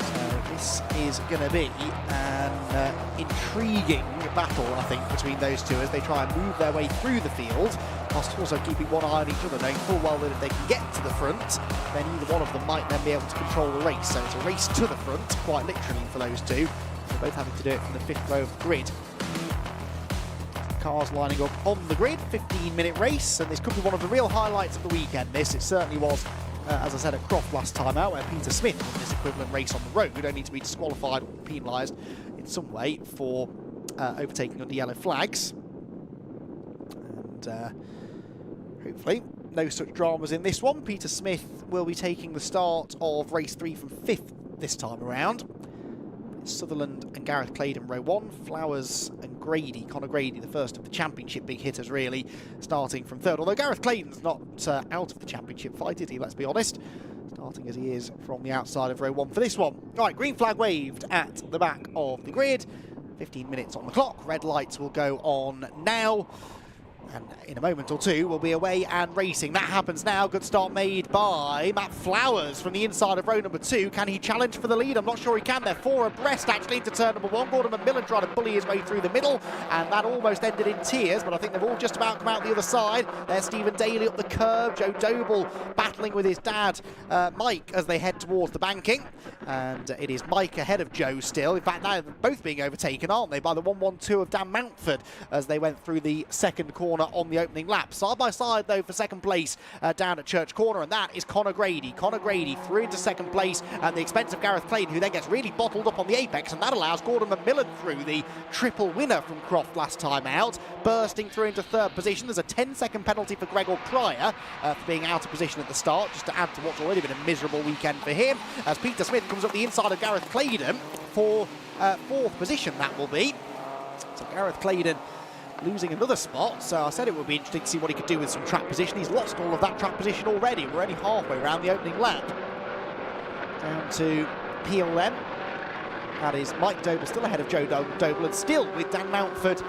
Speaker 5: So this is going to be an intriguing battle, I think, between those two as they try and move their way through the field, whilst also keeping one eye on each other, knowing full well that if they can get to the front, then either one of them might then be able to control the race. So it's a race to the front, quite literally, for those two. They're both having to do it from the fifth row of the grid. Cars lining up on the grid, 15-minute race, and this could be one of the real highlights of the weekend. It certainly was, as I said, at Croft last time out, where Peter Smith won this equivalent race on the road, only to be disqualified or penalised in some way for overtaking under yellow flags. And hopefully no such dramas in this one. Peter Smith will be taking the start of race 3 from 5th this time around. Sutherland and Gareth Claydon row 1, Flowers and Grady, Conor Grady, the first of the championship big hitters really, starting from 3rd. Although Gareth Claydon's not out of the championship fight, is he? Let's be honest. Starting as he is from the outside of row 1 for this one. Right, green flag waved at the back of the grid. 15 minutes on the clock. Red lights will go on now. And in a moment or two, we'll be away and racing. That happens now. Good start made by Matt Flowers from the inside of row number 2. Can he challenge for the lead? I'm not sure he can. They're 4 abreast, actually, into turn number 1. Gordon McMillan tried to bully his way through the middle, and that almost ended in tears, but I think they've all just about come out the other side. There's Stephen Daly up the curb. Joe Doble battling with his dad, Mike, as they head towards the banking. And it is Mike ahead of Joe still. In fact, they're both being overtaken, aren't they, by the 1-1-2 of Dan Mountford as they went through the second corner on the opening lap. Side by side, though, for second place down at Church Corner, and that is Conor Grady. Conor Grady through into second place at the expense of Gareth Claydon, who then gets really bottled up on the apex, and that allows Gordon McMillan through, the triple winner from Croft last time out, bursting through into 3rd position. There's a 10-second penalty for Gregor Pryor for being out of position at the start, just to add to what's already been a miserable weekend for him, as Peter Smith comes up the inside of Gareth Claydon for 4th position, that will be. So Gareth Claydon losing another spot, so I said it would be interesting to see what he could do with some track position. He's lost all of that track position already. We're only halfway around the opening lap. Down to Peel then. That is Mike Doble still ahead of Joe Doble, and still with Dan Mountford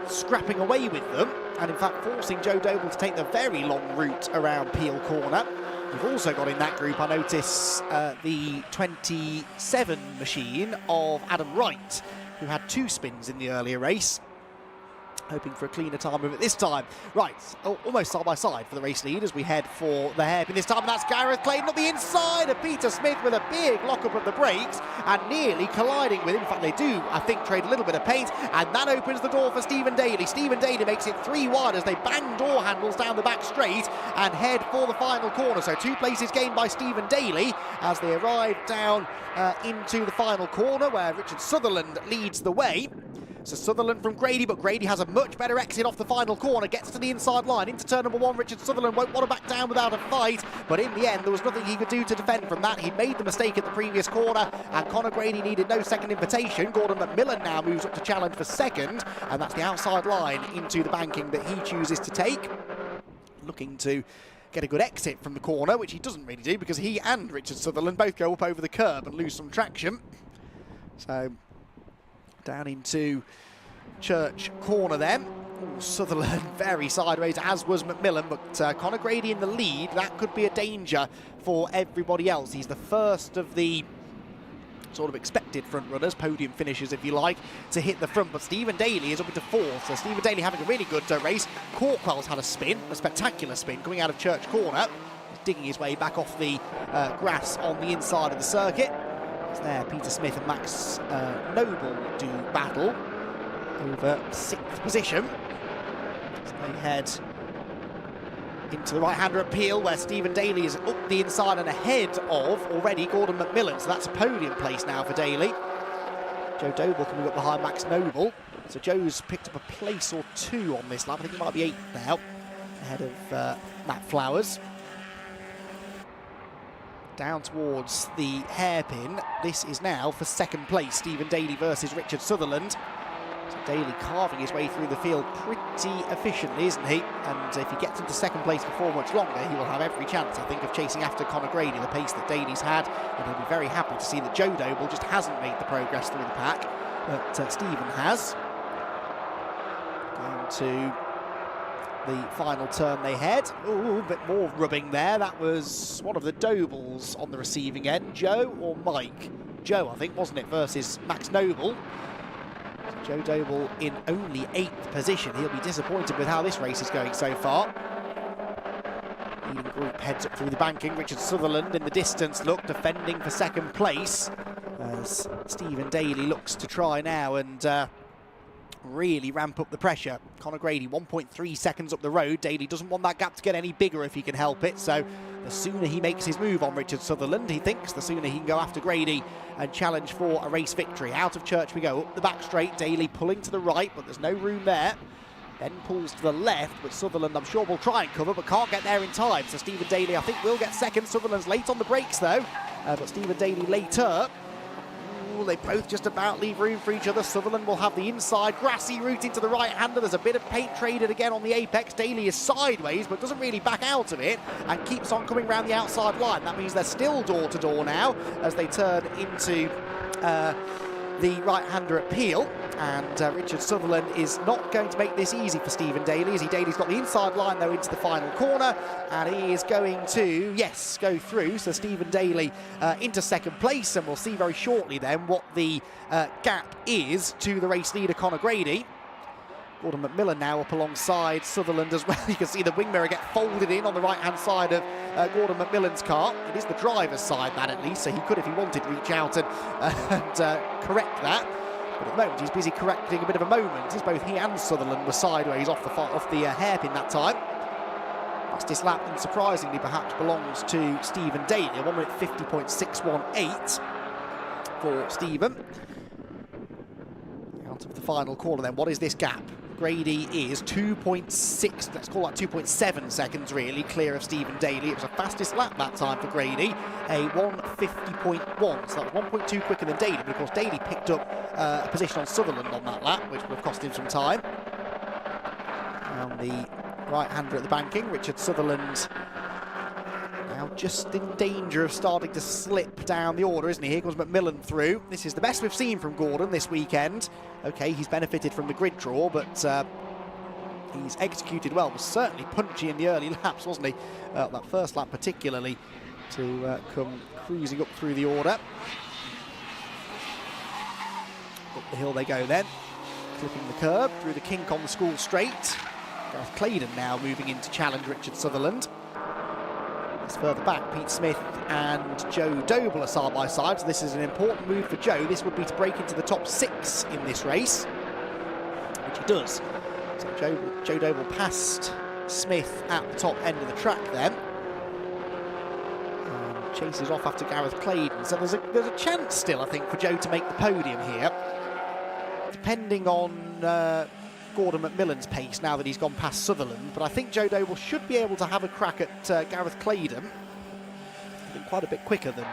Speaker 5: scrapping away with them, and in fact forcing Joe Doble to take the very long route around Peel Corner. We've also got in that group, I notice, the 27 machine of Adam Wright, who had 2 spins in the earlier race, hoping for a cleaner time of it this time. Right, almost side by side for the race lead as we head for the hairpin this time, and that's Gareth Claydon up the inside of Peter Smith with a big lock-up of the brakes and nearly colliding with him. In fact, they do, I think, trade a little bit of paint, and that opens the door for Stephen Daly. Stephen Daly makes it 3 wide as they bang door handles down the back straight and head for the final corner. So 2 places gained by Stephen Daly as they arrive down into the final corner, where Richard Sutherland leads the way. So Sutherland from Grady, but Grady has a much better exit off the final corner, gets to the inside line, into turn number 1. Richard Sutherland won't want to back down without a fight, but in the end there was nothing he could do to defend from that. He made the mistake at the previous corner, and Conor Grady needed no second invitation. Gordon McMillan now moves up to challenge for second, and that's the outside line into the banking that he chooses to take. Looking to get a good exit from the corner, which he doesn't really do because he and Richard Sutherland both go up over the curb and lose some traction. So down into Church Corner then. Ooh, Sutherland very sideways, as was McMillan, but Conor Grady in the lead. That could be a danger for everybody else. He's the first of the sort of expected front runners, podium finishers if you like, to hit the front, but Stephen Daly is up into 4th. So Stephen Daly having a really good race. Corkwell's had a spin, a spectacular spin coming out of Church Corner. He's digging his way back off the grass on the inside of the circuit. It's there Peter Smith and Max Noble do battle over 6th position. So they head into the right-hander at Peel, where Stephen Daly is up the inside and ahead of already Gordon McMillan. So that's a podium place now for Daly. Joe Doble coming up behind Max Noble. So Joe's picked up a place or 2 on this lap. I think he might be 8th now, ahead of Matt Flowers. Down towards the hairpin. This is now for second place. Stephen Daly versus Richard Sutherland. So Daly carving his way through the field pretty efficiently, isn't he? And if he gets into second place before much longer, he will have every chance, I think, of chasing after Conor Grady, the pace that Daly's had. And he'll be very happy to see that Joe Doble just hasn't made the progress through the pack, but Stephen has. Going to the final turn they head. Ooh, a bit more rubbing there. That was one of the Dobles on the receiving end. Joe or Mike? Joe, I think, wasn't it, versus Max Noble. So Joe Doble in only 8th position. He'll be disappointed with how this race is going so far. Leading group heads up through the banking. Richard Sutherland in the distance, look, defending for second place, as Stephen Daly looks to try now and really ramp up the pressure. Conor Grady 1.3 seconds up the road. Daly doesn't want that gap to get any bigger if he can help it, so the sooner he makes his move on Richard Sutherland, he thinks, the sooner he can go after Grady and challenge for a race victory. Out of church we go, up the back straight, Daly pulling to the right, but there's no room there. Then pulls to the left, but Sutherland, I'm sure, will try and cover, but can't get there in time. So Stephen Daly, I think, will get second. Sutherland's late on the brakes, though, but Stephen Daly later. They both just about leave room for each other. Sutherland will have the inside grassy route into the right-hander. There's a bit of paint traded again on the apex. Daly is sideways, but doesn't really back out of it and keeps on coming round the outside line. That means they're still door-to-door now as they turn into the right-hander at Peel. And Richard Sutherland is not going to make this easy for Stephen Daly, as Daly's got the inside line, though, into the final corner, and he is going to, yes, go through. So Stephen Daly into second place, and we'll see very shortly then what the gap is to the race leader, Conor Grady. Gordon McMillan now up alongside Sutherland as well. You can see the wing mirror get folded in on the right-hand side of Gordon McMillan's car. It is the driver's side, that at least, so he could, if he wanted, reach out and correct that. But at the moment, he's busy correcting a bit of a moment, as both he and Sutherland were sideways off the hairpin that time. Fastest lap, unsurprisingly, perhaps belongs to Stephen Daly. 1 minute 50.618 for Stephen. Out of the final corner then, what is this gap? Grady is 2.6, let's call that 2.7 seconds really, clear of Stephen Daly. It was the fastest lap that time for Grady, a 1:50.1, so that was 1.2 quicker than Daly, but of course Daly picked up a position on Sutherland on that lap, which would have cost him some time. And the right-hander at the banking, Richard Sutherland, now just in danger of starting to slip down the order, isn't he? Here comes McMillan through. This is the best we've seen from Gordon this weekend. Okay, he's benefited from the grid draw, but he's executed well. Was certainly punchy in the early laps, wasn't he? That first lap particularly, to come cruising up through the order. Up the hill they go then, clipping the curb through the kink on the school straight. Gareth Claydon now moving in to challenge Richard Sutherland. Further back, Pete Smith and Joe Doble are side by side, so this is an important move for Joe. This would be to break into the top 6 in this race, which he does. So Joe Doble passed Smith at the top end of the track then, and chases off after Gareth Claydon. So there's a chance still, I think, for Joe to make the podium here, depending on Gordon McMillan's pace now that he's gone past Sutherland, but I think Joe Doble should be able to have a crack at Gareth Claydon. He's been quite a bit quicker than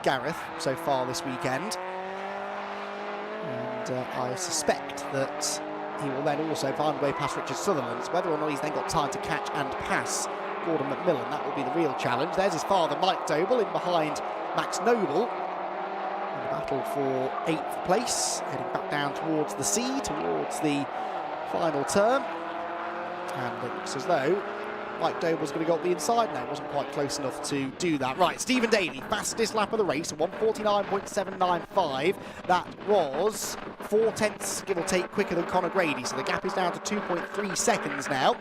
Speaker 5: Gareth so far this weekend, and I suspect that he will then also find a way past Richard Sutherland. So whether or not he's then got time to catch and pass Gordon McMillan, that will be the real challenge. There's his father, Mike Doble, in behind Max Noble. In the battle for 8th place, heading back down towards the sea, towards the final turn, and it looks as though Mike Doble's going to go up the inside now. Wasn't quite close enough to do that. Right, Stephen Daly, fastest lap of the race, 1:49.795. That was 4 tenths, give or take, quicker than Conor Grady, so the gap is down to 2.3 seconds now,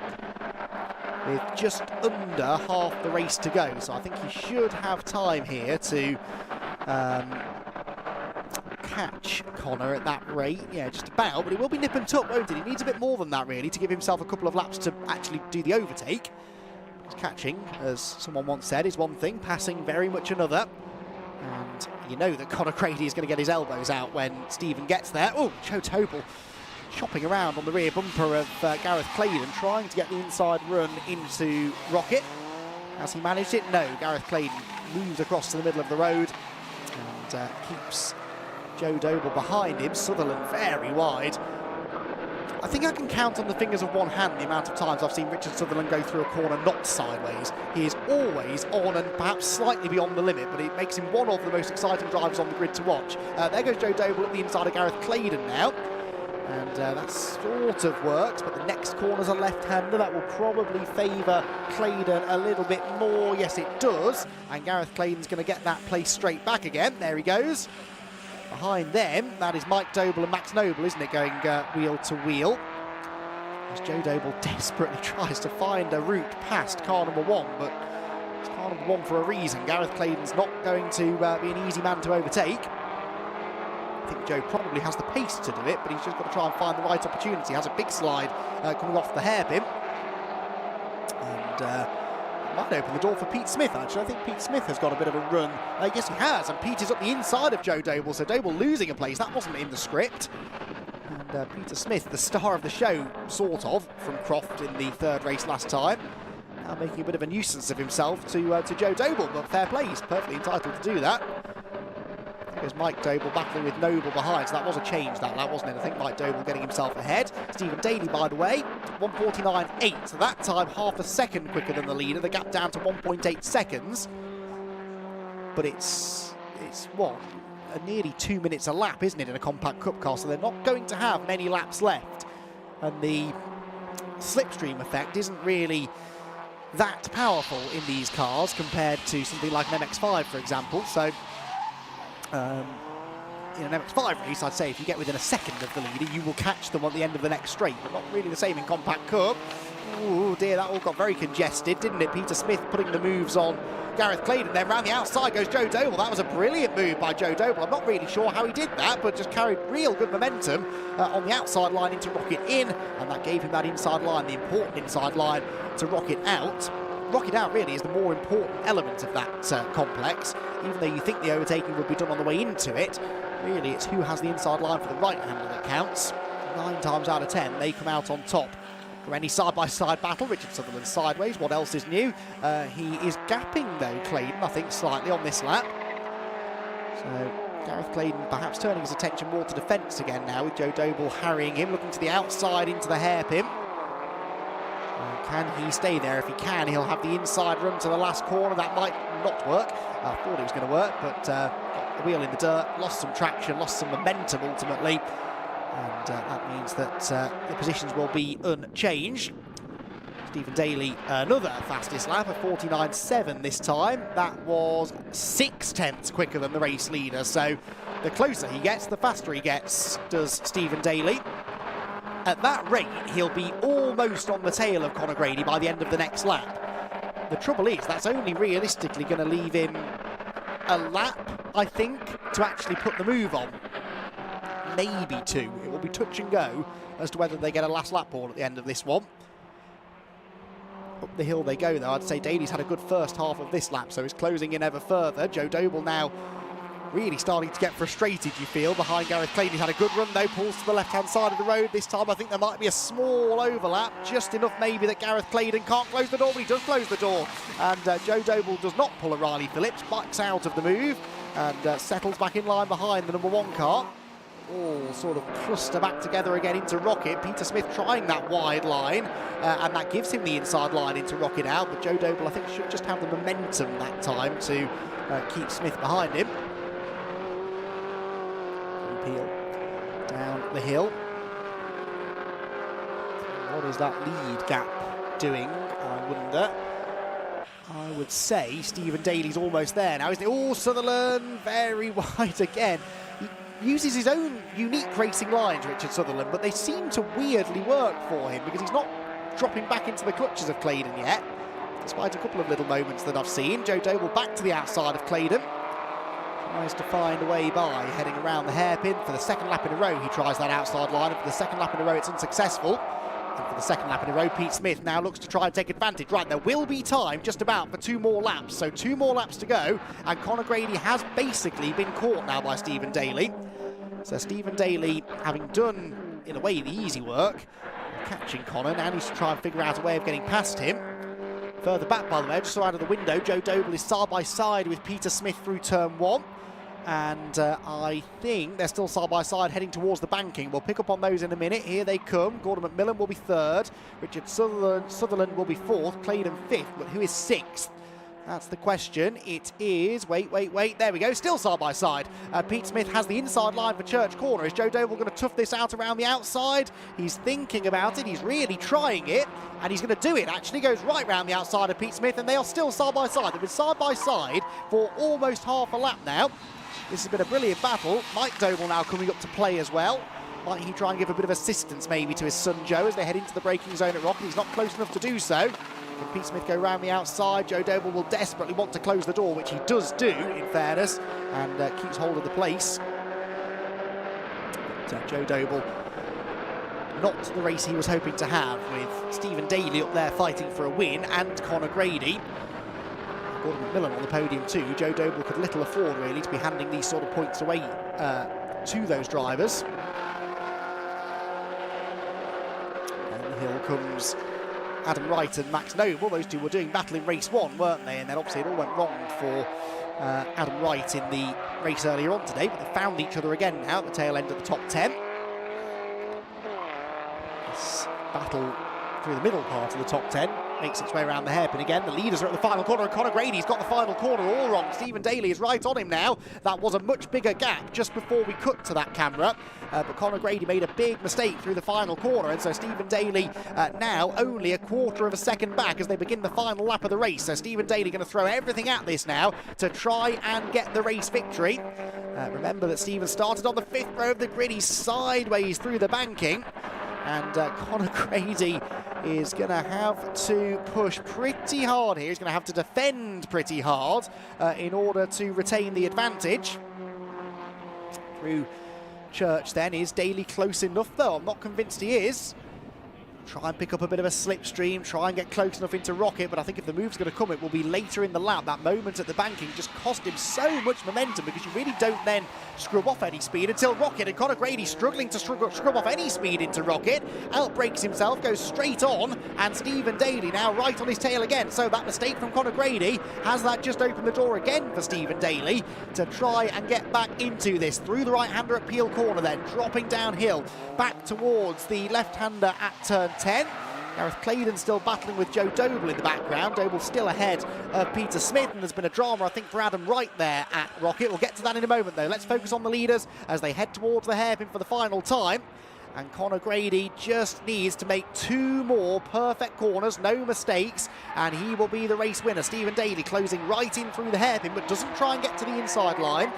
Speaker 5: with just under half the race to go. So I think he should have time here to catch Conor at that rate. Yeah, just about, but it will be nip and tuck, won't it? He needs a bit more than that, really, to give himself a couple of laps to actually do the overtake. Because catching, as someone once said, is one thing, passing very much another. And you know that Conor Grady is going to get his elbows out when Stephen gets there. Oh, Joe Doble chopping around on the rear bumper of Gareth Claydon, trying to get the inside run into Rocket. Has he managed it? No, Gareth Claydon moves across to the middle of the road and keeps Joe Doble behind him. Sutherland very wide. I think I can count on the fingers of one hand the amount of times I've seen Richard Sutherland go through a corner not sideways. He is always on and perhaps slightly beyond the limit, but it makes him one of the most exciting drivers on the grid to watch. There goes Joe Doble at the inside of Gareth Claydon now. And that sort of works, but the next corner's a left-hander. That will probably favour Claydon a little bit more. Yes, it does. And Gareth Claydon's going to get that place straight back again. There he goes. Behind them, that is Mike Doble and Max Noble, isn't it, going wheel to wheel. As Joe Doble desperately tries to find a route past car number 1, but it's car number 1 for a reason. Gareth Claydon's not going to be an easy man to overtake. I think Joe probably has the pace to do it, but he's just got to try and find the right opportunity. He has a big slide coming off the hairpin. And might open the door for Pete Smith, actually. I think Pete Smith has got a bit of a run. Yes, he has, and Pete is up the inside of Joe Doble, so Doble losing a place. That wasn't in the script. And Peter Smith, the star of the show, sort of, from Croft in the 3rd race last time. Now making a bit of a nuisance of himself to Joe Doble, but fair play, he's perfectly entitled to do that. There's Mike Doble battling with Noble behind, so that was a change, that wasn't it? I think Mike Doble getting himself ahead. Stephen Daly, by the way, 1:49.8, so that time half a second quicker than the leader, the gap down to 1.8 seconds. But it's what, nearly 2 minutes a lap, isn't it, in a compact cup car, so they're not going to have many laps left. And the slipstream effect isn't really that powerful in these cars compared to something like an MX-5, for example, so in an MX-5 race, I'd say if you get within a second of the leader, you will catch them at the end of the next straight, but not really the same in compact cup. Oh dear, that all got very congested, didn't it? Peter Smith putting the moves on Gareth Claydon, then round the outside goes Joe Doble. That was a brilliant move by Joe Doble. I'm not really sure how he did that, but just carried real good momentum on the outside line into Rocket in, and that gave him that inside line, the important inside line to Rocket out. Rocket out really is the more important element of that complex. Even though you think the overtaking would be done on the way into it, really it's who has the inside line for the right-hander that counts. 9 times out of 10, they come out on top. For any side-by-side battle, Richard Sutherland sideways. What else is new? He is gapping, though, Claydon, I think, slightly on this lap. So Gareth Claydon perhaps turning his attention more to defence again now, with Joe Doble harrying him, looking to the outside into the hairpin. Can he stay there? If he can, he'll have the inside run to the last corner. That might not work. I thought it was going to work, but got the wheel in the dirt, lost some traction, lost some momentum ultimately. And that means that the positions will be unchanged. Stephen Daly, another fastest lap, a 49.7 this time. That was 0.6 quicker than the race leader. So the closer he gets, the faster he gets, does Stephen Daly. At that rate, he'll be almost on the tail of Conor Grady by the end of the next lap. The trouble is, that's only realistically going to leave him a lap, I think, to actually put the move on. Maybe 2. It will be touch and go as to whether they get a last lap ball at the end of this one. Up the hill they go, though. I'd say Daly's had a good first half of this lap, so he's closing in ever further. Joe Doble now really starting to get frustrated, you feel, behind Gareth Claydon. He's had a good run, though, pulls to the left-hand side of the road. This time I think there might be a small overlap, just enough maybe that Gareth Claydon can't close the door, but he does close the door. And Joe Doble does not pull a Riley Phillips, backs out of the move, and settles back in line behind the number 1 car. All sort of cluster back together again into Rocket. Peter Smith trying that wide line, and that gives him the inside line into Rocket out, but Joe Doble, I think, should just have the momentum that time to keep Smith behind him. Peel down the hill. What is that lead gap doing, I wonder? I would say Stephen Daly's almost there now, isn't he? Oh, Sutherland, very wide again. He uses his own unique racing lines, Richard Sutherland, but they seem to weirdly work for him because he's not dropping back into the clutches of Claydon yet, despite a couple of little moments that I've seen. Joe Doble back to the outside of Claydon. Tries to find a way by, heading around the hairpin. For the 2nd lap in a row, he tries that outside line, and for the 2nd lap in a row, it's unsuccessful. And for the 2nd lap in a row, Pete Smith now looks to try and take advantage. Right, there will be time just about for 2 more laps, so 2 more laps to go, and Conor Grady has basically been caught now by Stephen Daly. So Stephen Daly, having done, in a way, the easy work, catching Conor, now needs to try and figure out a way of getting past him. Further back, by the way, just so out of the window, Joe Doble is side by side with Peter Smith through turn 1. And I think they're still side by side heading towards the banking. We'll pick up on those in a minute. Here they come. Gordon McMillan will be third. Richard Sutherland will be fourth. Claydon fifth. But who is sixth? That's the question. It is, wait, there we go, still side by side. Pete Smith has the inside line for Church Corner. Is Joe Doble going to tough this out around the outside? He's thinking about it, he's really trying it, and he's going to do it. Actually goes right round the outside of Pete Smith, and they are still side by side. They've been side by side for almost half a lap now. This has been a brilliant battle. Mike Doble now coming up to play as well. Might he try and give a bit of assistance maybe to his son Joe as they head into the braking zone at Rocket? He's not close enough to do so. Can Pete Smith go round the outside? Joe Doble will desperately want to close the door, which he does do, in fairness, and keeps hold of the place. But, Joe Doble, not the race he was hoping to have, with Stephen Daly up there fighting for a win, and Conor Grady. Gordon McMillan on the podium too. Joe Doble could little afford, really, to be handing these sort of points away to those drivers. And the hill comes Adam Wright and Max Noble. Those two were doing battle in race one, weren't they? And then obviously it all went wrong for Adam Wright in the race earlier on today, but they found each other again now at the tail end of the top 10. This battle through the middle part of the top 10 makes its way around the hairpin again. The leaders are at the final corner, and Conor Grady's got the final corner all wrong. Stephen Daly is right on him now. That was a much bigger gap just before we cut to that camera, but Conor Grady made a big mistake through the final corner, and so Stephen Daly now only a quarter of a second back as they begin the final lap of the race. So Stephen Daly going to throw everything at this now to try and get the race victory. Remember that Stephen started on the 5th row of the grid. He's sideways through the banking, and Conor Grady is going to have to push pretty hard here. He's going to have to defend pretty hard in order to retain the advantage. Through Church then, is Daly close enough though? I'm not convinced he is. Try and pick up a bit of a slipstream, try and get close enough into Rocket, but I think if the move's going to come, it will be later in the lap. That moment at the banking just cost him so much momentum, because you really don't then scrub off any speed until Rocket, and Conor Grady struggling to scrub off any speed into Rocket. Outbrakes himself, goes straight on, and Stephen Daly now right on his tail again. So that mistake from Conor Grady, has that just opened the door again for Stephen Daly to try and get back into this. Through the right-hander at Peel Corner then, dropping downhill, back towards the left-hander at turn 10. Gareth Claydon still battling with Joe Doble in the background. Doble still ahead of Peter Smith, and there's been a drama, I think, for Adam Wright there at Rocket. We'll get to that in a moment, though. Let's focus on the leaders as they head towards the hairpin for the final time. And Conor Grady just needs to make 2 more perfect corners, no mistakes, and he will be the race winner. Stephen Daly closing right in through the hairpin, but doesn't try and get to the inside line.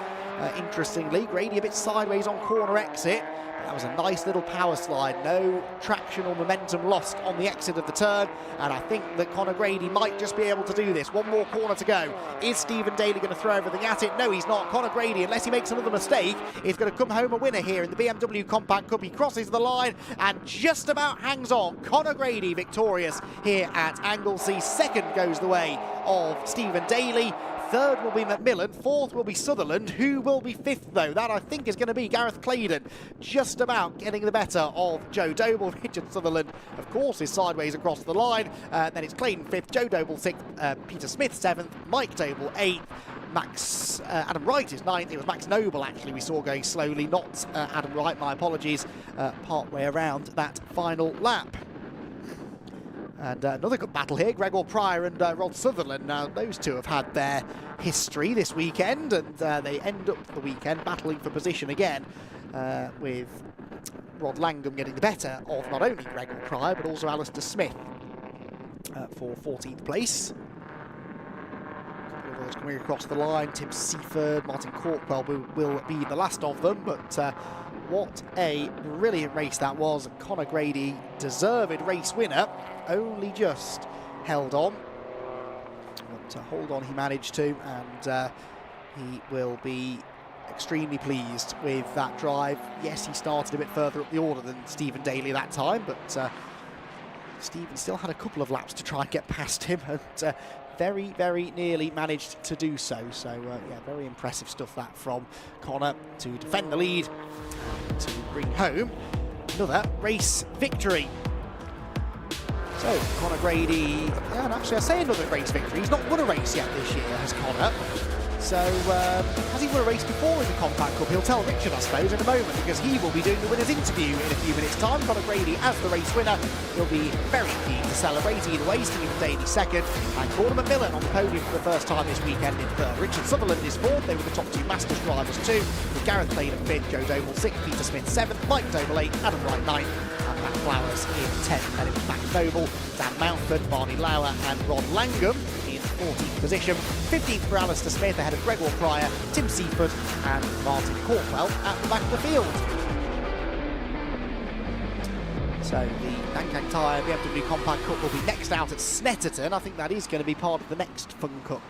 Speaker 5: Interestingly, Grady a bit sideways on corner exit. That was a nice little power slide, no traction or momentum lost on the exit of the turn, and I think that Conor Grady might just be able to do this. 1 more corner to go. Is Stephen Daly going to throw everything at it? No, he's not. Conor Grady, unless he makes another mistake, is going to come home a winner here in the BMW Compact Cup. He crosses the line and just about hangs on. Conor Grady victorious here at Anglesey. Second goes the way of Stephen Daly. Third will be McMillan, 4th will be Sutherland. Who will be 5th though? That I think is going to be Gareth Claydon, just about getting the better of Joe Doble. Richard Sutherland, of course, is sideways across the line. Then it's Claydon 5th, Joe Doble 6th, Peter Smith 7th, Mike Doble 8th, Adam Wright is 9th. It was Max Noble actually we saw going slowly, not Adam Wright, my apologies, part way around that final lap. And another good battle here, Gregor Pryor and Rod Sutherland. Now, those two have had their history this weekend, and they end up the weekend battling for position again, with Rod Langham getting the better of not only Gregor Pryor, but also Alistair Smith for 14th place. A couple of others coming across the line. Tim Seaford, Martin Corkwell will be the last of them, but what a brilliant race that was. Conor Grady, deserved race winner, only just held on. But to hold on he managed to, and he will be extremely pleased with that drive. Yes, he started a bit further up the order than Stephen Daly that time, but Stephen still had a couple of laps to try and get past him, and very, very nearly managed to do so. So, yeah, very impressive stuff that from Conor to defend the lead and to bring home another race victory. So, Conor Grady, yeah, and actually I say another race victory. He's not won a race yet this year, has Conor. So has he won a race before in the Compact Cup? He'll tell Richard, I suppose, in a moment, because he will be doing the winner's interview in a few minutes' time. Conor Grady as the race winner. He'll be very keen to celebrate either way, Stephen Daly second, and Gordon McMillan on the podium for the first time this weekend in third. Richard Sutherland is fourth. They were the top two Masters drivers too, with Gareth Claydon fifth, Joe Doble sixth, Peter Smith seventh, Mike Doble eighth, Adam Wright ninth, and Matt Flowers in 10th. Then it was Max Noble, Dan Mountford, Barney Lauer and Rod Langham in 14th position. 15th for Alistair Smith ahead of Gregor Pryor, Tim Seaford and Martin Cornwell at the back of the field. So the Nankang Tyre BMW Compact Cup will be next out at Snetterton. I think that is going to be part of the next Fun Cup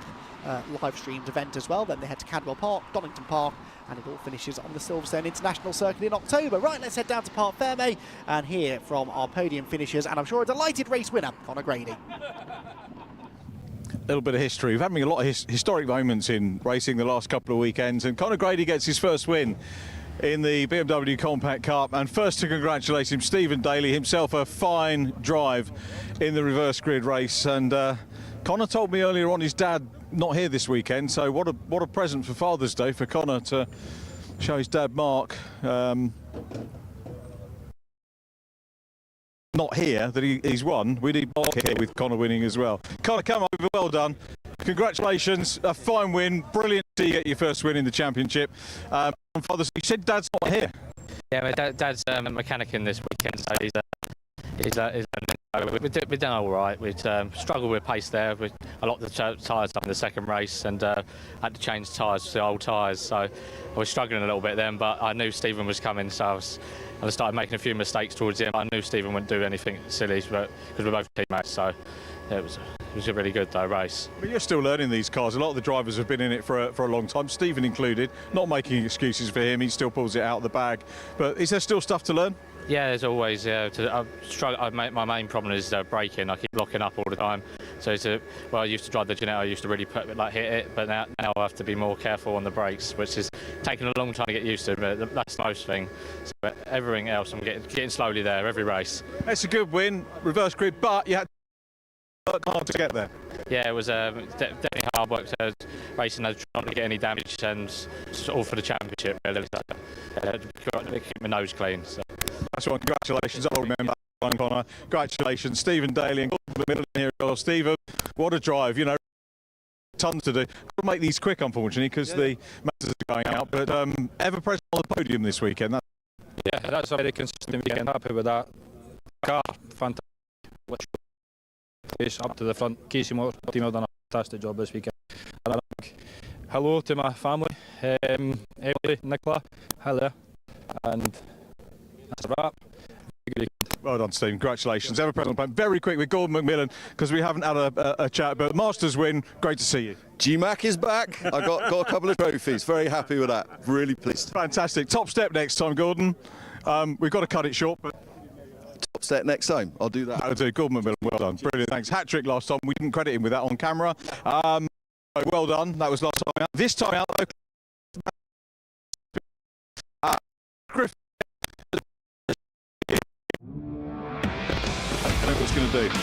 Speaker 5: live-streamed event as well. Then they head to Cadwell Park, Donington Park, and it all finishes on the Silverstone International Circuit in October. Right, let's head down to Parc Fermé and hear from our podium finishers, and I'm sure a delighted race winner, Conor Grady.
Speaker 1: A little bit of history. We've had a lot of historic moments in racing the last couple of weekends, and Conor Grady gets his first win in the BMW Compact Cup. And first to congratulate him, Stephen Daly, himself a fine drive in the reverse grid race. And Conor told me earlier on his dad not here this weekend, so what a present for Father's Day for Conor to show his dad Mark not here, that he's won. We need Mark here with Conor winning as well. Conor, come over, well done. Congratulations, a fine win, brilliant to get your first win in the championship. On Father's Day, you said Dad's not here.
Speaker 16: Yeah, my dad's a mechanic in this weekend, so we've done all right. We've struggled with pace there. With a lot of the tyres up in the second race, and had to change tyres to old tyres. So I was struggling a little bit then, but I knew Stephen was coming, so I started making a few mistakes towards the end. I knew Stephen wouldn't do anything silly, but because we're both teammates, so yeah, it was a really good race.
Speaker 1: But you're still learning these cars. A lot of the drivers have been in it for a long time, Stephen included. Not making excuses for him, he still pulls it out of the bag. But is there still stuff to learn?
Speaker 16: Yeah, there's always. My main problem is braking. I keep locking up all the time. So I used to drive the Ginetta. I used to really hit it, but now I have to be more careful on the brakes, which is taking a long time to get used to. But that's most thing. So everything else, I'm getting slowly there every race.
Speaker 1: It's a good win, reverse grid, but you had to work hard to get there.
Speaker 16: Yeah, it was definitely hard work. So racing, not to get any damage, and all for the championship. Really, keep my nose clean. So.
Speaker 1: That's one. Congratulations. I'll remember that one, Conor. Congratulations, Stephen Daly and Gordon McMillan here as well. Stephen, what a drive. You know, tons to do. Got to make these quick, unfortunately, because the Mazdas are going out. But ever present on the podium this weekend.
Speaker 17: Yeah, that's a very consistent weekend. Happy with that. Car, fantastic. Place up to the front. Casey Motorsport team have done a fantastic job this weekend. And a big hello to my family, Emily, Nicola, hello, and that's a wrap.
Speaker 1: Well done, Steve. Congratulations. Ever present on the podium. Very quick with Gordon McMillan, because we haven't had a chat, but Masters win. Great to see you.
Speaker 18: G-Mac is back. I got a couple of trophies. Very happy with that. Really pleased.
Speaker 1: Fantastic. Top step next time, Gordon. We've got to cut it short, but
Speaker 18: top step next time. I'll do that.
Speaker 1: I'll do. Gordon McMillan, well done. Brilliant. Thanks. Hat trick last time. We didn't credit him with that on camera. Well done. That was last time out. This time out, Griff. I don't know what it's going to do.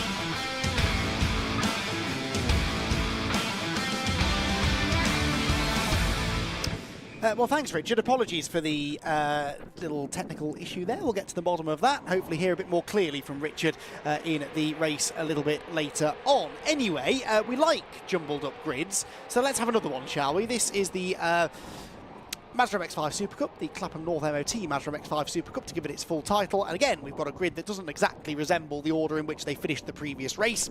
Speaker 5: Well, thanks, Richard. Apologies for the little technical issue there. We'll get to the bottom of that. Hopefully hear a bit more clearly from Richard in the race a little bit later on. Anyway, we like jumbled up grids, so let's have another one, shall we? This is the Mazda MX-5 Super Cup, the Clapham North MOT Mazda MX-5 Super Cup, to give it its full title. And again, we've got a grid that doesn't exactly resemble the order in which they finished the previous race,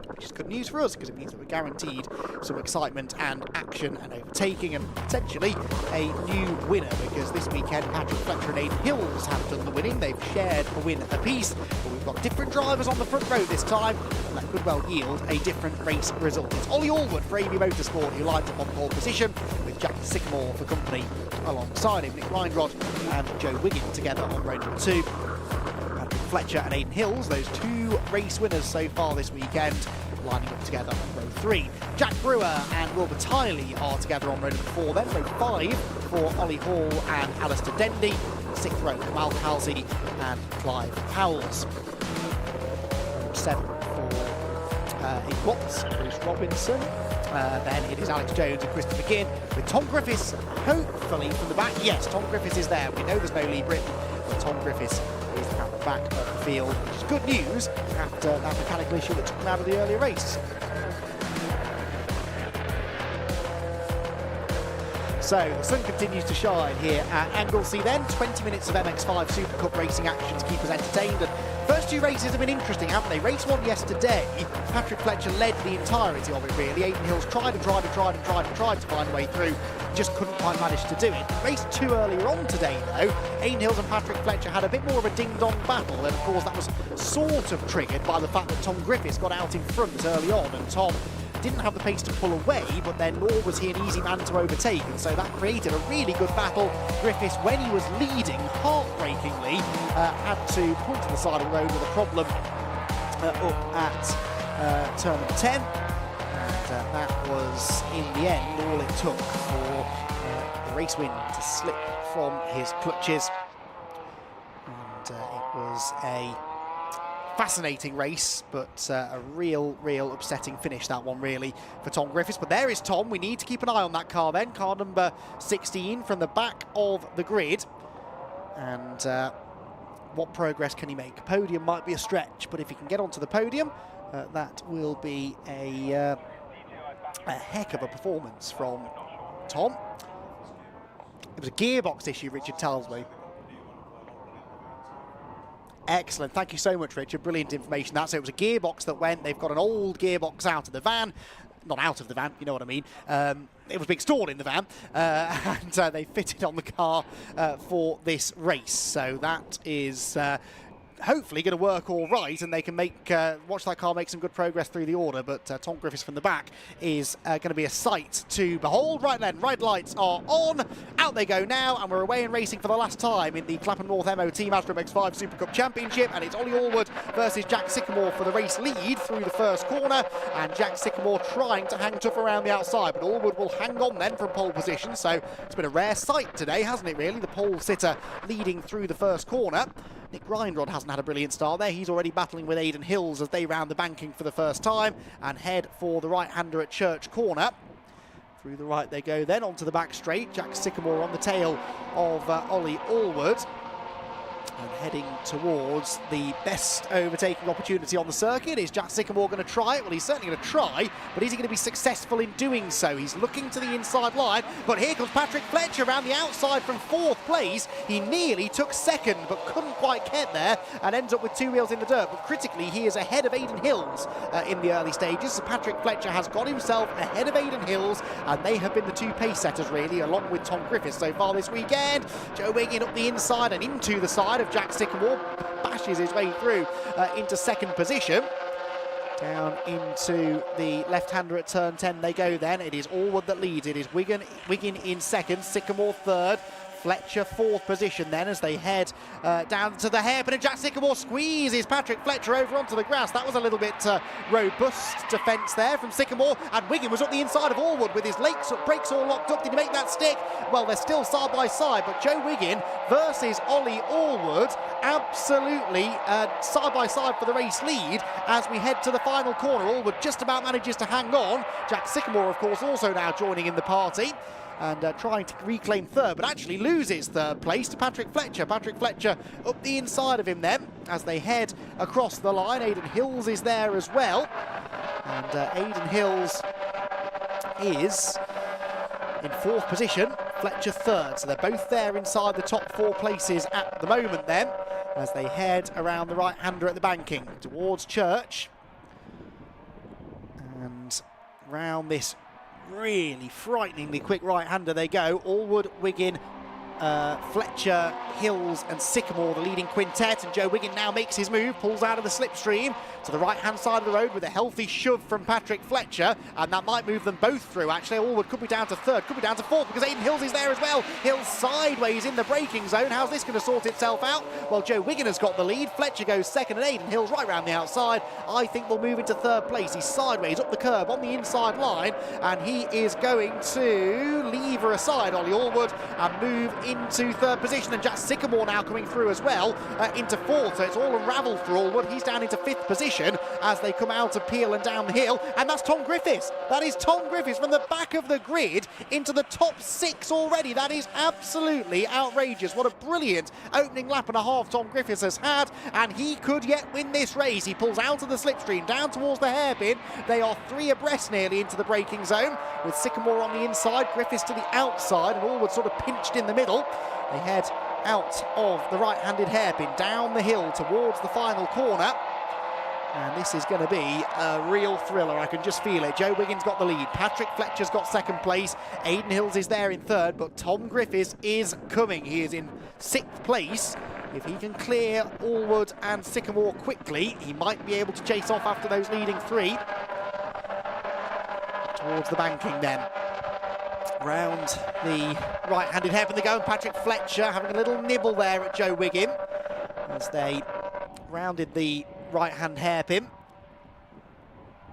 Speaker 5: which is good news for us, because it means that we're guaranteed some excitement and action and overtaking, and potentially a new winner, because this weekend Patrick Fletcher and Aidan Hills have done the winning. They've shared a win apiece, but we've got different drivers on the front row this time, and that could well yield a different race result. It's Ollie Allwood for AB Motorsport, who lines up on pole position, with Jackie Sycamore for company alongside him. Nick Reinrod and Joe Wiggin together on row number 2. Patrick Fletcher and Aidan Hills, those two race winners so far this weekend, lining up together on row 3. Jack Brewer and Wilbur Tiley are together on row number 4. Then row 5 for Ollie Hall and Alistair Dendy. 6th row, Kamal Halsey and Clive Powells. Row 7 for Abe Watts, Bruce Robinson, Then it is Alex Jones and Kristen McGinn, with Tom Griffiths hopefully from the back. Yes, Tom Griffiths is there. We know there's no Lee Britton, but Tom Griffiths is at the back of the field, which is good news after that mechanical issue that took him out of the earlier race. So the sun continues to shine here at Anglesey then. 20 minutes of MX-5 Super Cup racing action to keep us entertained. And first two races have been interesting, haven't they? Race 1 yesterday, Patrick Fletcher led the entirety of it really. Aidan Hills tried to find a way through, just couldn't quite manage to do it. Race 2 earlier on today though, Aidan Hills and Patrick Fletcher had a bit more of a ding-dong battle, and of course that was sort of triggered by the fact that Tom Griffiths got out in front early on, and Tom didn't have the pace to pull away, but then nor was he an easy man to overtake, and so that created a really good battle. Griffiths, when he was leading, heartbreakingly, had to pull to the side of the road with a problem up at turn number 10, and that was, in the end, all it took for the race win to slip from his clutches, and it was a fascinating race, but a real upsetting finish, that one really, for Tom Griffiths. But there is Tom. We need to keep an eye on that car then. Car number 16 from the back of the grid. And what progress can he make? Podium might be a stretch, but if he can get onto the podium, that will be a heck of a performance from Tom. It was a gearbox issue, Richard tells me. Excellent, thank you so much, Richard. Brilliant information. So it was a gearbox that went. They've got an old gearbox out of the van. Not out of the van, you know what I mean. It was being stored in the van, and they fitted on the car for this race. So that is hopefully going to work all right, and they can watch that car make some good progress through the order. But Tom Griffiths from the back is going to be a sight to behold. Right then, red lights are on. Out they go now, and we're away and racing for the last time in the Clapham North MOT Mazda MX-5 Super Cup Championship, and it's Ollie Allwood versus Jack Sycamore for the race lead through the first corner, and Jack Sycamore trying to hang tough around the outside, but Allwood will hang on then from pole position. So it's been a rare sight today, hasn't it really? The pole sitter leading through the first corner. Nick Grindrod hasn't had a brilliant start there. He's already battling with Aidan Hills as they round the banking for the first time and head for the right-hander at Church Corner. Through the right they go then, onto the back straight. Jack Sycamore on the tail of Ollie Allwood. And heading towards the best overtaking opportunity on the circuit. Is Jack Sycamore going to try it? Well, he's certainly going to try, but is he going to be successful in doing so? He's looking to the inside line, but here comes Patrick Fletcher around the outside from 4th place. He nearly took 2nd, but couldn't quite get there and ends up with 2 wheels in the dirt. But critically, he is ahead of Aidan Hills in the early stages. So Patrick Fletcher has got himself ahead of Aidan Hills, and they have been the 2 pace setters, really, along with Tom Griffiths so far this weekend. Joe Wiggin up the inside and into the side of Jack Sycamore, bashes his way through into 2nd position. Down into the left-hander at turn 10 they go then. It is Allwood that leads. It is Wiggin in 2nd, Sycamore 3rd. Fletcher 4th position then as they head down to the hairpin, and Jack Sycamore squeezes Patrick Fletcher over onto the grass. That was a little bit robust defence there from Sycamore, and Wiggin was up the inside of Allwood with his brakes all locked up. Did he make that stick? Well, they're still side by side, but Joe Wiggin versus Ollie Allwood absolutely side by side for the race lead as we head to the final corner. Allwood just about manages to hang on. Jack Sycamore, of course, also now joining in the party and trying to reclaim 3rd, but actually loses 3rd place to Patrick Fletcher. Patrick Fletcher up the inside of him then as they head across the line. Aidan Hills is there as well, and Aidan Hills is in 4th position, Fletcher 3rd, so they're both there inside the top 4 places at the moment then as they head around the right-hander at the banking towards Church and round this really frighteningly quick right-hander they go. Allwood, Wiggin, Fletcher, Hills and Sycamore, the leading quintet, and Joe Wiggin now makes his move, pulls out of the slipstream to the right-hand side of the road with a healthy shove from Patrick Fletcher, and that might move them both through, actually. Allwood could be down to 3rd, could be down to 4th, because Aidan Hills is there as well. Hills sideways in the braking zone. How's this going to sort itself out? Well, Joe Wiggin has got the lead. Fletcher goes 2nd, and Aidan Hills right round the outside. I think they'll move into 3rd place. He's sideways up the curb on the inside line, and he is going to lever aside Ollie Allwood and move into third position, and Jack Sycamore now coming through as well into fourth, so it's all unravelled for Allwood. He's down into fifth position as they come out of Peel and down the hill, and that's Tom Griffiths. That is Tom Griffiths from the back of the grid into the top 6 already. That is absolutely outrageous. What a brilliant opening lap and a half Tom Griffiths has had, and he could yet win this race. He pulls out of the slipstream down towards the hairpin. They are 3 abreast nearly into the braking zone, with Sycamore on the inside, Griffiths to the outside, and Allwood sort of pinched in the middle. They head out of the right-handed hairpin, down the hill towards the final corner. And this is going to be a real thriller. I can just feel it. Joe Wiggins got the lead. Patrick Fletcher's got second place. Aidan Hills is there in third, but Tom Griffiths is coming. He is in 6th place. If he can clear Allwood and Sycamore quickly, he might be able to chase off after those leading 3. Towards the banking then. Round the right-handed hairpin they go, and Patrick Fletcher having a little nibble there at Joe Wiggin as they rounded the right-hand hairpin.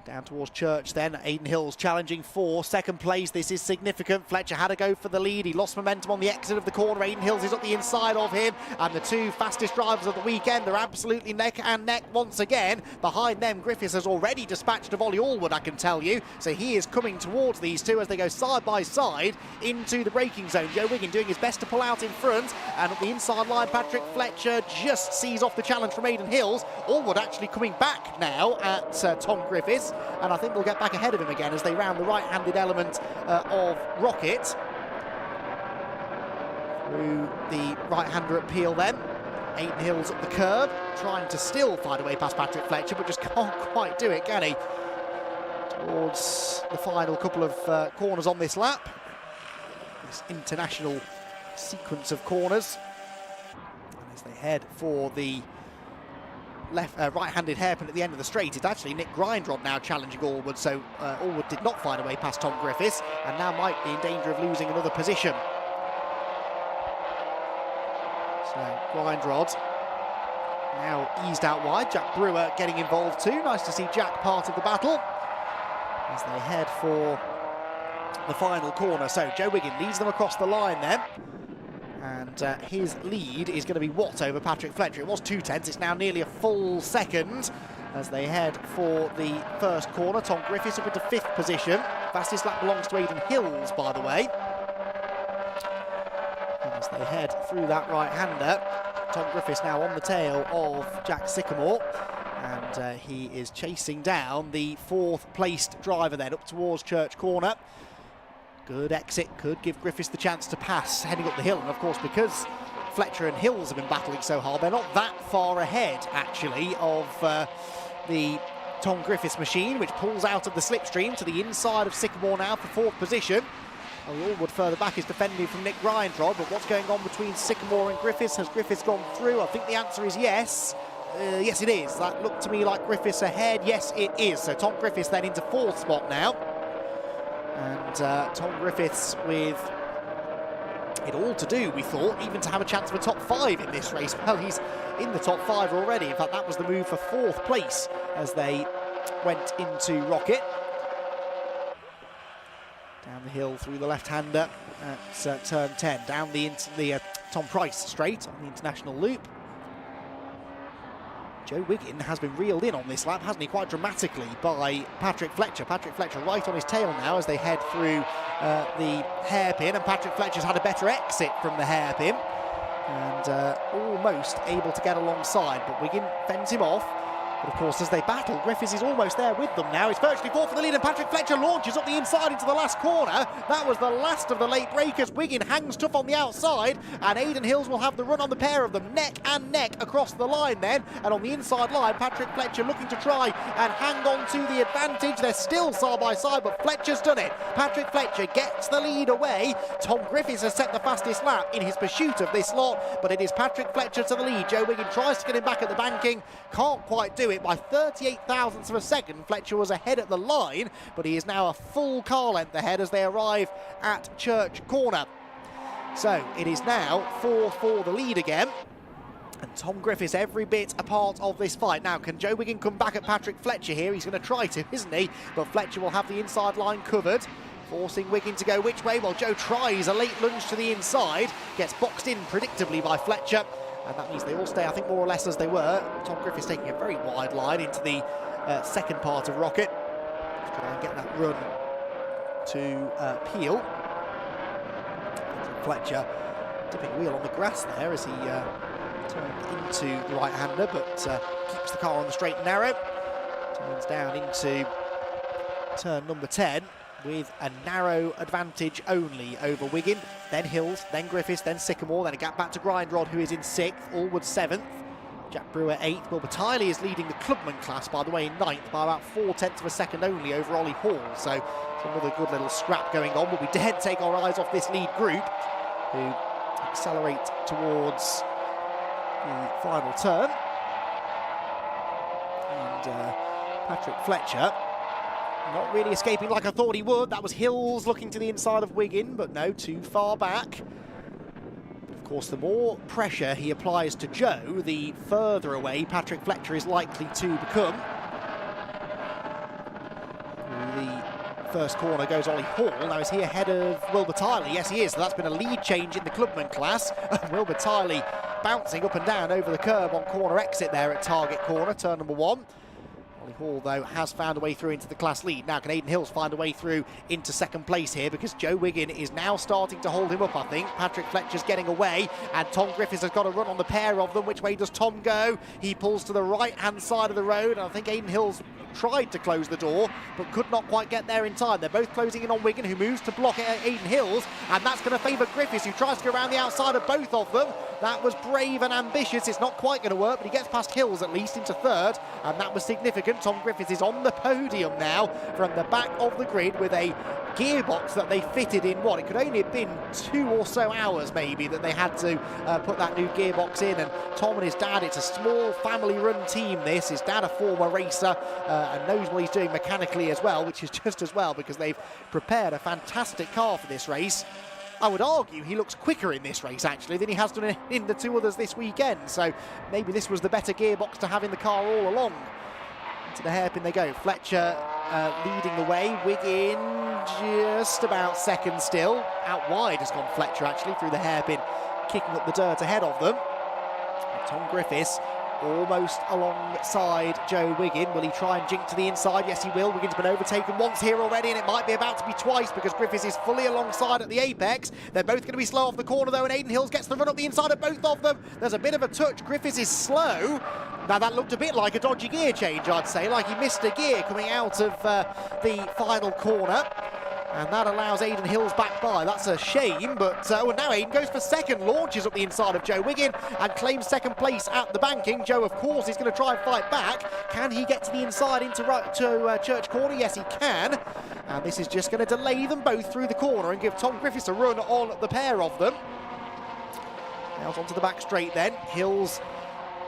Speaker 5: Down towards Church then. Aidan Hills challenging for second place. This is significant. Fletcher had to go for the lead. He lost momentum on the exit of the corner. Aidan Hills is up the inside of him, and the 2 fastest drivers of the weekend are absolutely neck and neck once again. Behind them, Griffiths has already dispatched a Volley Allwood, I can tell you. So he is coming towards these 2 as they go side by side into the braking zone. Joe Wiggin doing his best to pull out in front, and at the inside line, Patrick Fletcher just sees off the challenge from Aidan Hills. Allwood actually coming back now at Tom Griffiths, and I think we'll get back ahead of him again as they round the right-handed element of Rocket. Through the right-hander at Peel then. Aidan Hills up the curb, trying to still find a way past Patrick Fletcher, but just can't quite do it, can he? Towards the final couple of corners on this lap. This international sequence of corners. And as they head for the right-handed hairpin at the end of the straight, it's actually Nick Grindrod now challenging Allwood, so Allwood did not find a way past Tom Griffiths and now might be in danger of losing another position. So Grindrod now eased out wide. Jack Brewer getting involved too. Nice to see Jack part of the battle as they head for the final corner. So Joe Wiggin leads them across the line then. And his lead is going to be what over Patrick Fletcher? It was 2/10, it's now nearly a full second as they head for the first corner. Tom Griffiths up into 5th position. Fastest lap belongs to Aidan Hills, by the way. And as they head through that right-hander, Tom Griffiths now on the tail of Jack Sycamore. And he is chasing down the 4th placed driver then up towards Church Corner. Good exit, could give Griffiths the chance to pass heading up the hill, and of course because Fletcher and Hills have been battling so hard, they're not that far ahead actually of the Tom Griffiths machine, which pulls out of the slipstream to the inside of Sycamore now for 4th position. Well, Allwood further back is defending from Nick Grindrod, but what's going on between Sycamore and Griffiths? Has Griffiths gone through? I think the answer is yes. Yes it is. That looked to me like Griffiths ahead. Yes it is. So Tom Griffiths then into 4th spot now. And Tom Griffiths with it all to do, we thought, even to have a chance of a top 5 in this race. Well, he's in the top 5 already. In fact, that was the move for 4th place as they went into Rocket. Down the hill through the left-hander at turn 10. Down the Tom Price straight on the international loop. Joe Wiggin has been reeled in on this lap, hasn't he, quite dramatically by Patrick Fletcher. Patrick Fletcher right on his tail now as they head through the hairpin, and Patrick Fletcher's had a better exit from the hairpin and almost able to get alongside, but Wiggin fends him off. But of course, as they battle, Griffiths is almost there with them now. He's virtually 4th for the lead, and Patrick Fletcher launches up the inside into the last corner. That was the last of the late breakers. Wiggin hangs tough on the outside, and Aidan Hills will have the run on the pair of them, neck and neck across the line then. And on the inside line, Patrick Fletcher looking to try and hang on to the advantage. They're still side by side, but Fletcher's done it. Patrick Fletcher gets the lead away. Tom Griffiths has set the fastest lap in his pursuit of this lot, but it is Patrick Fletcher to the lead. Joe Wiggin tries to get him back at the banking, can't quite do it. By 38 thousandths of a second, Fletcher was ahead at the line, but he is now a full car length ahead as they arrive at Church Corner. So it is now 4 for the lead again, and Tom Griffiths every bit a part of this fight. Now, can Joe Wiggin come back at Patrick Fletcher here? He's going to try to, isn't he? But Fletcher will have the inside line covered. forcing Wiggin to go which way? Well, Joe tries a late lunge to the inside, gets boxed in predictably by Fletcher, and that means they all stay, I think, more or less as they were. Tom Griffiths taking a very wide line into the second part of Rocket to try and get that run to Peel. Fletcher dipping wheel on the grass there as he turned into the right-hander, but keeps the car on the straight and narrow. Turns down into turn number 10 with a narrow advantage only over Wiggin, then Hills, then Griffiths, then Sycamore, then a gap back to Grindrod, who is in 6th, Allwood 7th, Jack Brewer 8th. Wilbur Tiley is leading the Clubman class, by the way, in 9th by about 0.4 of a second only over Ollie Hall. So it's another good little scrap going on, but we daren't take our eyes off this lead group, who accelerate towards the final turn. And Patrick Fletcher not really escaping like I thought he would. That was Hills looking to the inside of Wiggin, but no, too far back. Of course, the more pressure he applies to Joe, the further away Patrick Fletcher is likely to become. The first corner goes Ollie Hall. Now, is he ahead of Wilbur Tiley? Yes, he is. So that's been a lead change in the Clubman class. Wilbur Tiley bouncing up and down over the curb on corner exit there at Target Corner, turn number 1. Hall, though, has found a way through into the class lead. Now, can Aidan Hills find a way through into second place here? Because Joe Wiggin is now starting to hold him up, I think. Patrick Fletcher's getting away, and Tom Griffiths has got a run on the pair of them. Which way does Tom go? He pulls to the right-hand side of the road, and I think Aidan Hills tried to close the door, but could not quite get there in time. They're both closing in on Wiggin, who moves to block Aidan Hills, and that's going to favour Griffiths, who tries to go around the outside of both of them. That was brave and ambitious. It's not quite going to work, but he gets past Hills at least into 3rd, and that was significant. Tom Griffiths is on the podium now from the back of the grid with a gearbox that they fitted in, what, it could only have been 2 or so hours maybe that they had to put that new gearbox in. And Tom and his dad, it's a small family-run team this. His dad, a former racer, and knows what he's doing mechanically as well, which is just as well because they've prepared a fantastic car for this race. I would argue he looks quicker in this race, actually, than he has done in the 2 others this weekend. So maybe this was the better gearbox to have in the car all along. Into the hairpin they go. Fletcher leading the way. Wiggin just about 2nd still. Out wide has gone Fletcher, actually, through the hairpin, kicking up the dirt ahead of them. And Tom Griffiths almost alongside Joe Wiggin. Will he try and jink to the inside? Yes, he will. Wiggin's been overtaken once here already, and it might be about to be twice because Griffiths is fully alongside at the apex. They're both going to be slow off the corner, though, and Aidan Hills gets the run up the inside of both of them. There's a bit of a touch. Griffiths is slow. Now, that looked a bit like a dodgy gear change, I'd say, like he missed a gear coming out of the final corner. And that allows Aidan Hills back by. That's a shame, but well, now Aidan goes for 2nd, launches up the inside of Joe Wiggin and claims 2nd place at the banking. Joe, of course, is going to try and fight back. Can he get to the inside into Church Corner? Yes, he can. And this is just going to delay them both through the corner and give Tom Griffiths a run on the pair of them. Out onto the back straight then. Hills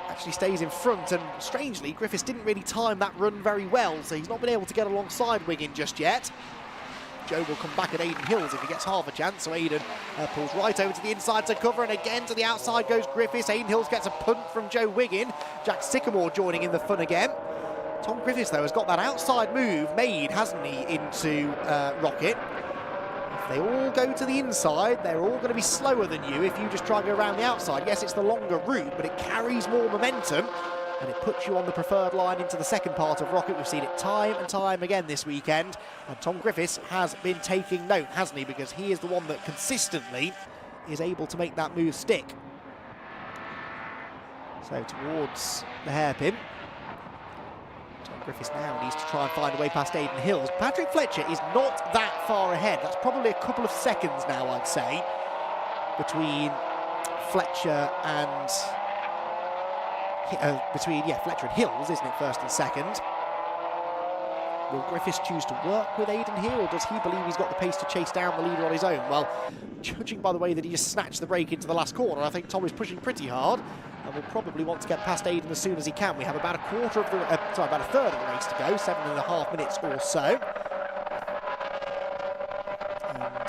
Speaker 5: actually stays in front, and strangely, Griffiths didn't really time that run very well, so he's not been able to get alongside Wiggin just yet. Joe will come back at Aidan Hills if he gets half a chance, so Aidan pulls right over to the inside to cover, and again to the outside goes Griffiths. Aidan Hills gets a punt from Joe Wiggin. Jack Sycamore joining in the fun again. Tom Griffiths, though, has got that outside move made, hasn't he, into Rocket. If they all go to the inside, they're all going to be slower than you if you just try and go around the outside. Yes, it's the longer route, but it carries more momentum, and it puts you on the preferred line into the second part of Rocket. We've seen it time and time again this weekend, and Tom Griffiths has been taking note, hasn't he, because he is the one that consistently is able to make that move stick. So towards the hairpin, Tom Griffiths now needs to try and find a way past Aidan Hills. Patrick Fletcher is not that far ahead. That's probably a couple of seconds now, I'd say, between Fletcher and Fletcher and Hills, isn't it, 1st and 2nd? Will Griffiths choose to work with Aidan here, or does he believe he's got the pace to chase down the leader on his own? Well, judging by the way that he just snatched the break into the last corner, I think Tom is pushing pretty hard and will probably want to get past Aidan as soon as he can. We have about about a third of the race to go, 7.5 minutes or so. And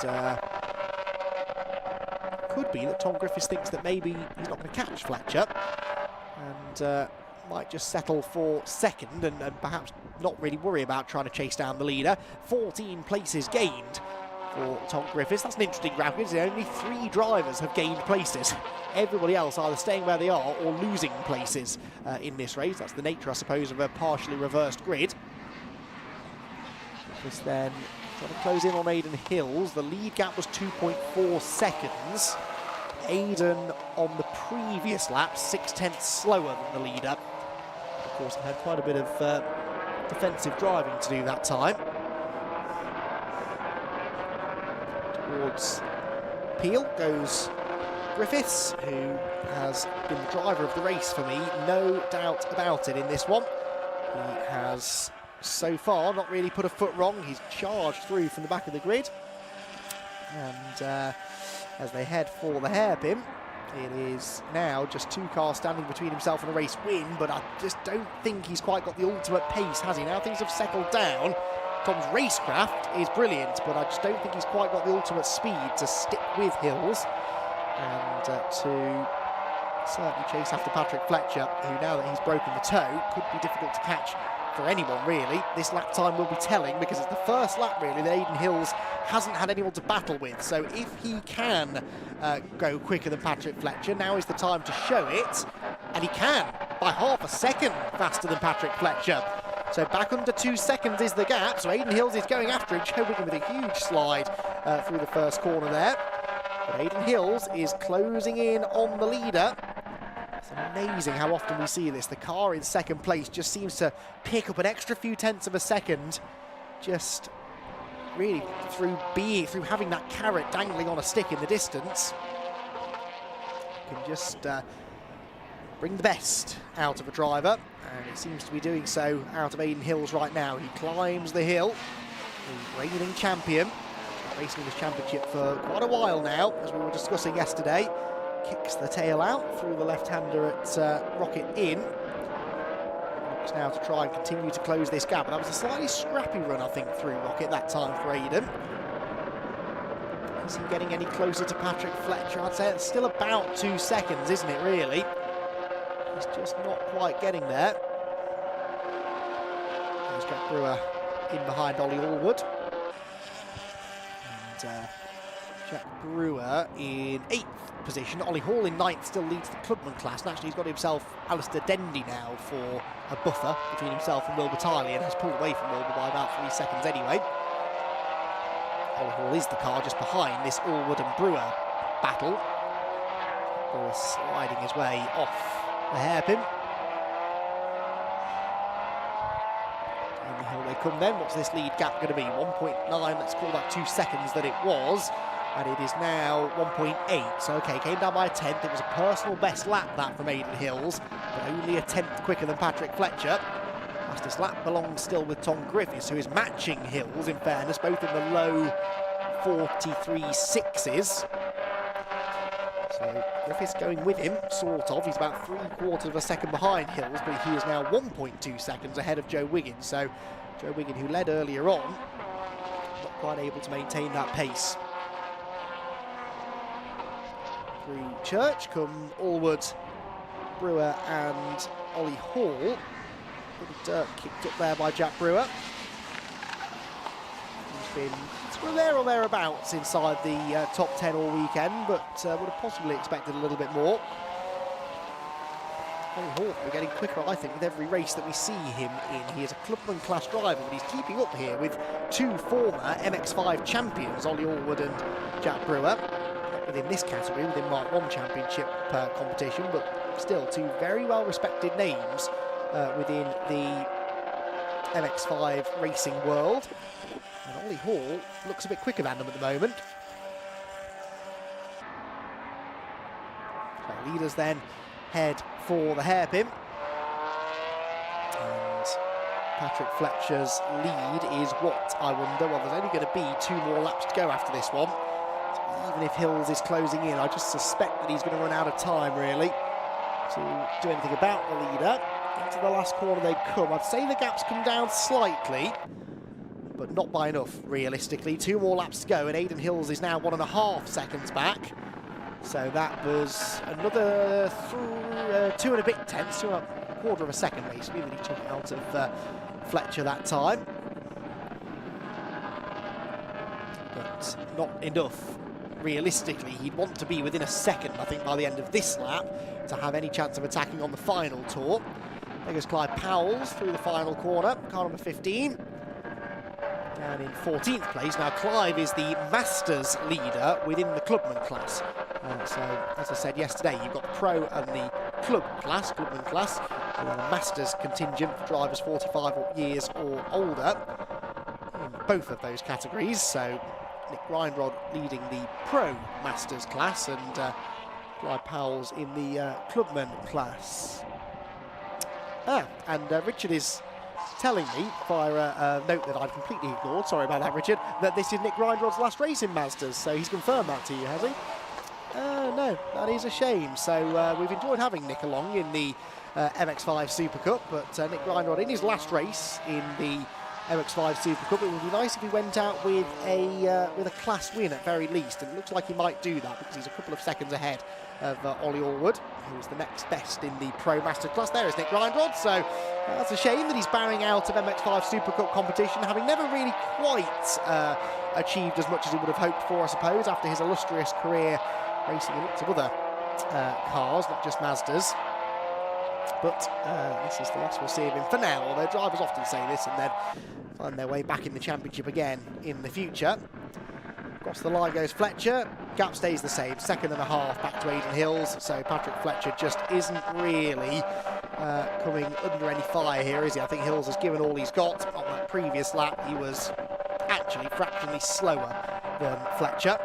Speaker 5: could be that Tom Griffiths thinks that maybe he's not going to catch Fletcher, and might just settle for 2nd and perhaps not really worry about trying to chase down the leader. 14 places gained for Tom Griffiths. That's an interesting graphic, isn't it? Only 3 drivers have gained places. Everybody else either staying where they are or losing places in this race. That's the nature, I suppose, of a partially reversed grid. Griffiths then trying to close in on Aidan Hills. The lead gap was 2.4 seconds. Aidan on the previous lap, 0.6 slower than the leader. Of course, he had quite a bit of defensive driving to do that time. Towards Peel goes Griffiths, who has been the driver of the race for me, no doubt about it in this one. He has so far not really put a foot wrong. He's charged through from the back of the grid, and as they head for the hairpin, it is now just 2 cars standing between himself and a race win, but I just don't think he's quite got the ultimate pace, has he? Now things have settled down. Tom's racecraft is brilliant, but I just don't think he's quite got the ultimate speed to stick with Hills and to certainly chase after Patrick Fletcher, who, now that he's broken the toe, could be difficult to catch for anyone, really. This lap time will be telling, because it's the first lap, really, that Aidan Hills hasn't had anyone to battle with. So if he can go quicker than Patrick Fletcher, now is the time to show it. And he can, by half a second faster than Patrick Fletcher. So back under 2 seconds is the gap. So Aidan Hills is going after him. Joe Wiggin with a huge slide through the first corner there. But Aidan Hills is closing in on the leader. It's amazing how often we see this. The car in second place just seems to pick up an extra few tenths of a second, just really through having that carrot dangling on a stick in the distance. You can just bring the best out of a driver, and it seems to be doing so out of Aidan Hills right now. He climbs the hill, the reigning champion, racing in this championship for quite a while now, as we were discussing yesterday. Kicks the tail out through the left-hander at Rocket Inn. Looks now to try and continue to close this gap. But that was a slightly scrappy run, I think, through Rocket that time for Aidan. Is he getting any closer to Patrick Fletcher? I'd say it's still about 2 seconds, isn't it, really? He's just not quite getting there. There's Jack Brewer in behind Ollie Allwood. And Jack Brewer in 8th position. Ollie Hall in 9th still leads the Clubman class, and actually he's got himself Alistair Dendy now for a buffer between himself and Wilbur Tiley, and has pulled away from Wilbur by about 3 seconds anyway. Ollie Hall is the car just behind this Allwood and Brewer battle. Brewer sliding his way off the hairpin. Down the hill they come then. What's this lead gap going to be? 1.9, let's call that 2 seconds that it was. And it is now 1.8. So, okay, came down by a tenth. It was a personal best lap, that, from Aidan Hills, but only a tenth quicker than Patrick Fletcher. Fastest lap belongs still with Tom Griffiths, who is matching Hills, in fairness, both in the low 43.6s. So Griffiths going with him, sort of. He's about 3/4 of a second behind Hills, but he is now 1.2 seconds ahead of Joe Wiggin. So Joe Wiggin, who led earlier on, not quite able to maintain that pace. Through Church come Allwood, Brewer and Ollie Hall. Little dirt kicked up there by Jack Brewer. He's been sort of there or thereabouts inside the top 10 all weekend, but would have possibly expected a little bit more. Ollie Hall, we're getting quicker, I think, with every race that we see him in. He is a Clubman class driver, but he's keeping up here with 2 former MX-5 champions, Ollie Allwood and Jack Brewer. Within this category, within Mark 1 Championship competition, but still 2 very well-respected names within the MX-5 racing world. And Ollie Hall looks a bit quicker than them at the moment. So leaders then head for the hairpin. And Patrick Fletcher's lead is what, I wonder? Well, there's only going to be 2 more laps to go after this one. Even if Hills is closing in, I just suspect that he's going to run out of time, really, to do anything about the leader. Into the last corner they come. I'd say the gap's come down slightly, but not by enough, realistically. 2 more laps to go, and Aidan Hills is now 1.5 seconds back. So that was another 2 and a bit tenths, 2.25 of a second, basically, that he took out of Fletcher that time. But but not enough. Realistically, he'd want to be within a second, I think, by the end of this lap to have any chance of attacking on the final tour. There goes Clive Powell's through the final corner, car number 15. Down in 14th place. Now, Clive is the Masters leader within the Clubman class. So, as I said yesterday, you've got the Pro and the Clubman class, and then a Masters contingent for drivers 45 years or older in both of those categories. So, Nick Reinrod leading the Pro Masters class, and Clive Powell's in the Clubman class. And Richard is telling me via a note that I've completely ignored, sorry about that, Richard, that this is Nick Reinrod's last race in Mazdas, so he's confirmed that to you, has he? No, that is a shame. So we've enjoyed having Nick along in the MX-5 Super Cup, but Nick Reinrod in his last race in the MX-5 Super Cup, it would be nice if he went out with a class win at very least, and it looks like he might do that because he's a couple of seconds ahead of Ollie Allwood, who is the next best in the Pro Master class. There is Nick Reinrod, so that's a shame that he's bowing out of MX-5 Super Cup competition, having never really quite achieved as much as he would have hoped for, I suppose, after his illustrious career racing in lots of other cars, not just Mazdas. But this is the last we'll see of him for now, although drivers often say this and then find their way back in the championship again in the future. Across the line goes Fletcher. Gap stays the same, 2.5 seconds back to Aidan Hills, so Patrick Fletcher just isn't really coming under any fire here, is he? I think Hills has given all he's got. On that previous lap, he was actually fractionally slower than Fletcher.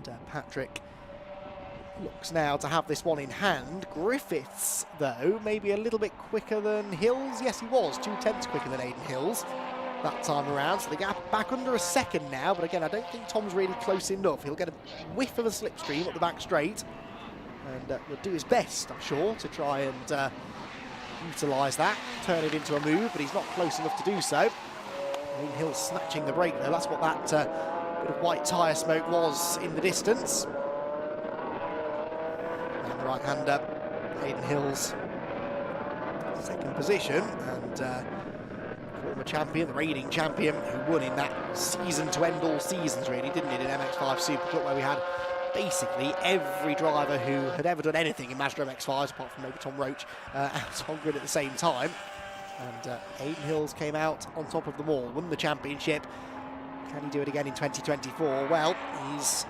Speaker 5: And Patrick looks now to have this one in hand. Griffiths, though, maybe a little bit quicker than Hills. Yes, he was 0.2 quicker than Aidan Hills that time around, so the gap back under a second now, but again, I don't think Tom's really close enough. He'll get a whiff of a slipstream up the back straight, and will do his best, I'm sure, to try and utilise that, turn it into a move, but he's not close enough to do so. Aidan Hills snatching the brake, though. That's what that bit of white tyre smoke was in the distance. And the right-hander, Aidan Hills, second position, and former champion, the reigning champion, who won in that season to end all seasons, really, didn't it, in MX-5 Super Cup, where we had basically every driver who had ever done anything in Mazda MX-5s, apart from maybe Tom Roach, out on grid at the same time. And Aidan Hills came out on top of them all, won the championship. Can he do it again in 2024? Well, he's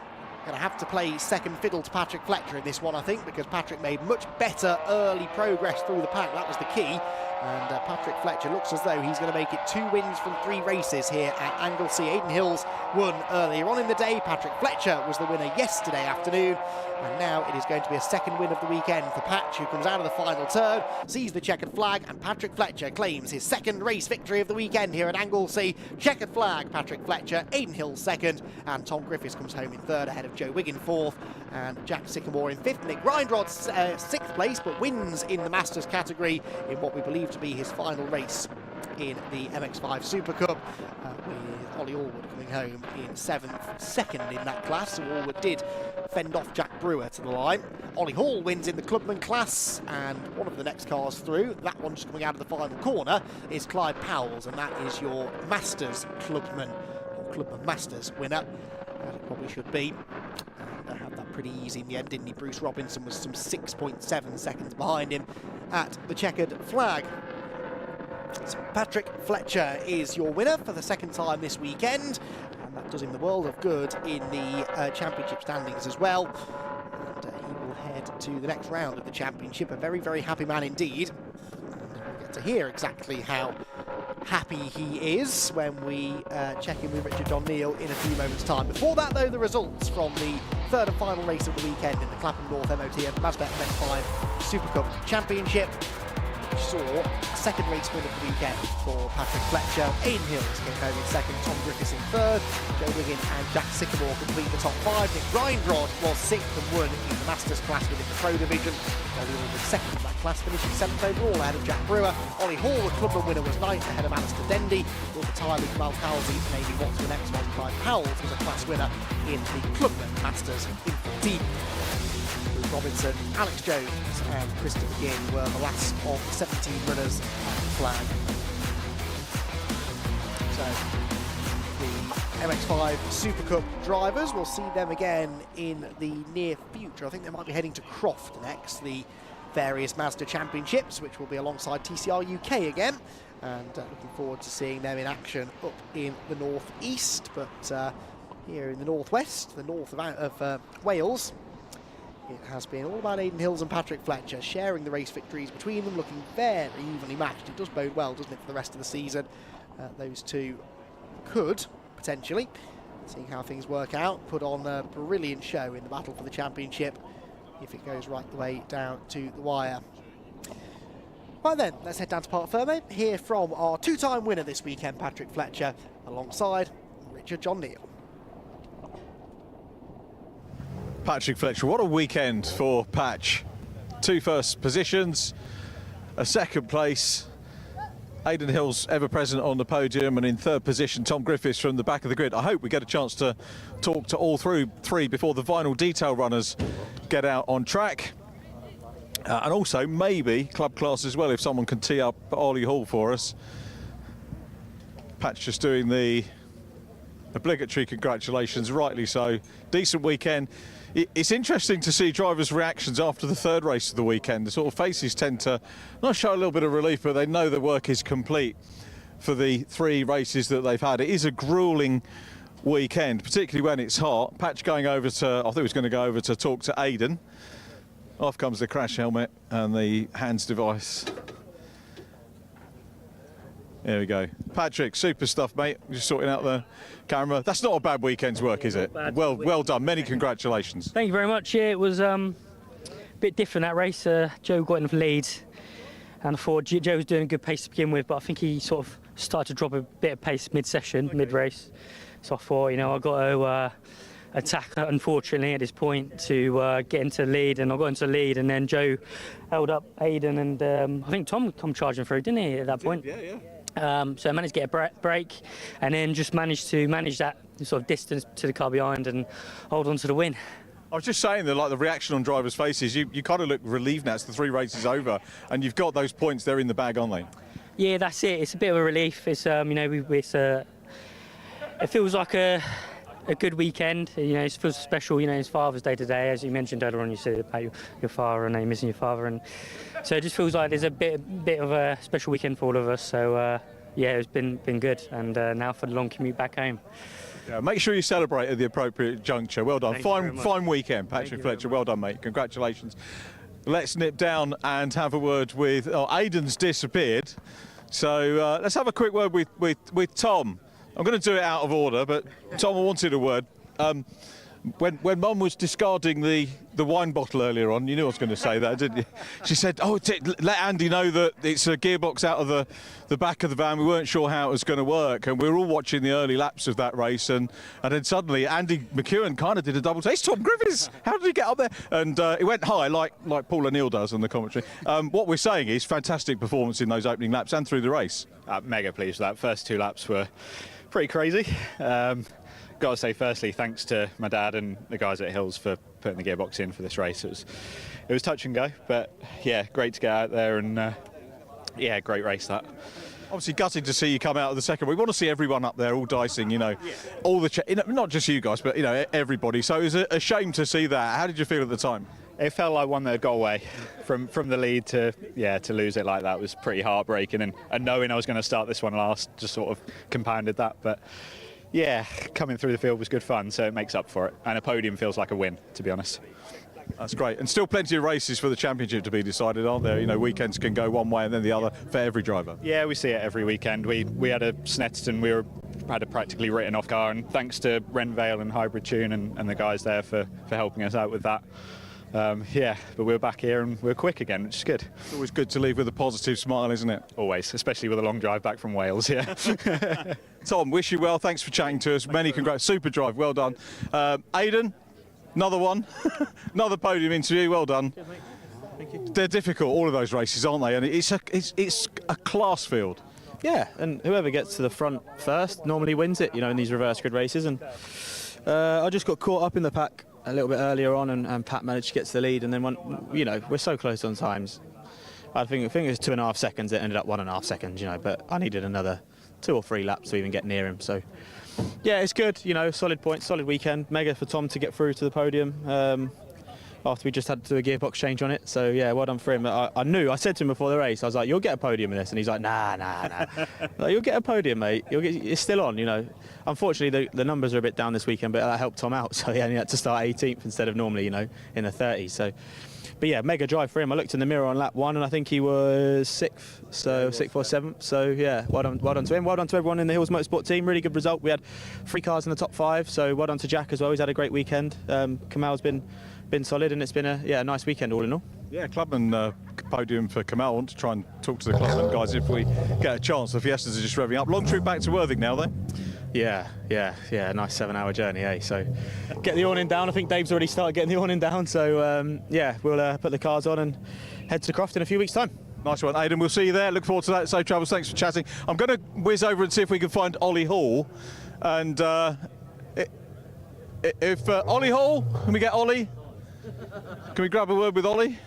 Speaker 5: going to have to play second fiddle to Patrick Fletcher in this one, I think, because Patrick made much better early progress through the pack. That was the key. And Patrick Fletcher looks as though he's going to make it 2 wins from 3 races here at Anglesey. Aidan Hills won earlier on in the day. Patrick Fletcher was the winner yesterday afternoon. And now it is going to be a second win of the weekend for Patch, who comes out of the final turn, sees the checkered flag, and Patrick Fletcher claims his second race victory of the weekend here at Anglesey. Checkered flag, Patrick Fletcher, Aidan Hills second, and Tom Griffiths comes home in third ahead of Joe Wiggin fourth, and Jack Sycamore in fifth. Nick Reinrod sixth place, but wins in the Masters category in what we believe to be his final race in the MX-5 Super Cup, with Ollie Allwood coming home in seventh, second in that class. So Allwood did fend off Jack Brewer to the line. Ollie Hall wins in the Clubman class, and one of the next cars through, that one just coming out of the final corner, is Clive Powell's, and that is your Masters Clubman, or Clubman Masters winner, as it probably should be. And had that pretty easy in the end, didn't he? Bruce Robinson was some 6.7 seconds behind him at the checkered flag. So Patrick Fletcher is your winner for the second time this weekend, and that does him the world of good in the championship standings as well. And he will head to the next round of the championship, a very, very happy man indeed. And we'll get to hear exactly how happy he is when we check in with Richard John Neal in a few moments' time. Before that, though, the results from the third and final race of the weekend in the Clapham North MOT and Mazda MX-5 Super Cup Championship, which saw a second race win of the weekend for Patrick Fletcher. Aidan Hills came home in second, Tom Griffiths in third, Joe Wiggin and Jack Sycamore complete the top 5. Nick Reinrod was sixth and won in the Masters class within the Pro division. Ollie Hall was second in that class, finishing seventh overall ahead of Jack Brewer. Ollie Hall, the Clubman winner, was ninth ahead of Alistair Dendy. Will retire with Mal Halsey and Amy Watts the next one. Clive Powell was a class winner in the Clubman Masters in 14. Robinson, Alex Jones and Christopher McGinn were the last of the 17 runners at the flag. So the MX-5 Super Cup drivers. We'll see them again in the near future. I think they might be heading to Croft next, the various Mazda Championships, which will be alongside TCR UK again. And looking forward to seeing them in action up in the northeast. But here in the northwest, the north of Wales, it has been all about Aidan Hills and Patrick Fletcher sharing the race victories between them, looking very evenly matched. It does bode well, doesn't it, for the rest of the season? Those two could potentially, seeing how things work out, put on a brilliant show in the battle for the championship if it goes right the way down to the wire. Right then, let's head down to Parc Fermé, hear from our two-time winner this weekend, Patrick Fletcher, alongside Richard John Neal.
Speaker 1: Patrick Fletcher, what a weekend for Patch. 2 first positions, a 2nd place, Aidan Hills ever present on the podium, and in 3rd position Tom Griffiths from the back of the grid. I hope we get a chance to talk to all 3 before the final detail runners get out on track. And also maybe club class as well, if someone can tee up Ollie Hall for us. Patch just doing the obligatory congratulations, rightly so. Decent weekend. It's interesting to see drivers' reactions after the 3rd race of the weekend. The sort of faces tend to not show a little bit of relief, but they know the work is complete for the 3 races that they've had. It is a gruelling weekend, particularly when it's hot. Patch going over to, I think he was going to go over to talk to Aidan. Off comes the crash helmet and the hands device. There we go. Patrick, super stuff, mate. Just sorting out the camera. That's not a bad weekend's work, is it? Well done. Many congratulations.
Speaker 19: Thank you very much. Yeah, it was a bit different, that race. Joe got in the lead, and I thought Joe was doing a good pace to begin with, but I think he sort of started to drop a bit of pace mid-session, mid-race. So I thought, you know, I got to attack, unfortunately, at this point to get into the lead, and I got into the lead, and then Joe held up Aidan, and I think Tom come charging through, didn't he, at that point? Yeah. So I managed to get a break, and then just managed to manage that sort of distance to the car behind and hold on to the win.
Speaker 1: I was just saying that, like, the reaction on drivers' faces, you kind of look relieved now. It's the 3 races over, and you've got those points there in the bag, aren't they?
Speaker 19: Yeah, that's it. It's a bit of a relief. It's you know, it feels like a good weekend. You know, it feels special. You know, it's Father's Day today, as you mentioned earlier on. You said about your father and missing your father, and so it just feels like there's a bit of a special weekend for all of us. So yeah, it's been good, and now for the long commute back home.
Speaker 1: Yeah, make sure you celebrate at the appropriate juncture. Well done. Fine weekend, Patrick Fletcher. Well done, mate. Congratulations. Let's nip down and have a word with. Oh, Aidan's disappeared, so let's have a quick word with Tom. I'm going to do it out of order, but Tom, I wanted a word. When Mum was discarding the wine bottle earlier on, you knew I was going to say that, didn't you? She said, "Oh, let Andy know that it's a gearbox out of the back of the van. We weren't sure how it was going to work, and we were all watching the early laps of that race, and then suddenly Andy McEwen kind of did a double take. It's Tom Griffiths. How did he get up there?" And it went high, like Paul O'Neill does on the commentary. What we're saying is fantastic performance in those opening laps and through the race.
Speaker 20: Mega pleased with that. First 2 laps were pretty crazy. Got to say, firstly, thanks to my dad and the guys at Hills for putting the gearbox in for this race. It was touch and go, but yeah, great to get out there, and yeah, great race that.
Speaker 1: Obviously gutted to see you come out of the second. We want to see everyone up there all dicing, you know, all the not just you guys, but you know, everybody. So it was a shame to see that. How did you feel at the time?
Speaker 20: It felt like one that had got away from the lead to lose it like that was pretty heartbreaking, and knowing I was going to start this one last just sort of compounded that. But yeah, coming through the field was good fun, so it makes up for it. And a podium feels like a win, to be honest.
Speaker 1: That's great. And still plenty of races for the championship to be decided, aren't there? You know, weekends can go one way and then the other for every driver.
Speaker 20: Yeah, we see it every weekend. We had a Snetterton, had a practically written off car, and thanks to Renvale and Hybrid Tune and the guys there for helping us out with that. Yeah, but we're back here and we're quick again, which is good.
Speaker 1: It's always good to leave with a positive smile, isn't it?
Speaker 20: Always, especially with a long drive back from Wales, yeah.
Speaker 1: Tom, wish you well. Thanks for chatting to us. Many congrats. Super drive. Well done. Aidan, another one. Another podium interview. Well done.
Speaker 19: Cheers, mate. Thank you.
Speaker 1: They're difficult, all of those races, aren't they? And it's a class field.
Speaker 21: Yeah, and whoever gets to the front first normally wins it, you know, in these reverse grid races. And I just got caught up in the pack a little bit earlier on, and Pat managed to get to the lead, and then you know, we're so close on times. I think it was 2.5 seconds. It ended up 1.5 seconds, you know, but I needed another 2 or 3 laps to even get near him. So Yeah, it's good. You know, solid points, solid weekend. Mega for Tom to get through to the podium. After we just had to do a gearbox change on it. So yeah, well done for him. I said to him before the race, I was like, you'll get a podium in this. And he's like, nah. Like, you'll get a podium, mate. It's still on, you know. Unfortunately, the numbers are a bit down this weekend, but that helped Tom out. So he only had to start 18th instead of normally, you know, in the 30s. So, but yeah, mega drive for him. I looked in the mirror on lap 1 and I think he was 6th, so 6th or 7th. So yeah, well done to him. Well done to everyone in the Hills Motorsport team. Really good result. We had 3 cars in the top 5. So well done to Jack as well. He's had a great weekend. Kamal's been solid, and it's been a nice weekend all in all. Yeah,
Speaker 1: Clubman podium for Kamal. I want to try and talk to the Clubman guys if we get a chance. The Fiestas are just revving up. Long trip back to Worthing now, though.
Speaker 21: Yeah, nice 7-hour journey, eh? So get the awning down. I think Dave's already started getting the awning down. So yeah, we'll put the cars on and head to Croft in a few weeks' time.
Speaker 1: Nice one, Aidan. We'll see you there. Look forward to that. Safe travels. Thanks for chatting. I'm going to whiz over and see if we can find Ollie Hall. And if Ollie Hall, can we get Ollie? Can we grab a word with Ollie?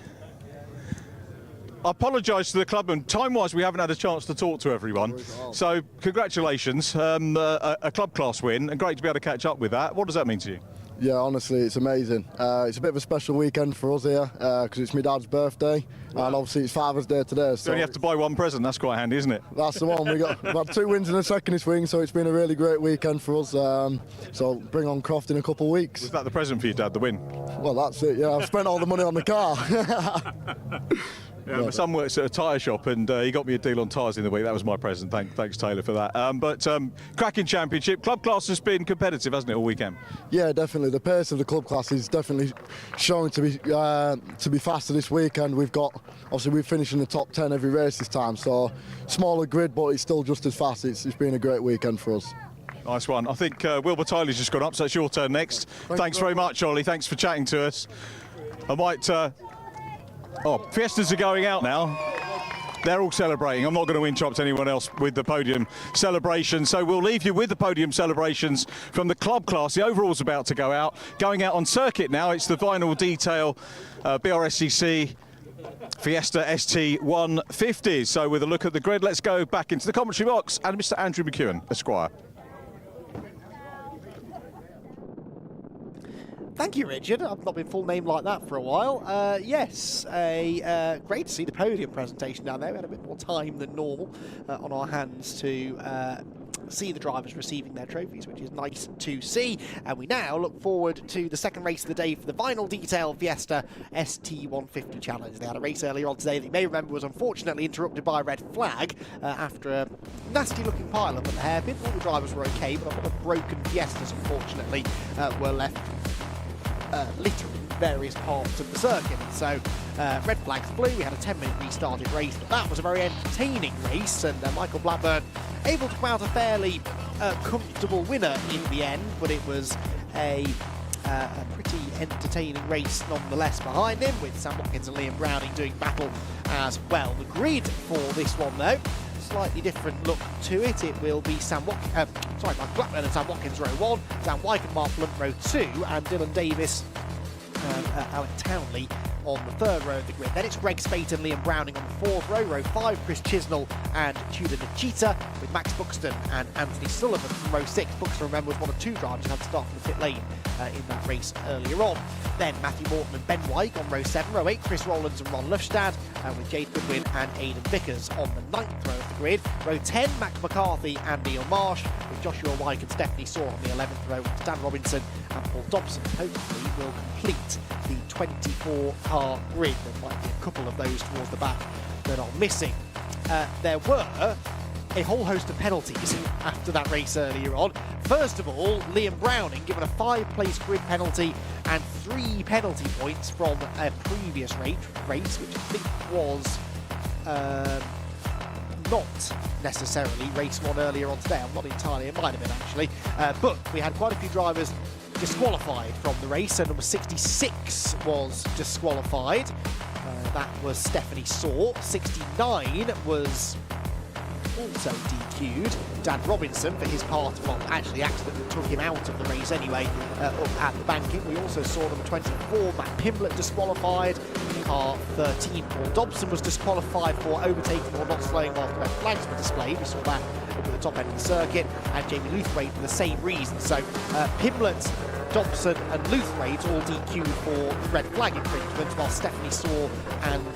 Speaker 1: I apologise to the Clubman. Time-wise, we haven't had a chance to talk to everyone. So, congratulations. A club class win, and great to be able to catch up with that. What does that mean to you?
Speaker 2: Yeah, honestly, it's amazing. It's a bit of a special weekend for us here because it's my dad's birthday, and obviously it's Father's Day today. So
Speaker 1: you only have to buy one present. That's quite handy, isn't it?
Speaker 2: That's the one. We've had 2 wins in a second swing, so it's been a really great weekend for us. So bring on Croft in a couple of weeks.
Speaker 1: Was that the present for your dad, the win?
Speaker 2: Well, that's it. Yeah, I've spent all the money on the car.
Speaker 1: Yeah, my son works at a tyre shop, and he got me a deal on tyres in the week. That was my present. Thanks, Taylor, for that. But cracking championship. Club class has been competitive, hasn't it, all weekend?
Speaker 2: Yeah, definitely. The pace of the club class is definitely showing to be faster this weekend. We've finished in the top 10 every race this time, so smaller grid, but it's still just as fast. It's been a great weekend for us.
Speaker 1: Nice one. I think Wilbur Tyler's just gone up, so it's your turn next. Thanks very much, Ollie. Thanks for chatting to us. I might... Fiestas are going out now. They're all celebrating. I'm not going to interrupt anyone else with the podium celebration, so we'll leave you with the podium celebrations from the club class. The overall's about to go out. Going out on circuit now, it's the final detail Brscc Fiesta ST150s. So with a look at the grid, let's go back into the commentary box and Mr. Andrew McEwen, Esquire.
Speaker 5: Thank you, Richard. I've not been full name like that for a while. Yes, great to see the podium presentation down there. We had a bit more time than normal on our hands to see the drivers receiving their trophies, which is nice to see. And we now look forward to the second race of the day for the final detail Fiesta ST150 Challenge. They had a race earlier on today that you may remember was unfortunately interrupted by a red flag after a nasty-looking pile-up at the hairpin. All the drivers were okay, but a lot of broken Fiestas, unfortunately, were left littering various parts of the circuit. So red flags flew. We had a 10-minute restarted race, but that was a very entertaining race, and Michael Blackburn able to come out a fairly comfortable winner in the end, but it was a pretty entertaining race nonetheless behind him, with Sam Watkins and Liam Browning doing battle as well. The grid for this one, though, slightly different look to it. It will be Michael Blackburn and Sam Watkins row 1, Dan Wyke and Mark Blunt row 2, and Dylan Davis and Alec Townley on the 3rd row of the grid. Then it's Greg Spate and Liam Browning on the 4th row, row 5, Chris Chisnell and Tudor Nachita, with Max Buxton and Anthony Sullivan from row 6. Buxton, remember, was one of 2 drivers who had to start from the pit lane in that race earlier on. Then Matthew Morton and Ben Wyke on row 7, row 8, Chris Rowlands and Ron Lufstad, with Jade Goodwin and Aidan Vickers on the 9th row of the grid. Row 10, Max McCarthy and Neil Marsh, with Joshua Wyke and Stephanie Saw on the 11th row, with Stan Robinson and Paul Dobson hopefully will complete the 24-car grid. There might be a couple of those towards the back that are missing. There were a whole host of penalties after that race earlier on. First of all, Liam Browning given a 5-place grid penalty and 3 penalty points from a previous race, which I think was not necessarily race 1 earlier on today. I'm not entirely, it might have been actually. But we had quite a few drivers disqualified from the race, and number 66 was disqualified. That was Stephanie Saw. 69 was also DQ'd. Dan Robinson for his part, well, actually accidentally took him out of the race anyway, up at the banking. We also saw number 24, Matt Pimblett, disqualified. Car 13, Paul Dobson was disqualified for overtaking or not slowing while the red flags were displayed. We saw that with the top end of the circuit, and Jamie Luthwaite for the same reason. So Pimlett, Dobson and Luthwaite all DQ'd for red flag infringement, while Stephanie Saw and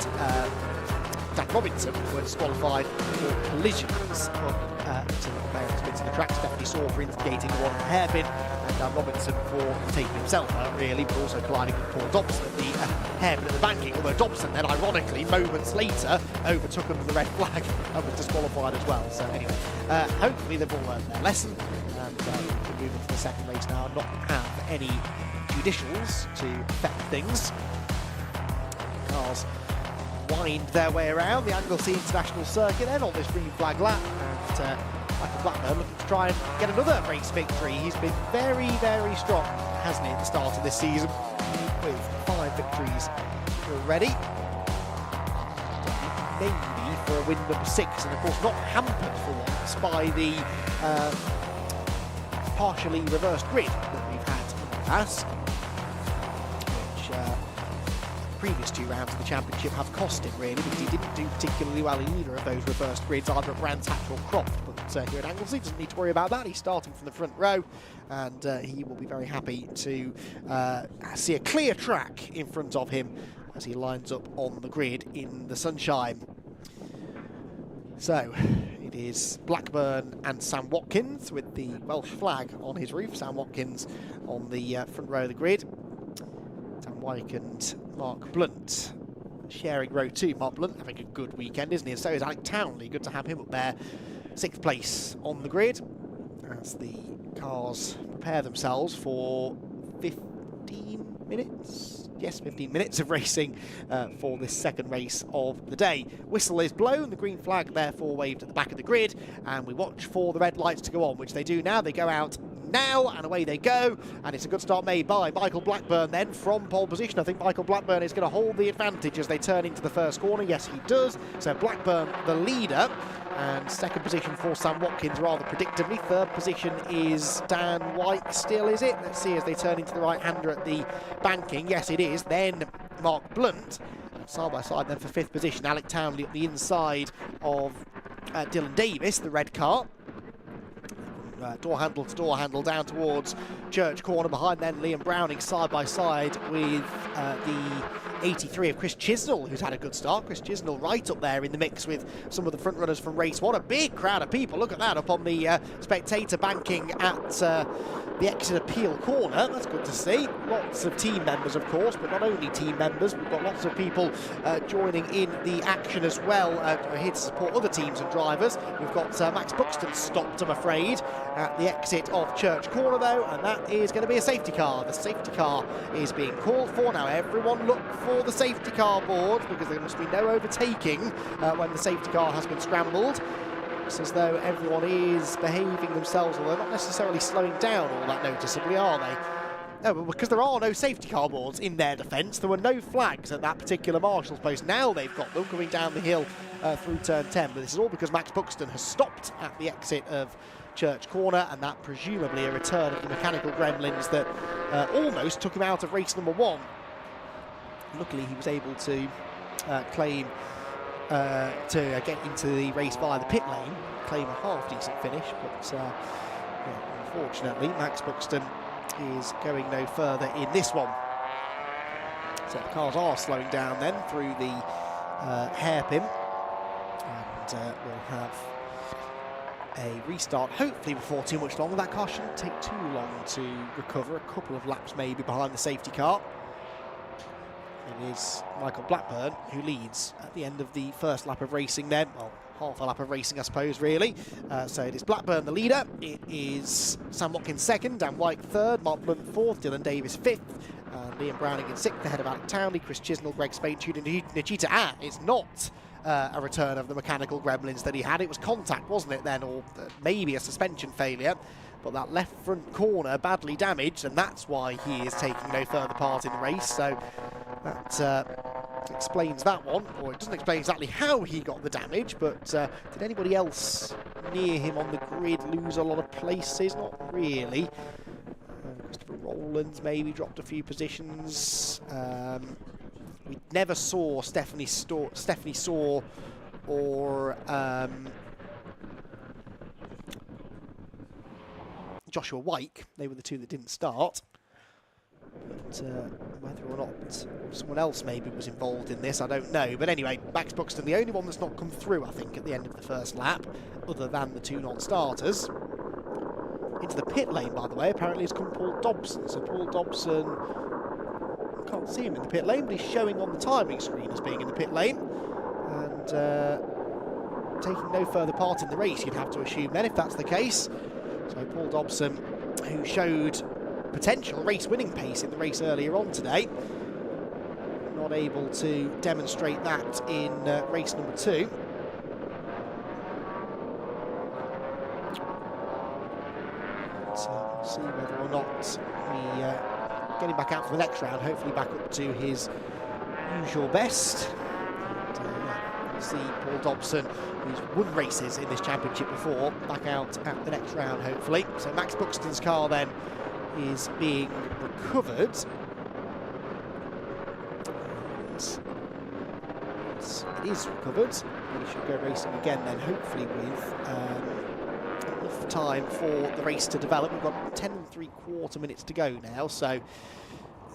Speaker 5: Dan Robinson were disqualified for collisions to various bits of the track. Stephanie Saw for instigating the one hairpin, and Dan Robinson for taking himself out really, but also colliding with Paul Dobson at the hairpin at the banking, although Dobson then ironically moments later overtook him for the red flag and was disqualified as well. So anyway, hopefully they've all learned their lesson, and we can move into the second race now and not have any judicials to affect things. Cars wind their way around the Anglesey International Circuit then on this green flag lap, and Michael Blackburn looking to try and get another race victory. He's been very, very strong, hasn't he, at the start of this season, with 5 victories already. Maybe for a win number 6, and of course not hampered for once by the partially reversed grid that we've had in the past, which previous 2 rounds of the championship have cost him really, because he didn't do particularly well in either of those reversed grids, either at Brands Hatch or Croft. But here at Anglesey doesn't need to worry about that. He's starting from the front row, and he will be very happy to see a clear track in front of him as he lines up on the grid in the sunshine. So it is Blackburn and Sam Watkins with the Welsh flag on his roof. Sam Watkins on the front row of the grid. Dan Wyke and Mark Blunt sharing row 2. Mark Blunt having a good weekend, isn't he? And so is Alec Townley. Good to have him up there, 6th place on the grid, as the cars prepare themselves for 15 minutes. Yes, 15 minutes of racing for this second race of the day. Whistle is blown, the green flag therefore waved at the back of the grid, and we watch for the red lights to go on, which they do now. They go out now, and away they go, and it's a good start made by Michael Blackburn then from pole position. I think Michael Blackburn is going to hold the advantage as they turn into the first corner. Yes, he does. So Blackburn the leader, and second position for Sam Watkins rather predictably. Third position is Dan Wyke still, is it? Let's see as they turn into the right-hander at the banking. Yes, it is. Then Mark Blunt, side by side then for 5th position. Alec Townley at the inside of Dylan Davis, the red car. Door handle to door handle down towards Church Corner. Behind then Liam Browning side by side with the 83 of Chris Chisnell, who's had a good start. Chris Chisnell right up there in the mix with some of the front runners from race 1. A big crowd of people, look at that, up on the spectator banking at the exit appeal corner. That's good to see. Lots of team members, of course, but not only team members. We've got lots of people joining in the action as well, here to support other teams and drivers. We've got Max Buxton stopped, I'm afraid, at the exit of Church Corner though, and that is going to be a safety car. The safety car is being called for. Now everyone look for the safety car board, because there must be no overtaking when the safety car has been scrambled. It's as though everyone is behaving themselves, although not necessarily slowing down all that noticeably, are they? No, but because there are no safety car boards in their defence, there were no flags at that particular marshal's post. Now they've got them coming down the hill through turn 10, but this is all because Max Buxton has stopped at the exit of Church Corner, and that presumably a return of the mechanical gremlins that almost took him out of race number 1. Luckily he was able to claim to get into the race via the pit lane, claim a half-decent finish, but yeah, unfortunately Max Buxton is going no further in this one. So the cars are slowing down then through the hairpin, and we'll have a restart hopefully before too much longer. That car shouldn't take too long to recover, a couple of laps maybe behind the safety car. It is Michael Blackburn who leads at the end of the first lap of racing then. Well, half a lap of racing I suppose really. So it is Blackburn the leader, it is Sam Watkins 2nd, Dan Wyke 3rd, Mark Blunt 4th, Dylan Davis 5th, and Liam Browning in 6th ahead of Alec Townley, Chris Chisnell, Greg Spain, Tudor Nichita. It's not a return of the mechanical gremlins that he had. It was contact, wasn't it then, or maybe a suspension failure. But that left front corner badly damaged, and that's why he is taking no further part in the race. So that explains that one, or it doesn't explain exactly how he got the damage, but did anybody else near him on the grid lose a lot of places? Not really. Christopher Rowlands maybe dropped a few positions. We never saw Stephanie Saw or Joshua Wyke. They were the two that didn't start. But whether or not someone else maybe was involved in this, I don't know. But anyway, Max Buxton, the only one that's not come through, I think, at the end of the first lap, other than the two non-starters. Into the pit lane, by the way, apparently has come Paul Dobson. So Paul Dobson, I can't see him in the pit lane, but he's showing on the timing screen as being in the pit lane. And taking no further part in the race, you'd have to assume then, if that's the case. So Paul Dobson, who showed potential race-winning pace in the race earlier on today, not able to demonstrate that in race number 2. We'll see whether or not we get him back out for the next round, hopefully back up to his usual best. And, we'll see Paul Dobson, who's won races in this championship before, back out at the next round, hopefully. So Max Buxton's car then is being recovered. It is recovered. We should go racing again then, hopefully with enough time for the race to develop. We've got 10 3/4 minutes to go now, so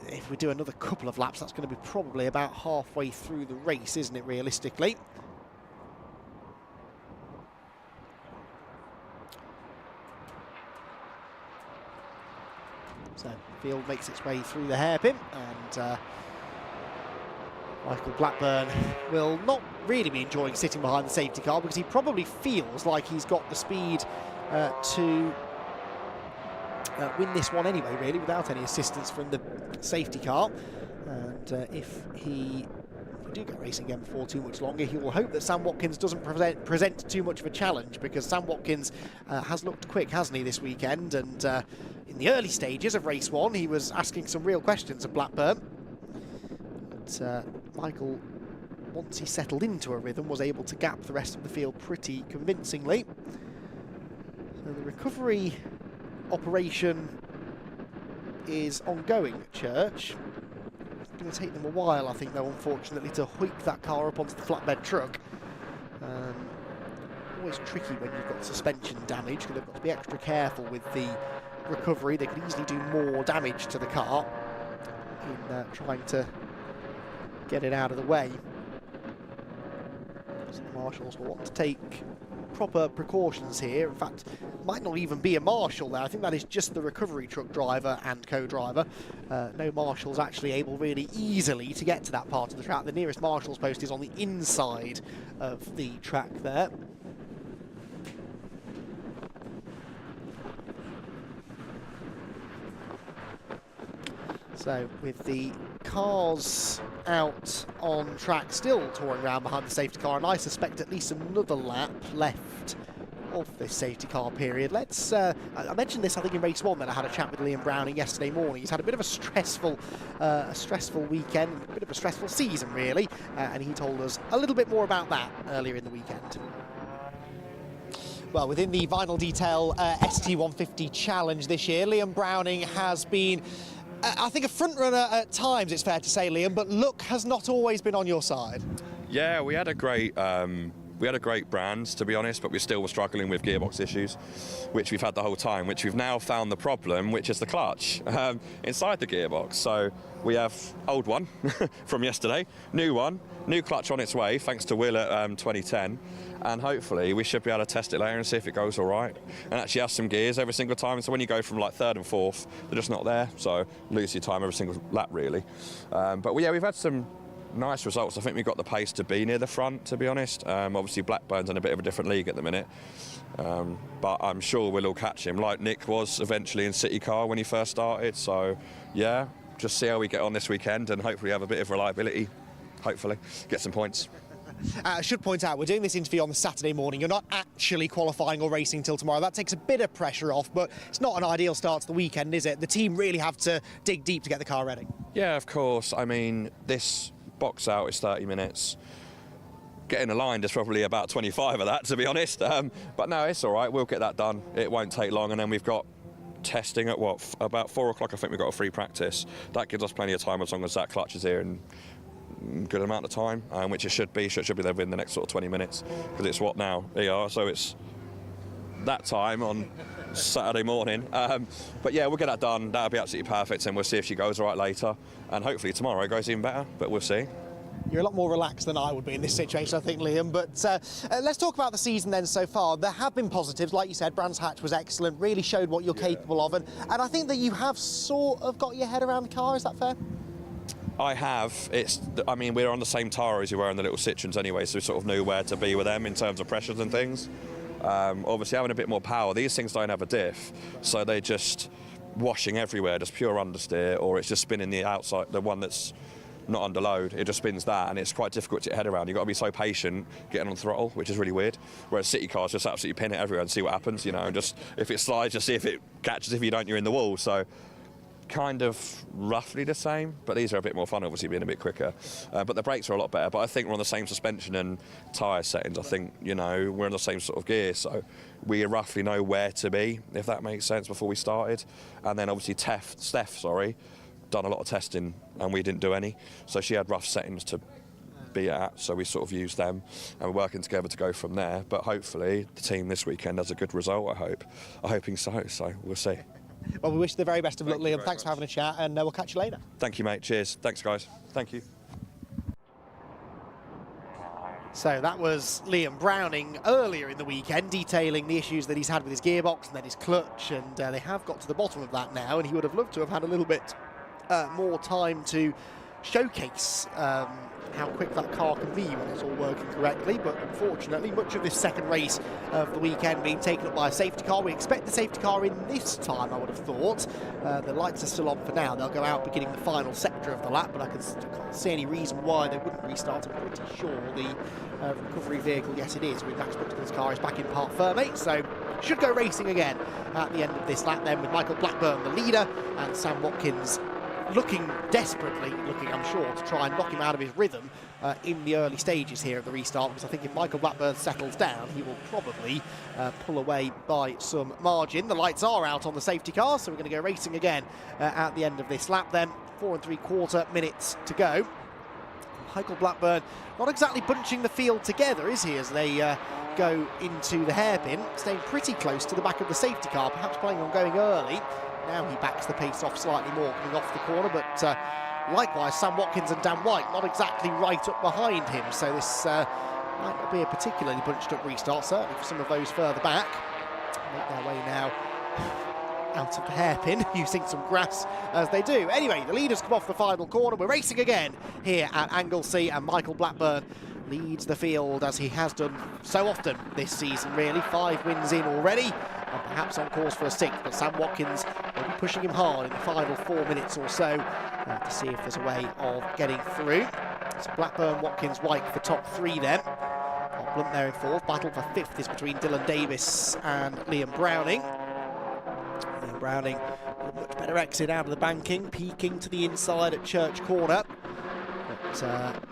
Speaker 5: if we do another couple of laps, that's going to be probably about halfway through the race, isn't it, realistically? So the field makes its way through the hairpin, and Michael Blackburn will not really be enjoying sitting behind the safety car, because he probably feels like he's got the speed to win this one anyway, really, without any assistance from the safety car. And if we do get racing again before too much longer, he will hope that Sam Watkins doesn't present too much of a challenge, because Sam Watkins has looked quick, hasn't he, this weekend? And in the early stages of race 1, he was asking some real questions of Blackburn. But Michael, once he settled into a rhythm, was able to gap the rest of the field pretty convincingly. So the recovery operation is ongoing at Church. It's going to take them a while, I think, though, unfortunately, to hoik that car up onto the flatbed truck. Always tricky when you've got suspension damage, because they've got to be extra careful with the recovery. They could easily do more damage to the car in trying to get it out of the way. So the marshals will want to take proper precautions here. In fact, might not even be a marshal there. I think that is just the recovery truck driver and co-driver. No marshals actually able really easily to get to that part of the track. The nearest marshal's post is on the inside of the track there. So with the cars out on track, still touring around behind the safety car, and I suspect at least another lap left of this safety car period. Let's, I mentioned this, I think, in race 1, that I had a chat with Liam Browning yesterday morning. He's had a bit of a stressful weekend, a bit of a stressful season, really, and he told us a little bit more about that earlier in the weekend. Well, within the Vinyl Detail ST150 Challenge this year, Liam Browning has been, I think, a front runner at times, it's fair to say, Liam, but luck has not always been on your side.
Speaker 3: Yeah, we had a great brand, to be honest, but we still were struggling with gearbox issues, which we've had the whole time, which we've now found the problem, which is the clutch inside the gearbox. So we have old one from yesterday, new one, new clutch on its way, thanks to Will at 2010, and hopefully we should be able to test it later and see if it goes all right, and actually have some gears every single time. So when you go from like 3rd and 4th, they're just not there, so lose your time every single lap, really. But yeah, we've had some nice results. I think we've got the pace to be near the front, to be honest. Obviously Blackburn's in a bit of a different league at the minute, but I'm sure we'll all catch him, like Nick was eventually in City Car when he first started. So yeah, just see how we get on this weekend, and hopefully have a bit of reliability, hopefully get some points.
Speaker 5: I should point out, we're doing this interview on the Saturday morning. You're not actually qualifying or racing till tomorrow. That takes a bit of pressure off, but it's not an ideal start to the weekend, is it? The team really have to dig deep to get the car ready. Yeah, of course. I mean, this box out is 30 minutes. Getting aligned is probably about 25 of that, to be honest. But no, it's all right. We'll get that done. It won't take long, and then we've got testing at about 4 o'clock. I think we've got a free practice. That gives us plenty of time as long as that clutch is here in good amount of time, which it should be. Should be there within the next sort of 20 minutes, because it's what now? ER, so it's
Speaker 3: that time on Saturday morning. But yeah, we'll get that done. That'll be absolutely perfect, and we'll see if she goes all right later. And hopefully tomorrow it goes even better, but we'll see.
Speaker 5: You're a lot more relaxed than I would be in this situation, I think, Liam. But let's talk about the season then so far. There have been positives. Like you said, Brands Hatch was excellent, really showed what you're capable of. And I think that you have sort of got your head around the car. Is that fair?
Speaker 3: I have. I mean, we're on the same tyre as you were in the little Citroens anyway, so we sort of knew where to be with them in terms of pressures and things. Obviously, having a bit more power, these things don't have a diff, so they're just washing everywhere, just pure understeer, or it's just spinning the outside, the one that's not under load. It just spins that, and it's quite difficult to get your head around. You've got to be so patient getting on throttle, which is really weird. Whereas city cars just absolutely pin it everywhere and see what happens, you know, and just if it slides, just see if it catches. If you don't, you're in the wall. So kind of roughly the same, but these are a bit more fun, obviously being a bit quicker. But the brakes are a lot better. But I think we're on the same suspension and tyre settings. I think, you know, we're in the same sort of gear, so we roughly know where to be, if that makes sense, before we started. And then obviously Steph, done a lot of testing, and we didn't do any. So she had rough settings to be at, so we sort of used them, and we're working together to go from there. But hopefully the team this weekend has a good result, I hope. I'm hoping so we'll see.
Speaker 5: Well, we wish you the very best of luck, Liam. Thanks for having a chat, and we'll catch you later.
Speaker 3: Thank you, mate. Cheers. Thanks, guys. Thank you.
Speaker 5: So that was Liam Browning earlier in the weekend, detailing the issues that he's had with his gearbox and then his clutch, and they have got to the bottom of that now, and he would have loved to have had a little bit more time to showcase how quick that car can be when it's all working correctly. But unfortunately, much of this second race of the weekend being taken up by a safety car. We expect the safety car in this time, I would have thought. The lights are still on for now. They'll go out beginning the final sector of the lap, but I can't see any reason why they wouldn't restart. I'm pretty sure the recovery vehicle, yes it is, with Max Buxton's car is back in parc fermé, so should go racing again at the end of this lap then, with Michael Blackburn the leader and Sam Watkins desperately looking, I'm sure, to try and knock him out of his rhythm in the early stages here of the restart, because I think if Michael Blackburn settles down, he will probably pull away by some margin. The lights are out on the safety car, so we're going to go racing again at the end of this lap then. 4 3/4 minutes to go. Michael Blackburn not exactly bunching the field together, is he, as they go into the hairpin, staying pretty close to the back of the safety car, perhaps planning on going early. Now he backs the pace off slightly more coming off the corner, but likewise Sam Watkins and Dan White not exactly right up behind him, so this might not be a particularly bunched up restart, certainly for some of those further back. Make their way now out of the hairpin, using some grass as they do. Anyway, the leaders come off the final corner. We're racing again here at Anglesey, and Michael Blackburn leads the field as he has done so often this season, really. 5 wins in already, and perhaps on course for a 6th, but Sam Watkins will be pushing him hard in the final 4 minutes or so to see if there's a way of getting through. So Blackburn, Watkins, White for top 3 then. Blunt there in 4th. Battle for 5th is between Dylan Davis and Liam Browning. Liam Browning with a much better exit out of the banking, peeking to the inside at Church Corner, but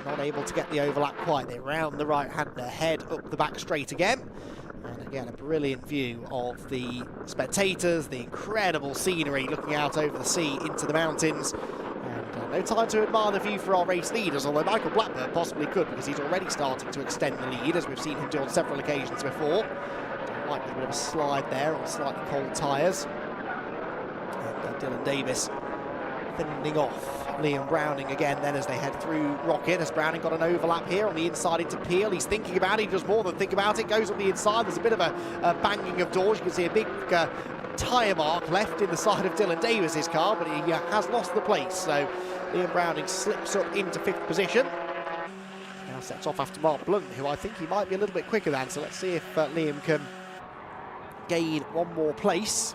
Speaker 5: not able to get the overlap quite. They round the right-hander, head up the back straight again. And again, a brilliant view of the spectators, the incredible scenery looking out over the sea into the mountains. And no time to admire the view for our race leaders, although Michael Blackburn possibly could, because he's already starting to extend the lead, as we've seen him do on several occasions before. Like a bit of a slide there on slightly cold tyres. And Dylan Davis thinning off Liam Browning again then as they head through Rocket, as Browning got an overlap here on the inside into Peel. He's thinking about it, he does more than think about it, goes on the inside. There's a bit of a banging of doors. You can see a big tyre mark left in the side of Dylan Davis's car, but he has lost the place, so Liam Browning slips up into 5th position. Now sets off after Mark Blunt, who I think he might be a little bit quicker than, so let's see if Liam can gain one more place.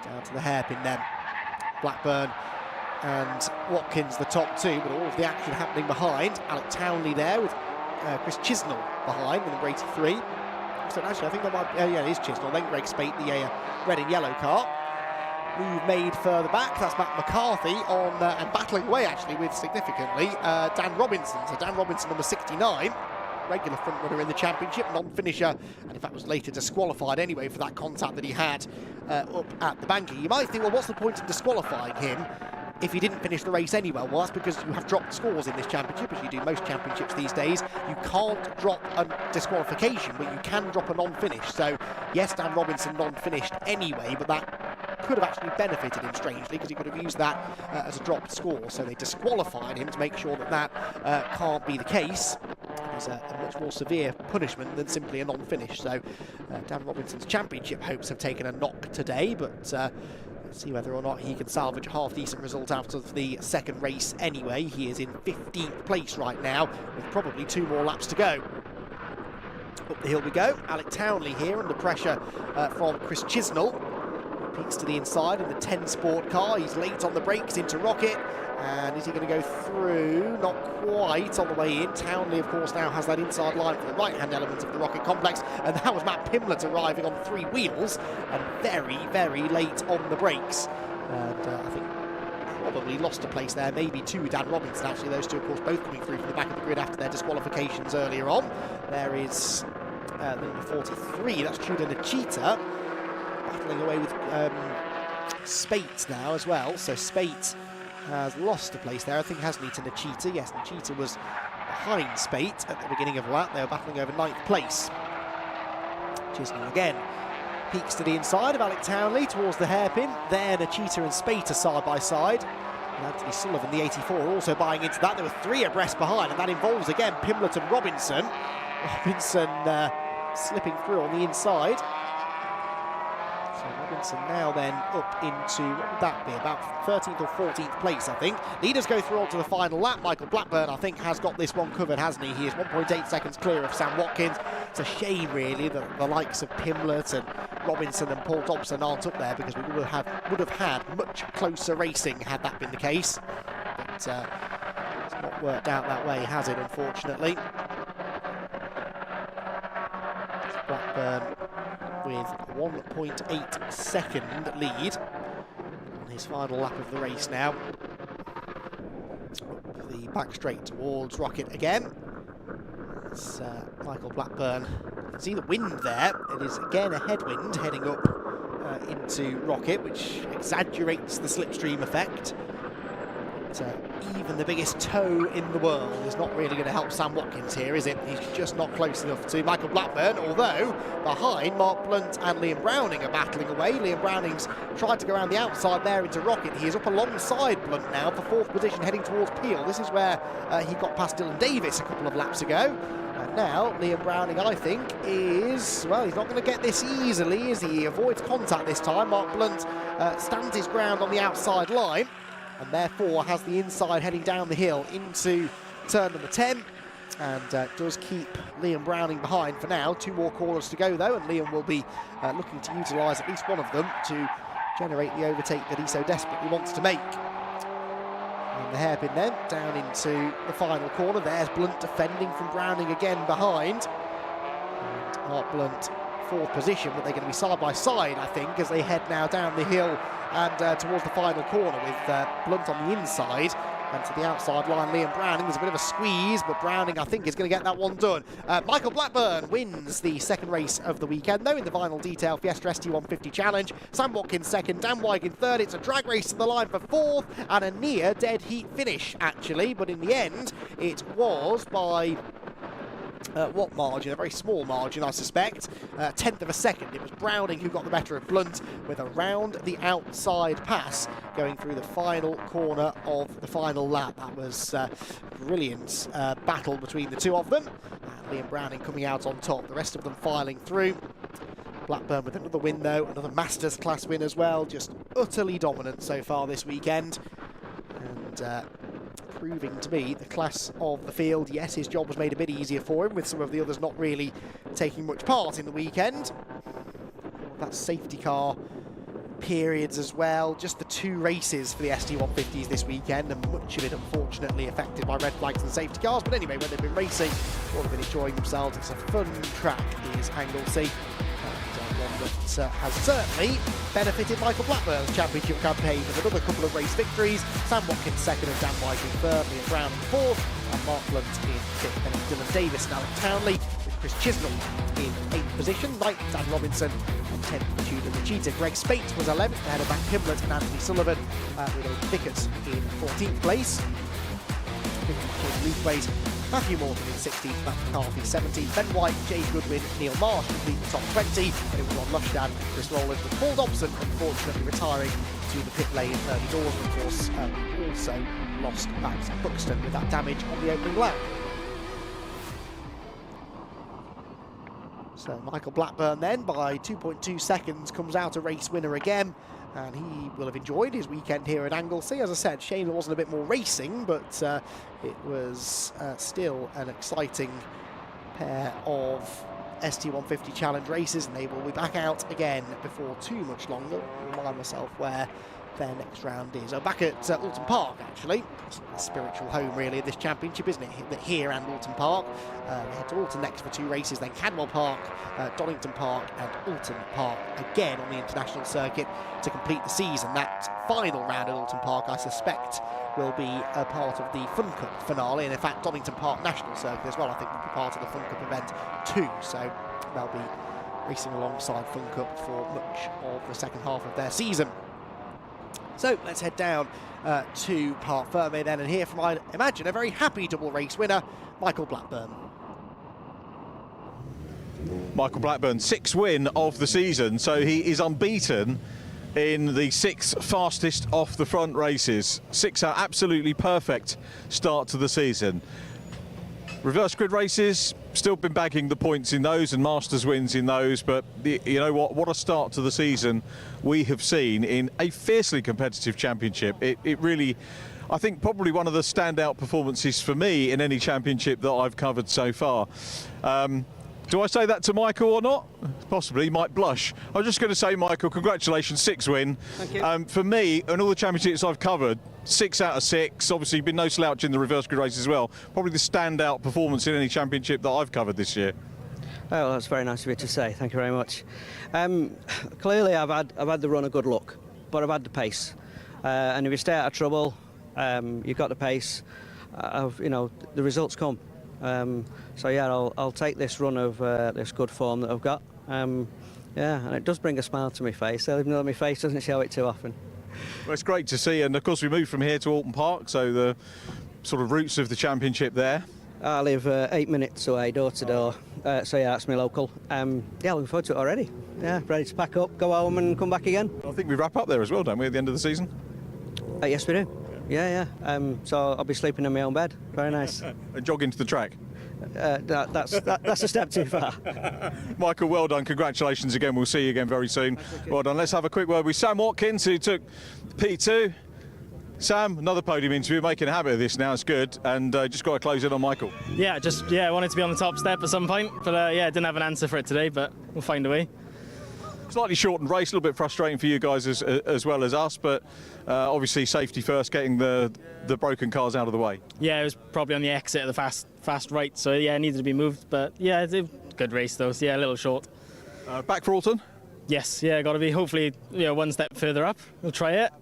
Speaker 5: Down to the hairpin then. Blackburn and Watkins the top 2, but all of the action happening behind. Alec Townley there with Chris Chisnell behind with number 83. So actually I think that might be, yeah, it is Chisnell, then Greg Spate, the red and yellow car. Move made further back, that's Matt McCarthy on, and battling away actually with, significantly, Dan Robinson. So Dan Robinson number 69. Regular front runner in the championship, non-finisher, and in fact was later disqualified anyway for that contact that he had up at the banking. You might think, well, what's the point of disqualifying him if you didn't finish the race anyway. Well, that's because you have dropped scores in this championship, as you do most championships these days. You can't drop a disqualification, but you can drop a non-finish. So, yes, Dan Robinson non-finished anyway, but that could have actually benefited him strangely, because he could have used that as a dropped score. So they disqualified him to make sure that that can't be the case. It's a much more severe punishment than simply a non-finish. So Dan Robinson's championship hopes have taken a knock today, but let's see whether or not he can salvage a half-decent result out of the second race anyway. He is in 15th place right now, with probably 2 more laps to go. Up the hill we go. Alec Townley here under pressure from Chris Chisnell. Peeks to the inside in the 10 Sport car. He's late on the brakes into Rocket. And is he going to go through? Not quite on the way in. Townley, of course, now has that inside line for the right-hand element of the Rocket complex. And that was Matt Pimlett arriving on 3 wheels and very, very late on the brakes. And I think probably lost a place there, maybe to Dan Robinson, actually. Those two, of course, both coming through from the back of the grid after their disqualifications earlier on. There is number 43, that's Chuda Nachita, battling away with Spate now as well. So Spate has lost a place there, I think, hasn't he, to Nachita? Yes, Nachita was behind Spate at the beginning of the lap. They were battling over 9th place. Chisnell again peeks to the inside of Alec Townley towards the hairpin. There, Nachita and Spate are side by side. And Anthony Sullivan, the 84, also buying into that. There were 3 abreast behind, and that involves again Pimlett and Robinson. Robinson slipping through on the inside. So Robinson now then up into, what would that be, about 13th or 14th place, I think. Leaders go through onto the final lap. Michael Blackburn, I think, has got this one covered, hasn't he? He is 1.8 seconds clear of Sam Watkins. It's a shame, really, that the likes of Pimlett and Robinson and Paul Dobson aren't up there, because we would have had much closer racing had that been the case. But it's not worked out that way, has it, unfortunately? Blackburn with a 1.8 second lead on his final lap of the race now. Up the back straight towards Rocket again. It's Michael Blackburn. You can see the wind there. It is again a headwind heading up into Rocket, which exaggerates the slipstream effect. Even the biggest toe in the world is not really going to help Sam Watkins here, is it? He's just not close enough to Michael Blackburn, although behind Mark Blunt and Liam Browning are battling away. Liam Browning's tried to go around the outside there into Rocket. He is up alongside Blunt now for 4th position, heading towards Peel. This is where he got past Dylan Davis a couple of laps ago. And now Liam Browning, I think, is, well, he's not going to get this easily, is he? He avoids contact this time. Mark Blunt stands his ground on the outside line, and therefore has the inside heading down the hill into turn number 10, and does keep Liam Browning behind for now. 2 more corners to go, though, and Liam will be looking to utilise at least one of them to generate the overtake that he so desperately wants to make. And the hairpin then, down into the final corner. There's Blunt defending from Browning again behind. And Mark Blunt, 4th position, but they're going to be side by side, I think, as they head now down the hill and towards the final corner, with Blunt on the inside. And to the outside line, Liam Browning. There's a bit of a squeeze, but Browning, I think, is going to get that one done. Michael Blackburn wins the second race of the weekend, though, in the final detail Fiesta ST150 Challenge. Sam Watkins second, Dan Wigan third. It's a drag race to the line for 4th, and a near dead heat finish, actually. But in the end, it was by what margin? A very small margin, I suspect. 1/10 of a second. It was Browning who got the better of Blunt with a round the outside pass going through the final corner of the final lap. That was brilliant battle between the two of them. Liam Browning coming out on top, the rest of them filing through. Blackburn with another win, though, another Masters class win as well. Just utterly dominant so far this weekend. And proving to be the class of the field. Yes, his job was made a bit easier for him, with some of the others not really taking much part in the weekend. That safety car periods as well. Just the 2 races for the ST150s this weekend, and much of it unfortunately affected by red flags and safety cars. But anyway, when they've been racing, all have been enjoying themselves. It's a fun track, is Anglesey. One that has certainly benefited Michael Blackburn's championship campaign with another couple of race victories. Sam Watkins second and Dan Wigan third, Liam Browning 4th, and Mark Blunt in 5th. Then Dylan Davis and Alec Townley, with Chris Chisnell in 8th position, 9th Dan Robinson, and 10th for Tudor Machita. Greg Spate was 11th ahead of Matt Himblett and Anthony Sullivan, with Aidan Vickers in 14th place. 15th League place, Matthew Morton in 16th, Matt McCarthy 17th, Ben White, Jay Goodwin, Neil Marsh complete the top 20, and it was Ron Lushdan and Chris Rowland, with Paul Dobson unfortunately retiring to the pit lane early doors. Of course, also lost Max Buxton with that damage on the opening lap. So Michael Blackburn then, by 2.2 seconds, comes out a race winner again, and he will have enjoyed his weekend here at Anglesey. As I said, shame there wasn't a bit more racing, but it was still an exciting pair of ST150 Challenge races, and they will be back out again before too much longer. I'll remind myself where their next round is. Back at Alton Park, actually. It's the spiritual home, really, of this championship, isn't it? Here and Alton Park. They head to Alton next for 2 races, then Cadwell Park, Donington Park and Alton Park again on the international circuit to complete the season. That final round at Alton Park, I suspect, will be a part of the Fun Cup finale, and in fact Donington Park National Circuit as well, I think, will be part of the Fun Cup event too. So they'll be racing alongside Fun Cup for much of the second half of their season. So let's head down to Parc Fermé then and hear from, I imagine, a very happy double race winner, Michael Blackburn.
Speaker 1: Michael Blackburn, 6th win of the season, so he is unbeaten in the 6 fastest off the front races. 6 are absolutely perfect start to the season. Reverse grid races, still been bagging the points in those and Masters wins in those, but you know what a start to the season we have seen in a fiercely competitive championship. It really, I think, probably one of the standout performances for me in any championship that I've covered so far. Do I say that to Michael or not? Possibly, he might blush. I'm just going to say, Michael, congratulations, 6th win.
Speaker 15: Thank you.
Speaker 1: For me, and all the championships I've covered, 6 out of 6. Obviously, been no slouch in the reverse grid race as well. Probably the standout performance in any championship that I've covered this year.
Speaker 6: Oh, well, that's very nice of you to say. Thank you very much. Clearly, I've had the run of good luck, but I've had the pace. And if you stay out of trouble, you've got the pace. You know, the results come. So yeah, I'll take this run of this good form that I've got. Yeah, and it does bring a smile to my face, even though my face doesn't show it too often.
Speaker 1: Well, it's great to see, and of course we moved from here to Alton Park, so the sort of roots of the championship there.
Speaker 6: I live 8 minutes away, door to door, so yeah, that's my local. Yeah, looking forward to it already. Yeah, ready to pack up, go home and come back again.
Speaker 1: I think we wrap up there as well, don't we, at the end of the season?
Speaker 6: Yes, we do. Yeah. So I'll be sleeping in my own bed. Very nice.
Speaker 1: And jog into the track.
Speaker 6: That's a step too far.
Speaker 1: Michael, well done. Congratulations again. We'll see you again very soon. Well done. Let's have a quick word with Sam Watkins, who took P2. Sam, another podium interview, making a habit of this now. It's good. And just got to close in on Michael.
Speaker 22: Yeah, I wanted to be on the top step at some point, but yeah, didn't have an answer for it today, but we'll find a way.
Speaker 1: Slightly shortened race, a little bit frustrating for you guys as well as us, but obviously safety first, getting the broken cars out of the way.
Speaker 22: Yeah, it was probably on the exit of the fast right, so yeah, it needed to be moved, but yeah, it's a good race though, so yeah, a little short.
Speaker 1: Back for Alton?
Speaker 22: Yes, yeah, got to be hopefully one step further up. We'll try it.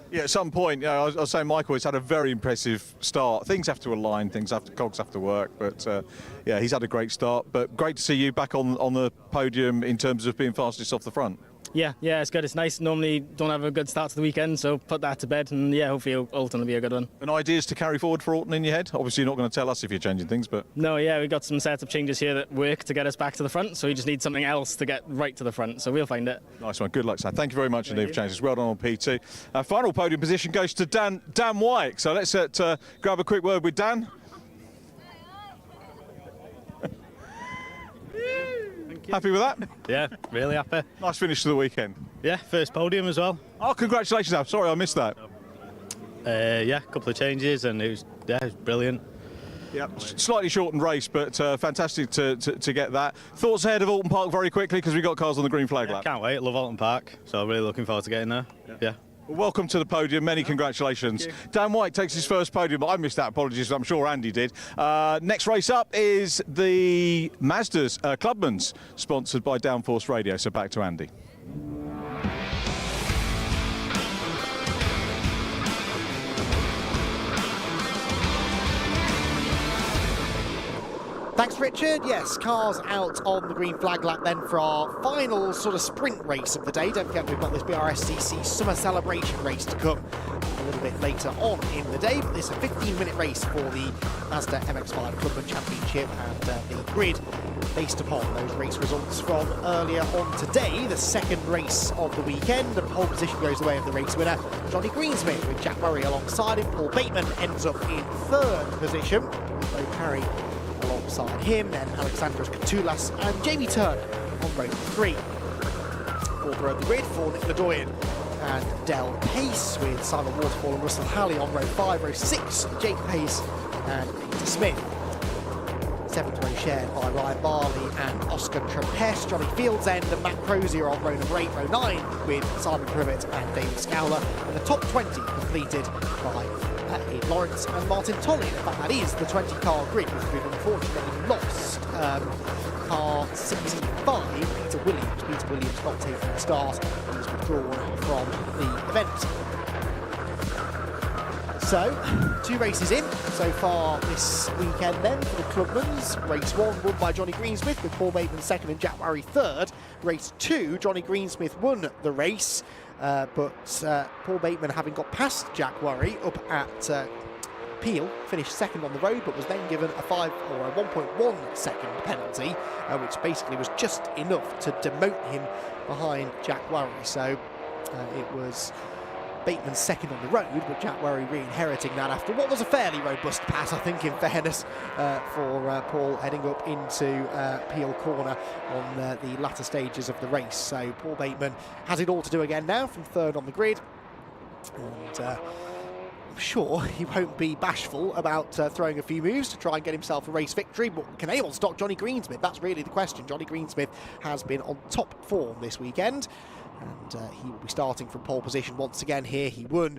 Speaker 1: Yeah, at some point, I was saying Michael has had a very impressive start. Things have to align, cogs have to work, but yeah, he's had a great start. But great to see you back on the podium in terms of being fastest off the front.
Speaker 22: Yeah, it's good. It's nice. Normally don't have a good start to the weekend, so put that to bed, and yeah, hopefully Alton will be a good one.
Speaker 1: And ideas to carry forward for Alton in your head? Obviously you're not going to tell us if you're changing things, but...
Speaker 22: No, yeah, we've got some setup changes here that work to get us back to the front, so we just need something else to get right to the front, so we'll find it.
Speaker 1: Nice one. Good luck, Sam. Thank you very much indeed for changes. Well done on P2. Our final podium position goes to Dan White, so let's grab a quick word with Dan. Happy with that?
Speaker 23: Yeah, really happy.
Speaker 1: Nice finish to the weekend.
Speaker 23: Yeah, first podium as well.
Speaker 1: Oh, congratulations, Ab. Sorry, I missed that.
Speaker 23: Yeah, a couple of changes and it was brilliant.
Speaker 1: Yeah, slightly shortened race, but fantastic to get that. Thoughts ahead of Alton Park very quickly, because we've got cars on the green flag lap.
Speaker 23: Can't wait, love Alton Park, so I'm really looking forward to getting there. Yeah.
Speaker 1: Well, welcome to the podium, many congratulations. Dan White takes his first podium, but I missed that, apologies, I'm sure Andy did. Next race up is the Mazda's Clubman's, sponsored by Downforce Radio, so back to Andy.
Speaker 5: Thanks, Richard. Yes, cars out on the green flag lap then for our final sort of sprint race of the day. Don't forget we've got this Brscc summer celebration race to come a little bit later on in the day. But this is a 15-minute race for the Mazda MX-5 Clubman Championship, and the grid based upon those race results from earlier on today, the second race of the weekend. The pole position goes the way of the race winner, Johnny Greensmith, with Jack Murray alongside him. Paul Bateman ends up in third position, with Bo Parry alongside him, then Alexandros Katulas and Jamie Turner on row 3. Fourth row of the grid for Nick Ledoyen and Del Pace, with Simon Waterfall and Russell Halley on row 5. Row 6, Jake Pace and Peter Smith. Seventh row shared by Ryan Barley and Oscar Trapes. Johnny Fields End and Matt Crozier on row number 8. Row 9 with Simon Privet and David Scowler. And the top 20 completed by Ian Lawrence and Martin Tolley. In fact, that is the 20-car grid, which we've unfortunately lost. Car 65, Peter Williams. Peter Williams not taking the start. He's withdrawn from the event. So, 2 races in so far this weekend then for the Clubmans. Race 1 won by Johnny Greensmith, with Paul Bateman second and Jack Murray third. Race 2, Johnny Greensmith won the race, but Paul Bateman, having got past Jack Murray up at Peel, finished second on the road, but was then given a 5 or a 1.1 second penalty, which basically was just enough to demote him behind Jack Murray. So it was Bateman second on the road, but Jack Murray re-inheriting that after what was a fairly robust pass, I think, in fairness, for Paul heading up into Peel Corner on the latter stages of the race. So Paul Bateman has it all to do again now from third on the grid, and I'm sure he won't be bashful about throwing a few moves to try and get himself a race victory. But can anyone stop Johnny Greensmith? That's really the question. Johnny Greensmith has been on top form this weekend, and he will be starting from pole position once again here. He won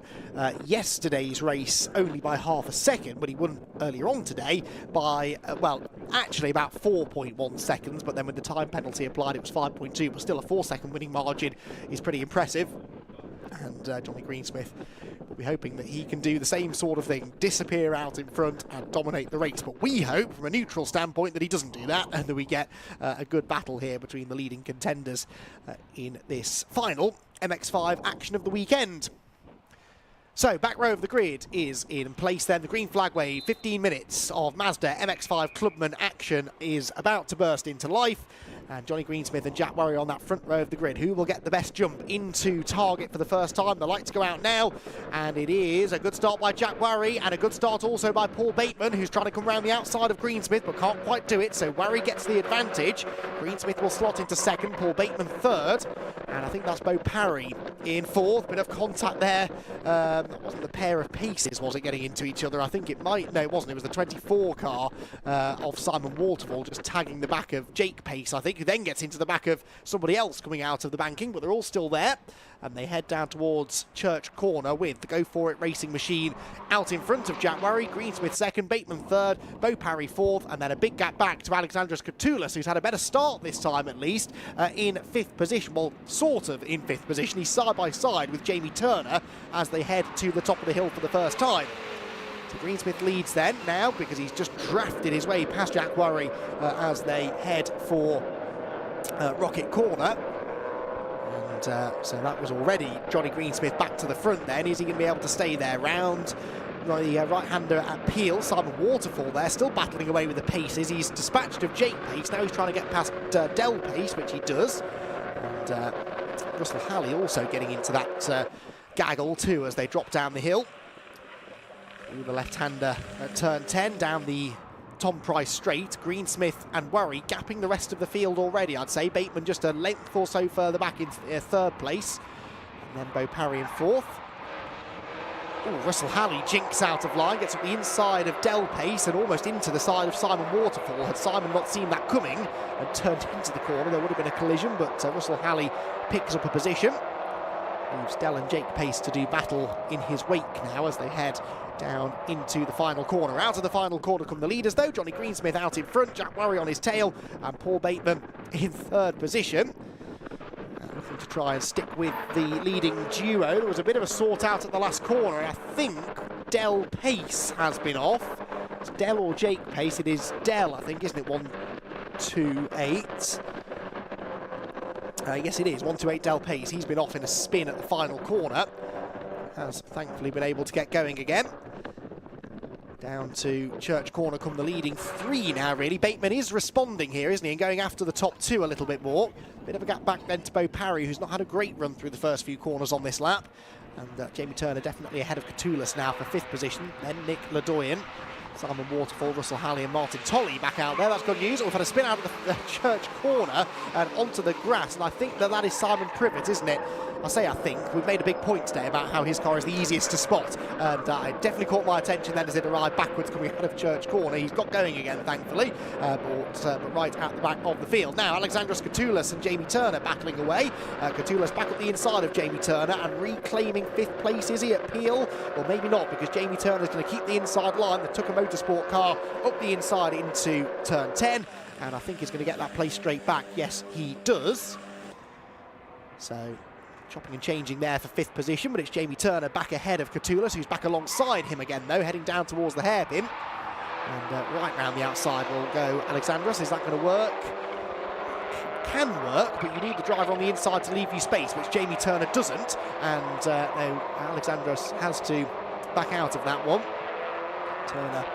Speaker 5: yesterday's race only by half a second, but he won earlier on today by, well, actually about 4.1 seconds, but then with the time penalty applied it was 5.2, but still a 4-second winning margin is pretty impressive. And Johnny Greensmith will be hoping that he can do the same sort of thing, disappear out in front and dominate the race. But we hope, from a neutral standpoint, that he doesn't do that, and that we get a good battle here between the leading contenders in this final MX-5 action of the weekend. So, back row of the grid is in place then. The green flag wave, 15 minutes of Mazda MX-5 Clubman action is about to burst into life. And Johnny Greensmith and Jack Murray on that front row of the grid. Who will get the best jump into target for the first time? The lights go out now, and it is a good start by Jack Murray, and a good start also by Paul Bateman, who's trying to come round the outside of Greensmith, but can't quite do it, so Murray gets the advantage. Greensmith will slot into second, Paul Bateman third, and I think that's Bo Parry in fourth. Bit of contact there. That wasn't the pair of Paces, was it, getting into each other? I think it might. No, it wasn't. It was the 24 car of Simon Waterfall just tagging the back of Jake Pace, I think, who then gets into the back of somebody else coming out of the banking, but they're all still there. And they head down towards Church Corner with the Go For It racing machine out in front of Jack Murray. Greensmith second, Bateman third, Bo Parry fourth, and then a big gap back to Alexandros Katulas, who's had a better start this time at least, in fifth position. Well, sort of in fifth position. He's side by side with Jamie Turner as they head to the top of the hill for the first time. So Greensmith leads then now because he's just drafted his way past Jack Murray as they head for Rocket Corner. And so that was already Johnny Greensmith back to the front then. Is he going to be able to stay there? Round the right-hander at Peel, Simon Waterfall there, still battling away with the paces. He's dispatched of Jake Pace. Now he's trying to get past Del Pace, which he does. And Russell Halley also getting into that gaggle too as they drop down the hill. Through the left-hander at turn 10, down the Tom Price straight. Greensmith and Murray gapping the rest of the field already, I'd say. Bateman just a length or so further back in third place. And then Bo Parry in fourth. Ooh, Russell Halley jinks out of line, gets up the inside of Del Pace and almost into the side of Simon Waterfall. Had Simon not seen that coming and turned into the corner, there would have been a collision, but Russell Halley picks up a position. Leaves Del and Jake Pace to do battle in his wake now as they head down into the final corner. Out of the final corner come the leaders though. Johnny Greensmith out in front, Jack Murray on his tail, and Paul Bateman in third position. Looking to try and stick with the leading duo. There was a bit of a sort out at the last corner, and I think Del Pace has been off. It's Dell or Jake pace. It is Dell, I think, isn't it? 128. Yes, it is. 128 Dell pace. He's been off in a spin at the final corner. Has thankfully been able to get going again. Down to Church Corner come the leading three now, really. Bateman is responding here, isn't he, and going after the top two a little bit more. Bit of a gap back then to Bo Parry, who's not had a great run through the first few corners on this lap. And Jamie Turner definitely ahead of Catoulas now for 5th position. Then Nick Ledoyen, Simon Waterfall, Russell Halley and Martin Tolley back out there. That's good news. We've had a spin out of the Church Corner and onto the grass, and I think that is Simon Privet, isn't it? I say I think. We've made a big point today about how his car is the easiest to spot, and it definitely caught my attention then as it arrived backwards coming out of Church Corner. He's got going again, thankfully, but right at the back of the field. Now, Alexandros Catoulas and Jamie Turner battling away. Catoulas back up the inside of Jamie Turner and reclaiming 5th place. Is he at Peel? Well, maybe not, because Jamie Turner's going to keep the inside line. They took a Motorsport car up the inside into turn 10, and I think he's going to get that place straight back. Yes, he does. So, chopping and changing there for 5th position, but it's Jamie Turner back ahead of Catoulas, who's back alongside him again, though, heading down towards the hairpin. And right round the outside will go Alexandros. Is that going to work? Can work, but you need the driver on the inside to leave you space, which Jamie Turner doesn't. And no, Alexandros has to back out of that one. Turner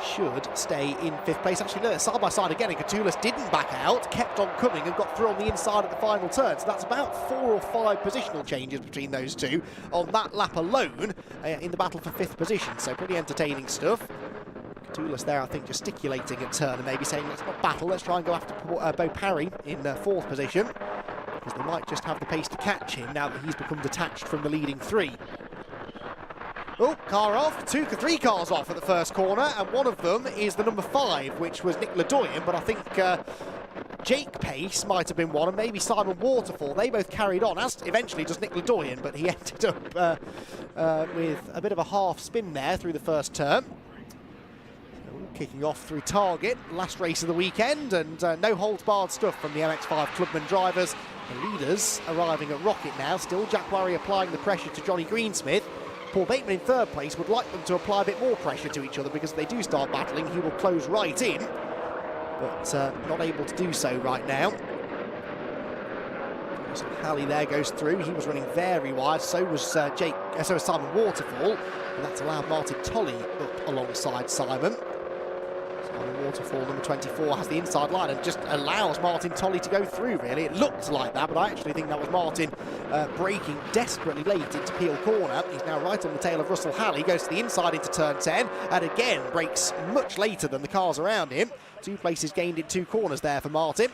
Speaker 5: should stay in 5th place. Actually, no, side by side again, and Catoulas didn't back out, kept on coming and got through on the inside at the final turn. So that's about 4 or 5 positional changes between those two on that lap alone in the battle for 5th position. So pretty entertaining stuff. Catoulas there, I think, gesticulating at Turner, maybe saying, let's not battle, let's try and go after Bo Parry in 4th position, because they might just have the pace to catch him now that he's become detached from the leading 3. Oh, car off. 3 cars off at the first corner, and one of them is the number 5, which was Nick Ledoyen, but I think Jake Pace might have been one, and maybe Simon Waterfall. They both carried on, as eventually does Nick Ledoyen, but he ended up with a bit of a half spin there through the first turn. Kicking off through Target, last race of the weekend, and no holds barred stuff from the MX-5 Clubman drivers. The leaders arriving at Rocket now, still Jack Worry applying the pressure to Johnny Greensmith. Paul Bateman in 3rd place would like them to apply a bit more pressure to each other, because if they do start battling, he will close right in, but not able to do so right now. So Halley there goes through. He was running very wide, so was Simon Waterfall, and that's allowed Martin Tolley up alongside Simon. Simon Waterfall, number 24, has the inside line and just allows Martin Tolley to go through, really. It looked like that, but I actually think that was Martin braking desperately late into Peel Corner. He's now right on the tail of Russell Halley, goes to the inside into turn 10, and again brakes much later than the cars around him. 2 places gained in 2 corners there for Martin.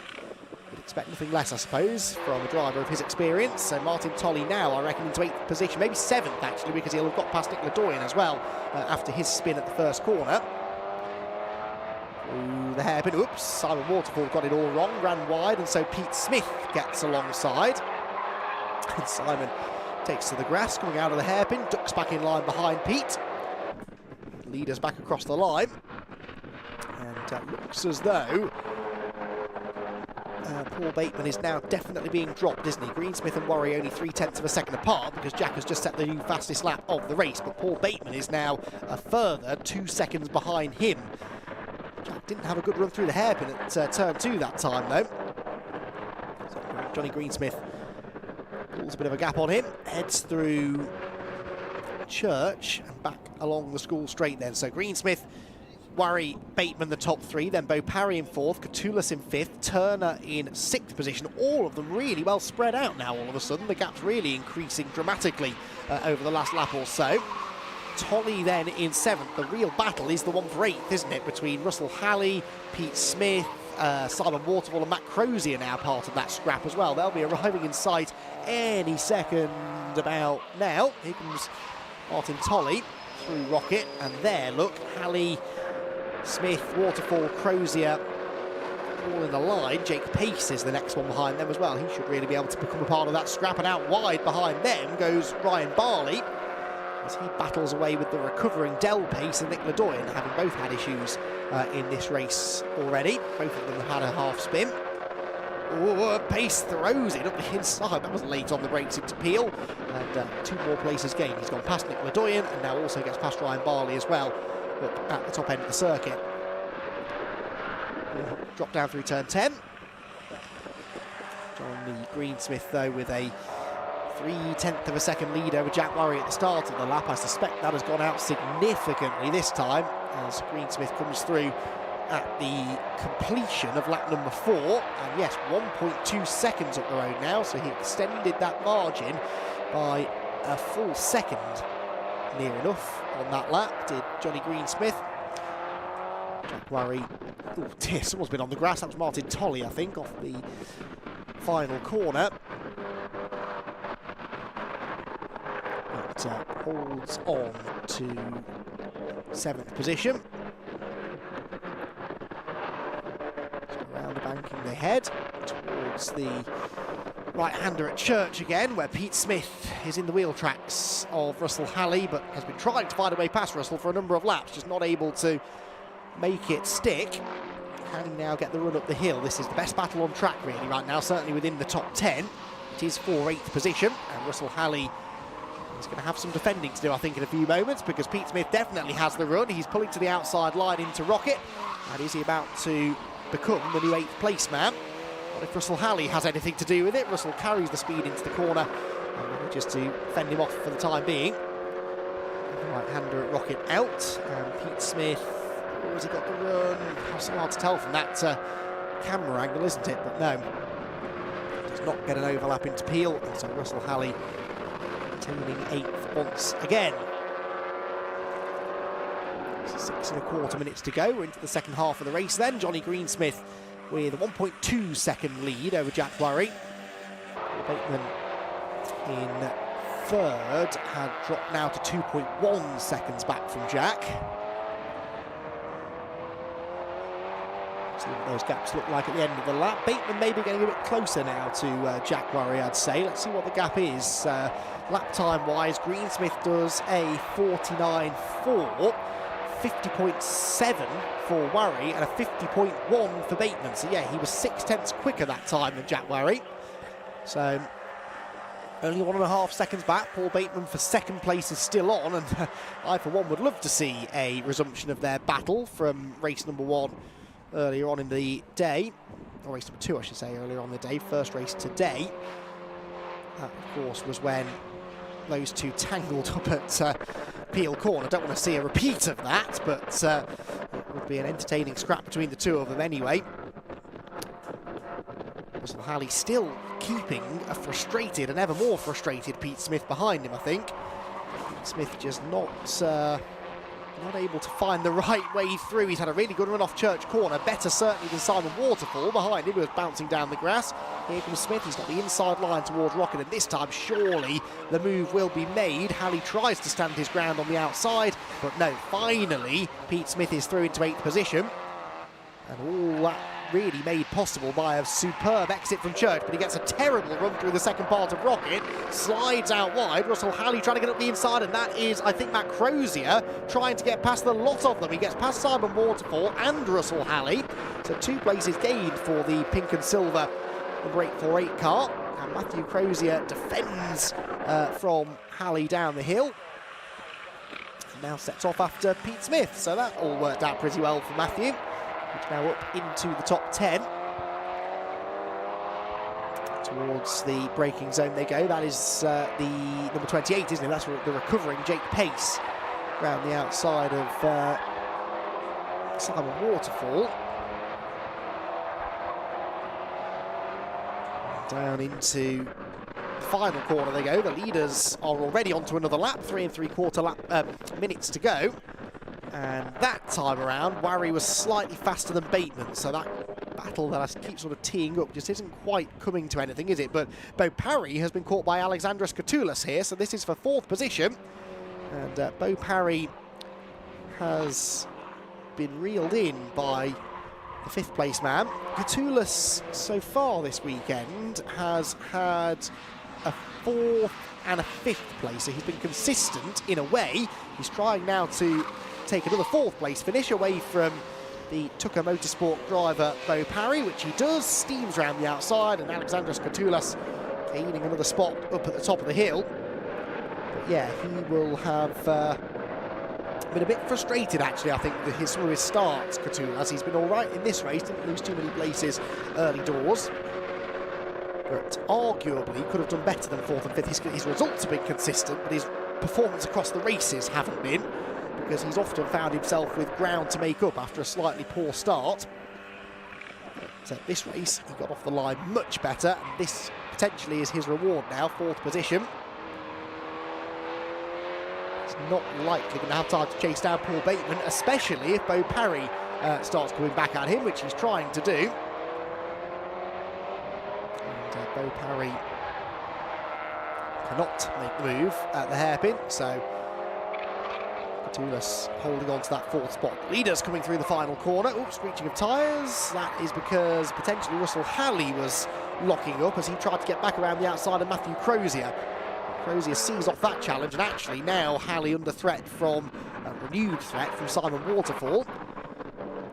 Speaker 5: Would expect nothing less, I suppose, from a driver of his experience. So Martin Tolley now, I reckon, into 8th position, maybe 7th actually, because he'll have got past Nick Ledoyen as well after his spin at the first corner. Ooh, the hairpin, oops, Simon Waterfall got it all wrong, ran wide, and so Pete Smith gets alongside. And Simon takes to the grass, coming out of the hairpin, ducks back in line behind Pete. Leaders back across the line. And looks as though Paul Bateman is now definitely being dropped, isn't he? Greensmith and Worry only 3/10 of a second apart, because Jack has just set the new fastest lap of the race, but Paul Bateman is now a further 2 seconds behind him. Jack didn't have a good run through the hairpin at turn 2 that time, though. So Johnny Greensmith pulls a bit of a gap on him, heads through Church and back along the school straight then. So Greensmith, Worry, Bateman the top 3, then Bo Parry in 4th, Catoulas in 5th, Turner in 6th position. All of them really well spread out now all of a sudden. The gap's really increasing dramatically over the last lap or so. Tolley then in 7th. The real battle is the one for 8th, isn't it? Between Russell Halley, Pete Smith, Simon Waterfall and Matt Crozier now part of that scrap as well. They'll be arriving in sight any second about now. Here comes Martin Tolley through Rocket, and there, look, Halley, Smith, Waterfall, Crozier, all in a line. Jake Pace is the next one behind them as well. He should really be able to become a part of that scrap, and out wide behind them goes Ryan Barley, as he battles away with the recovering Del Pace and Nick Ledoyen, having both had issues in this race already. Both of them have had a half spin. Oh, Pace throws it up the inside. That was late on the brakes into Peel. And 2 more places gained. He's gone past Nick Ledoyen and now also gets past Ryan Barley as well. up at the top end of the circuit. Drop down through turn 10. Johnny Greensmith, though, with a 0.3 of a second lead over Jack Murray at the start of the lap. I suspect that has gone out significantly this time as Greensmith comes through at the completion of lap number 4. And yes, 1.2 seconds up the road now, so he extended that margin by a full second, near enough, on that lap, did Johnny Greensmith. Jack Murray, oh dear, someone's been on the grass. That was Martin Tolley, I think, off the final corner. But holds on to 7th position. So around the banking they head towards the right-hander at Church again, where Pete Smith is in the wheel tracks of Russell Halley, but has been trying to find a way past Russell for a number of laps, just not able to make it stick. Can he now get the run up the hill? This is the best battle on track really right now, certainly within the top 10. It is for 8th position, and Russell Halley is going to have some defending to do, I think, in a few moments, because Pete Smith definitely has the run. He's pulling to the outside line into Rocket, and is he about to become the new 8th place man? What if Russell Halley has anything to do with it? Russell carries the speed into the corner and manages to fend him off for the time being. Right-hander at Rocket out, and Pete Smith, oh, has he got the run? Oh, so hard to tell from that camera angle, isn't it? But no, does not get an overlap into Peel, and so Russell Halley attaining 8th once again. 6 1/4 minutes to go. We're into the second half of the race then. Johnny Greensmith with a 1.2 second lead over Jack Murray. Bateman in 3rd had dropped now to 2.1 seconds back from Jack. See what those gaps look like at the end of the lap. Bateman maybe getting a bit closer now to Jack Murray, I'd say. Let's see what the gap is. Lap time wise, Greensmith does a 49.4. 50.7 for Murray and a 50.1 for Bateman. So yeah, he was 0.6 quicker that time than Jack Murray. So only 1.5 seconds back. Paul Bateman for 2nd place is still on, and I for one would love to see a resumption of their battle from race number 1 earlier on in the day, or race number 2 I should say, earlier on in the day. First race today. That of course was when those two tangled up at Peel Corner. I don't want to see a repeat of that, but it would be an entertaining scrap between the two of them anyway. Russell Halley still keeping a frustrated and ever more frustrated Pete Smith behind him, I think. Pete Smith just not able to find the right way through. He's had a really good run off Church Corner, better certainly than Simon Waterfall behind him, who was bouncing down the grass. Here comes Smith, he's got the inside line towards Rocket, and this time surely the move will be made. Halley tries to stand his ground on the outside, but no, finally Pete Smith is through into 8th position, and all that really made possible by a superb exit from Church, but he gets a terrible run through the second part of Rocket, slides out wide. Russell Halley trying to get up the inside, and that is, I think, Matt Crozier trying to get past the lot of them. He gets past Simon Waterfall and Russell Halley, so 2 places gained for the pink and silver number 848 car, and Matthew Crozier defends from Halley down the hill. Now sets off after Pete Smith, so that all worked out pretty well for Matthew. He's now up into the top 10. Towards the braking zone they go. That is the number 28, isn't it? That's the recovering Jake Pace around the outside of Simon Waterfall. Down into the final corner they go. The leaders are already onto another lap. 3 3/4 minutes to go. And that time around, Warry was slightly faster than Bateman, so that battle that I keep sort of teeing up just isn't quite coming to anything, is it? But Bo Parry has been caught by Alexandros Katoulas here, so this is for 4th position. And Bo Parry has been reeled in by the 5th place man. Katoulas, so far this weekend, has had a 4th and a 5th place, so he's been consistent in a way. He's trying now to take another 4th place finish away from the Tucker Motorsport driver Bo Parry, which he does, steams around the outside, and Alexandros Katoulas gaining another spot up at the top of the hill. But yeah, he will have been a bit frustrated, actually, I think, with some of his starts, Katulas. He's been all right in this race, didn't lose too many places early doors. But arguably could have done better than 4th and 5th. His results have been consistent, but his performance across the races haven't been, because he's often found himself with ground to make up after a slightly poor start. But this race, he got off the line much better, and this potentially is his reward now, 4th position. He's not likely going to have time to chase down Paul Bateman, especially if Bo Parry starts coming back at him, which he's trying to do. And Bo Parry cannot make the move at the hairpin, so Katulas holding on to that 4th spot. Leaders coming through the final corner. Oops, screeching of tyres. That is because potentially Russell Halley was locking up as he tried to get back around the outside of Matthew Crozier. Crozier sees off that challenge, and actually now Halley under threat from a renewed threat from Simon Waterfall.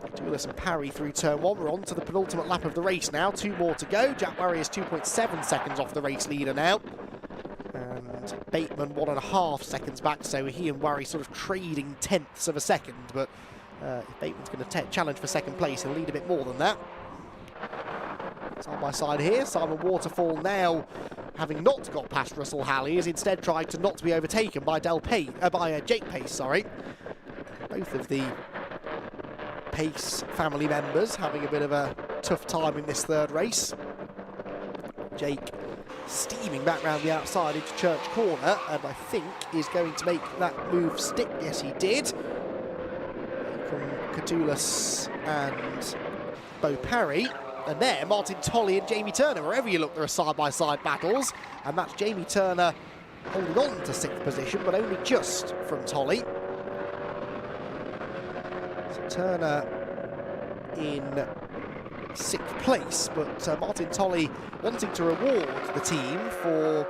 Speaker 5: Katulas and Parry through turn 1. We're on to the penultimate lap of the race now. 2 more to go. Jack Warrior is 2.7 seconds off the race leader now. And Bateman 1.5 seconds back, so he and Warry sort of trading tenths of a second. But if Bateman's going to challenge for second place, he'll need a bit more than that. Side by side here, Simon Waterfall now, having not got past Russell Halley, is instead trying to not to be overtaken by Jake Pace. Sorry, both of the Pace family members having a bit of a tough time in this 3rd race. Jake steaming back round the outside into Church Corner, and I think is going to make that move stick. Yes, he did. From Katulas and Bo Parry. And there, Martin Tolley and Jamie Turner. Wherever you look, there are side-by-side battles. And that's Jamie Turner holding on to 6th position, but only just from Tolley. So Turner in 6th place, but Martin Tolley wanting to reward the team for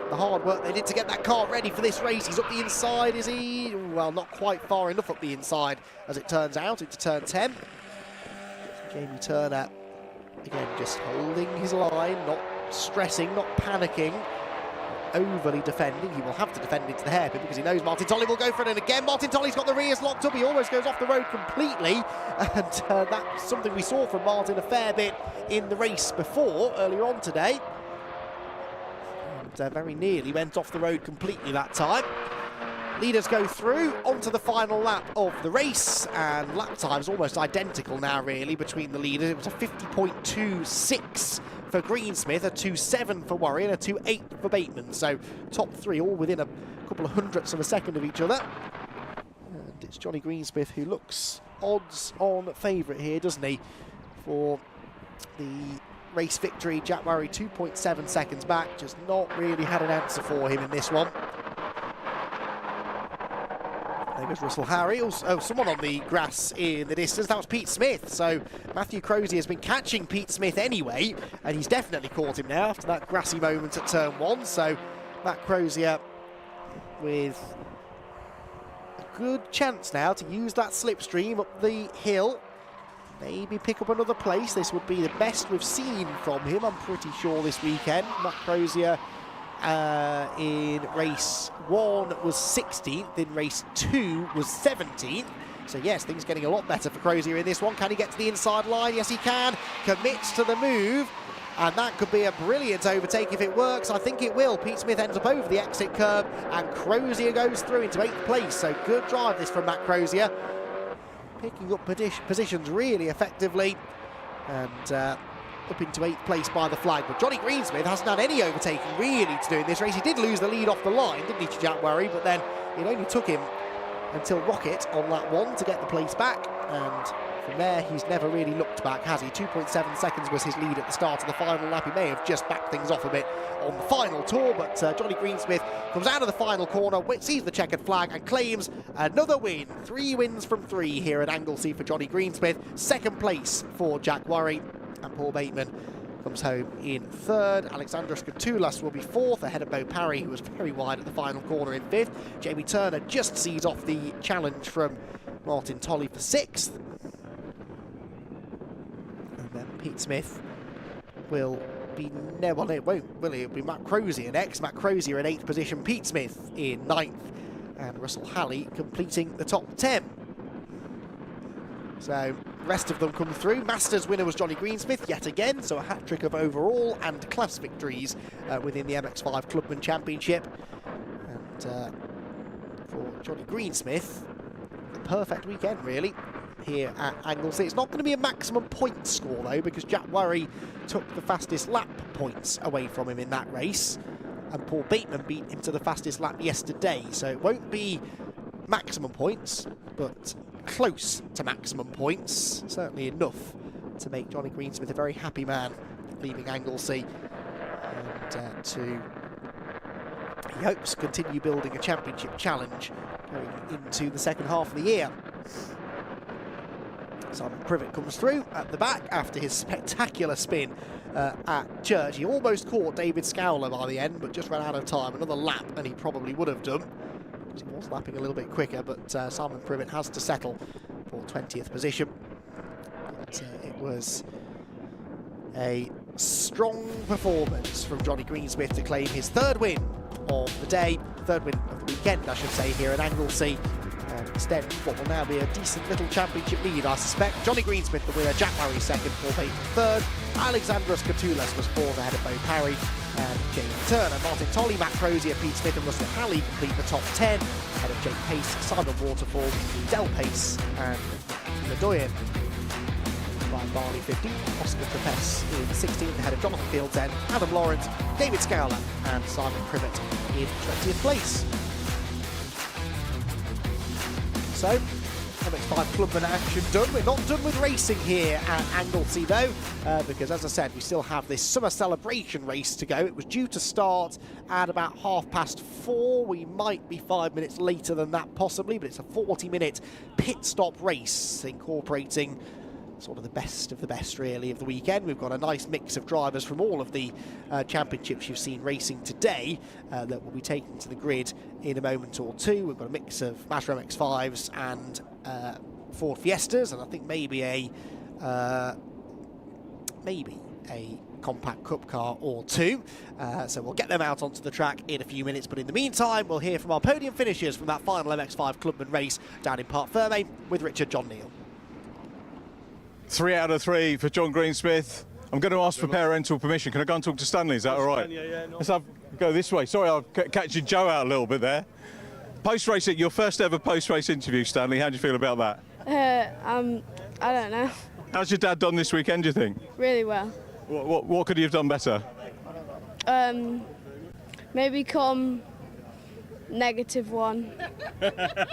Speaker 5: the hard work they did to get that car ready for this race. He's up the inside, is he? Well, not quite far enough up the inside, as it turns out, into turn 10. So Jamie Turner, again, just holding his line, not stressing, not panicking, overly defending. He will have to defend into the hairpin because he knows Martin Tolley will go for it. And again, Martin Tolley's got the rears locked up. He almost goes off the road completely. And that's something we saw from Martin a fair bit in the race before, earlier on today. And very nearly went off the road completely that time. Leaders go through onto the final lap of the race, and lap time's almost identical now, really, between the leaders. It was a 50.26 for Greensmith, a 2.7 for Warrior, and a 2.8 for Bateman. So top 3 all within a couple of hundredths of a second of each other. And it's Johnny Greensmith who looks odds-on favourite here, doesn't he, for the race victory. Jack Warrior 2.7 seconds back, just not really had an answer for him in this one. There goes Russell Halley. Oh, someone on the grass in the distance. That was Pete Smith. So Matthew Crozier has been catching Pete Smith anyway, and he's definitely caught him now after that grassy moment at turn 1. So Matt Crozier with a good chance now to use that slipstream up the hill. Maybe pick up another place. This would be the best we've seen from him, I'm pretty sure, this weekend. Matt Crozier in race 1 was 16th, in race 2 was 17th. So yes, things getting a lot better for Crozier in this one. Can he get to the inside line? Yes, he can. Commits to the move, and that could be a brilliant overtake if it works. I think it will. Pete Smith ends up over the exit curb, and Crozier goes through into 8th place. So good drive this from Matt Crozier, picking up positions really effectively, and up into 8th place by the flag. But Johnny Greensmith hasn't had any overtaking really to do in this race. He did lose the lead off the line, didn't he, to Jack Warry, but then it only took him until Rocket on lap 1 to get the place back, and from there he's never really looked back, has he? 2.7 seconds was his lead at the start of the final lap. He may have just backed things off a bit on the final tour, but Johnny Greensmith comes out of the final corner, sees the checkered flag and claims another win. 3 wins from 3 here at Anglesey for Johnny Greensmith. 2nd place for Jack Warry, and Paul Bateman comes home in 3rd. Alexandros Katulas will be 4th, ahead of Bo Parry, who was very wide at the final corner, in 5th. Jamie Turner just sees off the challenge from Martin Tolley for 6th. And then Pete Smith will be... No, well, it won't, will he? It'll be Matt Crozier next. Matt Crozier in 8th position. Pete Smith in 9th. and Russell Halley completing the top 10. So, the rest of them come through. Masters winner was Johnny Greensmith yet again, so a hat-trick of overall and class victories within the MX-5 Clubman Championship. And for Johnny Greensmith, a perfect weekend, really, here at Anglesey. It's not going to be a maximum point score, though, because Jack Worry took the fastest lap points away from him in that race, and Paul Bateman beat him to the fastest lap yesterday. So it won't be maximum points, but close to maximum points. Certainly enough to make Johnny Greensmith a very happy man leaving Anglesey, and to, he hopes, continue building a championship challenge going into the second half of the year. Simon Privet comes through at the back after his spectacular spin at Church. He almost caught David Scowler by the end, but just ran out of time. Another lap, and he probably would have done, because he was lapping a little bit quicker, but Simon Privet has to settle for 20th position. But it was a strong performance from Johnny Greensmith to claim his third win of the day, third win of the weekend, I should say, here at Anglesey. And extend what will now be a decent little championship lead, I suspect. Johnny Greensmith, the winner, Jack Murray second, Paul Bateman third, Alexandros Katoulas was fourth ahead of Bo Parry and Jamie Turner. Martin Tolley, Matt Crozier, Pete Smith and Russell Halley complete the top 10 ahead of Jake Pace, Simon Waterfall, Del Pace and Ledoyen. Brian Barney 15th, Oscar Trapes in 16th ahead of Jonathan Fields, Adam Lawrence, David Scowler and Simon Privet in 20th place. So, MX-5 Clubman action done. We're not done with racing here at Anglesey though, because as I said, we still have this summer celebration race to go. It was due to start at about 4:30. We might be 5 minutes later than that possibly, but it's a 40-minute pit stop race incorporating sort of the best really of the weekend. We've got a nice mix of drivers from all of the championships you've seen racing today that will be taken to the grid in a moment or two. We've got a mix of Mazda MX-5s and Ford Fiestas, and I think maybe a compact cup car or two. So we'll get them out onto the track in a few minutes, but in the meantime we'll hear from our podium finishers from that final MX-5 Clubman race down in Parc Ferme with Richard John Neal.
Speaker 1: 3 out of 3 for John Greensmith. I'm going to ask for parental permission. Can I go and talk to Stanley? Is that all right?
Speaker 7: Yeah, no.
Speaker 1: Let's go this way. Sorry, I'm catching Joe out a little bit there. Post-race, your first ever post-race interview, Stanley. How do you feel about that?
Speaker 8: I don't know.
Speaker 1: How's your dad done this weekend, do you think?
Speaker 8: Really well.
Speaker 1: What could he have done better?
Speaker 8: Maybe come -1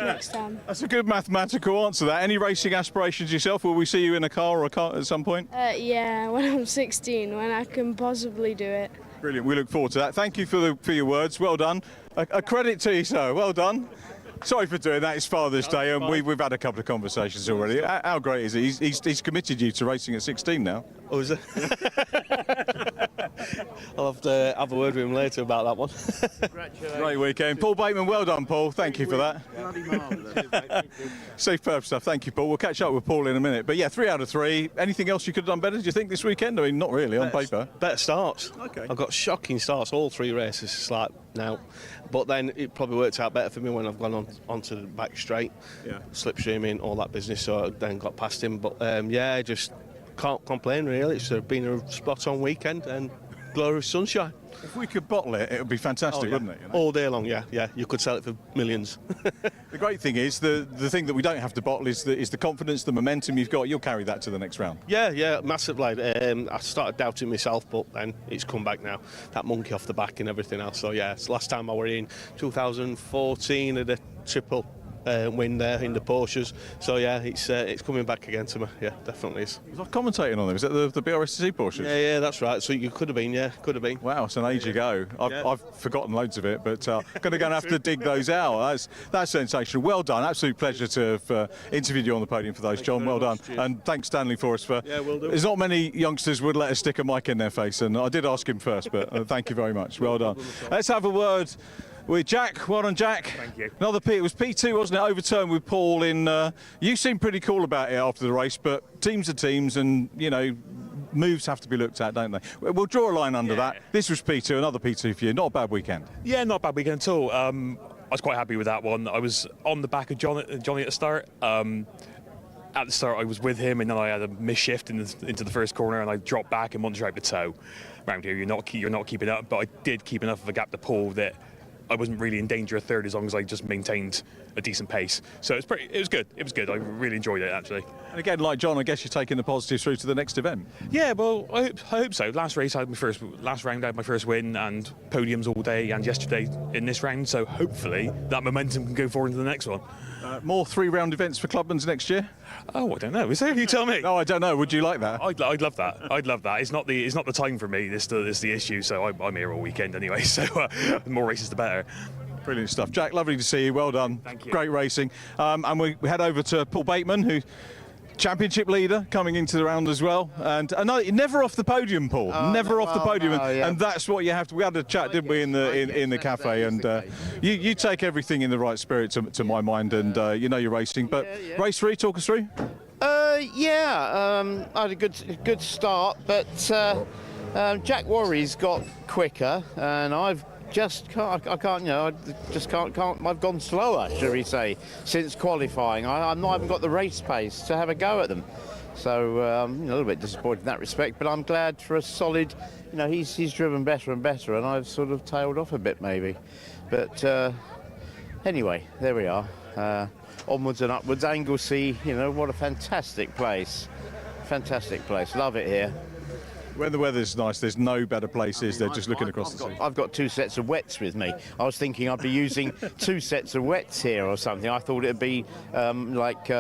Speaker 8: next time.
Speaker 1: That's a good mathematical answer, that. Any racing aspirations yourself? Will we see you in a car or a car at some point?
Speaker 8: Yeah, when I'm 16, when I can possibly do it.
Speaker 1: Brilliant. We look forward to that. Thank you for your words. Well done. A credit to you, sir. Well done. Sorry for doing that. It's Father's Day, and we've had a couple of conversations already. How great is it? He's committed you to racing at 16 now.
Speaker 7: Oh, is it? I'll have to have a word with him later about that one.
Speaker 1: Great weekend. Paul Bateman, well done, Paul. Thank you for that. Superb stuff. Thank you, Paul. We'll catch up with Paul in a minute. But yeah, 3 out of 3. Anything else you could have done better, do you think, this weekend? I mean, not really, on paper.
Speaker 7: Better starts.
Speaker 1: Okay.
Speaker 7: I've got shocking starts, all 3 races. It's like now. But then it probably worked out better for me when I've gone onto the back straight, slipstreaming, all that business. So I then got past him. But yeah, just can't complain really. It's been a spot-on weekend and glorious sunshine.
Speaker 1: If we could bottle it, it would be fantastic, wouldn't it? You know?
Speaker 7: All day long, yeah. You could sell it for millions.
Speaker 1: The great thing is, the thing that we don't have to bottle is the confidence, the momentum you've got. You'll carry that to the next round.
Speaker 7: Yeah, massively. I started doubting myself, but then it's come back now. That monkey off the back and everything else. So yeah, it's last time I were in 2014 at a triple win there in the Porsches. So yeah, it's coming back again to me. Yeah, definitely is.
Speaker 1: Was I commentating on them? Is that the Brscc Porsches?
Speaker 7: Yeah, that's right. So you could have been, could have been.
Speaker 1: Wow, it's an age ago. I've forgotten loads of it, but going to go and have to dig those out. That's sensational. Well done. Absolute pleasure to have interviewed you on the podium for those, John. Well done. Cheers. And thanks, Stanley, for us.
Speaker 7: Yeah, will do.
Speaker 1: There's not many youngsters would let us stick a mic in their face, and I did ask him first, but thank you very much. Well done. Let's have a word with Jack. Well done, Jack.
Speaker 9: Thank you.
Speaker 1: Another P. It was P2, wasn't it? Overturned with Paul in. You seemed pretty cool about it after the race, but teams are teams, and you know, moves have to be looked at, don't they? We'll draw a line under that. This was P2, another P2 for you. Not a bad weekend.
Speaker 9: Yeah, not a bad weekend at all. was quite happy with that one. I was on the back of Johnny at the start. At the start, I was with him, and then I had a misshift into the first corner, and I dropped back and wanted to out the toe. Around here, you're not keeping up, but I did keep enough of a gap to pull that I wasn't really in danger of third as long as I just maintained a decent pace. So it was good. It was good. I really enjoyed it, actually.
Speaker 1: And again, like John, I guess you're taking the positives through to the next event.
Speaker 9: Yeah, well, I hope so. Last round I had my first win, and podiums all day and yesterday in this round. So hopefully that momentum can go forward into the next one.
Speaker 1: More 3-round events for Clubman's next year?
Speaker 9: Oh, I don't know. Is there? You tell me.
Speaker 1: No, I don't know. Would you like that?
Speaker 9: I'd love that. I'd love that. It's not the time for me. This is the issue. So I'm here all weekend anyway. So the more races, the better.
Speaker 1: Brilliant stuff. Jack, lovely to see you. Well done.
Speaker 9: Thank you.
Speaker 1: Great racing. And we head over to Paul Bateman, who championship leader coming into the round as well. And never off the podium, Paul. Never off the podium. And that's what you have to. We had a chat, didn't we, in the cafe? And you take everything in the right spirit, to my mind. And you know you're racing. But race 3, talk us through.
Speaker 10: I had a good start, but Jack Worry's got quicker, and I've just can't. I've gone slower, shall we say, since qualifying. I've not even got the race pace to have a go at them. So I'm a little bit disappointed in that respect, but I'm glad for a solid. He's driven better and better, and I've sort of tailed off a bit maybe. But anyway, there we are. Onwards and upwards. Anglesey, what a fantastic place. Fantastic place. Love it here.
Speaker 1: When the weather's nice, there's no better places. They're just looking across the sea.
Speaker 10: I've got 2 sets of wets with me. I was thinking I'd be using 2 sets of wets here or something. I thought it'd be like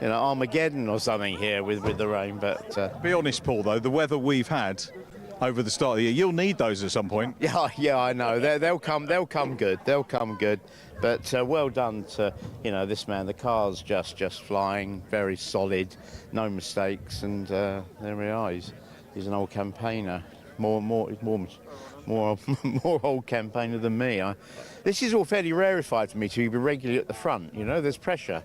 Speaker 10: Armageddon or something here with the rain. But
Speaker 1: be honest, Paul. Though the weather we've had over the start of the year, you'll need those at some point.
Speaker 10: Yeah, I know. They'll come good. They'll come good. But well done to this man. The car's just flying, very solid, no mistakes, and there we are. He's an old campaigner, more old campaigner than me. This is all fairly rarefied for me to be regularly at the front. There's pressure.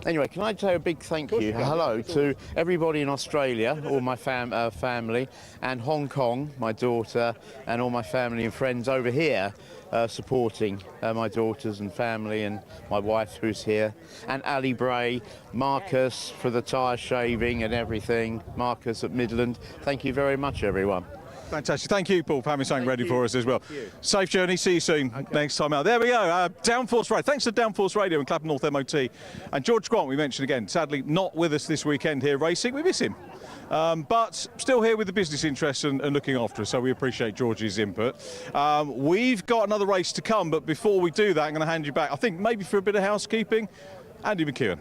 Speaker 10: Anyway, can I say a big thank you, hello, to everybody in Australia, all my family, and Hong Kong, my daughter, and all my family and friends over here supporting my daughters and family, and my wife who's here, and Ali Bray, Marcus for the tyre shaving and everything, Marcus at Midland. Thank you very much, everyone.
Speaker 1: Fantastic. Thank you, Paul, for having something ready for us as well. Safe journey. See you soon next time out. There we go. Downforce Radio. Thanks to Downforce Radio and Clapham North MOT. And George Grant, we mentioned again, sadly not with us this weekend here racing. We miss him. But still here with the business interests and looking after us, so we appreciate George's input. We've got another race to come, but before we do that, I'm going to hand you back, I think maybe for a bit of housekeeping, Andy McKeown.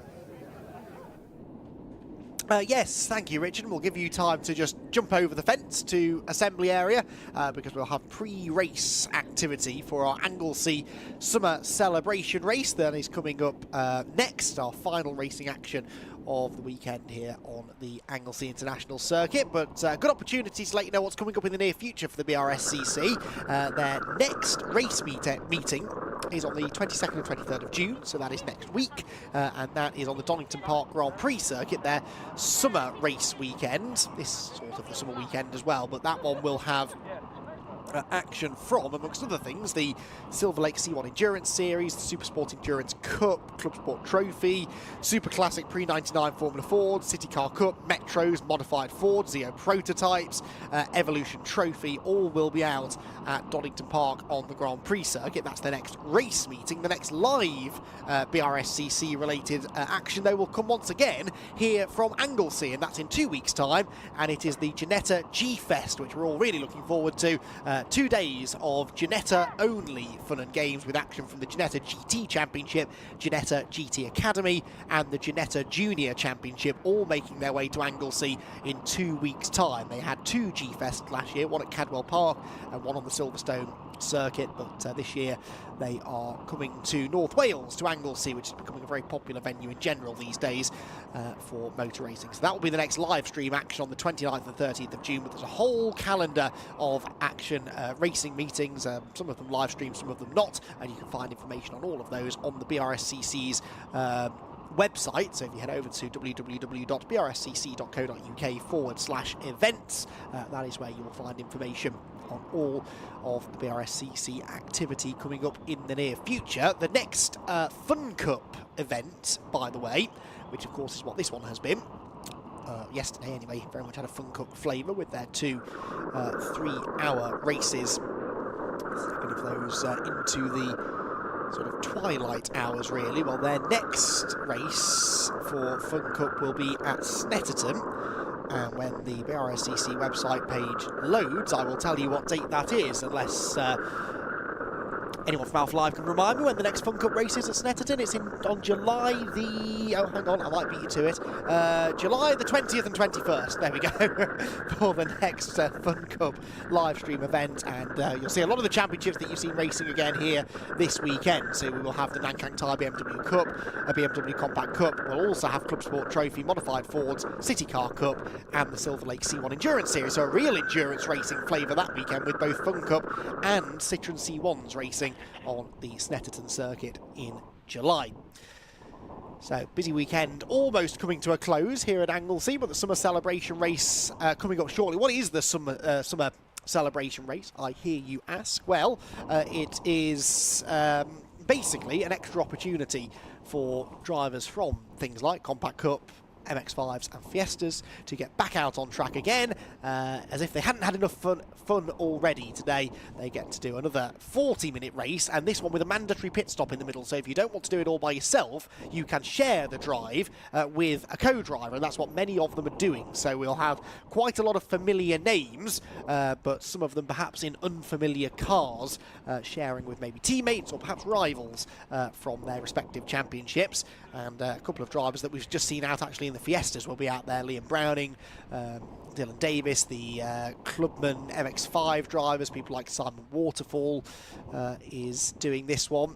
Speaker 5: Yes, thank you, Richard. We'll give you time to just jump over the fence to assembly area because we'll have pre-race activity for our Anglesey Summer Celebration race that is coming up next, our final racing action of the weekend here on the Anglesey International Circuit. But good opportunity to let you know what's coming up in the near future for the Brscc. Their next race meeting is on the 22nd and 23rd of June, so that is next week, and that is on the Donington Park Grand Prix circuit, their summer race weekend. This sort of the summer weekend as well, but that one will have action from, amongst other things, the Silver Lake C1 Endurance Series, the Super Sport Endurance Cup, Club Sport Trophy, Super Classic Pre-99 Formula Ford, City Car Cup, Metros, Modified Ford, Zeo Prototypes, Evolution Trophy, all will be out at Donington Park on the Grand Prix circuit. That's the next race meeting. The next live Brscc related action, though, will come once again here from Anglesey, and that's in 2 weeks' time, and it is the Ginetta G-Fest, which we're all really looking forward to. 2 days of Ginetta only fun and games with action from the Ginetta GT Championship, Ginetta GT Academy and the Ginetta Junior Championship, all making their way to Anglesey in 2 weeks' time. They had 2 G-Fests last year, one at Cadwell Park and one on the Silverstone circuit, but this year they are coming to North Wales, to Anglesey, which is becoming a very popular venue in general these days for motor racing. So that will be the next live stream action on the 29th and 30th of June, but there's a whole calendar of action racing meetings, some of them live streamed, some of them not, and you can find information on all of those on the Brscc's website. So if you head over to www.brscc.co.uk/events, that is where you will find information on all of the Brscc activity coming up in the near future. The next Fun Cup event, by the way, which of course is what this one has been, yesterday anyway, very much had a Fun Cup flavour with their 2 3-hour races. Second of those into the sort of twilight hours, really. Well, their next race for Fun Cup will be at Snetterton, and when the Brscc website page loads, I will tell you what date that is, unless anyone from Alpha Live can remind me when the next Fun Cup race is at Snetterton. It's on July the... oh, hang on, I might beat you to it. July the 20th and 21st, there we go, for the next Fun Cup live stream event. And you'll see a lot of the championships that you've seen racing again here this weekend. So we will have the Nankang Thai BMW Cup, a BMW Compact Cup. We'll also have Clubsport Trophy, Modified Fords, City Car Cup, and the Silver Lake C1 Endurance Series. So a real endurance racing flavour that weekend with both Fun Cup and Citroen C1s racing on the Snetterton circuit in July. So, busy weekend almost coming to a close here at Anglesey, but the summer celebration race coming up shortly. What is the summer celebration race, I hear you ask? Well, it is basically an extra opportunity for drivers from things like Compact Cup, MX-5s and Fiestas to get back out on track again. As if they hadn't had enough fun already today, they get to do another 40-minute race, and this one with a mandatory pit stop in the middle. So if you don't want to do it all by yourself, you can share the drive with a co-driver, and that's what many of them are doing. So we'll have quite a lot of familiar names, but some of them perhaps in unfamiliar cars, sharing with maybe teammates or perhaps rivals from their respective championships. And a couple of drivers that we've just seen out actually in the Fiestas will be out there. Liam Browning, Dylan Davis, the Clubman MX-5 drivers, people like Simon Waterfall is doing this one.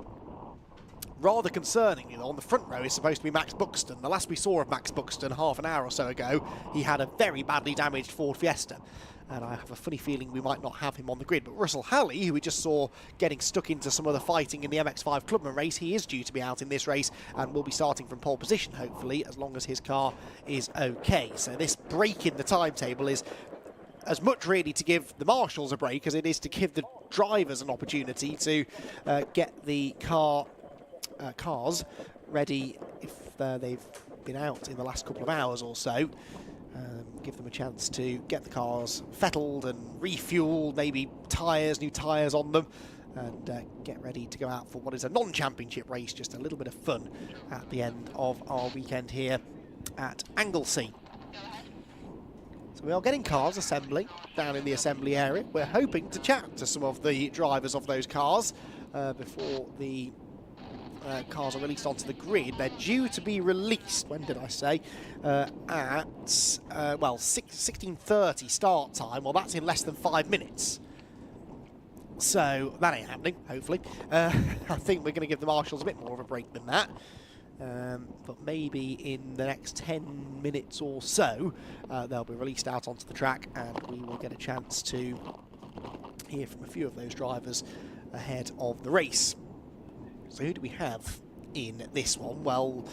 Speaker 5: Rather concerning, you know, on the front row is supposed to be Max Buxton. The last we saw of Max Buxton half an hour or so ago, he had a very badly damaged Ford Fiesta. And I have a funny feeling we might not have him on the grid. But Russell Halley, who we just saw getting stuck into some of the fighting in the MX-5 Clubman race, he is due to be out in this race and will be starting from pole position, hopefully, as long as his car is okay. So this break in the timetable is as much really to give the marshals a break as it is to give the drivers an opportunity to get the cars ready if they've been out in the last couple of hours or so. Give them a chance to get the cars fettled and refueled, maybe new tyres on them, and get ready to go out for what is a non-championship race, just a little bit of fun at the end of our weekend here at Anglesey. So we are getting cars assembling down in the assembly area. We're hoping to chat to some of the drivers of those cars before the cars are released onto the grid. They're due to be released, when did I say, at, well, 16:30 start time. Well, that's in less than 5 minutes. So that ain't happening, hopefully. I think we're going to give the marshals a bit more of a break than that. But maybe in the next 10 minutes or so, they'll be released out onto the track, and we will get a chance to hear from a few of those drivers ahead of the race. So who do we have in this one? Well,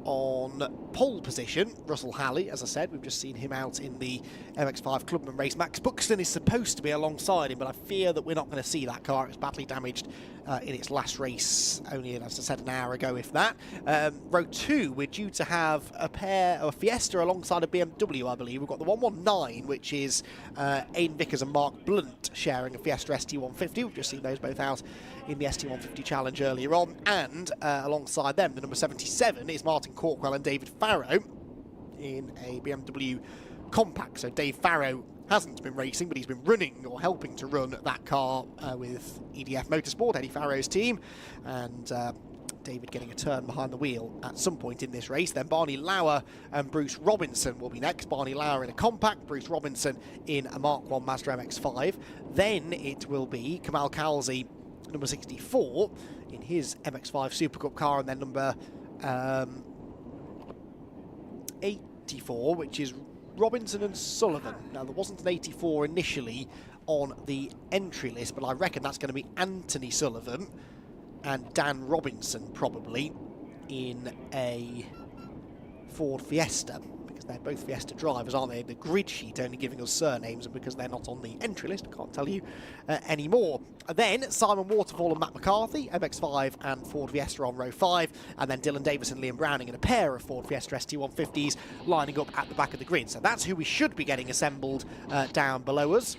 Speaker 5: on pole position, Russell Halley, as I said, we've just seen him out in the MX-5 Clubman race. Max Buxton is supposed to be alongside him, but I fear that we're not going to see that car. It was badly damaged in its last race, only, as I said, an hour ago, if that. Row 2, we're due to have a Fiesta alongside a BMW, I believe. We've got the 119, which is Aidan Vickers and Mark Blunt sharing a Fiesta ST150. We've just seen those both out in the ST150 Challenge earlier on. And alongside them, the number 77 is Martin Corkwell and David Farrow in a BMW Compact. So Dave Farrow hasn't been racing, but he's been running or helping to run that car with EDF Motorsport, Eddie Farrow's team, and David getting a turn behind the wheel at some point in this race. Then Barney Lauer and Bruce Robinson will be next. Barney Lauer in a Compact, Bruce Robinson in a Mark 1 Mazda MX-5. Then it will be Kamal Khalzi, number 64, in his MX-5 Super Cup car, and then number 84, which is Robinson and Sullivan. Now, there wasn't an 84 initially on the entry list, but I reckon that's going to be Anthony Sullivan and Dan Robinson, probably, in a Ford Fiesta, because because they're both Fiesta drivers, aren't they? The grid sheet only giving us surnames, and because they're not on the entry list, I can't tell you anymore. Then Simon Waterfall and Matt McCarthy, MX-5 and Ford Fiesta on row 5, and then Dylan Davis and Liam Browning in a pair of Ford Fiesta ST150s lining up at the back of the grid. So that's who we should be getting assembled down below us,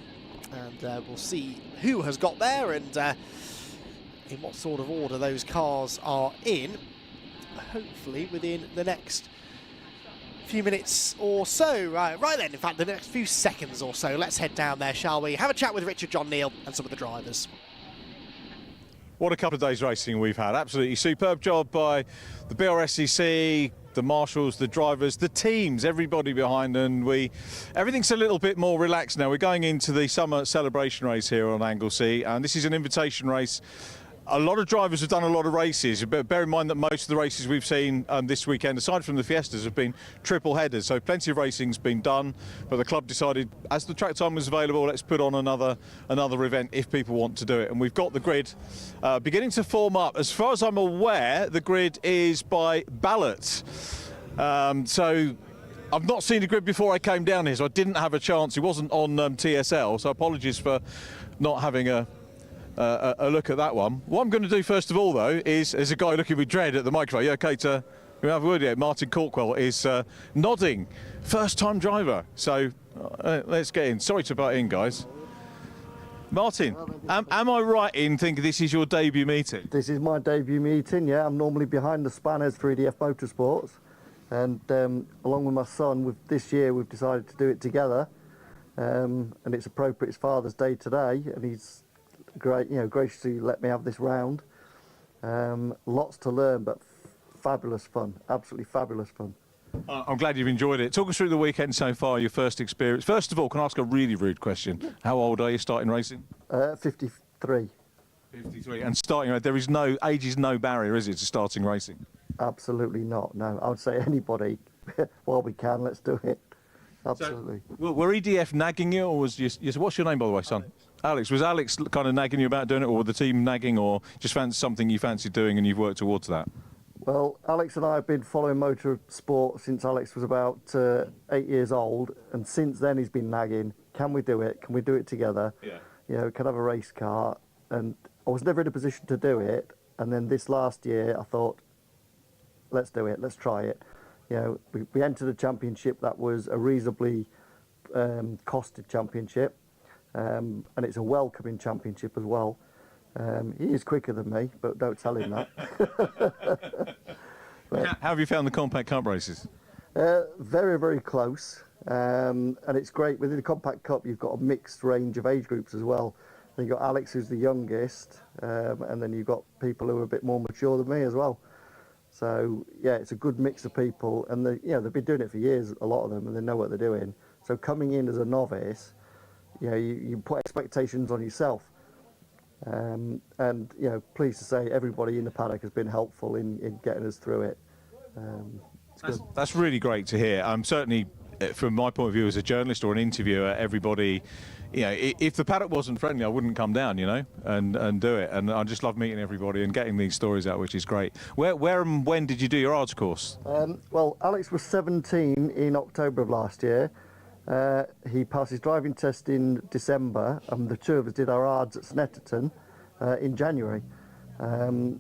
Speaker 5: and we'll see who has got there and in what sort of order those cars are in, hopefully within the next few minutes or so. Right then, in fact, the next few seconds or so. Let's head down there, shall we? Have a chat with Richard, John Neal and some of the drivers.
Speaker 1: What a couple of days racing we've had. Absolutely superb job by the Brscc, the marshals, the drivers, the teams, everybody behind, and everything's a little bit more relaxed now. We're going into the summer celebration race here on Anglesey, and this is an invitation race. A lot of drivers have done a lot of races, but bear in mind that most of the races we've seen this weekend, aside from the Fiestas, have been triple headers, so plenty of racing's been done, but the club decided, as the track time was available, let's put on another event if people want to do it. And we've got the grid beginning to form up. As far as I'm aware, the grid is by ballot. So I've not seen the grid before I came down here, so I didn't have a chance. It wasn't on TSL, so apologies for not having a look at that one. What I'm going to do first of all, though, is there's a guy looking with dread at the microphone. You okay to have a word here? Martin Corkwell is nodding. First-time driver. So let's get in. Sorry to butt in, guys. Martin, am I right in thinking this is your debut meeting?
Speaker 2: This is my debut meeting, yeah. I'm normally behind the spanners for EDF Motorsports. And along with my son, this year we've decided to do it together. And it's appropriate, it's Father's Day today, and he's great, graciously let me have this round. Lots to learn, but fabulous fun, absolutely fabulous fun.
Speaker 1: I'm glad you've enjoyed it. Talk us through the weekend so far, your first experience. First of all, can I ask a really rude question? How old are you starting racing?
Speaker 2: 53.
Speaker 1: 53. And starting, there is age is no barrier, is it, to starting racing?
Speaker 2: Absolutely not, no. I would say anybody, while we can, let's do it. Absolutely.
Speaker 1: So, were EDF nagging you, or was what's your name, by the way, son? Alex. Was Alex kind of nagging you about doing it, or were the team nagging, or just something you fancied doing and you've worked towards that?
Speaker 2: Well, Alex and I have been following motorsport since Alex was about 8 years old, and since then he's been nagging, can we do it? Can we do it together? Yeah. Can I have a race car? And I was never in a position to do it, and then this last year I thought, let's do it, let's try it. We entered a championship that was a reasonably costed championship, and it's a welcoming championship as well. He is quicker than me, but don't tell him that.
Speaker 1: How have you found the Compact Cup races?
Speaker 2: Very, very close, and it's great. Within the Compact Cup, you've got a mixed range of age groups as well. You've got Alex, who's the youngest, and then you've got people who are a bit more mature than me as well. So yeah, it's a good mix of people, and they've been doing it for years, a lot of them, and they know what they're doing. So coming in as a novice, you put expectations on yourself, and pleased to say everybody in the paddock has been helpful in getting us through it.
Speaker 1: That's really great to hear. Certainly, from my point of view as a journalist or an interviewer, everybody, if the paddock wasn't friendly, I wouldn't come down, and do it. And I just love meeting everybody and getting these stories out, which is great. Where and when did you do your ARDS course?
Speaker 2: Well, Alex was 17 in October of last year. He passed his driving test in December, and the two of us did our ARDS at Snetterton in January.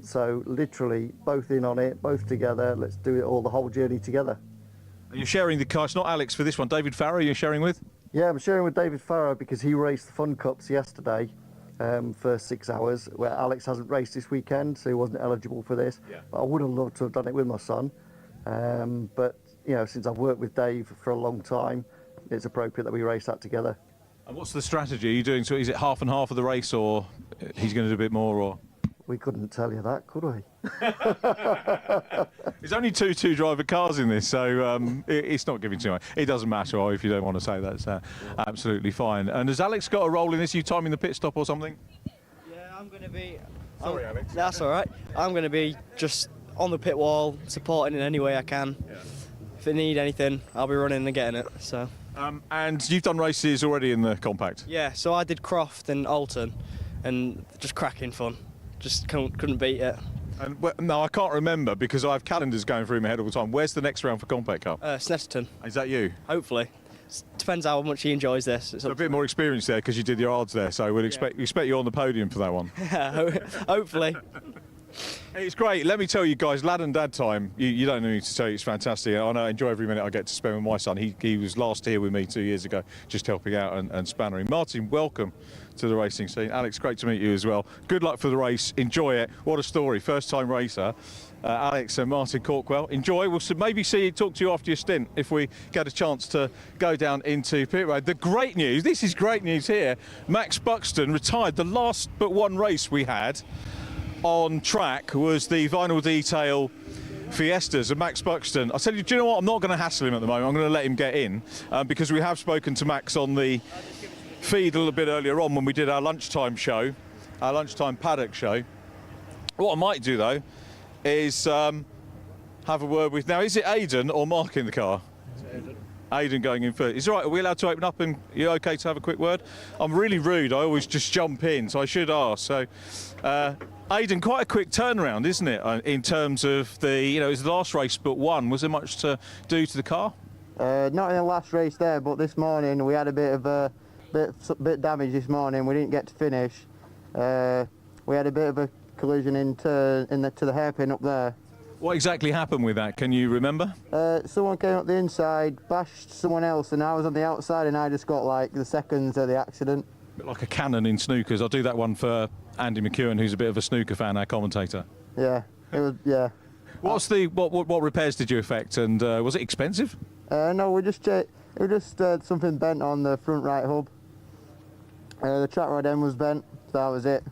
Speaker 2: So literally both in on it, both together. Let's do it all, the whole journey together.
Speaker 1: You're sharing the car. It's not Alex for this one. David Farrow, you're sharing with?
Speaker 2: Yeah, I'm sharing with David Farrow because he raced the Fun Cups yesterday for 6 hours, where Alex hasn't raced this weekend, so he wasn't eligible for this. Yeah. But I would have loved to have done it with my son. But since I've worked with Dave for a long time, it's appropriate that we race that together.
Speaker 1: And what's the strategy? Are you doing? So is it half and half of the race, or he's going to do a bit more, or?
Speaker 2: We couldn't tell you that, could we?
Speaker 1: There's only two driver cars in this, so it's not giving too much. It doesn't matter if you don't want to say that's absolutely fine. And has Alex got a role in this? You timing the pit stop or something?
Speaker 11: Yeah, I'm going to be...
Speaker 1: Sorry, Alex.
Speaker 11: That's all right. I'm going to be just on the pit wall, supporting in any way I can. Yeah. If they need anything, I'll be running and getting it. So.
Speaker 1: And you've done races already in the Compact?
Speaker 11: Yeah, so I did Croft and Alton, and just cracking fun. Just couldn't beat it.
Speaker 1: And no, I can't remember because I have calendars going through my head all the time. Where's the next round for Compact Cup?
Speaker 22: Snetterton.
Speaker 1: Is that you?
Speaker 22: Hopefully. Depends how much he enjoys this.
Speaker 1: So a bit more experience there because you did your odds there, so we'd expect you on the podium for that one.
Speaker 22: Hopefully.
Speaker 1: It's great. Let me tell you guys, lad and dad time, you don't need to tell you, it's fantastic. I know I enjoy every minute I get to spend with my son. He was last here with me 2 years ago, just helping out and spannering. Martin, welcome to the racing scene. Alex, great to meet you as well. Good luck for the race. Enjoy it. What a story. First time racer. Alex and Martin Corkwell, enjoy. We'll maybe talk to you after your stint if we get a chance to go down into pit road. The great news, this is great news here, Max Buxton retired. The last but one race we had on track was the vinyl detail Fiestas, and Max Buxton, I said, do you know what, I'm not going to hassle him at the moment, I'm going to let him get in because we have spoken to Max on the feed a little bit earlier on when we did our lunchtime show, our lunchtime paddock show. What I might do though is have a word with, now is it Aidan or Mark in the car? Aidan going in first. Is it right, are we allowed to open up and you're okay to have a quick word? I'm really rude, I always just jump in, so I should ask. So, Aidan, quite a quick turnaround, isn't it, in terms of the, it was the last race but one. Was there much to do to the car?
Speaker 4: Not in the last race there, but this morning we had a bit of bit damage this morning. We didn't get to finish. We had a bit of a collision to the hairpin up there.
Speaker 1: What exactly happened with that? Can you remember?
Speaker 4: Someone came up the inside, bashed someone else, and I was on the outside, and I just got like the seconds of the accident.
Speaker 1: A bit like a cannon in snookers. I'll do that one for Andy McEwen, who's a bit of a snooker fan, our commentator.
Speaker 4: Yeah, it was. Yeah.
Speaker 1: What repairs did you effect, and was it expensive?
Speaker 4: No, we just something bent on the front right hub. The track rod end was bent, so that was it.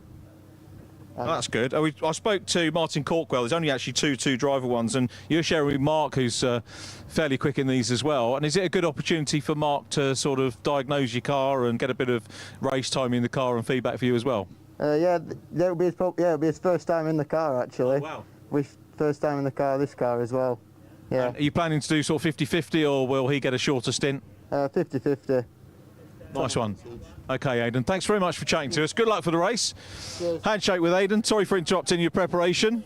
Speaker 1: Oh, that's good. I spoke to Martin Corkwell. There's only actually two driver ones, and you're sharing with Mark, who's fairly quick in these as well. And is it a good opportunity for Mark to sort of diagnose your car and get a bit of race time in the car and feedback for you as well?
Speaker 4: Yeah, it'll be his first time in the car actually.
Speaker 1: Oh, wow.
Speaker 4: First time in the car, this car as well. Yeah.
Speaker 1: And are you planning to do sort of 50-50, or will he get a shorter stint?
Speaker 4: 50-50.
Speaker 1: Nice one. Okay, Aidan, thanks very much for chatting to us. Good luck for the race.
Speaker 4: Cheers.
Speaker 1: Handshake with Aidan. Sorry for interrupting your preparation.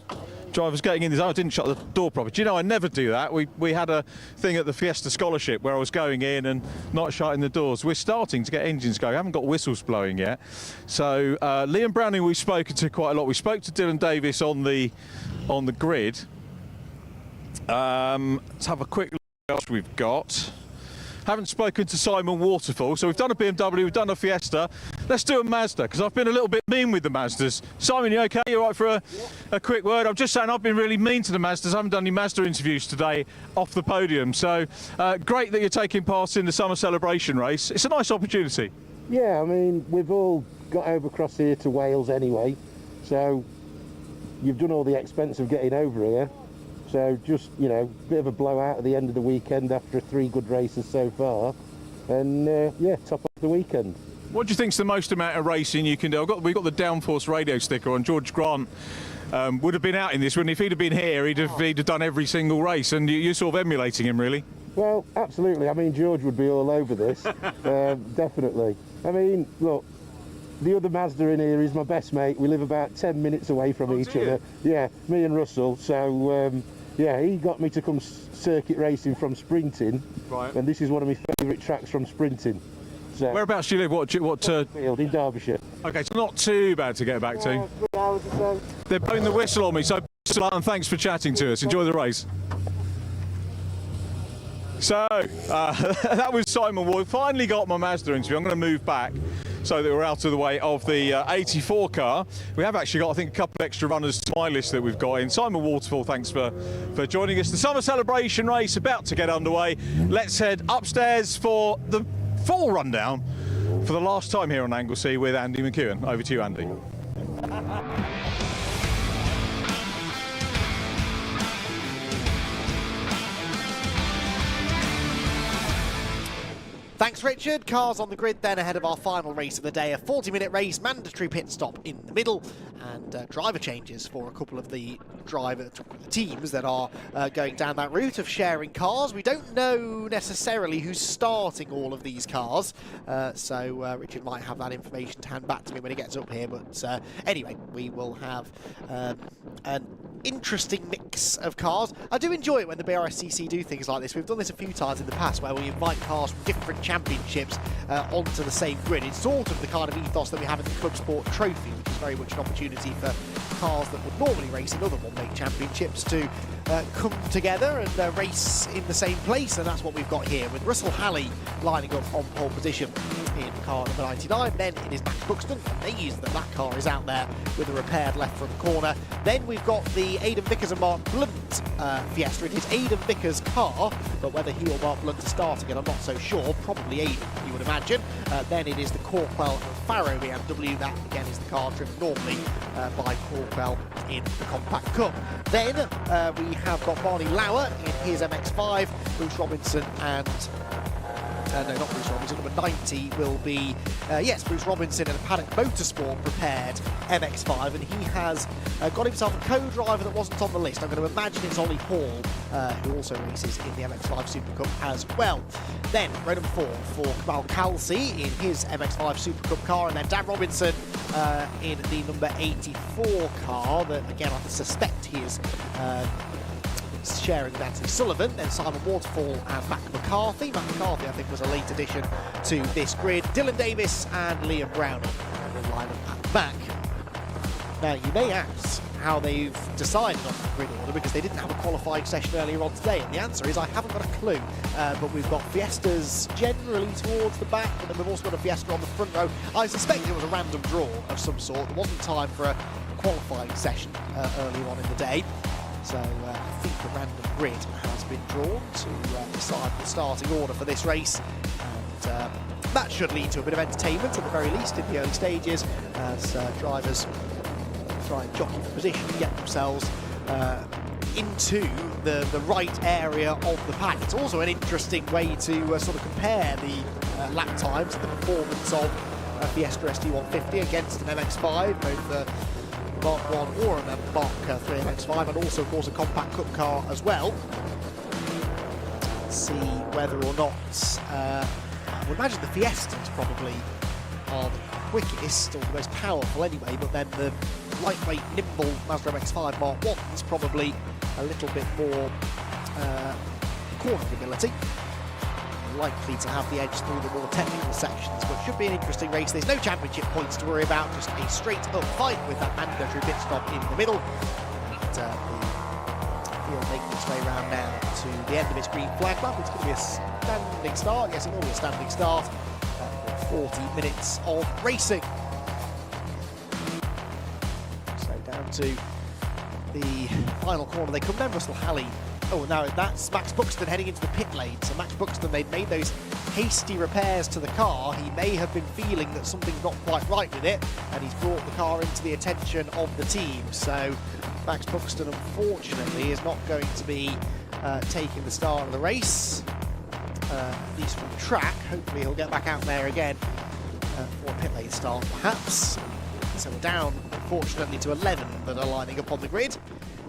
Speaker 1: Driver's getting in this. I didn't shut the door properly. Do you know, I never do that. We had a thing at the Fiesta Scholarship where I was going in and not shutting the doors. We're starting to get engines going. I haven't got whistles blowing yet. So Liam Browning we've spoken to quite a lot. We spoke to Dylan Davis on the grid. Let's have a quick look at what else we've got. Haven't spoken to Simon Waterfall, so we've done a BMW, we've done a Fiesta. Let's do a Mazda, because I've been a little bit mean with the Mazdas. Simon, you okay? You all right for a quick word? I'm just saying I've been really mean to the Mazdas. I haven't done any Mazda interviews today off the podium. So great that you're taking part in the summer celebration race. It's a nice opportunity.
Speaker 12: Yeah, I mean, we've all got over across here to Wales anyway, so you've done all the expense of getting over here. So just, bit of a blowout at the end of the weekend after 3 good races so far. And yeah, top of the weekend.
Speaker 1: What do you think's the most amount of racing you can do? We've got the Downforce radio sticker on. George Grant would have been out in this, wouldn't he? If he'd have been here, he'd have done every single race, and you're sort of emulating him, really.
Speaker 12: Well, absolutely. I mean, George would be all over this, definitely. I mean, look, the other Mazda in here is my best mate. We live about 10 minutes away from each other. Yeah, me and Russell. So, yeah, he got me to come circuit racing from sprinting, right. And this is one of my favourite tracks from sprinting. So, whereabouts do you live? What field in Derbyshire.
Speaker 1: Okay, so not too bad to get back to.
Speaker 12: 3 hours or so.
Speaker 1: They're blowing the whistle on me, so and thanks for chatting to us. Enjoy the race. So that was Simon Ward. Finally got my Mazda interview. I'm going to move back so that we're out of the way of the 84 car. We have actually got, I think, a couple of extra runners to my list that we've got in. Simon Waterfall, thanks for joining us. The summer celebration race about to get underway. Let's head upstairs for the full rundown for the last time here on Anglesey with Andy McEwen. Over to you, Andy.
Speaker 5: Thanks, Richard. Cars on the grid then ahead of our final race of the day. A 40-minute race, mandatory pit stop in the middle, and driver changes for a couple of the teams that are going down that route of sharing cars. We don't know necessarily who's starting all of these cars, so Richard might have that information to hand back to me when he gets up here. But anyway, we will have an interesting mix of cars. I do enjoy it when the Brscc do things like this. We've done this a few times in the past where we invite cars from different championships onto the same grid. It's sort of the kind of ethos that we have in the Clubsport Trophy, which is very much an opportunity for cars that would normally race in other one-make championships to come together and race in the same place, and that's what we've got here, with Russell Halley lining up on pole position in car number 99. Then it is Max Buxton, amazed that that car is out there with a repaired left front corner. Then we've got the Aidan Vickers and Mark Blunt Fiesta. It is Aidan Vickers' car, but whether he or Mark Blunt are starting it, I'm not so sure. Probably Aidan, you would imagine. Then it is the Corkwell and Farrow BMW. That, again, is the car driven normally by Corkwell in the Compact Cup. Then we have got Barney Lauer in his MX-5, Bruce Robinson and... no, not Bruce Robinson, number 90 will be, yes, Bruce Robinson in a Paddock Motorsport prepared MX-5, and he has got himself a co-driver that wasn't on the list. I'm going to imagine it's Ollie Hall, who also races in the MX-5 Super Cup as well. Then, row number 4 for Kamal Khalsi in his MX-5 Super Cup car, and then Dan Robinson in the number 84 car that, again, I suspect he is sharing with Anthony Sullivan. Then Simon Waterfall and Matt McCarthy. Matt McCarthy, I think, was a late addition to this grid. Dylan Davis and Liam Browning will line up at the back. Now, you may ask how they've decided on the grid order, because they didn't have a qualifying session earlier on today, and the answer is I haven't got a clue. But we've got Fiestas generally towards the back, and then we've also got a Fiesta on the front row. I suspect it was a random draw of some sort. There wasn't time for a qualifying session earlier on in the day. So I think a random grid has been drawn to decide the starting order for this race, and that should lead to a bit of entertainment at the very least in the early stages, as drivers try and jockey for position and get themselves into the right area of the pack. It's also an interesting way to sort of compare the lap times, the performance of a Fiesta ST150 against an MX-5, both Mark 1 or a Mark 3 MX-5, and also, of course, a Compact Cup car as well. Let's see whether or not... I would imagine the Fiestas probably are the quickest, or the most powerful anyway, but then the lightweight, nimble Mazda MX-5 Mark 1 is probably a little bit more corner ability, likely to have the edge through the more technical sections, but should be an interesting race. There's no championship points to worry about, just a straight-up fight with that mandatory pit stop in the middle. And the field making its way around now to the end of its green flag lap. It's going to be a standing start. Yes, it will be a standing start. 40 minutes of racing. So down to the final corner they come. Then Russell Halley. Oh, now that's Max Buxton heading into the pit lane. So Max Buxton, they've made those hasty repairs to the car. He may have been feeling that something's not quite right with it, and he's brought the car into the attention of the team. So Max Buxton, unfortunately, is not going to be taking the start of the race, at least from the track. Hopefully he'll get back out there again for a pit lane start, perhaps. So we're down, unfortunately, to 11 that are lining up on the grid.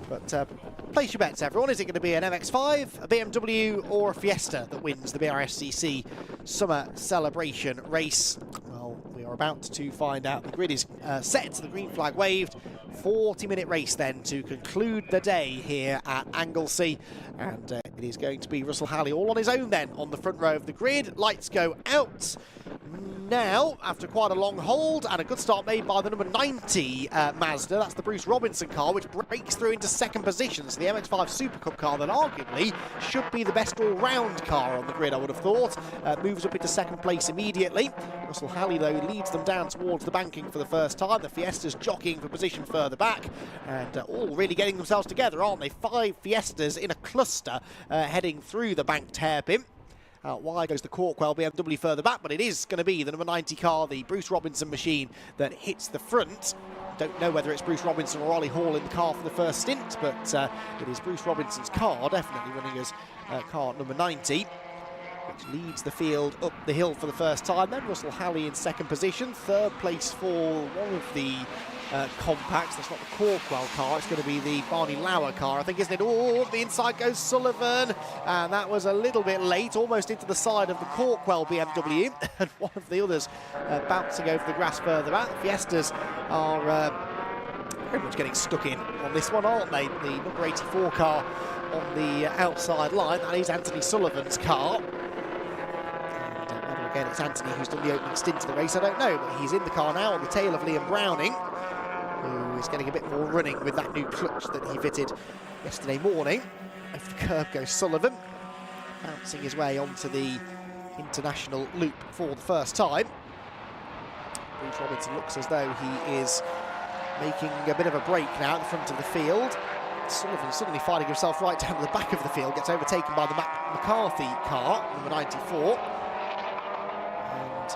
Speaker 5: But place your bets, everyone. Is it going to be an MX-5, a BMW, or a Fiesta that wins the Brscc Summer Celebration race? Well, we are about to find out. The grid is set, the green flag waved. 40-minute race then to conclude the day here at Anglesey. And it is going to be Russell Halley all on his own then on the front row of the grid. Lights go out now after quite a long hold, and a good start made by the number 90 Mazda. That's the Bruce Robinson car, which breaks through into second position. So the MX-5 Super Cup car that arguably should be the best all-round car on the grid, I would have thought. Moves up into second place immediately. Russell Halley, though, leads them down towards the banking for the first time. The Fiesta's jockeying for position further back, and all really getting themselves together, aren't they? 5 Fiestas in a cluster heading through the banked hairpin. Out wide goes the Corkwell BMW further back, but it is going to be the number 90 car, the Bruce Robinson machine, that hits the front. Don't know whether it's Bruce Robinson or Ollie Hall in the car for the first stint, but it is Bruce Robinson's car, definitely running as car number 90. which leads the field up the hill for the first time. Then Russell Halley in second position, third place for one of the compacts. That's not the Corkwell car, it's going to be the Barney Lauer car, I think, isn't it? Oh, the inside goes Sullivan, and that was a little bit late, almost into the side of the Corkwell BMW, and one of the others bouncing over the grass further out. The Fiestas are very much getting stuck in on this one, aren't they? The number 84 car on the outside line, that is Anthony Sullivan's car. And whether again it's Anthony who's done the opening stint of the race, I don't know, but he's in the car now on the tail of Liam Browning, who is getting a bit more running with that new clutch that he fitted yesterday morning. Over the curb goes Sullivan, bouncing his way onto the international loop for the first time. Bruce Robinson looks as though he is making a bit of a break now at the front of the field. Sullivan suddenly finding himself right down to the back of the field, gets overtaken by the McCarthy car, number 94. And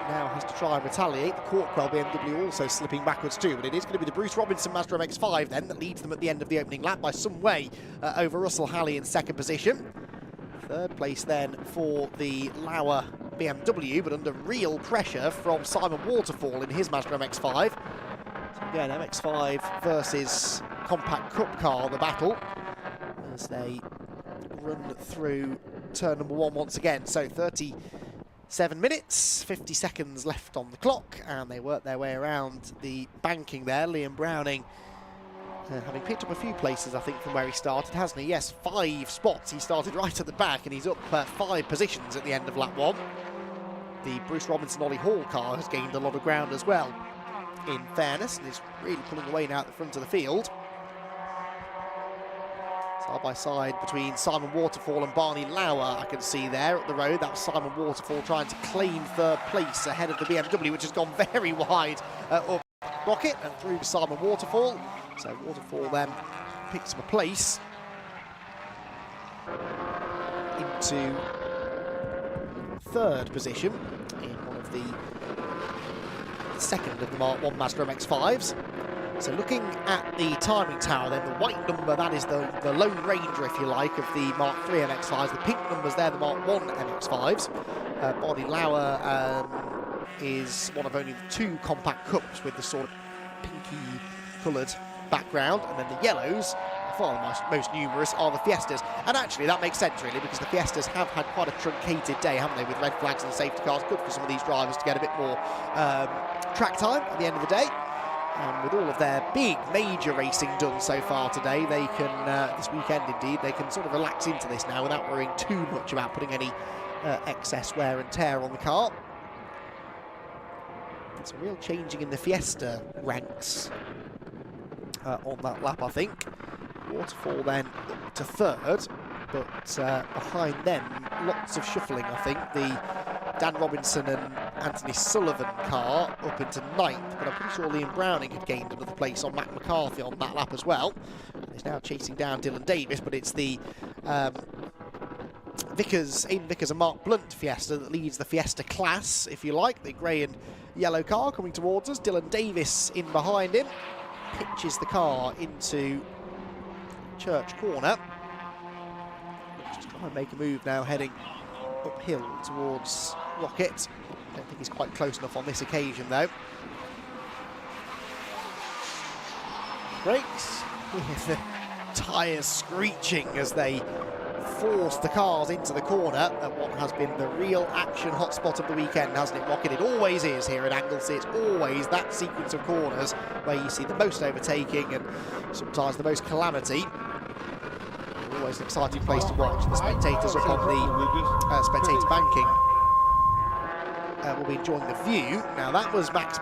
Speaker 5: now has to try and retaliate. The Corkwell BMW also slipping backwards too, but it is going to be the Bruce Robinson Mazda MX-5 then that leads them at the end of the opening lap by some way over Russell Halley in second position. Third place then for the Lauer BMW, but under real pressure from Simon Waterfall in his Mazda MX-5. So again, MX-5 versus Compact Cup car, the battle, as they run through turn number 1 once again. So 37 minutes, 50 seconds left on the clock, and they work their way around the banking there. Liam Browning having picked up a few places, I think, from where he started, hasn't he? Yes, 5 spots. He started right at the back, and he's up 5 positions at the end of lap 1. The Bruce Robinson Ollie Hall car has gained a lot of ground as well, in fairness, and is really pulling away now at the front of the field. Side by side between Simon Waterfall and Barney Lauer, I can see there at the road. That was Simon Waterfall trying to claim third place ahead of the BMW, which has gone very wide up Rocket and through to Simon Waterfall. So Waterfall then picks up a place into third position in one of the second of the Mark 1 Mazda MX-5s. So looking at the timing tower then, the white number, that is the Lone Ranger, if you like, of the Mark 3 MX-5s. The pink numbers there, the Mark 1 MX-5s. Barney Lauer is one of only the 2 compact cups with the sort of pinky coloured background, and then the yellows, far the most numerous, are the Fiestas. And actually that makes sense really, because the Fiestas have had quite a truncated day, haven't they, with red flags and safety cars. Good for some of these drivers to get a bit more track time at the end of the day. And with all of their big major racing done so far today, they can, this weekend indeed, they can sort of relax into this now without worrying too much about putting any excess wear and tear on the car. It's a real changing in the Fiesta ranks on that lap, I think. Waterfall then up to third, but behind them, lots of shuffling, I think. The Dan Robinson and Anthony Sullivan car up into 9th, but I'm pretty sure Liam Browning had gained another place on Matt McCarthy on that lap as well. He's now chasing down Dylan Davis, but it's the Aidan Vickers and Mark Blunt Fiesta that leads the Fiesta class, if you like. The grey and yellow car coming towards us. Dylan Davis in behind him. Pitches the car into Church Corner. Just trying to make a move now, heading uphill towards Rocket. Don't think he's quite close enough on this occasion, though. Brakes with the tyres screeching as they force the cars into the corner at what has been the real action hotspot of the weekend, hasn't it, Rocket? It always is here at Anglesey. It's always that sequence of corners where you see the most overtaking and sometimes the most calamity. Always an exciting place to watch. The spectators up on the spectator banking will be enjoying the view. Now that was Max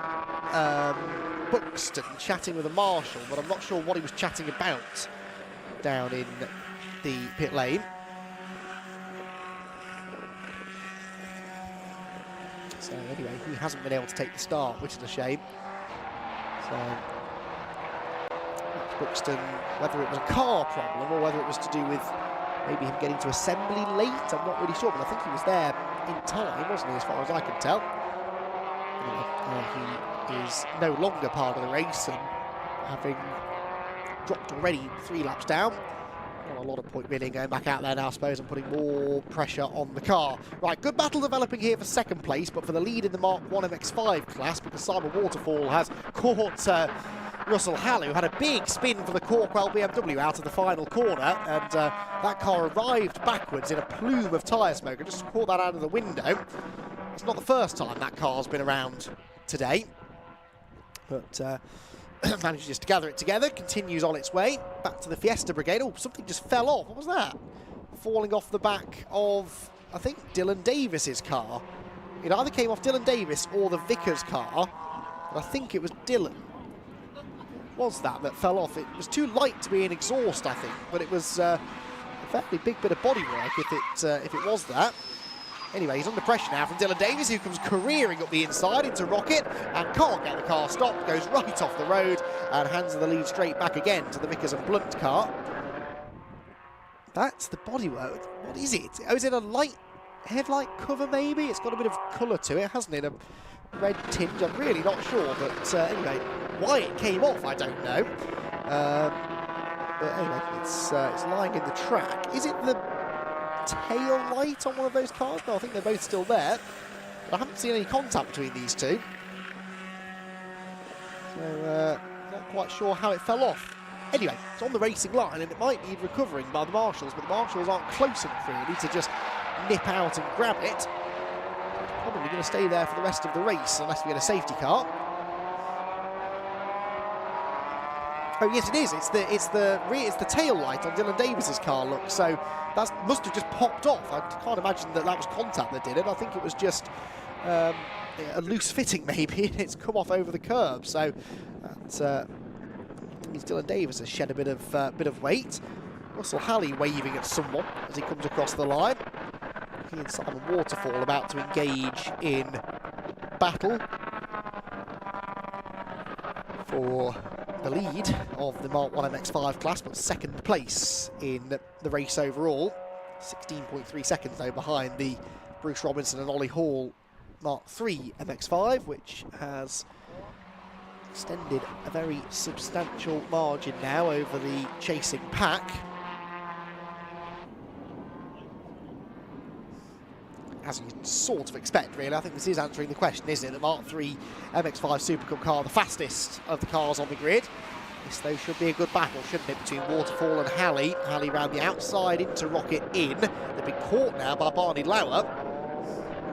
Speaker 5: Buxton chatting with a marshal, but I'm not sure what he was chatting about down in the pit lane. So anyway, he hasn't been able to take the start, which is a shame. So Max Buxton, whether it was a car problem or whether it was to do with maybe him getting to assembly late, I'm not really sure, but I think he was there in time, wasn't he, as far as I can tell. Anyway, he is no longer part of the race, and having dropped already 3 laps down, Well, a lot of point winning going back out there now, I suppose, and putting more pressure on the car. Right, good battle developing here for second place, but for the lead in the Mark 1 MX-5 class, because Simon Waterfall has caught Russell Halley, who had a big spin for the Corkwell BMW out of the final corner, and that car arrived backwards in a plume of tyre smoke. I just caught that out of the window. It's not the first time that car's been around today, but manages to gather it together, continues on its way back to the Fiesta brigade. Oh, something just fell off. What was that? Falling off the back of, I think, Dylan Davis's car. It either came off Dylan Davis or the Vickers car, but I think it was Dylan. Was that fell off? It was too light to be an exhaust, I think, but it was a fairly big bit of bodywork if it was that. Anyway, he's under pressure now from Dylan Davis, who comes careering up the inside into Rocket and can't get the car stopped, goes right off the road and hands the lead straight back again to the Vickers and Blunt car. That's the bodywork. What is it? Oh, is it a light headlight cover maybe? It's got a bit of colour to it, hasn't it? A red tinge, I'm really not sure, but anyway, why it came off, I don't know. But anyway, it's lying in the track. Is it the tail light on one of those cars? No, I think they're both still there, but I haven't seen any contact between these two, so not quite sure how it fell off. Anyway, it's on the racing line and it might need recovering by the marshals, but the marshals aren't close enough really to just nip out and grab it. It's probably going to stay there for the rest of the race unless we get a safety car. Oh yes, it is. It's the tail light on Dylan Davis's car. Look, so that must have just popped off. I can't imagine that was contact that did it. I think it was just a loose fitting maybe. It's come off over the curb. So that means Dylan Davis has shed a bit of weight. Russell Halley waving at someone as he comes across the line. He and Simon Waterfall about to engage in battle for the lead of the Mark 1 MX-5 class, but second place in the race overall. 16.3 seconds though behind the Bruce Robinson and Ollie Hall Mark 3 MX-5, which has extended a very substantial margin now over the chasing pack. As you sort of expect, really. I think this is answering the question, isn't it? The Mark 3 MX-5 Super Cup car, the fastest of the cars on the grid. This, though, should be a good battle, shouldn't it, between Waterfall and Halley. Halley round the outside into Rocket in. They've been caught now by Barney Lauer,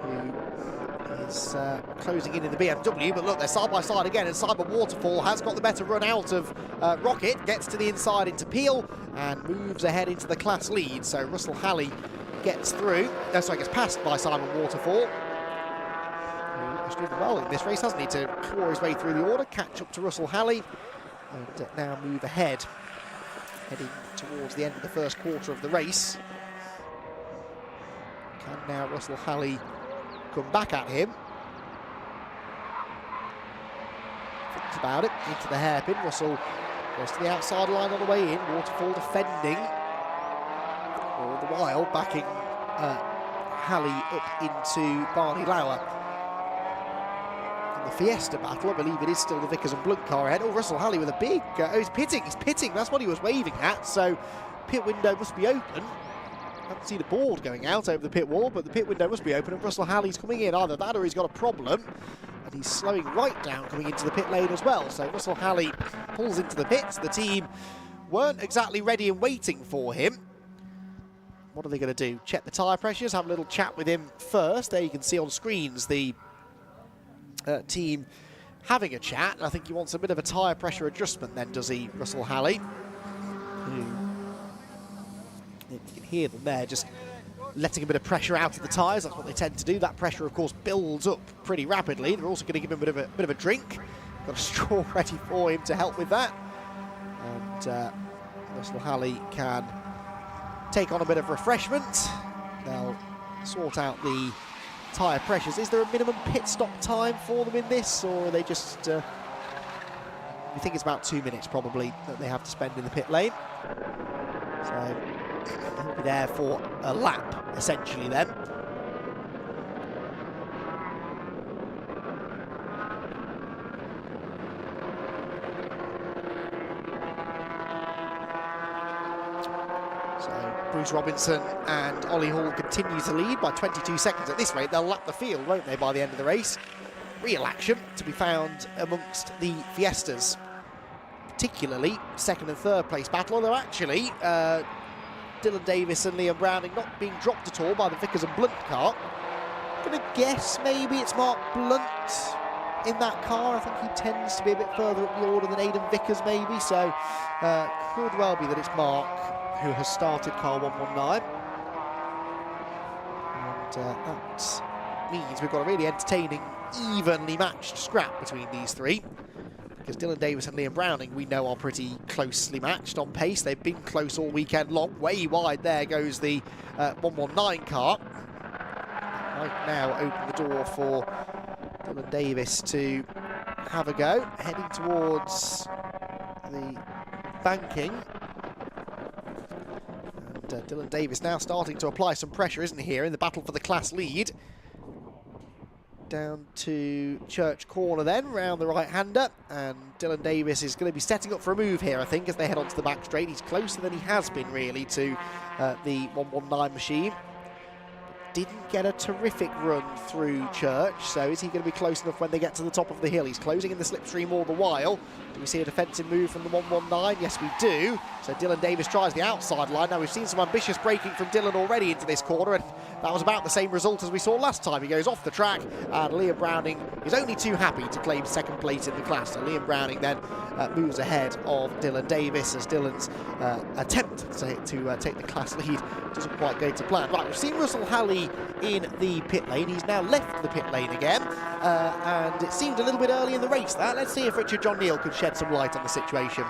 Speaker 5: who is closing in the BMW. But look, they're side by side again, and Simon Waterfall has got the better run out of Rocket, gets to the inside into Peel, and moves ahead into the class lead. So Russell Halley gets through. No, sorry, gets passed by Simon Waterfall. He's driven well in this race, hasn't he, to claw his way through the order, catch up to Russell Halley, and now move ahead, heading towards the end of the first quarter of the race. Can now Russell Halley come back at him? Thinks about it, into the hairpin. Russell goes to the outside line on the way in. Waterfall defending. All the while backing Halley up into Barney Lauer. In the Fiesta battle, I believe it is still the Vickers and Blunt car ahead. Oh, Russell Halley with a big... oh, he's pitting, that's what he was waving at, so pit window must be open. I haven't seen a board going out over the pit wall, but the pit window must be open, and Russell Halley's coming in. Either that or he's got a problem, and he's slowing right down coming into the pit lane as well. So Russell Halley pulls into the pits. The team weren't exactly ready and waiting for him. What are they going to do? Check the tyre pressures, have a little chat with him first. There you can see on screens the team having a chat. I think he wants a bit of a tyre pressure adjustment then, does he, Russell Halley? You can hear them there just letting a bit of pressure out of the tyres. That's what they tend to do. That pressure, of course, builds up pretty rapidly. They're also going to give him a bit of a drink. Got a straw ready for him to help with that. And Russell Halley can take on a bit of refreshment. They'll sort out the tyre pressures. Is there a minimum pit stop time for them in this, or are they just... we think it's about 2 minutes probably that they have to spend in the pit lane. So he'll be there for a lap, essentially, then. Bruce Robinson and Ollie Hall continue to lead by 22 seconds. At this rate, they'll lap the field, won't they, by the end of the race? Real action to be found amongst the Fiestas, particularly second and third place battle, although actually Dylan Davis and Liam Browning not being dropped at all by the Vickers and Blunt car. I'm going to guess maybe it's Mark Blunt in that car. I think he tends to be a bit further up the order than Aidan Vickers maybe, so could well be that it's Mark who has started car 119. And that means we've got a really entertaining, evenly matched scrap between these three, because Dylan Davis and Liam Browning, we know, are pretty closely matched on pace. They've been close all weekend long. Way wide there goes the 119 car. Might now open the door for Dylan Davis to have a go, heading towards the banking. And Dylan Davis now starting to apply some pressure, isn't he, here in the battle for the class lead. Down to Church Corner then, round the right-hander, and Dylan Davis is going to be setting up for a move here, I think, as they head onto the back straight. He's closer than he has been, really, to the 119 machine. Didn't get a terrific run through Church, so is he going to be close enough when they get to the top of the hill? He's closing in the slipstream all the while. Do we see a defensive move from the 119? Yes, we do. So Dylan Davis tries the outside line. Now, we've seen some ambitious braking from Dylan already into this corner, and that was about the same result as we saw last time. He goes off the track, and Liam Browning is only too happy to claim second place in the class. So Liam Browning then moves ahead of Dylan Davis, as Dylan's attempt to take the class lead doesn't quite go to plan. Right, we've seen Russell Halley in the pit lane. He's now left the pit lane again, and it seemed a little bit early in the race, that. Let's see if Richard John Neal could shed some light on the situation.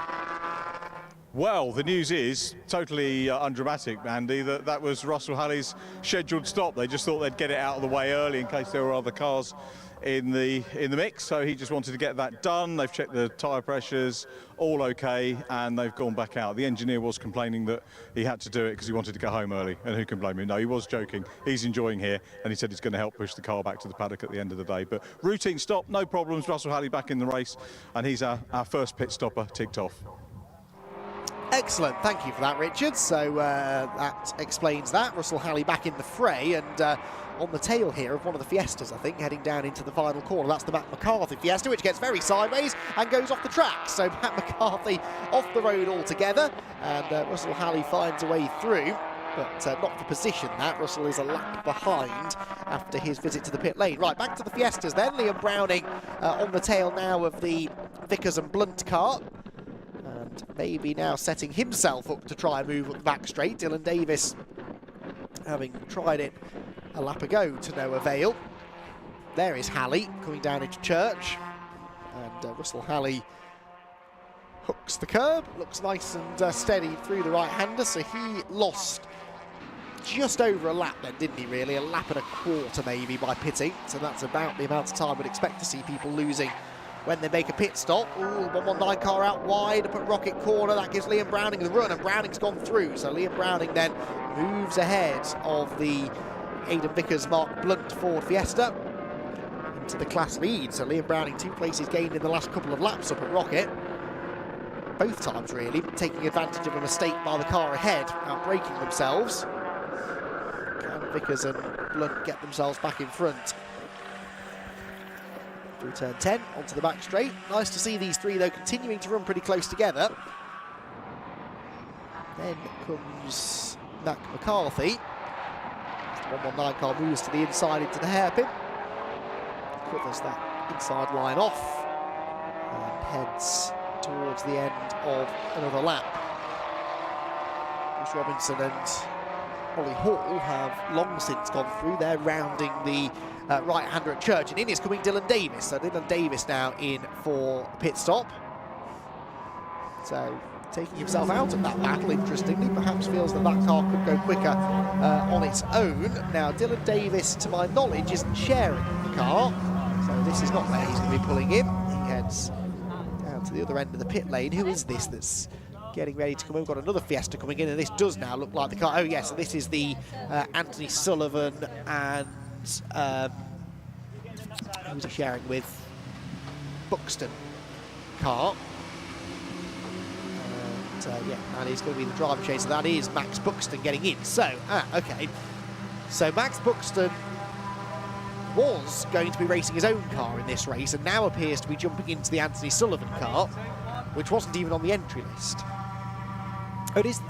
Speaker 1: Well, the news is totally undramatic, Andy, that was Russell Halley's scheduled stop. They just thought they'd get it out of the way early in case there were other cars in the mix, so he just wanted to get that done. They've checked the tyre pressures, all okay, and they've gone back out. The engineer was complaining that he had to do it because he wanted to go home early, and who can blame him? No, he was joking. He's enjoying here, and he said he's going to help push the car back to the paddock at the end of the day. But routine stop, no problems. Russell Halley back in the race, and he's our first pit stopper ticked off.
Speaker 5: Excellent, thank you for that, Richard. So that explains that. Russell Halley back in the fray, and on the tail here of one of the Fiestas, I think, heading down into the final corner. That's the Matt McCarthy Fiesta, which gets very sideways and goes off the track. So Matt McCarthy off the road altogether, and Russell Halley finds a way through, but not for position. That Russell is a lap behind after his visit to the pit lane. Right, back to the Fiestas then. Liam Browning on the tail now of the Vickers and Blunt car, and maybe now setting himself up to try and move up the back straight. Dylan Davis, having tried it a lap ago to no avail. There is Halley coming down into Church, and Russell Halley hooks the curb, looks nice and steady through the right-hander, so he lost just over a lap then, didn't he, really? A lap and a quarter maybe by pitting, so that's about the amount of time we'd expect to see people losing when they make a pit stop. Ooh, 119 car out wide up at Rocket Corner. That gives Liam Browning the run, and Browning's gone through. So Liam Browning then moves ahead of the Aidan Vickers Mark Blunt Ford Fiesta into the class lead. So Liam Browning 2 places gained in the last couple of laps up at Rocket. Both times, really, taking advantage of a mistake by the car ahead, outbraking themselves. Can Vickers and Blunt get themselves back in front? Through turn 10, onto the back straight. Nice to see these three, though, continuing to run pretty close together. Then comes Mac McCarthy. The 119 car moves to the inside into the hairpin. Covers that inside line off and heads towards the end of another lap. Bruce Robinson and Ollie Hall have long since gone through. They're rounding the right-hander at Church, and in is coming Dylan Davis. So Dylan Davis now in for a pit stop. So taking himself out of that battle, interestingly, perhaps feels that that car could go quicker on its own. Now, Dylan Davis, to my knowledge, isn't sharing the car, so this is not where he's going to be pulling in. He heads down to the other end of the pit lane. Who is this that's getting ready to come in? We've got another Fiesta coming in, and this does now look like the car. Oh, yes, so this is the Anthony Sullivan and who's he sharing with? Buxton car. yeah, that is going to be the driver change. So that is Max Buxton getting in. So, okay. So Max Buxton was going to be racing his own car in this race and now appears to be jumping into the Anthony Sullivan car, which wasn't even on the entry list. Oh, it is,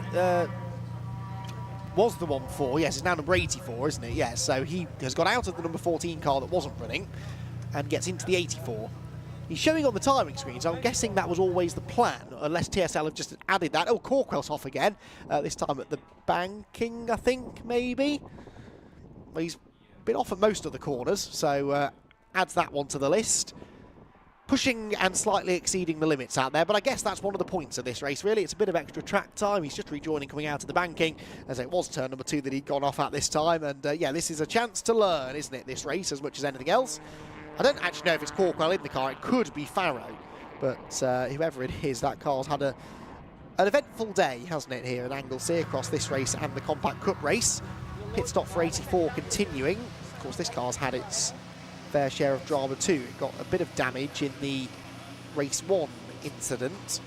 Speaker 5: was the 1-4, yes, it's now number 84, isn't it? Yeah, so he has got out of the number 14 car that wasn't running and gets into the 84. He's showing on the timing screen, so I'm guessing that was always the plan, unless TSL have just added that. Oh, Corkwell's off again, this time at the banking, I think, maybe? Well, he's been off at most of the corners, so adds that one to the list. Pushing and slightly exceeding the limits out there, but I guess that's one of the points of this race, really. It's a bit of extra track time. He's just rejoining coming out of the banking, as it was turn number 2 that he'd gone off at this time. And yeah, this is a chance to learn, isn't it, this race, as much as anything else. I don't actually know if it's Corkwell in the car. It could be Farrow, but whoever it is, that car's had an eventful day, hasn't it, here at Anglesey across this race and the Compact Cup race. Pit stop for 84 continuing. Of course, this car's had its fair share of drama too. It got a bit of damage in the race 1 incident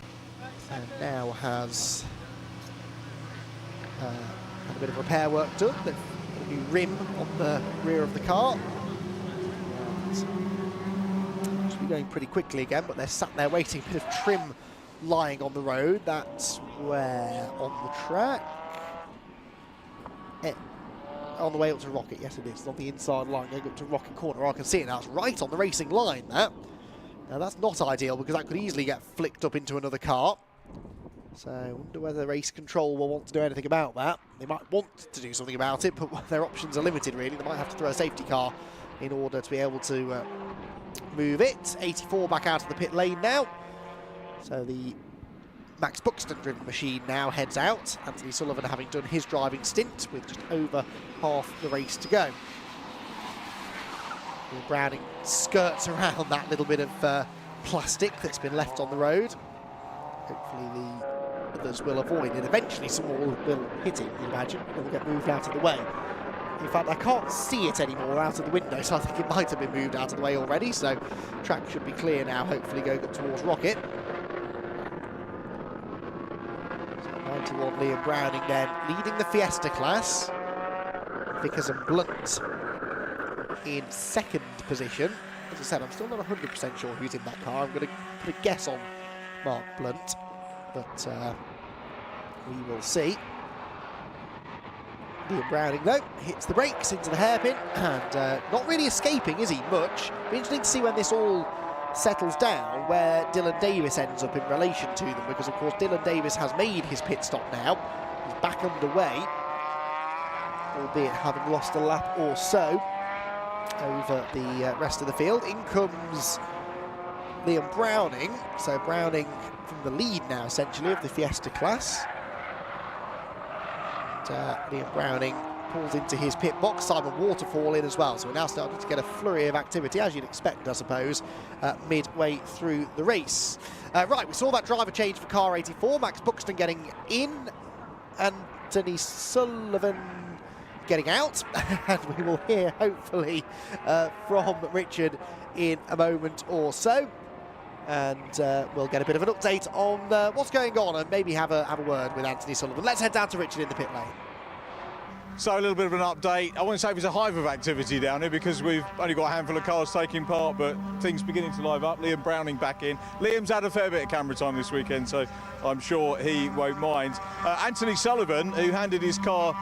Speaker 5: and now has had a bit of repair work done. They've got a new rim on the rear of the car. Should be going pretty quickly again, but they're sat there waiting. A bit of trim lying on the road. That's where on the track. On the way up to Rocket, yes it is. It's on the inside line going up to Rocket Corner. I can see it now. It's right on the racing line, that. Now that's not ideal because that could easily get flicked up into another car. So I wonder whether race control will want to do anything about that. They might want to do something about it, but their options are limited really. They might have to throw a safety car in order to be able to move it. 84 back out of the pit lane now. So the Max Buxton driven machine now heads out. Anthony Sullivan having done his driving stint with just over half the race to go. Browning skirts around that little bit of plastic that's been left on the road. Hopefully the others will avoid it. Eventually someone will hit it, you imagine. It will get moved out of the way. In fact, I can't see it anymore out of the window, so I think it might have been moved out of the way already. So track should be clear now, hopefully going up towards Rocket. 91 Liam Browning then leading the Fiesta class. Vickers and Blunt in second position. As I said, I'm still not 100% sure who's in that car. I'm going to put a guess on Mark Blunt, but we will see. Liam Browning, though, hits the brakes into the hairpin and not really escaping, is he, much? Be interesting to see when this all settles down where Dylan Davis ends up in relation to them, because of course Dylan Davis has made his pit stop now. He's back underway, albeit having lost a lap or so over the rest of the field. In comes Liam Browning, so Browning from the lead now essentially of the Fiesta class. Liam Browning pulls into his pit box. Simon Waterfall in as well, so we're now starting to get a flurry of activity, as you'd expect, I suppose, midway through the race. Right, we saw that driver change for car 84. Max Buxton getting in, Anthony Sullivan getting out, and we will hear hopefully from Richard in a moment or so, and we'll get a bit of an update on what's going on and maybe have a word with Anthony Sullivan. Let's head down to Richard in the pit lane.
Speaker 1: So a little bit of an update. I wouldn't say there's a hive of activity down here because we've only got a handful of cars taking part, but things beginning to live up. Liam Browning back in. Liam's had a fair bit of camera time this weekend, so I'm sure he won't mind. Anthony Sullivan, who handed his car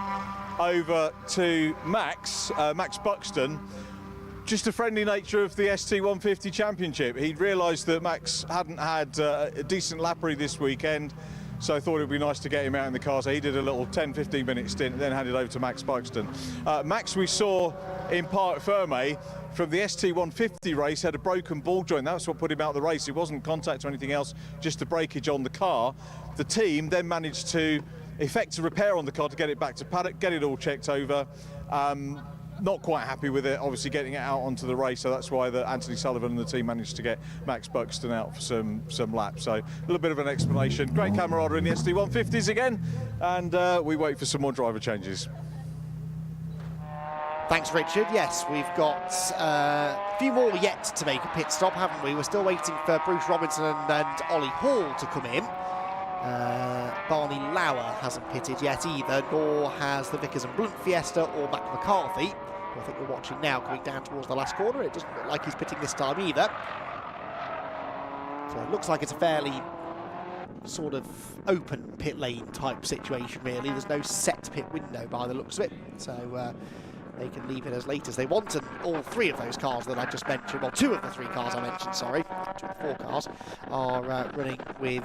Speaker 1: over to Max Buxton, just the friendly nature of the ST150 Championship. He'd realised that Max hadn't had a decent lappery this weekend, so I thought it would be nice to get him out in the car. So he did a little 10-15 minute stint and then handed over to Max Buxton. Max we saw in Parc Ferme from the ST150 race, had a broken ball joint. That's what put him out of the race. It wasn't contact or anything else, just a breakage on the car. The team then managed to effect a repair on the car to get it back to paddock, get it all checked over. Not quite happy with it, obviously getting it out onto the race, so that's why Anthony Sullivan and the team managed to get Max Buxton out for some laps. So a little bit of an explanation. Great camaraderie in the ST150s again, and we wait for some more driver changes.
Speaker 5: Thanks, Richard. Yes, we've got a few more yet to make a pit stop, haven't we? We're still waiting for Bruce Robinson and Ollie Hall to come in. Barney Lauer hasn't pitted yet either, nor has the Vickers and Blunt Fiesta or Mac McCarthy, who I think we're watching now coming down towards the last corner. It doesn't look like he's pitting this time either. So it looks like it's a fairly sort of open pit lane type situation, really. There's no set pit window by the looks of it, so they can leave it as late as they want. And all three of those cars that I just mentioned, well, two of the three cars I mentioned, sorry, two of the four cars, are running with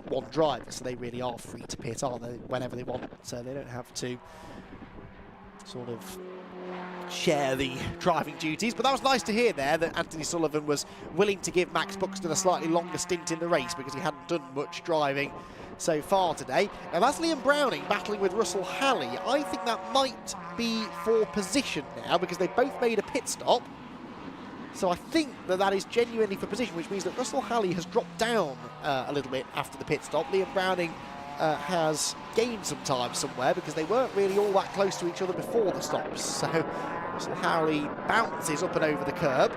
Speaker 5: one driver, so they really are free to pit, aren't they, whenever they want, so they don't have to sort of share the driving duties. But that was nice to hear there that Anthony Sullivan was willing to give Max Buxton a slightly longer stint in the race because he hadn't done much driving so far today. Now that's Liam Browning battling with Russell Halley. I think that might be for position now because they both made a pit stop. So I think that that is genuinely for position, which means that Russell Halley has dropped down a little bit after the pit stop. Liam Browning has gained some time somewhere because they weren't really all that close to each other before the stops. So Russell Halley bounces up and over the curb,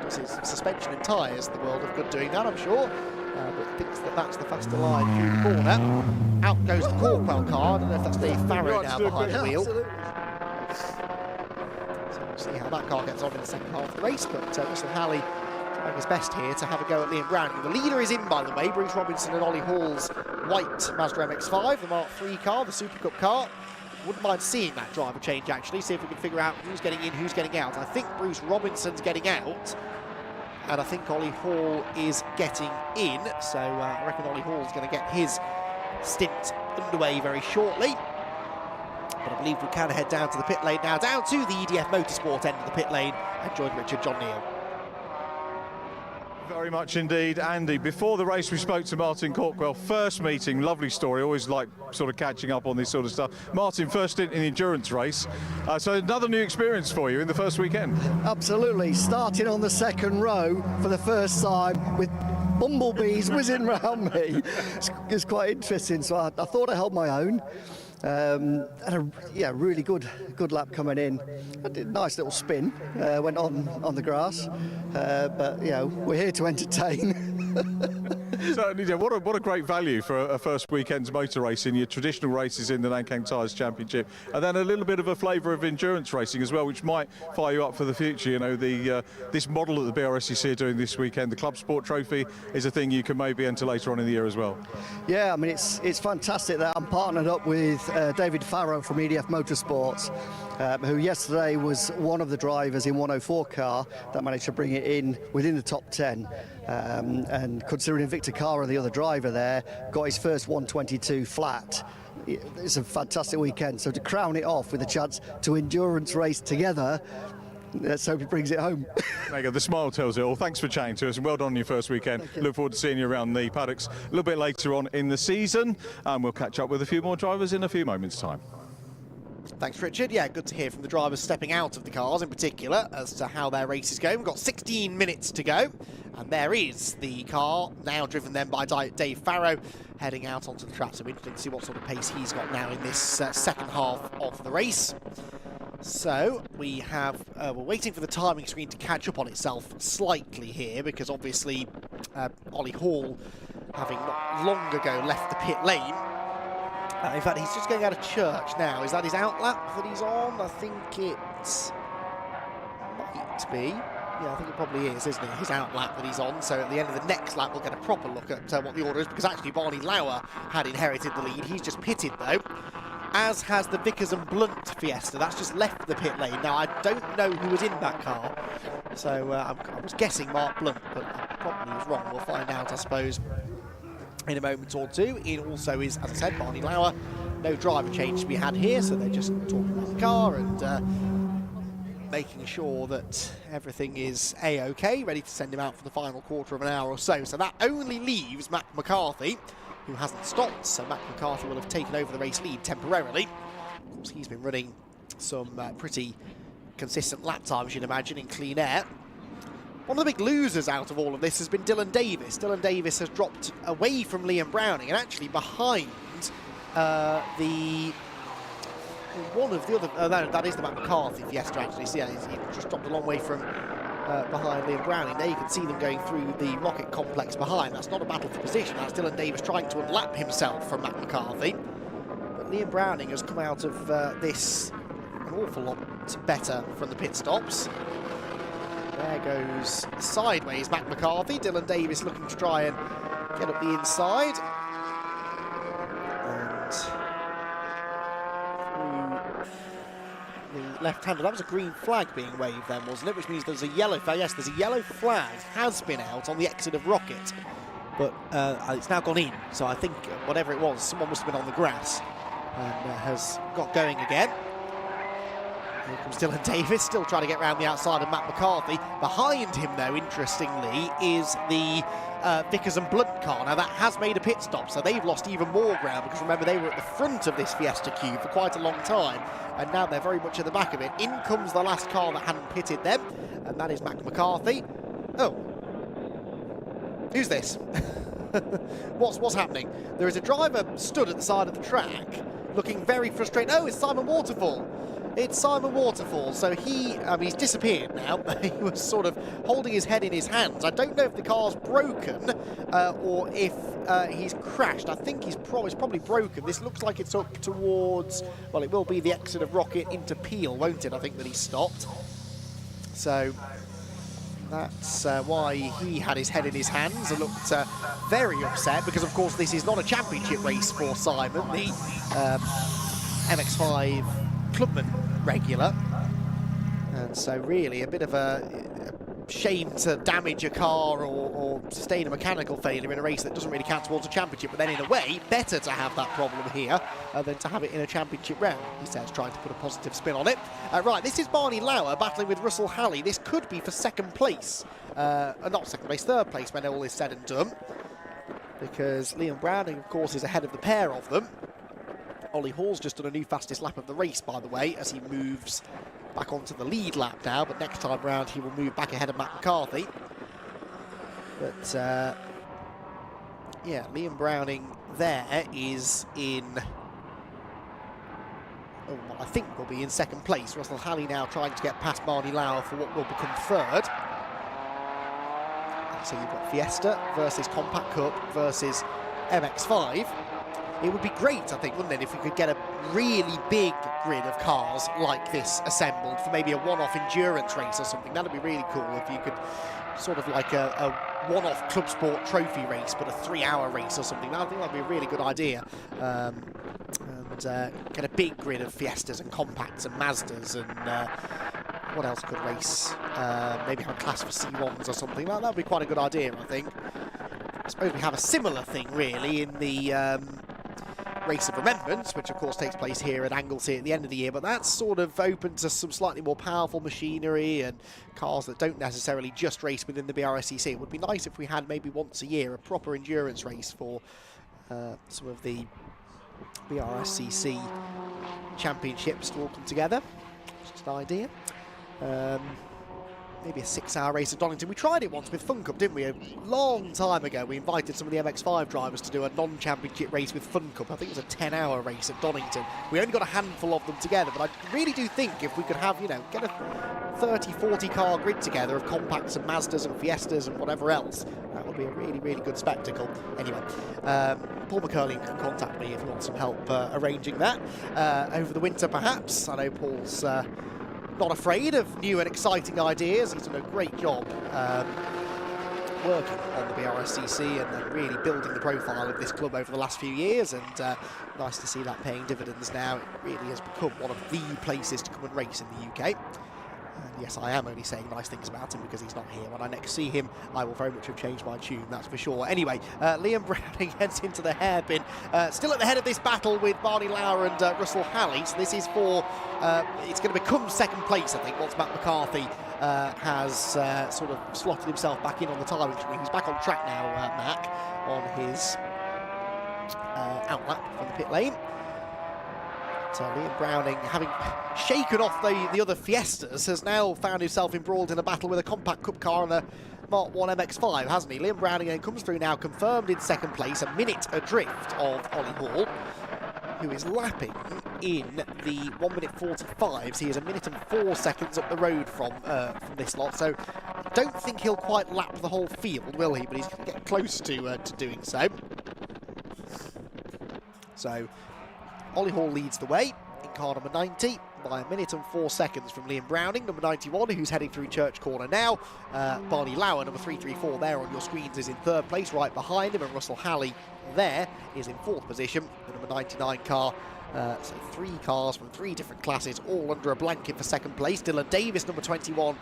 Speaker 5: does his suspension and tyres, the world of good doing that, I'm sure, but thinks that that's the faster line through the corner. Out goes the Corkwell car. I don't know if that's Dave Farrow now behind the wheel. So we'll see how that car gets on in the second half of the race, but Russell Halley trying his best here to have a go at Liam Browning. The leader is in, by the way, Bruce Robinson and Ollie Hall's white Mazda MX-5, the Mark III car, the Super Cup car. Wouldn't mind seeing that driver change, actually, see if we can figure out who's getting in, who's getting out. I think Bruce Robinson's getting out, and I think Ollie Hall is getting in, so I reckon Ollie Hall's going to get his stint underway very shortly. But I believe we can head down to the pit lane now, down to the EDF Motorsport end of the pit lane, and join Richard John Neal.
Speaker 1: Very much indeed, Andy. Before the race we spoke to Martin Corkwell. First meeting, lovely story, always like sort of catching up on this sort of stuff. Martin, first stint in the endurance race, so another new experience for you in the first weekend.
Speaker 13: Absolutely, starting on the second row for the first time with bumblebees whizzing around me. It's quite interesting, so I thought I held my own. And really good lap coming in. I did a nice little spin, went on the grass, but we're here to entertain.
Speaker 1: Certainly, yeah. What a great value for a first weekend's motor racing. Your traditional races in the Nankang Tyres Championship, and then a little bit of a flavour of endurance racing as well, which might fire you up for the future. You know, this model that the Brscc are doing this weekend, the Club Sport Trophy, is a thing you can maybe enter later on in the year as well. Yeah,
Speaker 13: I mean it's fantastic that I'm partnered up with David Farrow from EDF Motorsports, who yesterday was one of the drivers in 104 car that managed to bring it in within the top 10. And considering Victor Cara, the other driver there, got his first 122 flat. It's a fantastic weekend. So to crown it off with a chance to endurance race together, let's hope he brings it home.
Speaker 1: There you go, the smile tells it all. Thanks for chatting to us and well done on your first weekend. Look forward to seeing you around the paddocks a little bit later on in the season. And we'll catch up with a few more drivers in a few moments' time.
Speaker 5: Thanks, Richard. Yeah, good to hear from the drivers stepping out of the cars in particular as to how their race is going. We've got 16 minutes to go, and there is the car, now driven then by Dave Farrow, heading out onto the track. So we're interested to see what sort of pace he's got now in this second half of the race. So we have, we're waiting for the timing screen to catch up on itself slightly here, because obviously Ollie Hall, having not long ago left the pit lane, in fact, he's just going out of church now. Is that his outlap that he's on? I think it might be. Yeah, I think it probably is, isn't it? His outlap that he's on. So at the end of the next lap, we'll get a proper look at what the order is, because actually Barney Lauer had inherited the lead. He's just pitted, though, as has the Vickers and Blunt Fiesta. That's just left the pit lane. Now, I don't know who was in that car, so I was guessing Mark Blunt, but I probably was wrong. We'll find out, I suppose, in a moment or two. It also is, as I said, Barney Lauer. No driver change to be had here, so they're just talking about the car and making sure that everything is A-OK, ready to send him out for the final quarter of an hour or so. So that only leaves Mac McCarthy, who hasn't stopped, so Mac McCarthy will have taken over the race lead temporarily. Of course, he's been running some pretty consistent lap times, you'd imagine, in clean air. One of the big losers out of all of this has been Dylan Davis. Dylan Davis has dropped away from Liam Browning and actually behind one of the other, that is the Matt McCarthy Fiesta actually, so yeah, he just dropped a long way from behind Liam Browning. There you can see them going through the rocket complex behind. That's not a battle for position. That's Dylan Davis trying to unlap himself from Matt McCarthy. But Liam Browning has come out of this an awful lot better from the pit stops. There goes sideways Matt McCarthy. Dylan Davis looking to try and get up the inside. And through the left-hander. That was a green flag being waved then, wasn't it? Which means there's a yellow flag. Yes, there's a yellow flag has been out on the exit of Rocket. But it's now gone in. So I think whatever it was, someone must have been on the grass and has got going again. Here comes Dylan Davis, still trying to get around the outside of Matt McCarthy. Behind him, though, interestingly, is the Vickers and Blunt car. Now, that has made a pit stop, so they've lost even more ground, because remember, they were at the front of this Fiesta Cube for quite a long time, and now they're very much at the back of it. In comes the last car that hadn't pitted them, and that is Matt McCarthy. Oh. Who's this? What's happening? There is a driver stood at the side of the track, looking very frustrated. Oh, it's Simon Waterfall. It's Simon Waterfall, so he's disappeared now. He was sort of holding his head in his hands. I don't know if the car's broken or if he's crashed. I think it's probably broken. This looks like it's up towards, well, it will be the exit of Rocket into Peel, won't it? I think that he stopped. So that's why he had his head in his hands and looked very upset, because, of course, this is not a championship race for Simon. The MX-5 Clubman regular, and so really a bit of a shame to damage a car or sustain a mechanical failure in a race that doesn't really count towards a championship, but then in a way better to have that problem here than to have it in a championship round, he says, trying to put a positive spin on it. Right, this is Barney Lauer battling with Russell Halley. This could be for second place, not second place, third place when all is said and done, because Liam Browning, of course, is ahead of the pair of them. Ollie Hall's just done a new fastest lap of the race, by the way, as he moves back onto the lead lap now, but next time round he will move back ahead of Matt McCarthy. But, yeah, Liam Browning there is in, I think will be in second place. Russell Halley now trying to get past Barney Lauer for what will become third. So you've got Fiesta versus Compact Cup versus MX-5. It would be great, I think, wouldn't it, if we could get a really big grid of cars like this assembled for maybe a one-off endurance race or something. That'd be really cool if you could sort of like a one-off Club Sport trophy race, but a 3-hour race or something. I think that'd be a really good idea. And get a big grid of Fiestas and Compacts and Mazdas and what else could race? Maybe have a class for C1s or something. That would be quite a good idea, I think. I suppose we have a similar thing, really, in the Race of Remembrance, which of course takes place here at Anglesey at the end of the year, but that's sort of open to some slightly more powerful machinery and cars that don't necessarily just race within the Brscc. It would be nice if we had maybe once a year a proper endurance race for some of the Brscc championships to all come together. Just an idea. Maybe a 6-hour race at Donington. We tried it once with Fun Cup, didn't we? A long time ago, we invited some of the MX-5 drivers to do a non-championship race with Fun Cup. I think it was a 10-hour race at Donington. We only got a handful of them together, but I really do think if we could have, you know, get a 30, 40 car grid together of Compacts and Mazdas and Fiestas and whatever else, that would be a really, really good spectacle. Anyway, Paul McCurling can contact me if he wants some help arranging that over the winter, perhaps. I know Paul's not afraid of new and exciting ideas. He's done a great job working on the Brscc and then really building the profile of this club over the last few years, and nice to see that paying dividends now. It really has become one of the places to come and race in the UK. And yes, I am only saying nice things about him because he's not here. When I next see him, I will very much have changed my tune, that's for sure. Anyway, Liam Browning heads into the hairpin. Still at the head of this battle with Barney Lauer and Russell Halley. So this is for, it's going to become second place, I think, once Matt McCarthy has sort of slotted himself back in on the timing screen. He's back on track now, Mac, on his outlap from the pit lane. So Liam Browning, having shaken off the other Fiestas, has now found himself embroiled in a battle with a Compact Cup car and a Mark 1 MX-5, hasn't he? Liam Browning then comes through now, confirmed in second place, a minute adrift of Ollie Hall, who is lapping in the 1:45s. He is 1:04 up the road from this lot, so I don't think he'll quite lap the whole field, will he? But he's going to get close to doing so. So Ollie Hall leads the way in car number 90 by 1:04 from Liam Browning, number 91, who's heading through Church Corner now. Barney Lauer, number 334 there on your screens, is in third place, right behind him, and Russell Halley there is in fourth position, the number 99 car. So 3 cars from 3 different classes, all under a blanket for second place. Dylan Davis, number 21,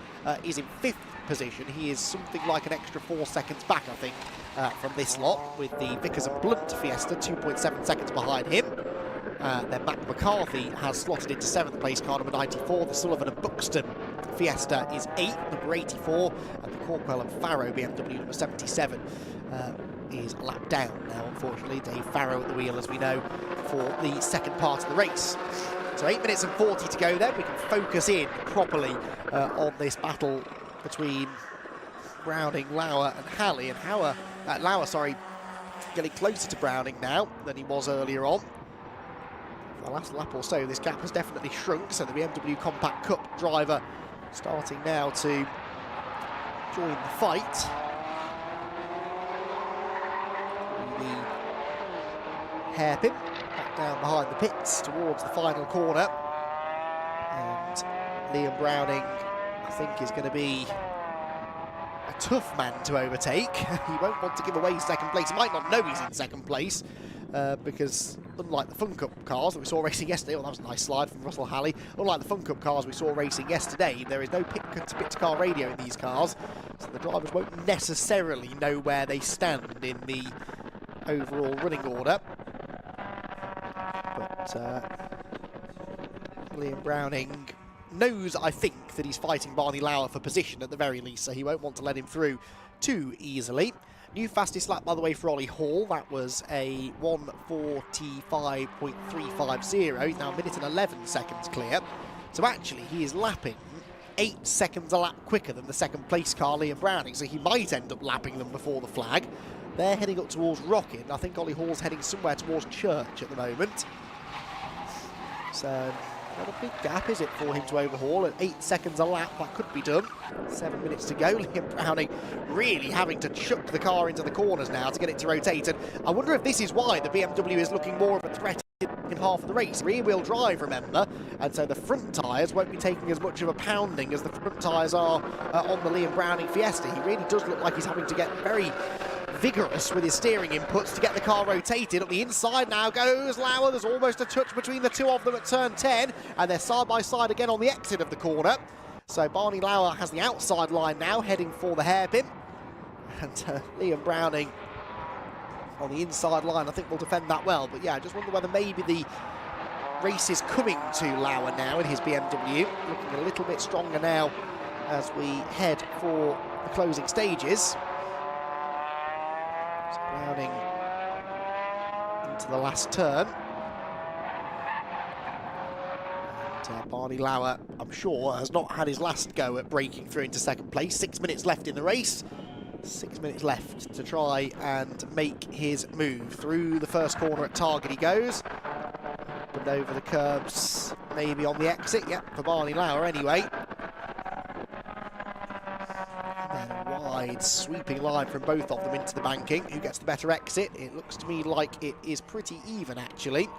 Speaker 5: is in 5th position. He is something like an extra 4 seconds back, I think, from this lot, with the Vickers and Blunt Fiesta 2.7 seconds behind him. Then Matt McCarthy has slotted into 7th place, car number 94. The Sullivan and Buxton Fiesta is 8th, number 84. And the Corkwell and Farrow BMW, number 77, is a lap down now, unfortunately. Dave Farrow at the wheel, as we know, for the second part of the race. So 8 minutes and 40 to go then. We can focus in properly on this battle between Browning, Lauer and Halley. And Lauer, getting closer to Browning now than he was earlier on. For the last lap or so, this gap has definitely shrunk, so the BMW Compact Cup driver starting now to join the fight. The hairpin back down behind the pits towards the final corner, and Liam Browning, I think, is going to be a tough man to overtake. He won't want to give away second place. He might not know he's in second place, because unlike the Fun Cup cars that we saw racing yesterday, well, that was a nice slide from Russell Halley, unlike the Fun Cup cars we saw racing yesterday, there is no pit-to-car radio in these cars, so the drivers won't necessarily know where they stand in the overall running order. But Liam Browning knows, I think, that he's fighting Barney Lauer for position at the very least, so he won't want to let him through too easily. New fastest lap, by the way, for Ollie Hall. That was a 1:45.350. He's now 1:11 clear. So actually, he is lapping 8 seconds a lap quicker than the second place car, Liam Browning. So he might end up lapping them before the flag. They're heading up towards Rocket. I think Ollie Hall's heading somewhere towards Church at the moment. So not a big gap, is it, for him to overhaul at 8 seconds a lap? That could be done. 7 minutes to go. Liam Browning really having to chuck the car into the corners now to get it to rotate. And I wonder if this is why the BMW is looking more of a threat in half of the race. Rear-wheel drive, remember, and so the front tyres won't be taking as much of a pounding as the front tyres are on the Liam Browning Fiesta. He really does look like he's having to get very vigorous with his steering inputs to get the car rotated. Up the inside now goes Lauer. There's almost a touch between the two of them at turn 10, and they're side by side again on the exit of the corner. So Barney Lauer has the outside line now, heading for the hairpin, and Liam Browning on the inside line, I think, will defend that well. But yeah, I just wonder whether maybe the race is coming to Lauer now in his BMW, looking a little bit stronger now as we head for the closing stages. So Browning into the last turn. And Barney Lauer, I'm sure, has not had his last go at breaking through into second place. 6 minutes left in the race. 6 minutes left to try and make his move. Through the first corner at Target he goes. And over the curbs, maybe on the exit. Yep, for Barney Lauer anyway. And then a wide sweeping line from both of them into the banking. Who gets the better exit? It looks to me like it is pretty even, actually.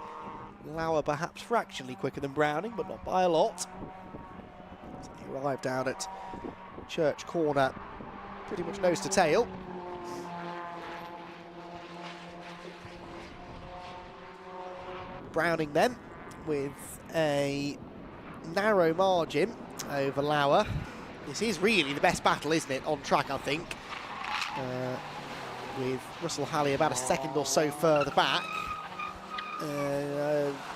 Speaker 5: Lauer perhaps fractionally quicker than Browning, but not by a lot. So he arrived down at Church Corner pretty much nose to tail. Browning then with a narrow margin over Lauer. This is really the best battle, isn't it, on track, I think. With Russell Halley about a second or so further back.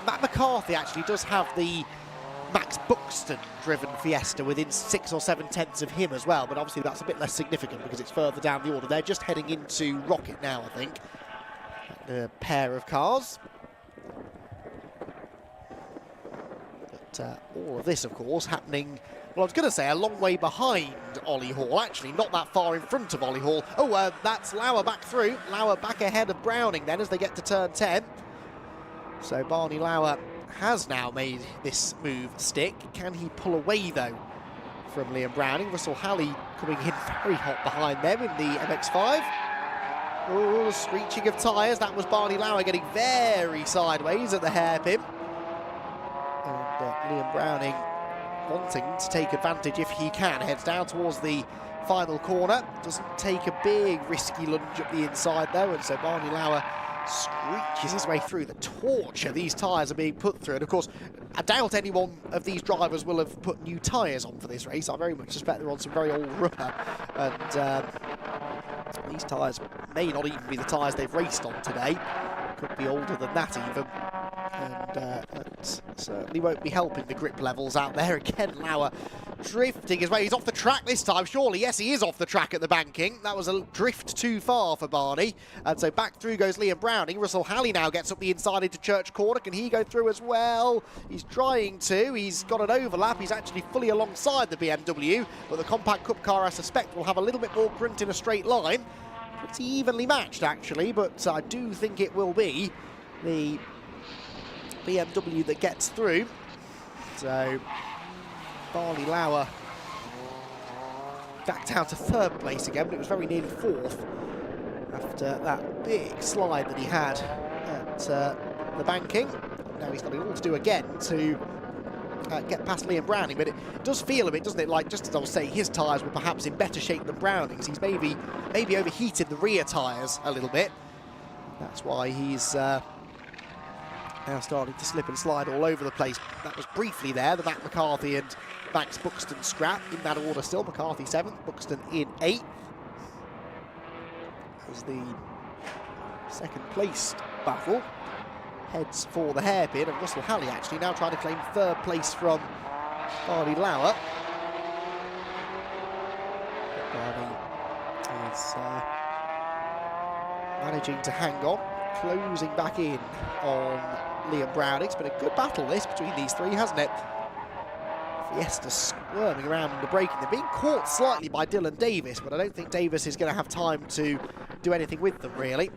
Speaker 5: Matt McCarthy actually does have the Max Buxton driven Fiesta within 6 or 7 tenths of him as well, but obviously that's a bit less significant because it's further down the order. They're just heading into Rocket now, I think. A pair of cars. But all of this, of course, happening, well, I was going to say a long way behind Ollie Hall, actually, not that far in front of Ollie Hall. Oh, that's Lauer back through. Lauer back ahead of Browning then as they get to turn 10. So Barney Lauer has now made this move stick. Can he pull away, though, from Liam Browning? Russell Halley coming in very hot behind them in the MX-5. Oh, screeching of tyres. That was Barney Lauer getting very sideways at the hairpin. And Liam Browning wanting to take advantage if he can. Heads down towards the final corner. Doesn't take a big risky lunge up the inside, though, and so Barney Lauer screeches his way through. The torture these tyres are being put through, and of course I doubt any one of these drivers will have put new tyres on for this race. I very much suspect they're on some very old rubber, and these tyres may not even be the tyres they've raced on today. Could be older than that even, and that certainly won't be helping the grip levels out there. Again, Lauer drifting his way. He's off the track this time, surely. Yes, he is off the track at the banking. That was a drift too far for Barney, and so back through goes Liam Browning. Russell Halley now gets up the inside into Church Corner. Can he go through as well? He's trying to. He's got an overlap. He's actually fully alongside the BMW, but the Compact Cup car, I suspect, will have a little bit more grunt in a straight line. Pretty evenly matched, actually, but I do think it will be the BMW that gets through. So Barney Lauer back down to third place again, but it was very nearly fourth after that big slide that he had at the banking. Now he's got it all to do again to get past Liam Browning, but it does feel a bit, doesn't it, like, just as I was saying, his tyres were perhaps in better shape than Browning's. He's maybe overheated the rear tyres a little bit. That's why he's now starting to slip and slide all over the place. That was briefly there, the Matt McCarthy and Max Buxton scrap in that order still. McCarthy 7th, Buxton in 8th. As the second place battle heads for the hairpin, and Russell Halley actually now trying to claim third place from Barney Lauer. Barney is managing to hang on, closing back in on Liam Browning. It's been a good battle this between these three, hasn't it? Fiesta squirming around in the braking. They're being caught slightly by Dylan Davis, but I don't think Davis is going to have time to do anything with them, really.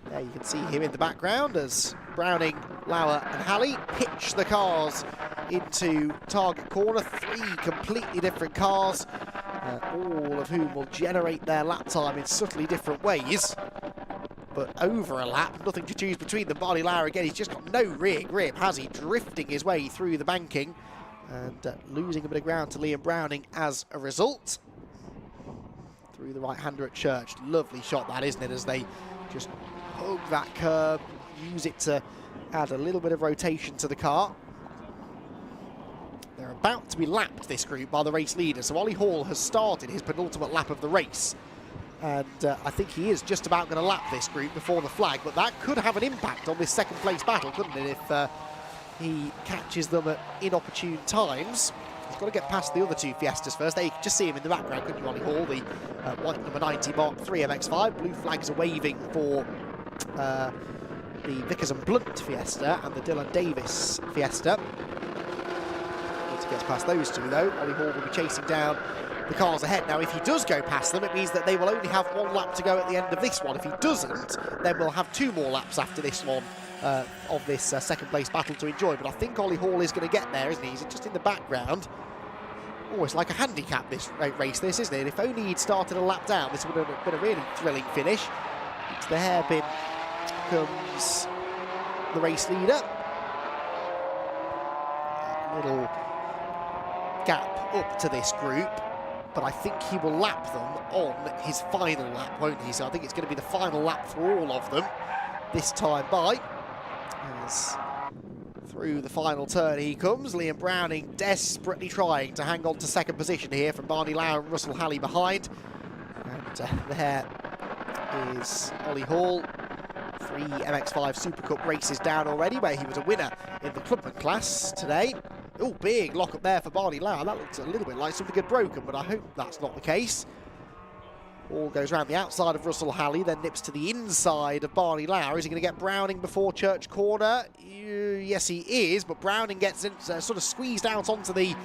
Speaker 5: There you can see him in the background as Browning, Lauer and Halley pitch the cars into target corner. Three completely different cars, all of whom will generate their lap time in subtly different ways. But over a lap, nothing to choose between them. Barney Lauer again, he's just got no rear grip, has he? Drifting his way through the banking and losing a bit of ground to Liam Browning as a result. Through the right-hander at Church. Lovely shot that, isn't it, as they just hug that curb, use it to add a little bit of rotation to the car. They're about to be lapped, this group, by the race leader. So Ollie Hall has started his penultimate lap of the race. And I think he is just about going to lap this group before the flag, but that could have an impact on this second place battle, couldn't it, if he catches them at inopportune times. He's got to get past the other two Fiestas first. There you can just see him in the background, couldn't you, Ollie Hall, the white number 90 Mark III MX-5. Blue flags are waving for the Vickers and Blunt Fiesta and the Dylan Davis Fiesta. Once he gets past those two, though, Ollie Hall will be chasing down the cars ahead. Now, if he does go past them, it means that they will only have one lap to go at the end of this one. If he doesn't, then we'll have two more laps after this one of this second place battle to enjoy. But I think Ollie Hall is going to get there, isn't he? He's just in the background. Oh, it's like a handicap, this race, this, isn't it? If only he'd started a lap down, this would have been a really thrilling finish. Into the hairpin comes the race leader. A little gap up to this group, but I think he will lap them on his final lap, won't he? So I think it's going to be the final lap for all of them this time by. As through the final turn he comes, Liam Browning desperately trying to hang on to second position here from Barney Lauer and Russell Halley behind. And there is Ollie Hall. 3 MX-5 Super Cup races down already, where he was a winner in the Clubman class today. Oh, big lock up there for Barney Lauer. That looks a little bit like something had broken, but I hope that's not the case. All goes around the outside of Russell Halley, then nips to the inside of Barney Lauer. Is he going to get Browning before Church Corner? Yes, he is, but Browning gets in, sort of squeezed out onto the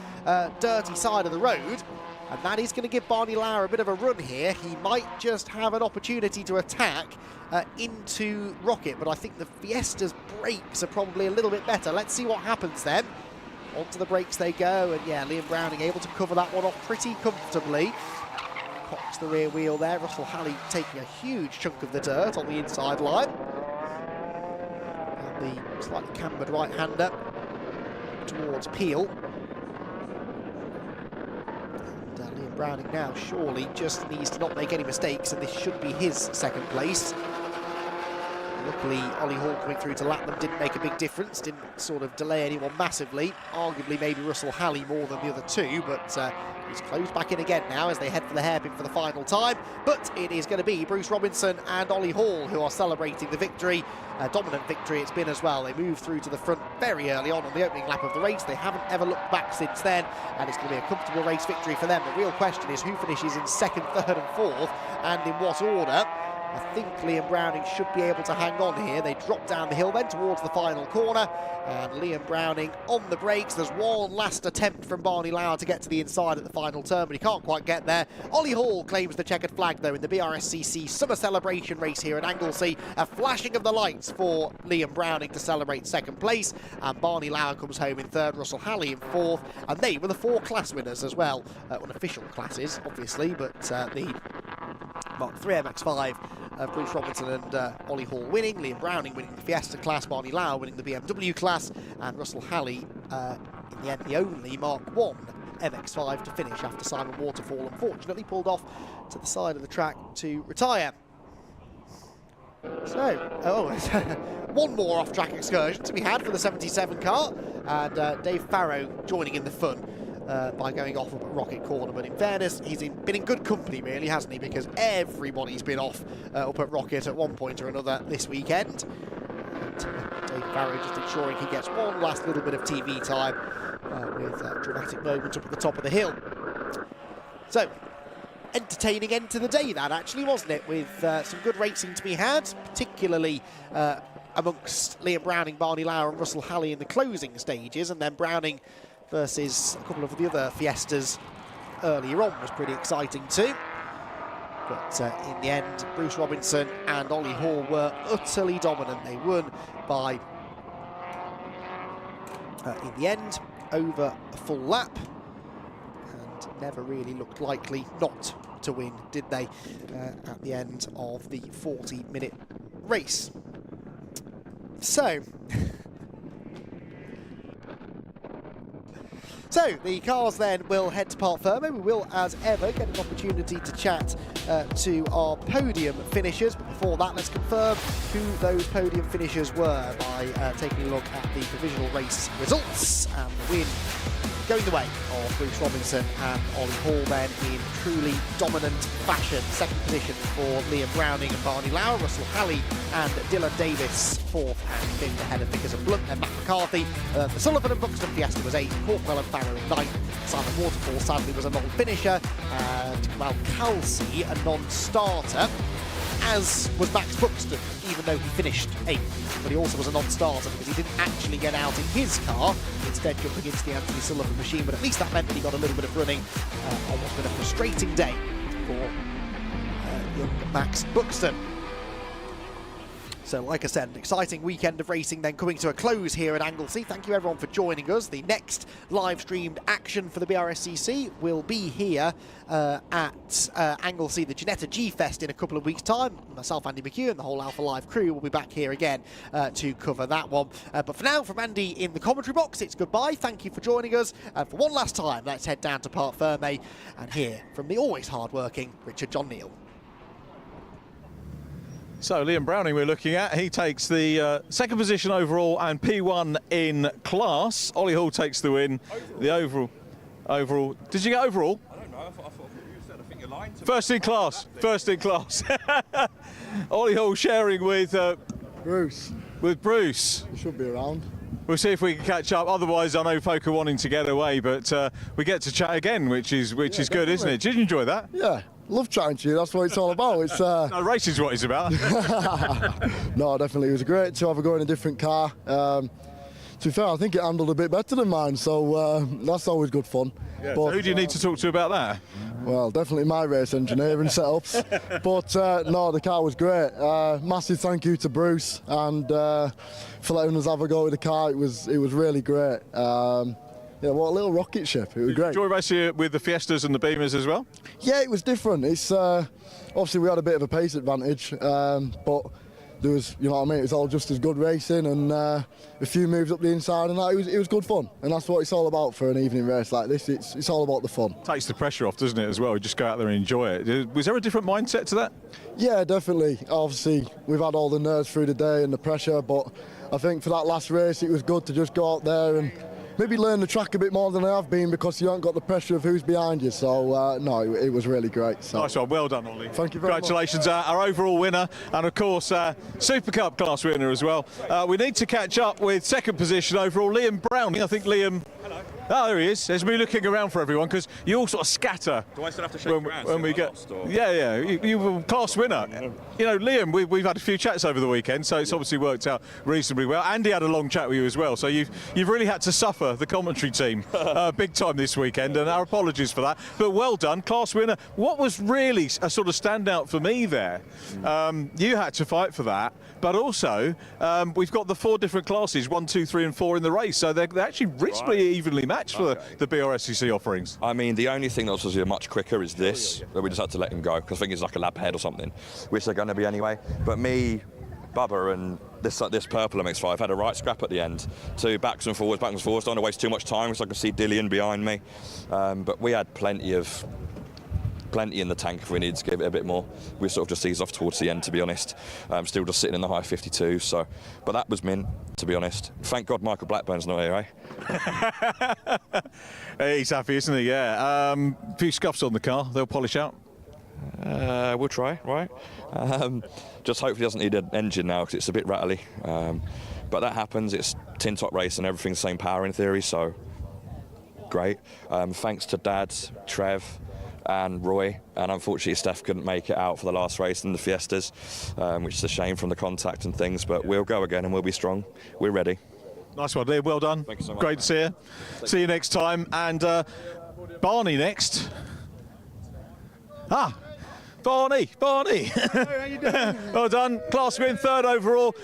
Speaker 5: dirty side of the road. and that is going to give Barney Lauer a bit of a run here. He might just have an opportunity to attack into Rocket, but I think the Fiesta's brakes are probably a little bit better. Let's see what happens then. Onto the brakes they go, and yeah, Liam Browning able to cover that one off pretty comfortably. Cocks the rear wheel there. Russell Halley taking a huge chunk of the dirt on the inside line. And the slightly cambered right-hander towards Peel. And Liam Browning now surely just needs to not make any mistakes, and this should be his second place. Luckily, Ollie Hall coming through to lap them didn't make a big difference, didn't sort of delay anyone massively. Arguably maybe Russell Halley more than the other two, but he's closed back in again now as they head for the hairpin for the final time. But it is going to be Bruce Robinson and Ollie Hall who are celebrating the victory. Dominant victory it's been as well. They moved through to the front very early on the opening lap of the race. They haven't ever looked back since then, and it's going to be a comfortable race victory for them. The real question is who finishes in second, third and fourth, and in what order. I think Liam Browning should be able to hang on here. They drop down the hill then towards the final corner, and Liam Browning on the brakes. There's one last attempt from Barney Lauer to get to the inside at the final turn, but he can't quite get there. Ollie Hall claims the checkered flag though in the Brscc summer celebration race here at Anglesey. A flashing of the lights for Liam Browning to celebrate second place, and Barney Lauer comes home in third, Russell Halley in fourth, and they were the 4 class winners as well. Unofficial classes obviously, but the Mark III MX-5 Bruce Robinson and Ollie Hall winning, Liam Browning winning the Fiesta class, Barney Lauer winning the BMW class, and Russell Halley in the end the only Mark I MX-5 to finish after Simon Waterfall unfortunately pulled off to the side of the track to retire. So, one more off-track excursion to be had for the 77 car, and Dave Farrow joining in the fun by going off up at Rocket Corner. But in fairness, he's been in good company really, hasn't he, because everybody's been off up at Rocket at one point or another this weekend. And Dave Farrow just ensuring he gets one last little bit of TV time with a dramatic moment up at the top of the hill. So, entertaining end to the day that actually, wasn't it, with some good racing to be had, particularly amongst Liam Browning, Barney Lauer and Russell Halley in the closing stages, and then Browning versus a couple of the other Fiestas earlier on was pretty exciting too. But in the end, Bruce Robinson and Ollie Hall were utterly dominant. They won by, in the end, over a full lap, and never really looked likely not to win, did they, at the end of the 40-minute race. So, the cars then will head to Parc Ferme. We will, as ever, get an opportunity to chat to our podium finishers. But before that, let's confirm who those podium finishers were by taking a look at the provisional race results. And the win going the way of Bruce Robinson and Ollie Hall then in truly dominant fashion. Second position for Liam Browning and Barney Lauer. Russell Halley and Dylan Davis fourth and fifth ahead of Vickers and Blunt and Matt McCarthy. The Sullivan and Buxton Fiesta was 8th, Corkwell and Farrow in 9th. Simon Waterfall sadly was a non-finisher, and Kamal Kelsey a non-starter, as was Max Buxton, even though he finished 8th. But he also was a non-starter because he didn't actually get out in his car, instead jumping into the Anthony Sullivan machine. But at least that meant that he got a little bit of running on what's been a frustrating day for young Max Buxton. So, like I said, an exciting weekend of racing then coming to a close here at Anglesey. Thank you everyone for joining us. The next live-streamed action for the Brscc will be here at Anglesey, the Ginetta G-Fest in a couple of weeks' time. Myself, Andy McHugh, and the whole Alpha Live crew will be back here again to cover that one. But for now, from Andy in the commentary box, it's goodbye. Thank you for joining us. And for one last time, let's head down to Parc Ferme and hear from the always hard-working Richard John Neal.
Speaker 1: So Liam Browning we're looking at, he takes the second position overall and P1 in class. Ollie Hall takes the win. The overall. Did you get overall?
Speaker 3: I don't know, I thought you said, I think you're lying to me.
Speaker 1: First in class. Ollie Hall sharing with
Speaker 2: Bruce.
Speaker 1: With Bruce.
Speaker 2: He should be around.
Speaker 1: We'll see if we can catch up. Otherwise, I know folk are wanting to get away, but we get to chat again, which is good, isn't it? Did you enjoy that?
Speaker 2: Yeah. Love chatting to you, that's what it's all about. It's
Speaker 1: no, race is what it's about.
Speaker 2: No, definitely. It was great to have a go in a different car. to be fair, I think it handled a bit better than mine, so that's always good fun.
Speaker 1: Yeah,
Speaker 2: But,
Speaker 1: so who do you need to talk to about that?
Speaker 2: well, definitely my race engineering setups. But no, the car was great. Massive thank you to Bruce and for letting us have a go with the car. It was really great. Yeah, what a little rocket ship. It was great.
Speaker 1: Did you enjoy racing with the Fiestas and the Beamers as well?
Speaker 2: Yeah, it was different. It's obviously we had a bit of a pace advantage, but there was, you know what I mean, it was all just as good racing and a few moves up the inside and that. It was good fun, and that's what it's all about for an evening race like this. It's all about the fun.
Speaker 1: Takes the pressure off, doesn't it, as well? You just go out there and enjoy it. Was there a different mindset to that?
Speaker 2: Yeah, definitely. Obviously, we've had all the nerves through the day and the pressure, but I think for that last race, it was good to just go out there and maybe learn the track a bit more than I have been, because you haven't got the pressure of who's behind you. So, no, it was really great. So.
Speaker 1: Nice one. Well done, Ollie.
Speaker 2: Thank you very much.
Speaker 1: Congratulations, our overall winner, and of course, Super Cup class winner as well. We need to catch up with second position overall, Liam Browning. I think Liam... Hello. Oh, there he is. There's me looking around for everyone, because you all sort of scatter.
Speaker 3: Do I still have to shake hands
Speaker 1: when we get? Yeah. You were class winner. You know, Liam, we've had a few chats over the weekend, so it's obviously worked out reasonably well. Andy had a long chat with you as well, so you've really had to suffer the commentary team big time this weekend, and our apologies for that. But well done, class winner. What was really a sort of standout for me there? You had to fight for that, but also we've got the 4 different classes, 1, 2, 3, and 4 in the race, so they're actually reasonably evenly matched for the Brscc offerings.
Speaker 3: I mean, the only thing that was much quicker is this, that we just had to let him go, because I think it's like a lap ahead or something, which they're going to be anyway. But me, Bubba, and this purple MX-5 had a right scrap at the end. So backs and forwards, don't want to waste too much time, because I can see Dillian behind me. But we had plenty in the tank if we needed to give it a bit more. We sort of just eased off towards the end, to be honest. Still just sitting in the high 52, so. But that was mint, to be honest. Thank God Michael Blackburn's not here, eh?
Speaker 1: He's happy, isn't he? Yeah. A few scuffs on the car. They'll polish out.
Speaker 3: We'll try, right? Just hopefully doesn't need an engine now, because it's a bit rattly. But that happens. It's tin top race and everything's the same power in theory, so great. Thanks to Dad, Trev, and Roy, and unfortunately Steph couldn't make it out for the last race in the Fiestas, which is a shame from the contact and things, but we'll go again and we'll be strong. We're ready.
Speaker 1: Nice one, Liam. Well done.
Speaker 3: Thank you so much.
Speaker 1: Great to see you. See you next time. And Barney next. Barney.
Speaker 14: How you doing?
Speaker 1: Well done. Class win, 3rd overall.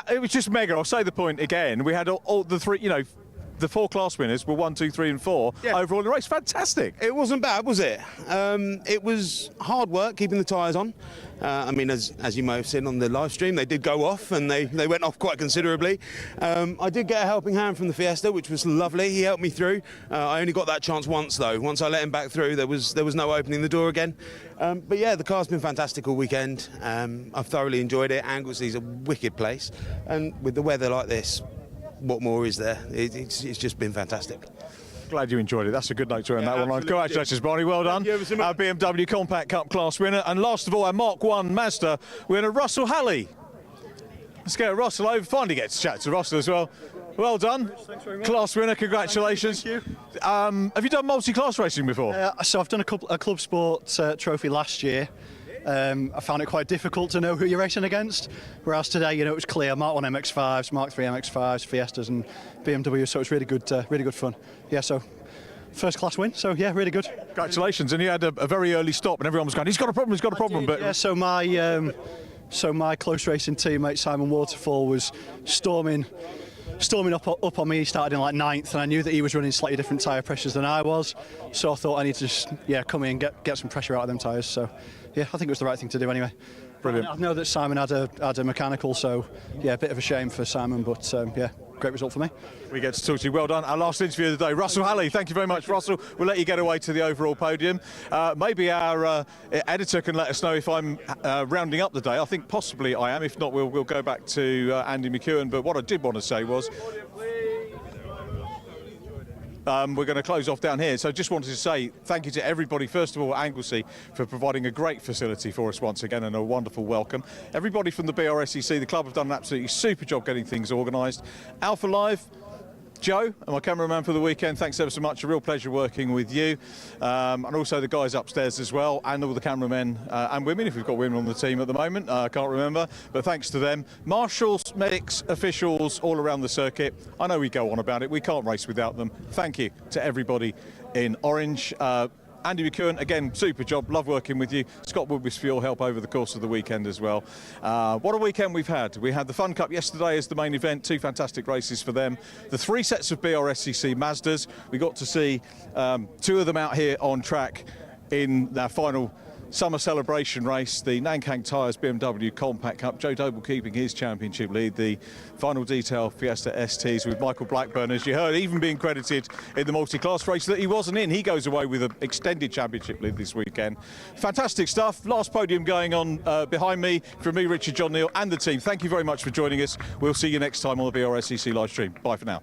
Speaker 1: It was just mega. I'll say the point again. We had all the 3, you know, the 4 class winners were 1, 2, 3, and 4 overall in the race. Fantastic.
Speaker 14: It wasn't bad, was it? It was hard work keeping the tyres on. I mean, as you may have seen on the live stream, they did go off, and they went off quite considerably. I did get a helping hand from the Fiesta, which was lovely. He helped me through. I only got that chance once, though. Once I let him back through, there was no opening the door again. But yeah, the car's been fantastic all weekend. I've thoroughly enjoyed it. Anglesey's a wicked place, and with the weather like this, what more is there? It's just been fantastic.
Speaker 1: Glad you enjoyed it. That's a good note to end that one on. Congratulations, Barney. Well done. Our BMW Compact Cup class winner. And last of all, our Mark 1 Mazda winner, Russell Halley. Let's get Russell over. Finally get to chat to Russell as well. Well done. Thanks very much. Class winner, congratulations.
Speaker 16: Thank you.
Speaker 1: Have you done multi-class racing before?
Speaker 16: So I've done a Club Sport trophy last year. I found it quite difficult to know who you're racing against, whereas today, you know, it was clear. Mark 1 MX-5s, Mark 3 MX-5s, Fiestas and BMW, so it's really good fun. Yeah, so first class win, so yeah, really good.
Speaker 1: Congratulations, and you had a very early stop and everyone was going, he's got a problem. But
Speaker 16: yeah, so my close racing teammate Simon Waterfall was storming up on me. He started in like 9th, and I knew that he was running slightly different tyre pressures than I was, so I thought I need to just come in and get some pressure out of them tyres. So yeah, I think it was the right thing to do anyway.
Speaker 1: Brilliant.
Speaker 16: I know that Simon had a mechanical, so yeah, a bit of a shame for Simon, but yeah, great result for me.
Speaker 1: We get to talk to you. Well done. Our last interview of the day, Russell Halley. Thank you very much, Russell. We'll let you get away to the overall podium. Maybe our editor can let us know if I'm rounding up the day. I think possibly I am. If not, we'll go back to Andy McEwen. But what I did want to say was, we're going to close off down here, so just wanted to say thank you to everybody, first of all Anglesey, for providing a great facility for us once again and a wonderful welcome. Everybody from the Brscc, the club, have done an absolutely super job getting things organised. Alpha Live, Joe, my cameraman for the weekend, thanks ever so much. A real pleasure working with you. And also the guys upstairs as well, and all the cameramen and women, if we've got women on the team at the moment. I can't remember, but thanks to them. Marshals, medics, officials all around the circuit. I know we go on about it. We can't race without them. Thank you to everybody in orange. Andy McEwen, again, super job. Love working with you. Scott Woodward for your help over the course of the weekend as well. What a weekend we've had. We had the Fun Cup yesterday as the main event. 2 fantastic races for them. The 3 sets of Brscc Mazdas. We got to see 2 of them out here on track in their final summer celebration race, the Nankang Tyres BMW Compact Cup. Joe Doble keeping his championship lead. The final detail Fiesta STs with Michael Blackburn, as you heard, even being credited in the multi-class race that he wasn't in. He goes away with an extended championship lead this weekend. Fantastic stuff. Last podium going on behind me from me, Richard John Neal, and the team. Thank you very much for joining us. We'll see you next time on the Brscc live stream. Bye for now.